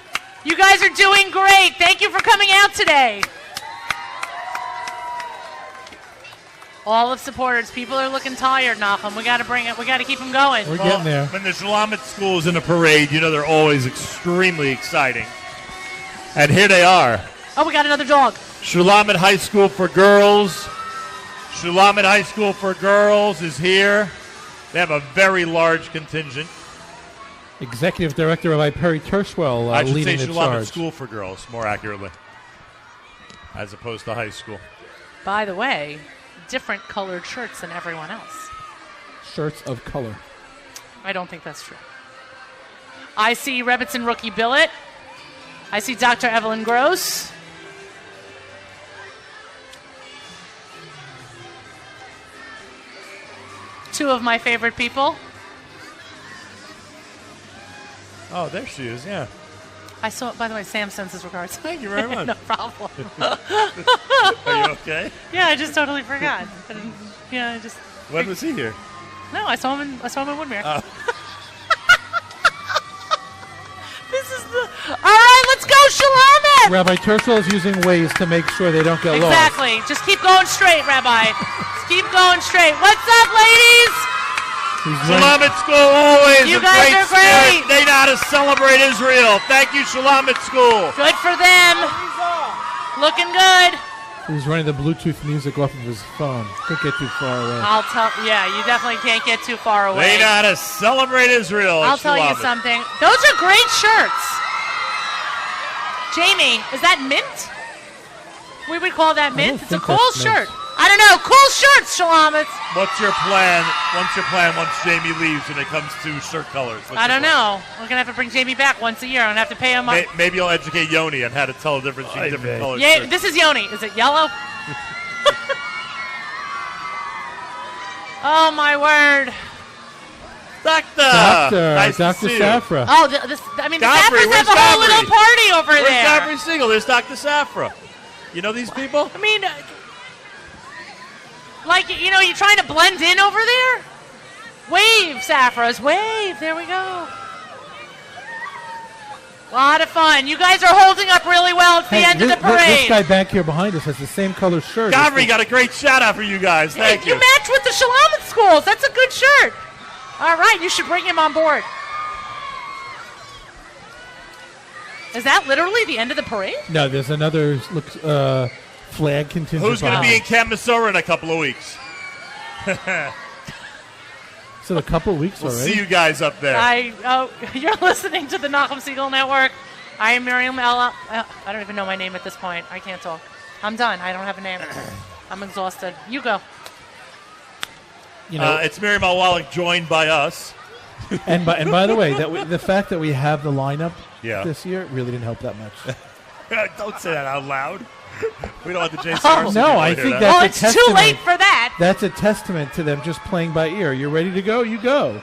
You guys are doing great. Thank you for coming out today. All of supporters, people are looking tired, Nachum. We got to bring it. We got to keep them going. We're getting there. When the Shulamit school is in a parade, they're always extremely exciting. And here they are. Oh, we got another dog. Shulamit High School for Girls. Shulamit High School for Girls is here. They have a very large contingent. Executive Director Rabbi Perry Tershwell I should leading say the Shulamit charge. School for Girls, more accurately, as opposed to high school. By the way, different colored shirts than everyone else. Shirts of color. I don't think that's true. I see Rebbitzin rookie Billet. I see Dr. Evelyn Gross. Two of my favorite people. Oh, there she is, yeah. I saw, by the way, Sam sends his regards. Thank you very much. No problem. Are you okay? Yeah, I just totally forgot. When was he here? No, I saw him in Woodmere. This is the... All right, let's go, Shulamit! Rabbi Tershwell is using Waze to make sure they don't get lost. Exactly. Just keep going straight, Rabbi. Just keep going straight. What's up, ladies? Shulamit School always You a guys great are great. spirit. They know how to celebrate Israel. Thank you, Shulamit School. Good for them. Looking good. He's running the Bluetooth music off of his phone. Couldn't get too far away. Yeah, you definitely can't get too far away. They know how to celebrate Israel. I'll tell you Shulamit. something. Those are great shirts. Jamie, is that mint? We would call that mint. It's a cool shirt. I don't know. Cool shirts, Shalamitz. What's your plan? Once Jamie leaves when it comes to shirt colors? I don't know. We're going to have to bring Jamie back once a year. I'm going to have to pay him. Maybe you'll educate Yoni on how to tell the difference between different colors. Yeah, this is Yoni. Is it yellow? Oh, my word. Doctor Nice to see you. Safra. Oh, the Safras Godfrey, have a whole little party over Where's there. Godfrey Siegel? There's Dr. Safra. You know these people? I mean, you're trying to blend in over there? Wave, Safras, wave. There we go. A lot of fun. You guys are holding up really well. It's the end of the parade. This guy back here behind us has the same color shirt. Godfrey got a great shout out for you guys. Thank you. You match with the Shulamit schools. That's a good shirt. All right, you should bring him on board. Is that literally the end of the parade? No, there's another flag contingent. Who's going to be in Camp Missouri in a couple of weeks? So a couple of weeks We'll already. see you guys up there. You're listening to the Nachum Siegel Network. I am Miriam Ella. I don't even know my name at this point. I can't talk. I'm done. I don't have a name. I'm exhausted. You go. It's Miriam Al-Wallach joined by us. And by the way, the fact that we have the lineup Yeah. this year really didn't help that much. Don't say that out loud. We don't want the JCRC. No, I think that's Well, a it's testament. too late for that. That's a testament to them just playing by ear. You're ready to go, you go.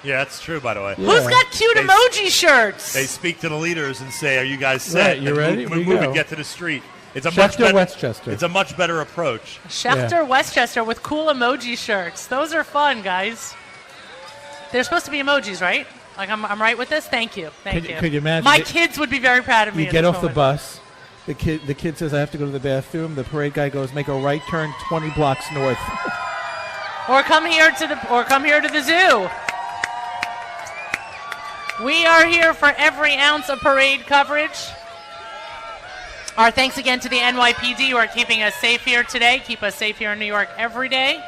Yeah, that's true, by the way. Yeah. Who's got cute emoji shirts? They speak to the leaders and say, "Are you guys set? Right, you And ready? Move, We move go. and get to the street." It's a Schechter, much better. Westchester. It's a much better approach. Schechter Westchester with cool emoji shirts. Those are fun, guys. They're supposed to be emojis, right? Like I'm right with this? Thank you. Thank you. Could you imagine? My kids would be very proud of me. You in get this off the moment. bus. The kid says, "I have to go to the bathroom." The parade guy goes, "Make a right turn 20 blocks north." Or come here to the zoo. We are here for every ounce of parade coverage. Our thanks again to the NYPD who are keeping us safe here today. Keep us safe here in New York every day.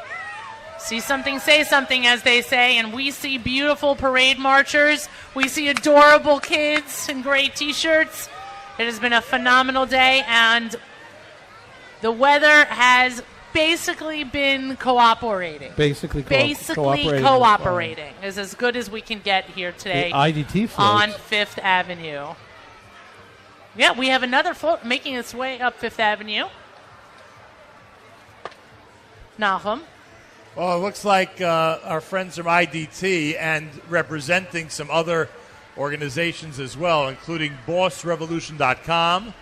See something, say something, as they say. And we see beautiful parade marchers. We see adorable kids in great T-shirts. It has been a phenomenal day, and the weather has basically been cooperating. Basically cooperating is as good as we can get here today. The IDT float. On Fifth Avenue. Yeah, we have another float making its way up Fifth Avenue. Nahum. Well, it looks like our friends from IDT and representing some other organizations as well, including BossRevolution.com,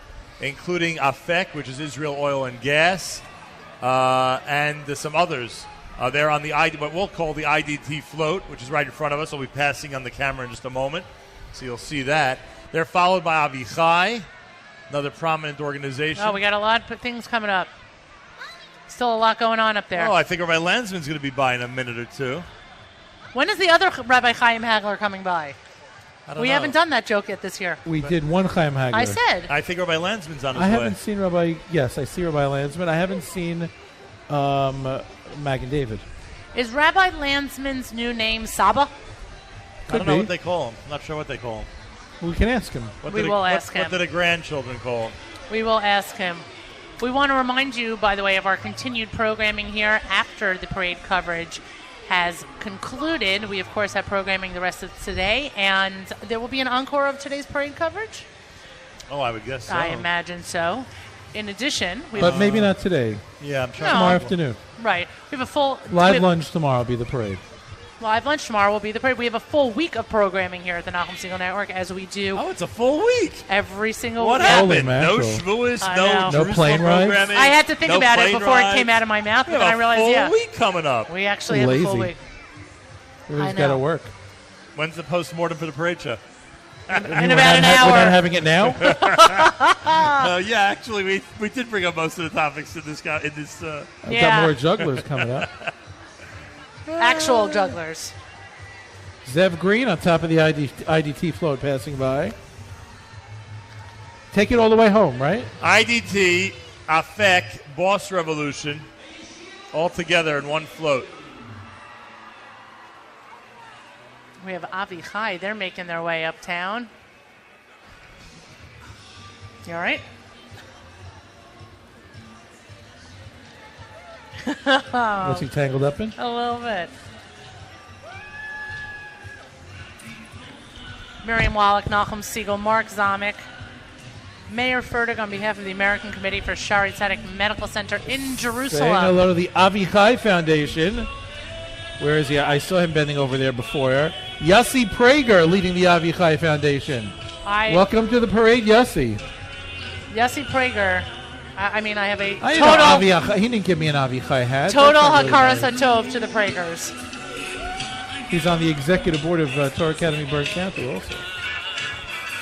including AFEC, which is Israel Oil and Gas, and some others. They're on what we'll call the IDT float, which is right in front of us. We'll be passing on the camera in just a moment, so you'll see that. They're followed by Avichai, another prominent organization. Oh, we got a lot of things coming up. Still a lot going on up there. Oh, I think Rabbi Landsman's going to be by in a minute or two. When is the other Rabbi Chaim Hagler coming by? We haven't done that joke yet this year. We did one Chaim Hagler. I said. I think Rabbi Landsman's on his way. I haven't seen Rabbi. Yes, I see Rabbi Landsman. I haven't seen Magen David. Is Rabbi Landsman's new name Saba? I don't know what they call him. I'm not sure what they call him. We can ask him. We will ask him. What did the grandchildren call him? We will ask him. We want to remind you, by the way, of our continued programming here after the parade coverage has concluded. We, of course, have programming the rest of today, and there will be an encore of today's parade coverage. Oh, I would guess so. I imagine so. In addition, But maybe not today. Yeah, I'm trying. Tomorrow afternoon. Right. We have a full Live lunch tomorrow will be the parade. Live lunch tomorrow will be the parade. We have a full week of programming here at the Nachum Siegel Network, as we do. Oh, it's a full week. Every single What week. happened? No shmooze, No plane rides? programming. I had to think no about it plane before rides. it came out of my mouth, We but then I have a realized, full yeah. week coming up. We actually have a full week. Everybody's I got to know. work. When's the post-mortem for the parade show? In about an hour. We're not having it now? Yeah, actually, we did bring up most of the topics in this. I've got more jugglers coming up. Actual jugglers. Zev Green on top of the IDT float passing by. Take it all the way home, right? IDT, AFEC, Boss Revolution, all together in one float. We have Avi Chai. They're making their way uptown. You all right? What's he tangled up in? A little bit. Miriam Wallach, Nachum Siegel, Mark Zamek, Mayor Fertig on behalf of the American Committee for Shaarei Tzedek Medical Center in Jerusalem. Saying hello to the Avichai Foundation. Where is he? I saw him bending over there before. Yossi Prager leading the Avichai Foundation. Welcome to the parade, Yossi. Yossi Prager. I have a total... He didn't give me an Avichai hat. Total Hakaras HaTov to the Pragers. He's on the executive board of Torah Academy Berg County also.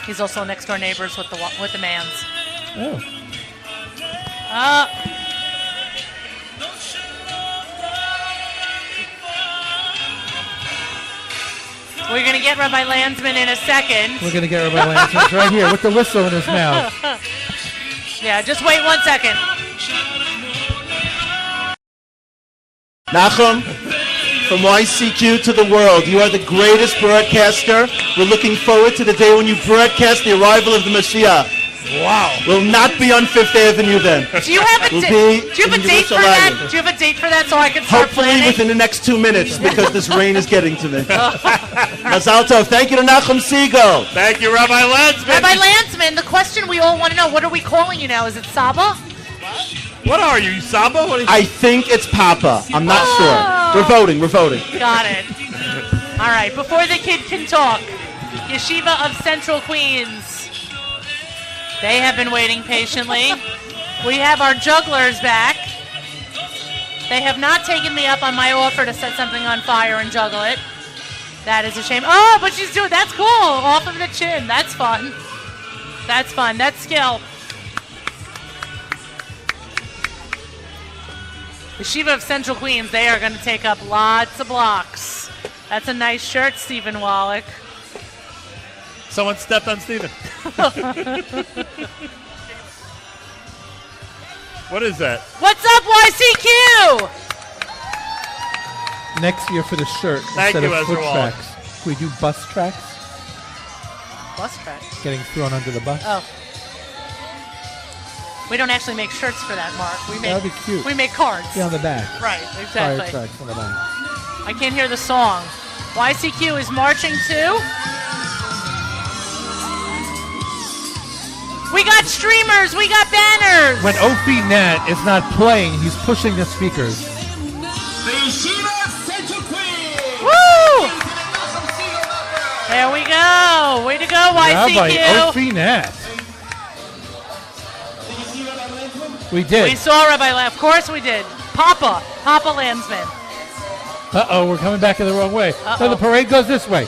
He's also next door neighbors with the Mans. Oh. We're going to get Rabbi Landsman in a second. We're going to get Rabbi Landsman right here with the whistle in his mouth. Yeah, just wait 1 second. Nachum, from YCQ to the world, you are the greatest broadcaster. We're looking forward to the day when you broadcast the arrival of the Mashiach. Wow. We'll not be on Fifth Avenue then. Do you have a date for that? Do you have a date for that so I can start Hopefully planning? within the next 2 minutes, because this rain is getting to me. Mazal tov. Thank you to Nachum Siegel. Thank you, Rabbi Landsman. Rabbi Landsman, the question we all want to know, what are we calling you now? Is it Saba? What are you, Saba? I think it's Papa. I'm not sure. We're voting. Got it. All right, before the kid can talk, Yeshiva of Central Queens. They have been waiting patiently. We have our jugglers back. They have not taken me up on my offer to set something on fire and juggle it. That is a shame. Oh, but she's doing, that's cool. Off of the chin. That's fun. That's fun. That's skill. Yeshiva of Central Queens, they are going to take up lots of blocks. That's a nice shirt, Stephen Wallach. Someone stepped on Stephen. What is that? What's up, YCQ? Next year for the shirt, Thank instead you, of foot Ezra tracks, can we do bus tracks? Bus tracks? Getting thrown under the bus. Oh. We don't actually make shirts for that, Mark. That would be cute. We make cards. Yeah, on the back. Right, exactly. Fire tracks on the back. I can't hear the song. YCQ is marching to. We got streamers. We got banners. When Opie Nat is not playing, he's pushing the speakers. Woo! There we go. Way to go, YCQ. Rabbi Opie Nat. We did. We saw Rabbi Landsman. Of course we did. Papa Landsman. Uh-oh, we're coming back in the wrong way. Uh-oh. So the parade goes this way.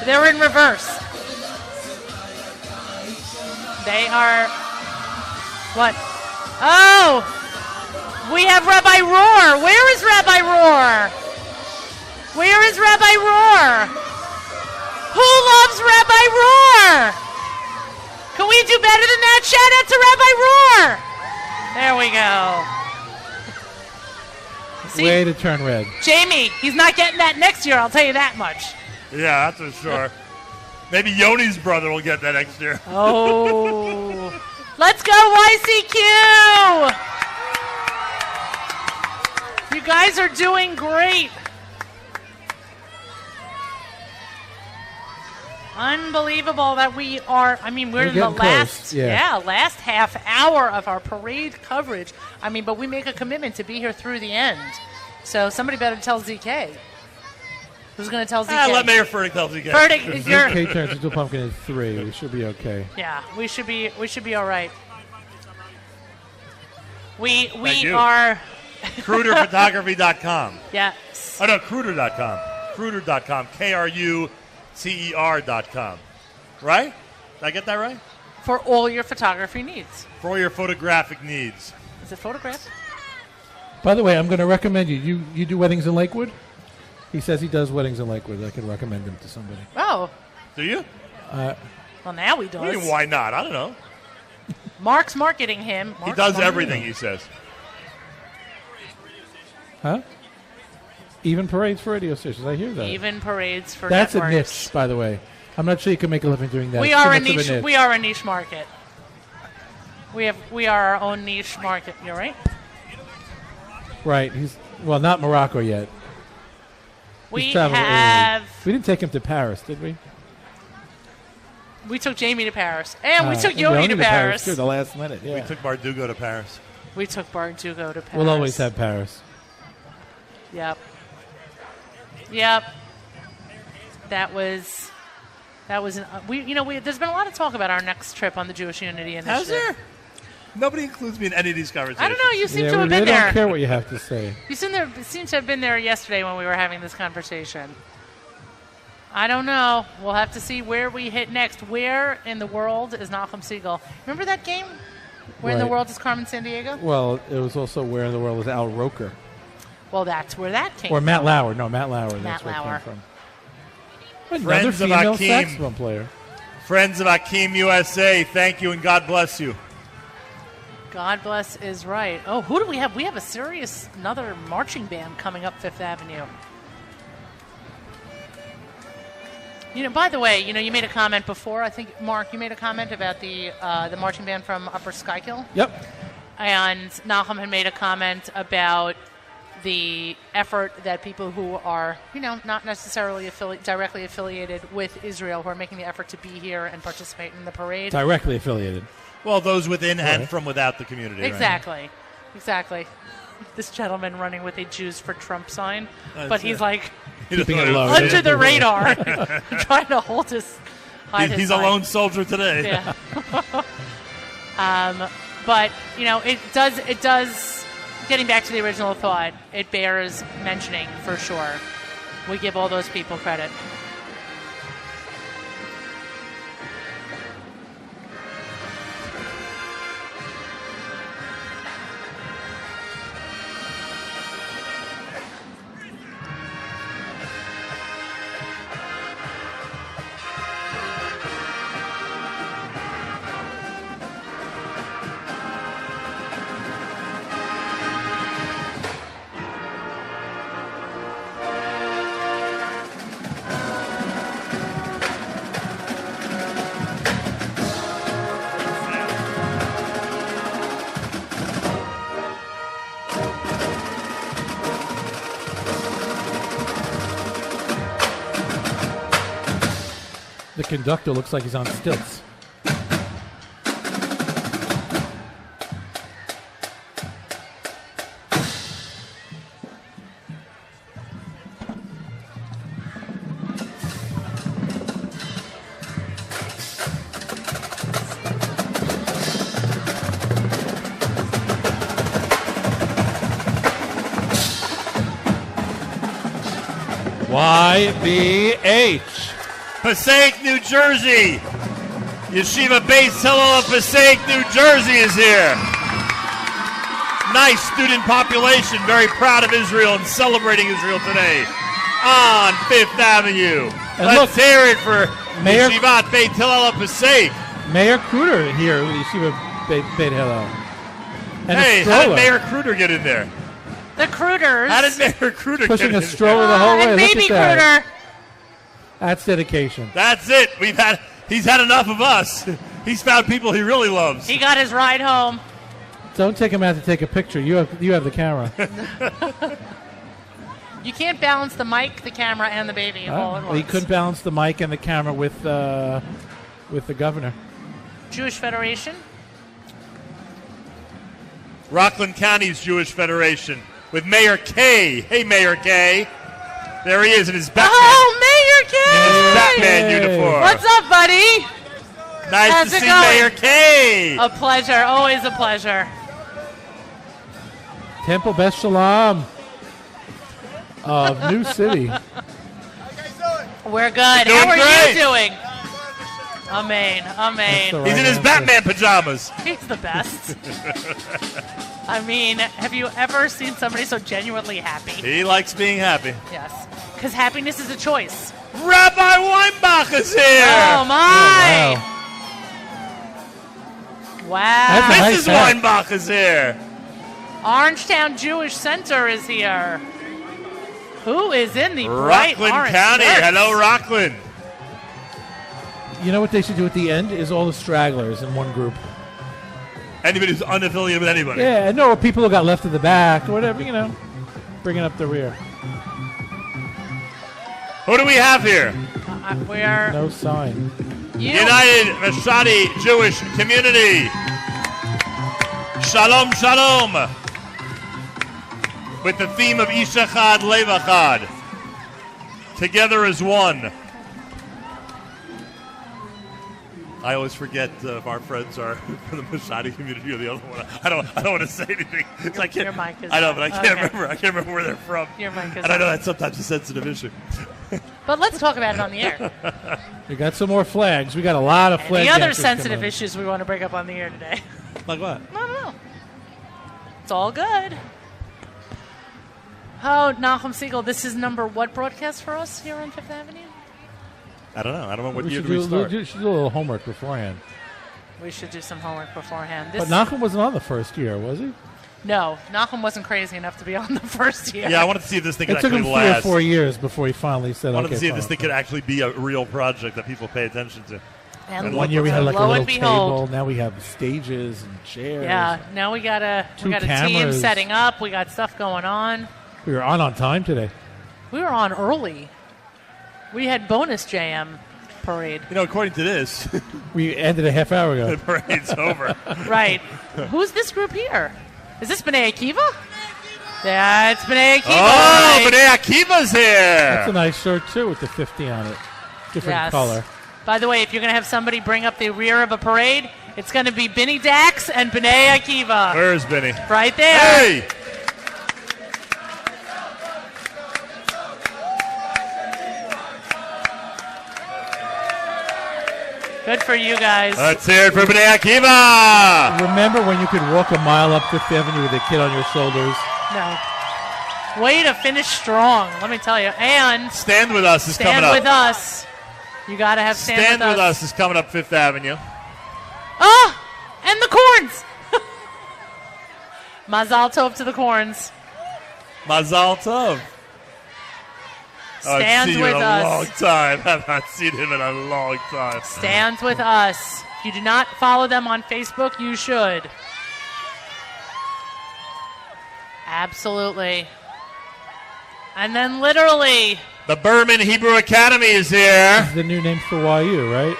They're in reverse. They are... What? Oh! We have Rabbi Rohr. Where is Rabbi Rohr? Where is Rabbi Rohr? Who loves Rabbi Rohr? Can we do better than that? Shout out to Rabbi Rohr. There we go. See, Way to turn red. Jamie, he's not getting that next year, I'll tell you that much. Yeah, that's for sure. Maybe Yoni's brother will get that next year. Oh. Let's go, YCQ! You guys are doing great. Unbelievable that we are, we're in the last, last half hour of our parade coverage. But we make a commitment to be here through the end. So somebody better tell ZK. Who's going to tell ZK? Let Mayor Fertig tell ZK. Fertig, is your... ZK turns into a pumpkin at 3. We should be okay. Yeah, we should be all right. We are... Cruderphotography.com. Yes. Oh, no, Cruder.com. Cruder.com. KRUTER.com. Right? Did I get that right? For all your photography needs. For all your photographic needs. Is it photographs? By the way, I'm going to recommend you. You do weddings in Lakewood? He says he does weddings in Lakewood. I can recommend him to somebody. Oh. Do you? Well, now he does. I mean, why not? I don't know. Mark's marketing him. He does everything, he says. Huh? Even parades for radio stations. I hear that. Even parades for That's networks. a niche, by the way. I'm not sure you can make a living doing that. We are a niche. We are a niche market. We are our own niche market. You're right. Right. He's not Morocco yet. We He's traveled to have. Italy. We didn't take him to Paris, did we? We took Jamie to Paris, and we took we Yoni only to Paris. Too, the last minute. Yeah. We took Bardugo to Paris. We took Bardugo to Paris. We'll always have Paris. Yep. Yep. That was. There's been a lot of talk about our next trip on the Jewish Unity Initiative. Has there? Nobody includes me in any of these conversations. I don't know. You seem to have they been there. don't care what you have to say. You seem to have been there yesterday when we were having this conversation. I don't know. We'll have to see where we hit next. Where in the world is Nachum Segal? Remember that game? Where in the world is Carmen Sandiego? Well, it was also where in the world is Al Roker. Well, that's where that came or from. Matt Lauer. No, Matt Lauer. Matt That's where Lauer. it came from. Another Friends of female Akeem. saxophone player. Friends of Akeem USA, thank you and God bless you. God bless is right. Oh, who do we have? We have another marching band coming up Fifth Avenue. By the way, you made a comment before. I think, Mark, you made a comment about the marching band from Upper Schuylkill. Yep. And Nahum had made a comment about the effort that people who are, not necessarily directly affiliated with Israel, who are making the effort to be here and participate in the parade. Directly affiliated. Well, those within and from without the community. Exactly. Right? Exactly. This gentleman running with a Jews for Trump sign, That's but he's it. like Keeping it low. under the radar, trying to hold his. He's a lone soldier today. Yeah. But it does. Getting back to the original thought, it bears mentioning for sure. We give all those people credit. The conductor looks like he's on stilts. YBH. Passaic, New Jersey. Yeshiva Beis Hillel of Passaic, New Jersey is here. Nice student population, very proud of Israel and celebrating Israel today on Fifth Avenue. And Let's hear it for Mayor Yeshivat Beis Hillel of Passaic. Mayor Kruder here with Yeshiva Beit Hillel. And Hey, a how did stroller. Mayor Kruder get in there? The Kruders. How did Mayor Kruder Pushing get in a stroller there? the whole way. And Look baby at that. Kruder. That's dedication. That's it. He's had enough of us. He's found people he really loves. He got his ride home. Don't take him out to take a picture. You have the camera. You can't balance the mic, the camera, and the baby all at Well, he once. couldn't balance the mic and the camera with the governor. Jewish Federation. Rockland County's Jewish Federation with Mayor Kay. Hey, Mayor Kay. There he is in his Batman, Oh, Mayor Kay! Batman uniform. What's up, buddy? Nice How's to it see going? Mayor Kay. A pleasure. Always a pleasure. Temple Beth Shalom of New City. We're good. Doing How are great. you doing? Amen. Amen. He's in his Batman pajamas. He's the best. I mean, have you ever seen somebody so genuinely happy? He likes being happy. Yes. Because happiness is a choice. Rabbi Weinbach is here. Oh, my. Wow. Mrs. Weinbach is here. Orangetown Jewish Center is here. Who is in the bright Rockland orange County. shirts? Hello, Rockland. You know what they should do at the end is all the stragglers in one group. Anybody who's unaffiliated with anybody. Yeah, and no, people who got left in the back, or whatever, bringing up the rear. Who do we have here? We're No sign. United Mashadi Jewish Community. Shalom, shalom. With the theme of Ish Echad, Lev Echad. Together as one. I always forget if our friends are from the Mashadi community or the other one. I don't want to say anything. I can't. Your mic is I know, on. but I can't remember. I can't remember where they're from. Your mic is and I know on. that's sometimes a sensitive issue. But let's talk about it on the air. We got some more flags. We got a lot of flags. The other sensitive issues we want to bring up on the air today. Like what? I don't know. It's all good. Oh, Nachum Siegel, this is number what broadcast for us here on Fifth Avenue? I don't know. I don't know what We year should do we start. We should do a little homework beforehand. We should do some homework beforehand. But Nachum wasn't on the first year, was he? No, Nachum wasn't crazy enough to be on the first year. Yeah, I wanted to see if this thing could It took actually him 3 or last. 4 years before he finally said, I wanted okay, to see if fine. this thing could actually be a real project that people pay attention to. And One year we had like a lo little and behold. table. Now we have stages and chairs. Yeah, now we got a team cameras. setting up. We got stuff going on. We were on time today. We were on early. We had bonus JM parade. According to this, we ended a half hour ago. The parade's over. Right. Who's this group here? Is this B'nai Akiva? Yeah, it's B'nai Akiva. Oh, right? B'nai Akiva's here. That's a nice shirt, too, with the 50 on it. Different Yes. color. By the way, if you're going to have somebody bring up the rear of a parade, it's going to be Benny Dax and B'nai Akiva. Where's Benny? Right there. Hey! Good for you guys. Let's hear it for B'nai Akiva. Remember when you could walk a mile up Fifth Avenue with a kid on your shoulders? No. Way to finish strong, let me tell you. And Stand With Us is coming up. Stand With Us. You got to have Stand With Us is coming up Fifth Avenue. Oh, and the corns. Mazal tov to the corns. Mazal tov. Stand I've seen you with in a us. long time. I've not seen him in a long time. Stand With Us. If you do not follow them on Facebook, you should. Absolutely. And then literally, The Berman Hebrew Academy is here. This is the new name for YU, right?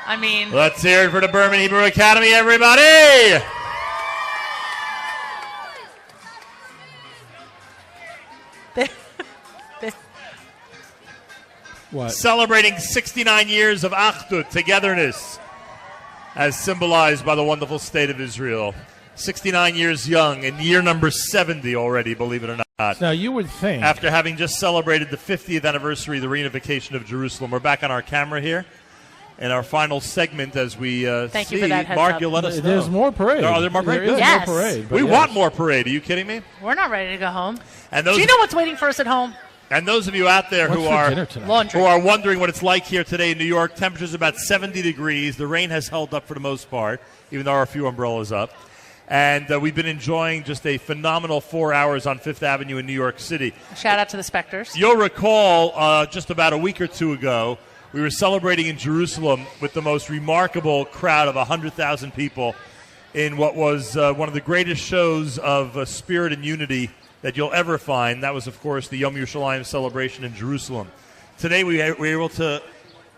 I mean, Let's hear it for the Berman Hebrew Academy, everybody. What? Celebrating 69 years of Achdut, togetherness, as symbolized by the wonderful state of Israel. 69 years young, and year number 70 already, believe it or not. Now, you would think. After having just celebrated the 50th anniversary of the reunification of Jerusalem, we're back on our camera here. In our final segment, as we Thank see, you for that heads Mark, up. you'll let us know. There's more parade. Are there more parade? There is Yes. more parade. but We yes. want more parade. Are you kidding me? we're not ready to go home. And those, Do you know what's waiting for us at home? and those of you out there What's who for are dinner tonight? Laundry. who are wondering what it's like here today in New York, temperature's about 70 degrees. The rain has held up for the most part, even though there are a few umbrellas up. And we've been enjoying just a phenomenal 4 hours on Fifth Avenue in New York City. Shout out to the Spectres. You'll recall just about a week or two ago, we were celebrating in Jerusalem with the most remarkable crowd of 100,000 people in what was one of the greatest shows of spirit and unity that you'll ever find. That was, of course, the Yom Yerushalayim celebration in Jerusalem. Today we were able to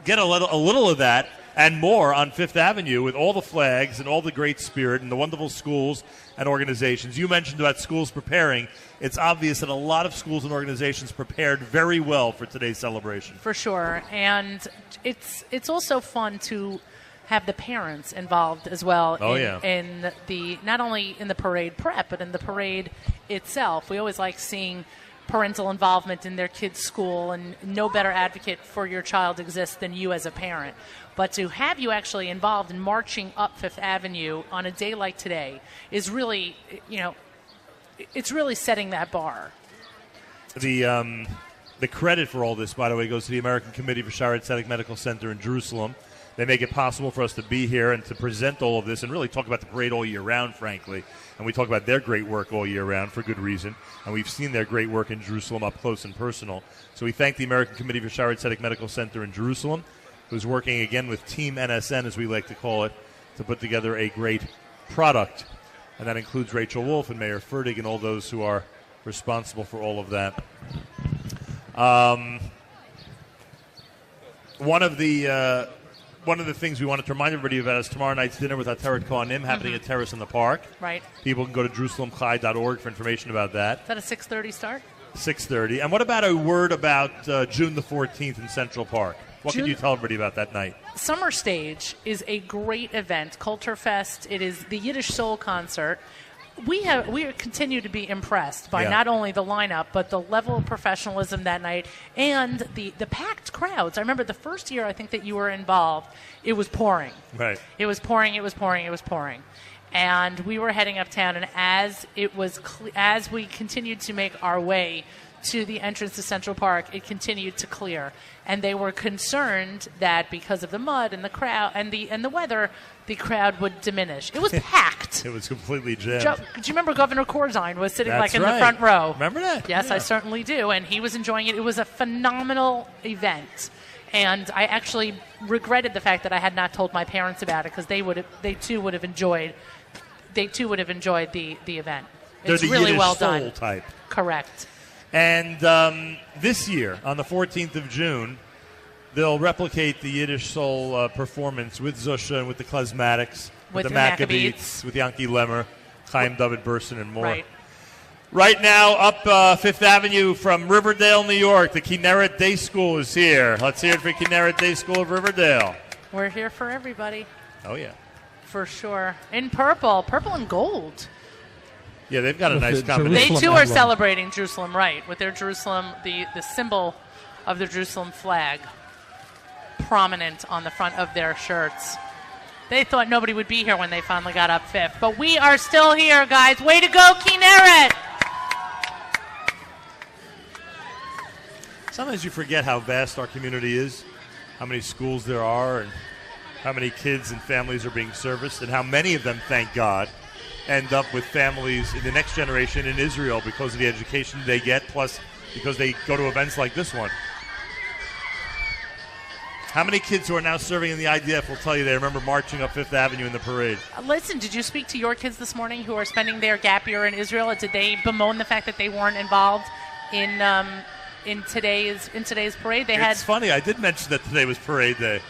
get a little of that and more on Fifth Avenue with all the flags and all the great spirit and the wonderful schools and organizations. You mentioned about schools preparing. It's obvious that a lot of schools and organizations prepared very well for today's celebration. For sure. And it's also fun to have the parents involved as well in the not only in the parade prep, but in the parade itself. We always like seeing parental involvement in their kids' school, and no better advocate for your child exists than you as a parent. But to have you actually involved in marching up Fifth Avenue on a day like today is really, it's really setting that bar. The credit for all this, by the way, goes to the American Committee for Sharedik Medical Center in Jerusalem. They make it possible for us to be here and to present all of this and really talk about the parade all year round, frankly. And we talk about their great work all year round for good reason. And we've seen their great work in Jerusalem up close and personal. So we thank the American Committee for Sharedik Medical Center in Jerusalem, who's working again with Team NSN, as we like to call it, to put together a great product. And that includes Rachel Wolf and Mayor Fertig and all those who are responsible for all of that. One of the things we wanted to remind everybody about is tomorrow night's dinner with Ateret Kohanim happening at Terrace in the Park. Right. People can go to JerusalemChai.org for information about that. Is that a 6:30 start? 6:30. And what about a word about June the 14th in Central Park? What can June- you tell everybody about that night? Summer Stage is a great event. Culture Fest. It is the Yiddish Soul concert. We continue to be impressed by not only the lineup, but the level of professionalism that night and the packed crowds. I remember the first year I think that you were involved, it was pouring. Right. It was pouring, it was pouring, it was pouring. And we were heading uptown, and as we continued to make our way to the entrance to Central Park, it continued to clear. And they were concerned that because of the mud and the crowd and the weather, the crowd would diminish. It was packed. It was completely jammed. Do you remember Governor Corzine was sitting That's in right. the front row? Remember that? Yes, Yeah. I certainly do. And he was enjoying it. It was a phenomenal event. And I actually regretted the fact that I had not told my parents about it because they too would have enjoyed the event. They're It's the really Yiddish well soul done. type. Correct. And this year, on the 14th of June, they'll replicate the Yiddish Soul performance with Zusha and with the Klezmatics, with the Maccabees, with Yankee Lemmer, Chaim David Burson, and more. Right now, up Fifth Avenue from Riverdale, New York, the Kinneret Day School is here. Let's hear it for Kinneret Day School of Riverdale. We're here for everybody. Oh, yeah. For sure. In purple and gold. Yeah, they've got a nice combination. They too are celebrating Jerusalem, right, with their Jerusalem, the symbol of the Jerusalem flag prominent on the front of their shirts. They thought nobody would be here when they finally got up fifth, but we are still here, guys. Way to go, Kinneret! Sometimes you forget how vast our community is, how many schools there are, and how many kids and families are being serviced, and how many of them, thank God, end up with families in the next generation in Israel because of the education they get, plus because they go to events like this one. How many kids who are now serving in the IDF will tell you they remember marching up Fifth Avenue in the parade? Listen, did you speak to your kids this morning who are spending their gap year in Israel? Did they bemoan the fact that they weren't involved in today's parade? It's funny. I did mention that today was parade day.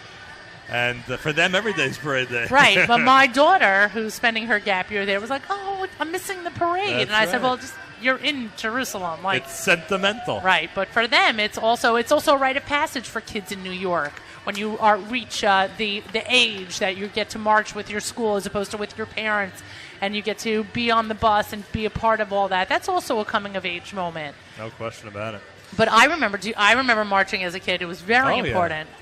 And for them, every day is parade day. Right, but my daughter, who's spending her gap year there, was like, "Oh, I'm missing the parade," That's and I said, right. "Well, you're in Jerusalem, like it's sentimental." Right, but for them, it's also a rite of passage for kids in New York when you reach the age that you get to march with your school as opposed to with your parents, and you get to be on the bus and be a part of all that. That's also a coming of age moment. No question about it. But I remember marching as a kid. It was very important. Yeah.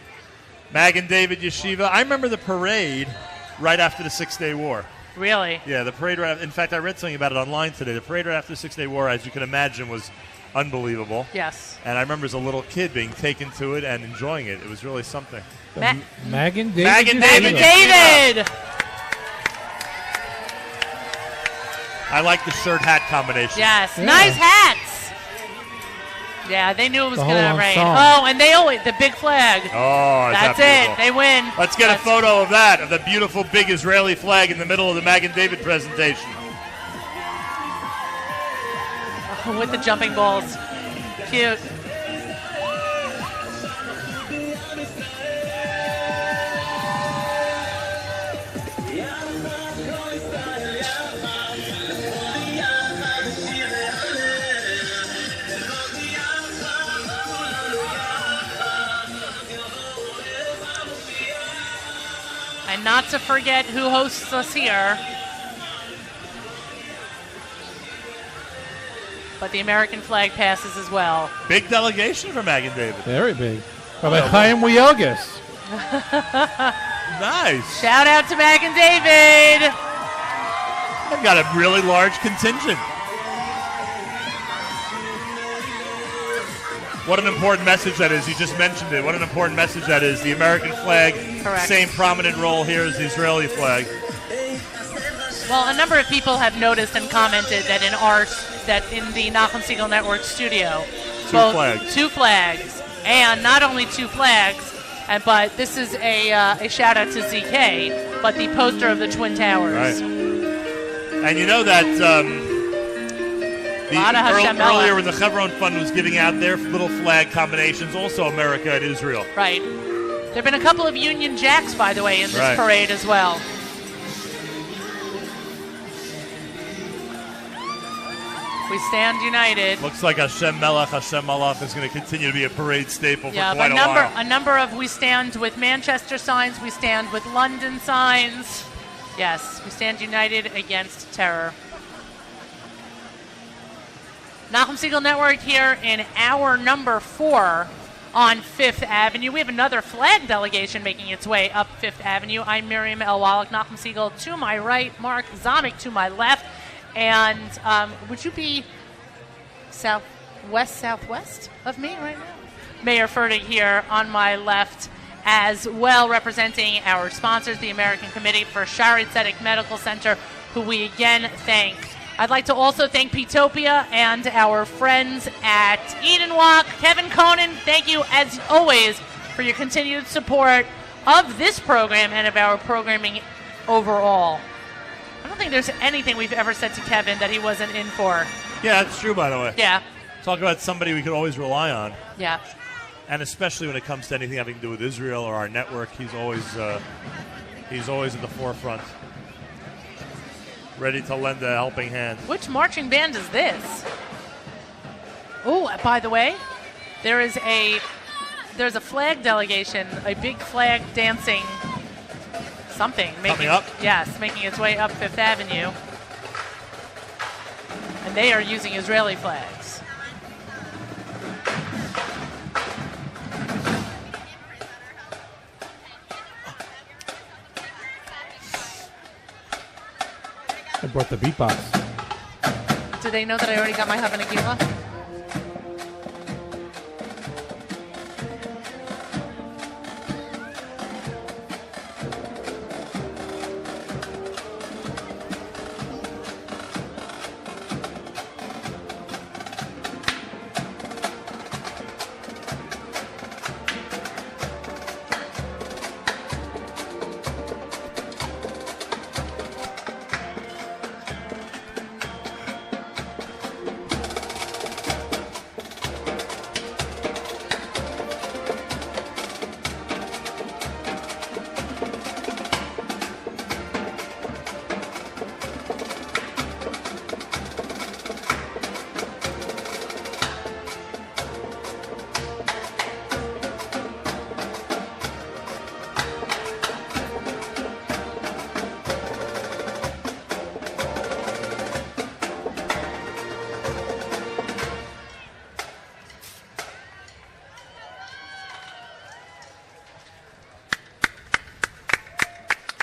Magen David Yeshiva. I remember the parade right after the 6-Day War. Really? Yeah, the parade right after, in fact, I read something about it online today. The parade right after the 6-Day War, as you can imagine, was unbelievable. Yes. And I remember as a little kid being taken to it and enjoying it. It was really something. Magen David. Magen David. I like the shirt-hat combination. Yes, Yeah. nice hats. Yeah, they knew it was The going to whole rain. ensemble. Oh, and they always, the big flag. Oh, That's it. They win. Let's get a photo of that, of the beautiful big Israeli flag in the middle of the Magen David presentation. With the jumping balls. Cute. And not to forget who hosts us here. But the American flag passes as well. Big delegation for Magen David. Very big. Rabbi Chaim Wielgus. Nice. Shout out to Magen David. They've got a really large contingent. What an important message that is. You just mentioned it. What an important message that is. The American flag, Correct. Same prominent role here as the Israeli flag. Well, a number of people have noticed and commented that in the Nachum Segal Network studio, Two flags. Two flags, and not only two flags, But this is a shout out to ZK, but the poster of the Twin Towers. Right. And you know that earlier when the Chevron Fund was giving out their little flag combinations, also America and Israel. Right. There have been a couple of Union Jacks, by the way, in this parade as well. We stand united. Looks like Hashem Malach is going to continue to be a parade staple for quite a while. A number of we stand with Manchester signs, we stand with London signs. Yes, we stand united against terror. Nachum Segal Network here in hour number 4 on 5th Avenue. We have another flag delegation making its way up 5th Avenue. I'm Miriam El Wallach, Nachum Segal to my right, Mark Zamek to my left. And would you be southwest of me right now? Mayor Fertig here on my left as well, representing our sponsors, the American Committee for Sharedik Tzedek Medical Center, who we again thank. I'd like to also thank Petopia and our friends at Eden Walk. Kevin Conan, thank you as always for your continued support of this program and of our programming overall. I don't think there's anything we've ever said to Kevin that he wasn't in for. Yeah, that's true, by the way. Yeah. Talk about somebody we could always rely on. Yeah. And especially when it comes to anything having to do with Israel or our network, he's always at the forefront, ready to lend a helping hand. Which marching band is this? Oh, by the way, there's a flag delegation, a big flag dancing something. Coming up? Yes, making its way up 5th Avenue. And they are using Israeli flags. I brought the beatbox. Do they know that I already got my Hava Nagila?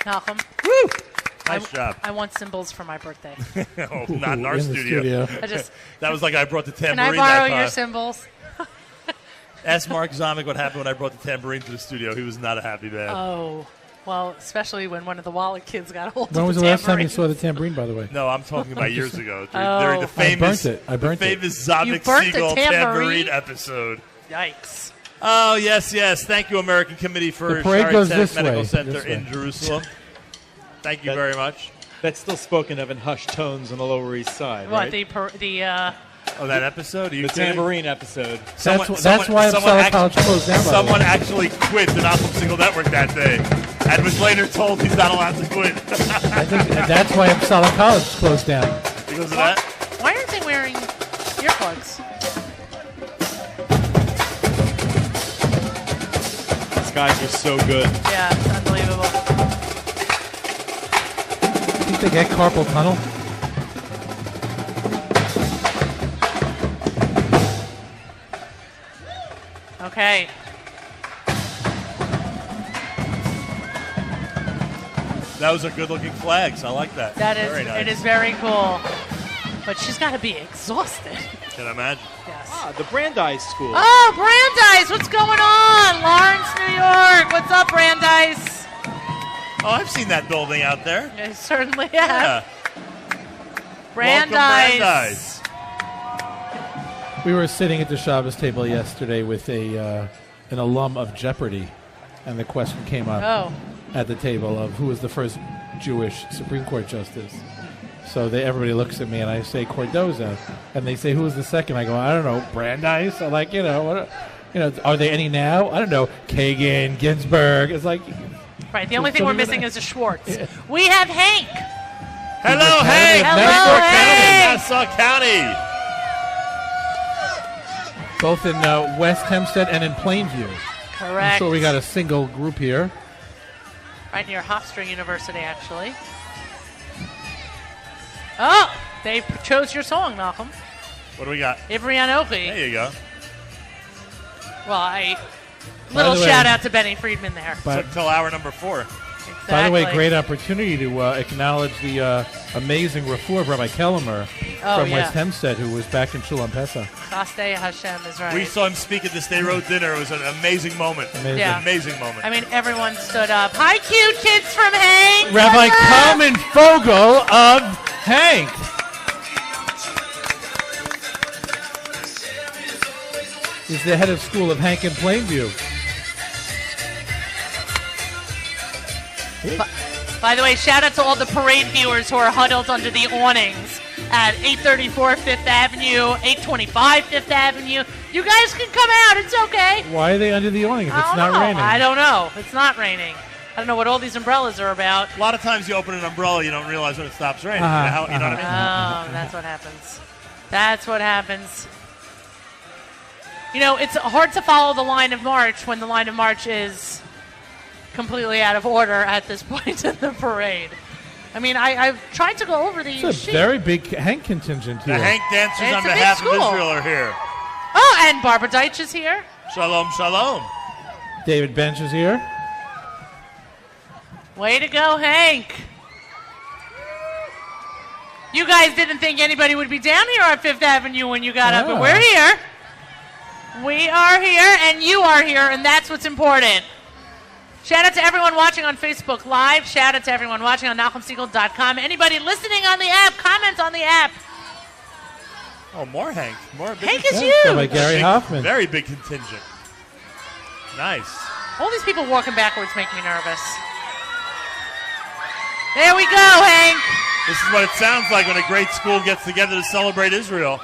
Malcolm. Woo! Nice job. I want cymbals for my birthday. Oh, not in our studio. That was like I brought the tambourine. Can I borrow your cymbals? Ask Mark Zamek what happened when I brought the tambourine to the studio. He was not a happy man. Oh, well, especially when one of the Wallach kids got hold of the When was the last time you saw the tambourine, by the way? No, I'm talking about years ago. Oh. During the famous, I burnt it. famous Zamek Segal tambourine episode. Yikes. Oh, yes, yes. Thank you, American Committee for The parade goes Sharedik this Medical way, Center this way. in Jerusalem. Thank you very much. That's still spoken of in hushed tones on the Lower East Side, What, right? Oh, that episode? Are you The kidding? tambourine episode. That's why Upsala College closed down. Someone actually quit the Nachum Segal Network that day and was later told he's not allowed to quit. I think that's why Upsala College closed down. Because of that? Why aren't they wearing earplugs? These guys are so good. Yeah, it's unbelievable. I think they get carpal tunnel. Okay. Those are good-looking flags. I like that. That is, very nice. it is very cool. But she's got to be exhausted. Can I imagine? Yes. Ah, the Brandeis School. Oh, Brandeis, what's going on? Lawrence, New York. What's up, Brandeis? Oh, I've seen that building out there. You certainly have. Yeah. Brandeis. Welcome, Brandeis. We were sitting at the Shabbos table yesterday with an alum of Jeopardy. and the question came up at the table of who was the first Jewish Supreme Court justice. So everybody looks at me, and I say Cardozo, and they say who was the second? I go, I don't know, Brandeis. I'm like, are there any now? I don't know, Kagan, Ginsburg. It's like, right. The only thing we're missing is a Schwartz. Yeah. We have Hank. Hello, Hank. Hello, Hank. Nassau County. Both in West Hempstead and in Plainview. Correct. I'm sure we got a single group here. Right near Hofstra University, actually. Oh, they chose your song, Malcolm. What do we got? Ivri Anochi. There you go. Well, little shout out to Benny Friedman there. Until hour number 4. Exactly. By the way, great opportunity to acknowledge the amazing refuah of Rabbi Kellemer from West Hempstead, who was back in Shul on Pesach. Chasdei Hashem is right. We saw him speak at the State Road dinner. It was an amazing moment. Amazing moment. I mean, everyone stood up. Hi, cute kids from Hank. Rabbi Kalman Fogel of Hank. He's the head of school of Hank in Plainview. By the way, shout out to all the parade viewers who are huddled under the awnings at 834 Fifth Avenue, 825 Fifth Avenue. You guys can come out. It's okay. Why are they under the awning if it's not raining? I don't know. It's not raining. I don't know what all these umbrellas are about. A lot of times you open an umbrella, you don't realize when it stops raining. You know what I mean? Oh, that's what happens. That's what happens. It's hard to follow the line of march when the line of march is completely out of order at this point in the parade. I mean, I've tried to go over the It's a very big Hank contingent here. The Hank dancers on behalf of Israel are here. Oh, and Barbara Deitch is here. Shalom, shalom. David Bench is here. Way to go, Hank. You guys didn't think anybody would be down here on Fifth Avenue when you got up, but we're here. We are here, and you are here, and that's what's important. Shout out to everyone watching on Facebook Live. Shout out to everyone watching on NachumSegal.com. Anybody listening on the app, comment on the app. Oh, more Hank. Hank is huge. By Gary Hoffman. Very big contingent. Nice. All these people walking backwards make me nervous. There we go, Hank. This is what it sounds like when a great school gets together to celebrate Israel.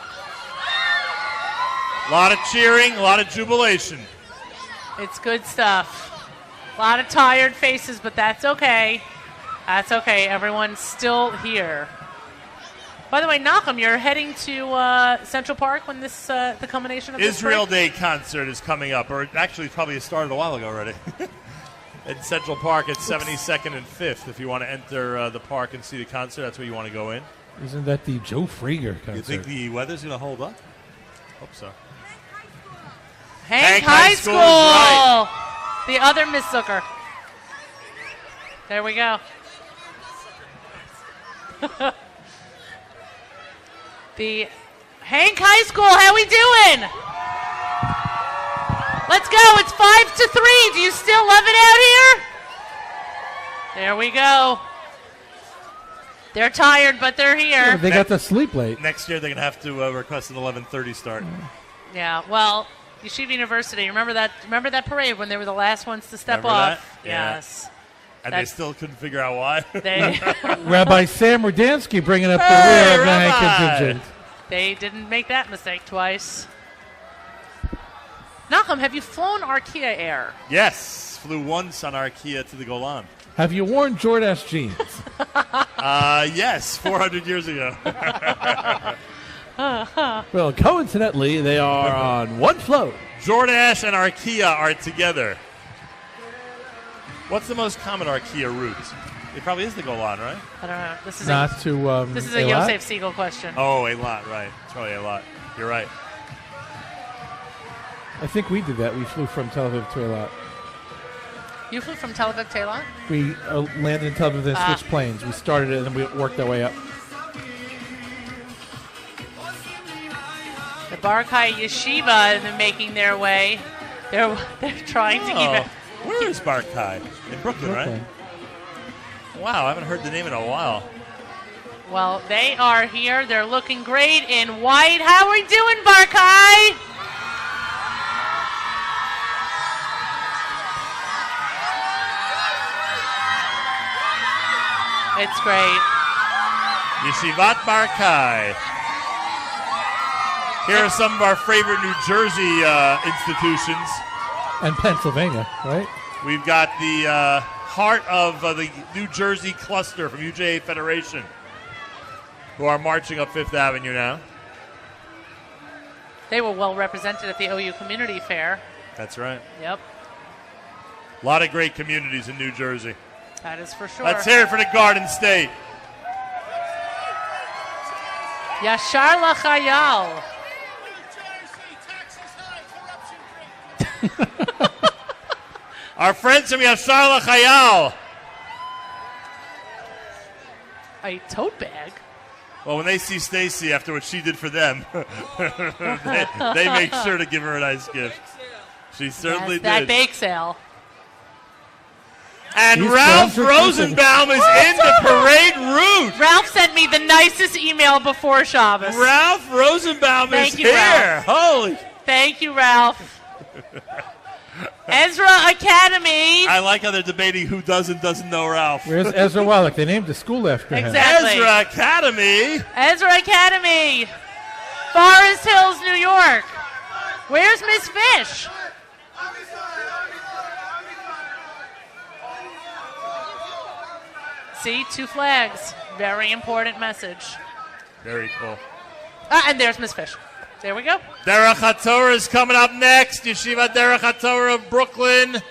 A lot of cheering, a lot of jubilation. It's good stuff. A lot of tired faces, but that's okay. That's okay. Everyone's still here. By the way, Nachum, you're heading to Central Park when this the culmination of this Israel break? Day concert is coming up, or actually probably started a while ago already. At Central Park at 72nd and 5th. If you want to enter the park and see the concert, that's where you want to go in. Isn't that the Joe Frager concert? You think the weather's going to hold up? Hope so. Hank High School. Right. The other Miss Zucker. There we go. The Hank High School, how we doing? Let's go. It's 5-3. Do you still love it out here? There we go. They're tired, but they're here. Yeah, they got to sleep late. Next year, they're going to have to request an 11:30 start. Yeah, well, Yeshiva University, remember that parade when they were the last ones to step Remember off? that? Yeah. Yes. And they still couldn't figure out why. Rabbi Sam Rudansky bringing up the rear of the Hank contingent. They didn't make that mistake twice. Nachum, have you flown Arkia Air? Yes, flew once on Arkia to the Golan. Have you worn Jordache jeans? Yes, 400 years ago. Well, coincidentally, they are on one float. Jordache and Arkia are together. What's the most common Arkia route? It probably is the Golan, right? I don't know. This is this is a Yosef Siegel question. Oh, a lot, right. It's probably a lot. You're right. I think we did that. We flew from Tel Aviv to Eilat. You flew from Tel Aviv to Eilat? We landed in Tel Aviv and switched planes. We started it and then we worked our way up. The Barakai Yeshiva is making their way. They're trying to keep it. Where is Barakai? In Brooklyn, right? Wow, I haven't heard the name in a while. Well, they are here. They're looking great in white. How are we doing, Barakai? It's great. Yeshivat Barkai. Here are some of our favorite New Jersey institutions. And Pennsylvania, right? We've got the heart of the New Jersey cluster from UJA Federation, who are marching up Fifth Avenue now. They were well represented at the OU Community Fair. That's right. Yep. A lot of great communities in New Jersey. That is for sure. Let's hear it for the Garden State. Yashar L'Chayal. Our friends from Yashar L'Chayal. A tote bag? Well, when they see Stacy after what she did for them, they make sure to give her a nice gift. She certainly did. That bake sale. And Ralph Rosenbaum is in the parade route. Ralph sent me the nicest email before Shabbos. Ralph Rosenbaum is you, here. Ralph. Holy. Thank you, Ralph. Ezra Academy. I like how they're debating who doesn't know Ralph. Where's Ezra Wallach? They named the school after him. Exactly. Ezra Academy. Ezra Academy. Forest Hills, New York. Where's Miss Fish? See, 2 flags. Very important message. Very cool. And there's Miss Fish. There we go. Derech HaTorah is coming up next. Yeshiva Derech HaTorah of Brooklyn.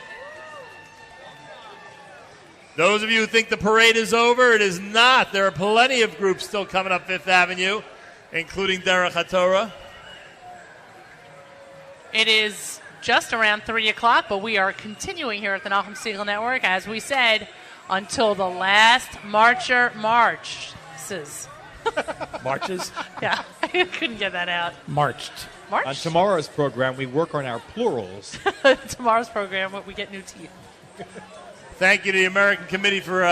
Those of you who think the parade is over, it is not. There are plenty of groups still coming up Fifth Avenue, including Derech HaTorah. It is just around 3 o'clock, but we are continuing here at the Nachum Segal Network, as we said, until the last marcher marches. Marches? Yeah, I couldn't get that out. Marched. On tomorrow's program, we work on our plurals. Tomorrow's program, we get new teeth. Thank you to the American Committee for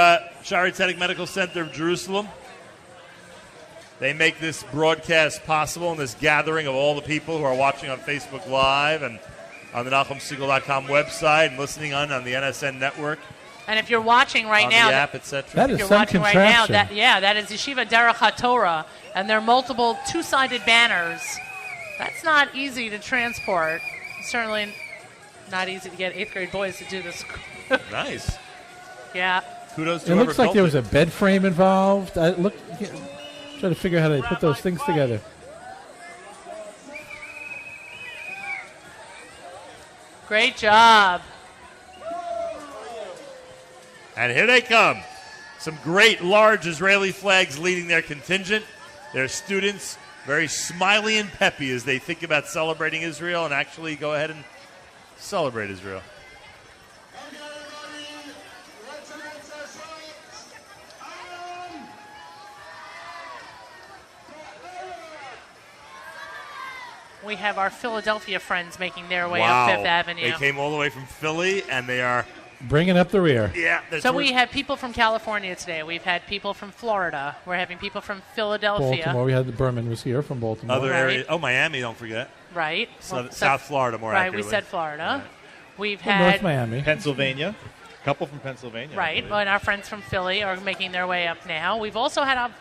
Sharedik Medical Center of Jerusalem. They make this broadcast possible and this gathering of all the people who are watching on Facebook Live and on the NachumSegal.com website and listening on the NSN network. And if you're watching right on now, the app, etc. That is if you're some watching right now, contraption. that is Yeshiva Derech HaTorah, and there are multiple 2-sided banners. That's not easy to transport. Certainly not easy to get 8th grade boys to do this. Nice. Yeah. Kudos to It whoever looks like built there it. was a bed frame involved. I try to figure out how they put those things together. Great job. And here they come. Some great large Israeli flags leading their contingent. Their students very smiley and peppy as they think about celebrating Israel and actually go ahead and celebrate Israel. We have our Philadelphia friends making their way Wow. up Fifth Avenue. They came all the way from Philly, and they are bringing up the rear. Yeah. So we have people from California today. We've had people from Florida. We're having people from Philadelphia. Baltimore. We had the Berman was here from Baltimore. Other areas. Oh, Miami, don't forget. Right. South Florida, more right, accurately. we said Florida. We've Well, had North Miami. Pennsylvania. A couple from Pennsylvania. Right, and our friends from Philly are making their way up now. We've also had,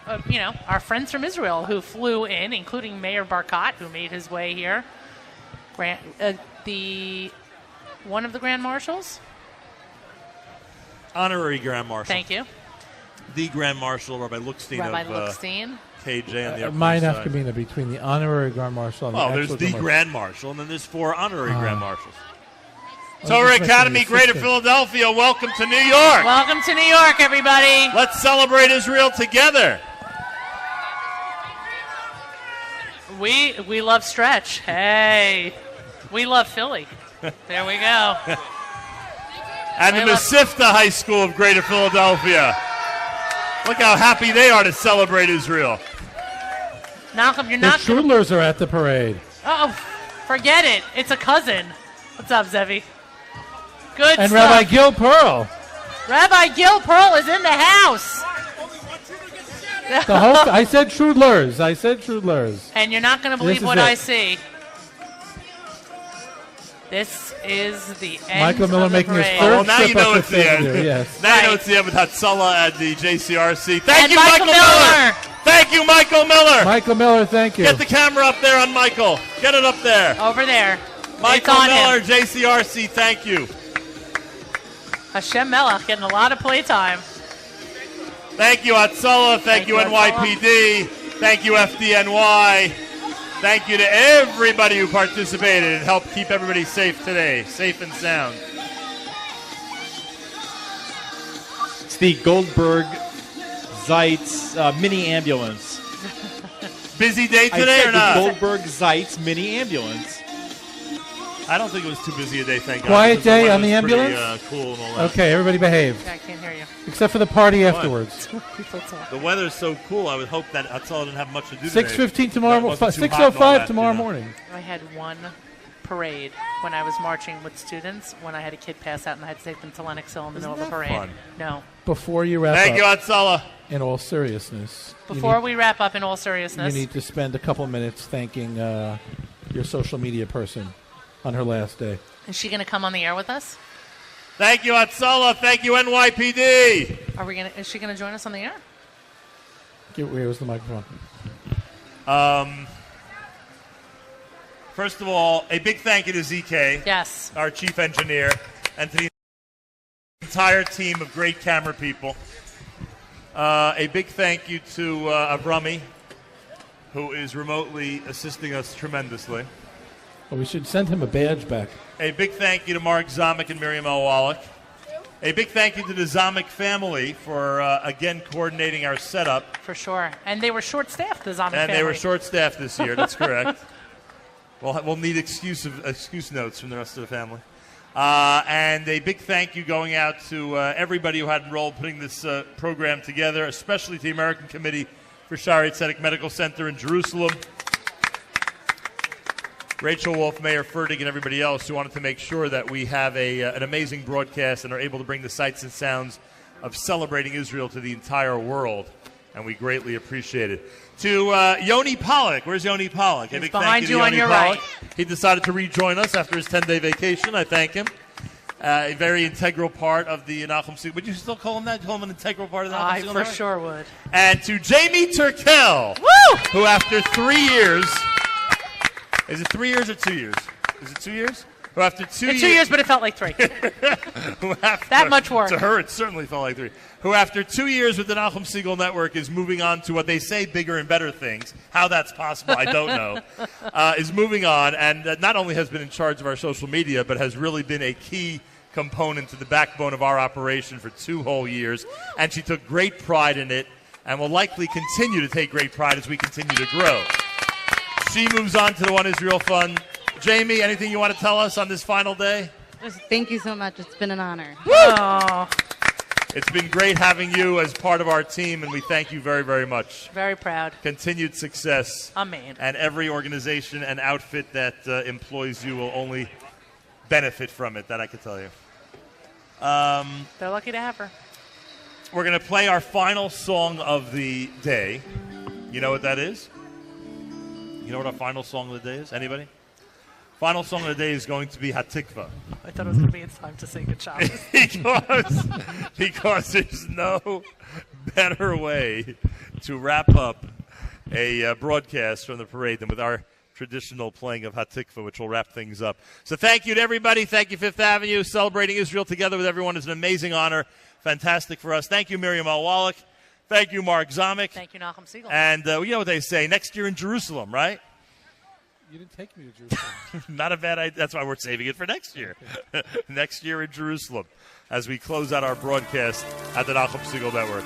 our friends from Israel who flew in, including Mayor Barkat, who made his way here. One of the Grand Marshals. Honorary Grand Marshal. Thank you. The Grand Marshal, Rabbi Luckstein Rabbi of Luckstein. KJ on the Upper My East Side. nafkamina between the honorary Grand Marshal and Well, the there's actual the Grand Marshal, and then there's 4 honorary Grand Marshals. Well, Torah just making Academy, the Greater assistant. Philadelphia, welcome to New York. Welcome to New York, everybody. Let's celebrate Israel together. We love Stretch. Hey. We love Philly. There we go. And the Mesivta High School of Greater Philadelphia. Look how happy they are to celebrate Israel. Malcolm, you're The not going to... Strudlers are at the parade. Oh, forget it. It's a cousin. What's up, Zevi? Good And stuff. Rabbi Gil Pearl. Rabbi Gil Pearl is in the house. The whole. I said Strudlers. And you're not going to believe This is what it. I see. This is the end Michael Miller of the making his parade. third Well, now you trip know up it's Fifth the end. Avenue, yes. Now you know it's the end with Hatzalah at the JCRC. Thank And you, Michael Miller. Thank you, Michael Miller. Michael Miller, thank you. Get the camera up there on Michael. Get it up there. Over there. Michael It's on Miller, him. JCRC, thank you. Hashem Melech getting a lot of playtime. Thank you, Hatzalah. Thank you, NYPD. Thank you, FDNY. Thank you to everybody who participated and helped keep everybody safe today, safe and sound. It's the Goldberg Zeitz mini ambulance. Busy day I today said or not? the Goldberg Zeitz mini ambulance. I don't think it was too busy a day, thank God. Quiet because the day weather's on the pretty, ambulance? cool and all that. Okay, everybody behave. I can't hear you. Except for the party What? afterwards. The weather's so cool, I would hope that Hatzalah didn't have much to do today. 6:15 tomorrow, That wasn't too hot and all 6:05 that, tomorrow you know. morning. I had one parade when I was marching with students when I had a kid pass out and I had to take them to Lenox Hill in the middle of the parade. fun? No. Before you wrap Thank up, you, Hatzalah. in all seriousness, Before we wrap up, in all seriousness, you need to spend a couple minutes thanking your social media person on her last day. is she going to come on the air with us? Thank you, Hatzalah. Thank you, NYPD. Is she going to join us on the air? Where's the microphone? First of all, a big thank you to ZK. Yes. Our chief engineer, and to the entire team of great camera people. A big thank you to Avrami, who is remotely assisting us tremendously. Well, we should send him a badge back. A big thank you to Mark Zamek and Miriam L. Wallach. A big thank you to the Zamek family for, again, coordinating our setup. For sure. And they were short-staffed, the Zamek family. And they were short-staffed this year. That's correct. We'll need excuse notes from the rest of the family. And a big thank you going out to everybody who had enrolled putting this program together, especially to the American Committee for Sharedik Tzedek Medical Center in Jerusalem. Rachel Wolf, Mayor Fertig, and everybody else who wanted to make sure that we have an amazing broadcast and are able to bring the sights and sounds of celebrating Israel to the entire world. And we greatly appreciate it. To Yoni Pollack. Where's Yoni Pollack? He's A big behind thank you to on Yoni your Pollack. right. He decided to rejoin us after his 10-day vacation. I thank him. A very integral part of the Nachum Segal. Would you still call him that? Call him an integral part of the Nachum I Segal for Network? sure would. And to Jamie Turkel, who after 3 years, is it 3 years or 2 years? Is it 2 years? Who after 2 years, 2 years, but it felt like 3. That much work. To her, it certainly felt like 3. Who after 2 years with the Nachum Segal Network is moving on to what they say bigger and better things. How that's possible, I don't know. Is moving on and not only has been in charge of our social media, but has really been a key component to the backbone of our operation for 2 whole years. And she took great pride in it and will likely continue to take great pride as we continue to grow. She moves on to the One Israel Fund. Jamie, anything you want to tell us on this final day? Thank you so much. It's been an honor. Oh, It's been great having you as part of our team, and we thank you very, very much. very proud. Continued success. Amen. And every organization and outfit that employs you will only benefit from it, that I can tell you. They're lucky to have her. We're going to play our final song of the day. You know what that is? You know what our final song of the day is? Anybody? Final song of the day is going to be Hatikva. I thought it was going to be It's Time to Sing Good Shabbos. because there's no better way to wrap up a broadcast from the parade than with our traditional playing of Hatikva, which will wrap things up. So thank you to everybody. Thank you, Fifth Avenue. Celebrating Israel together with everyone is an amazing honor. Fantastic for us. Thank you, Miriam L. Wallach. Thank you, Mark Zamek. Thank you, Nachum Segal. And you know what they say, next year in Jerusalem, right? You didn't take me to Jerusalem. Not a bad idea. That's why we're saving it for next year. Next year in Jerusalem as we close out our broadcast at the Nachum Segal Network.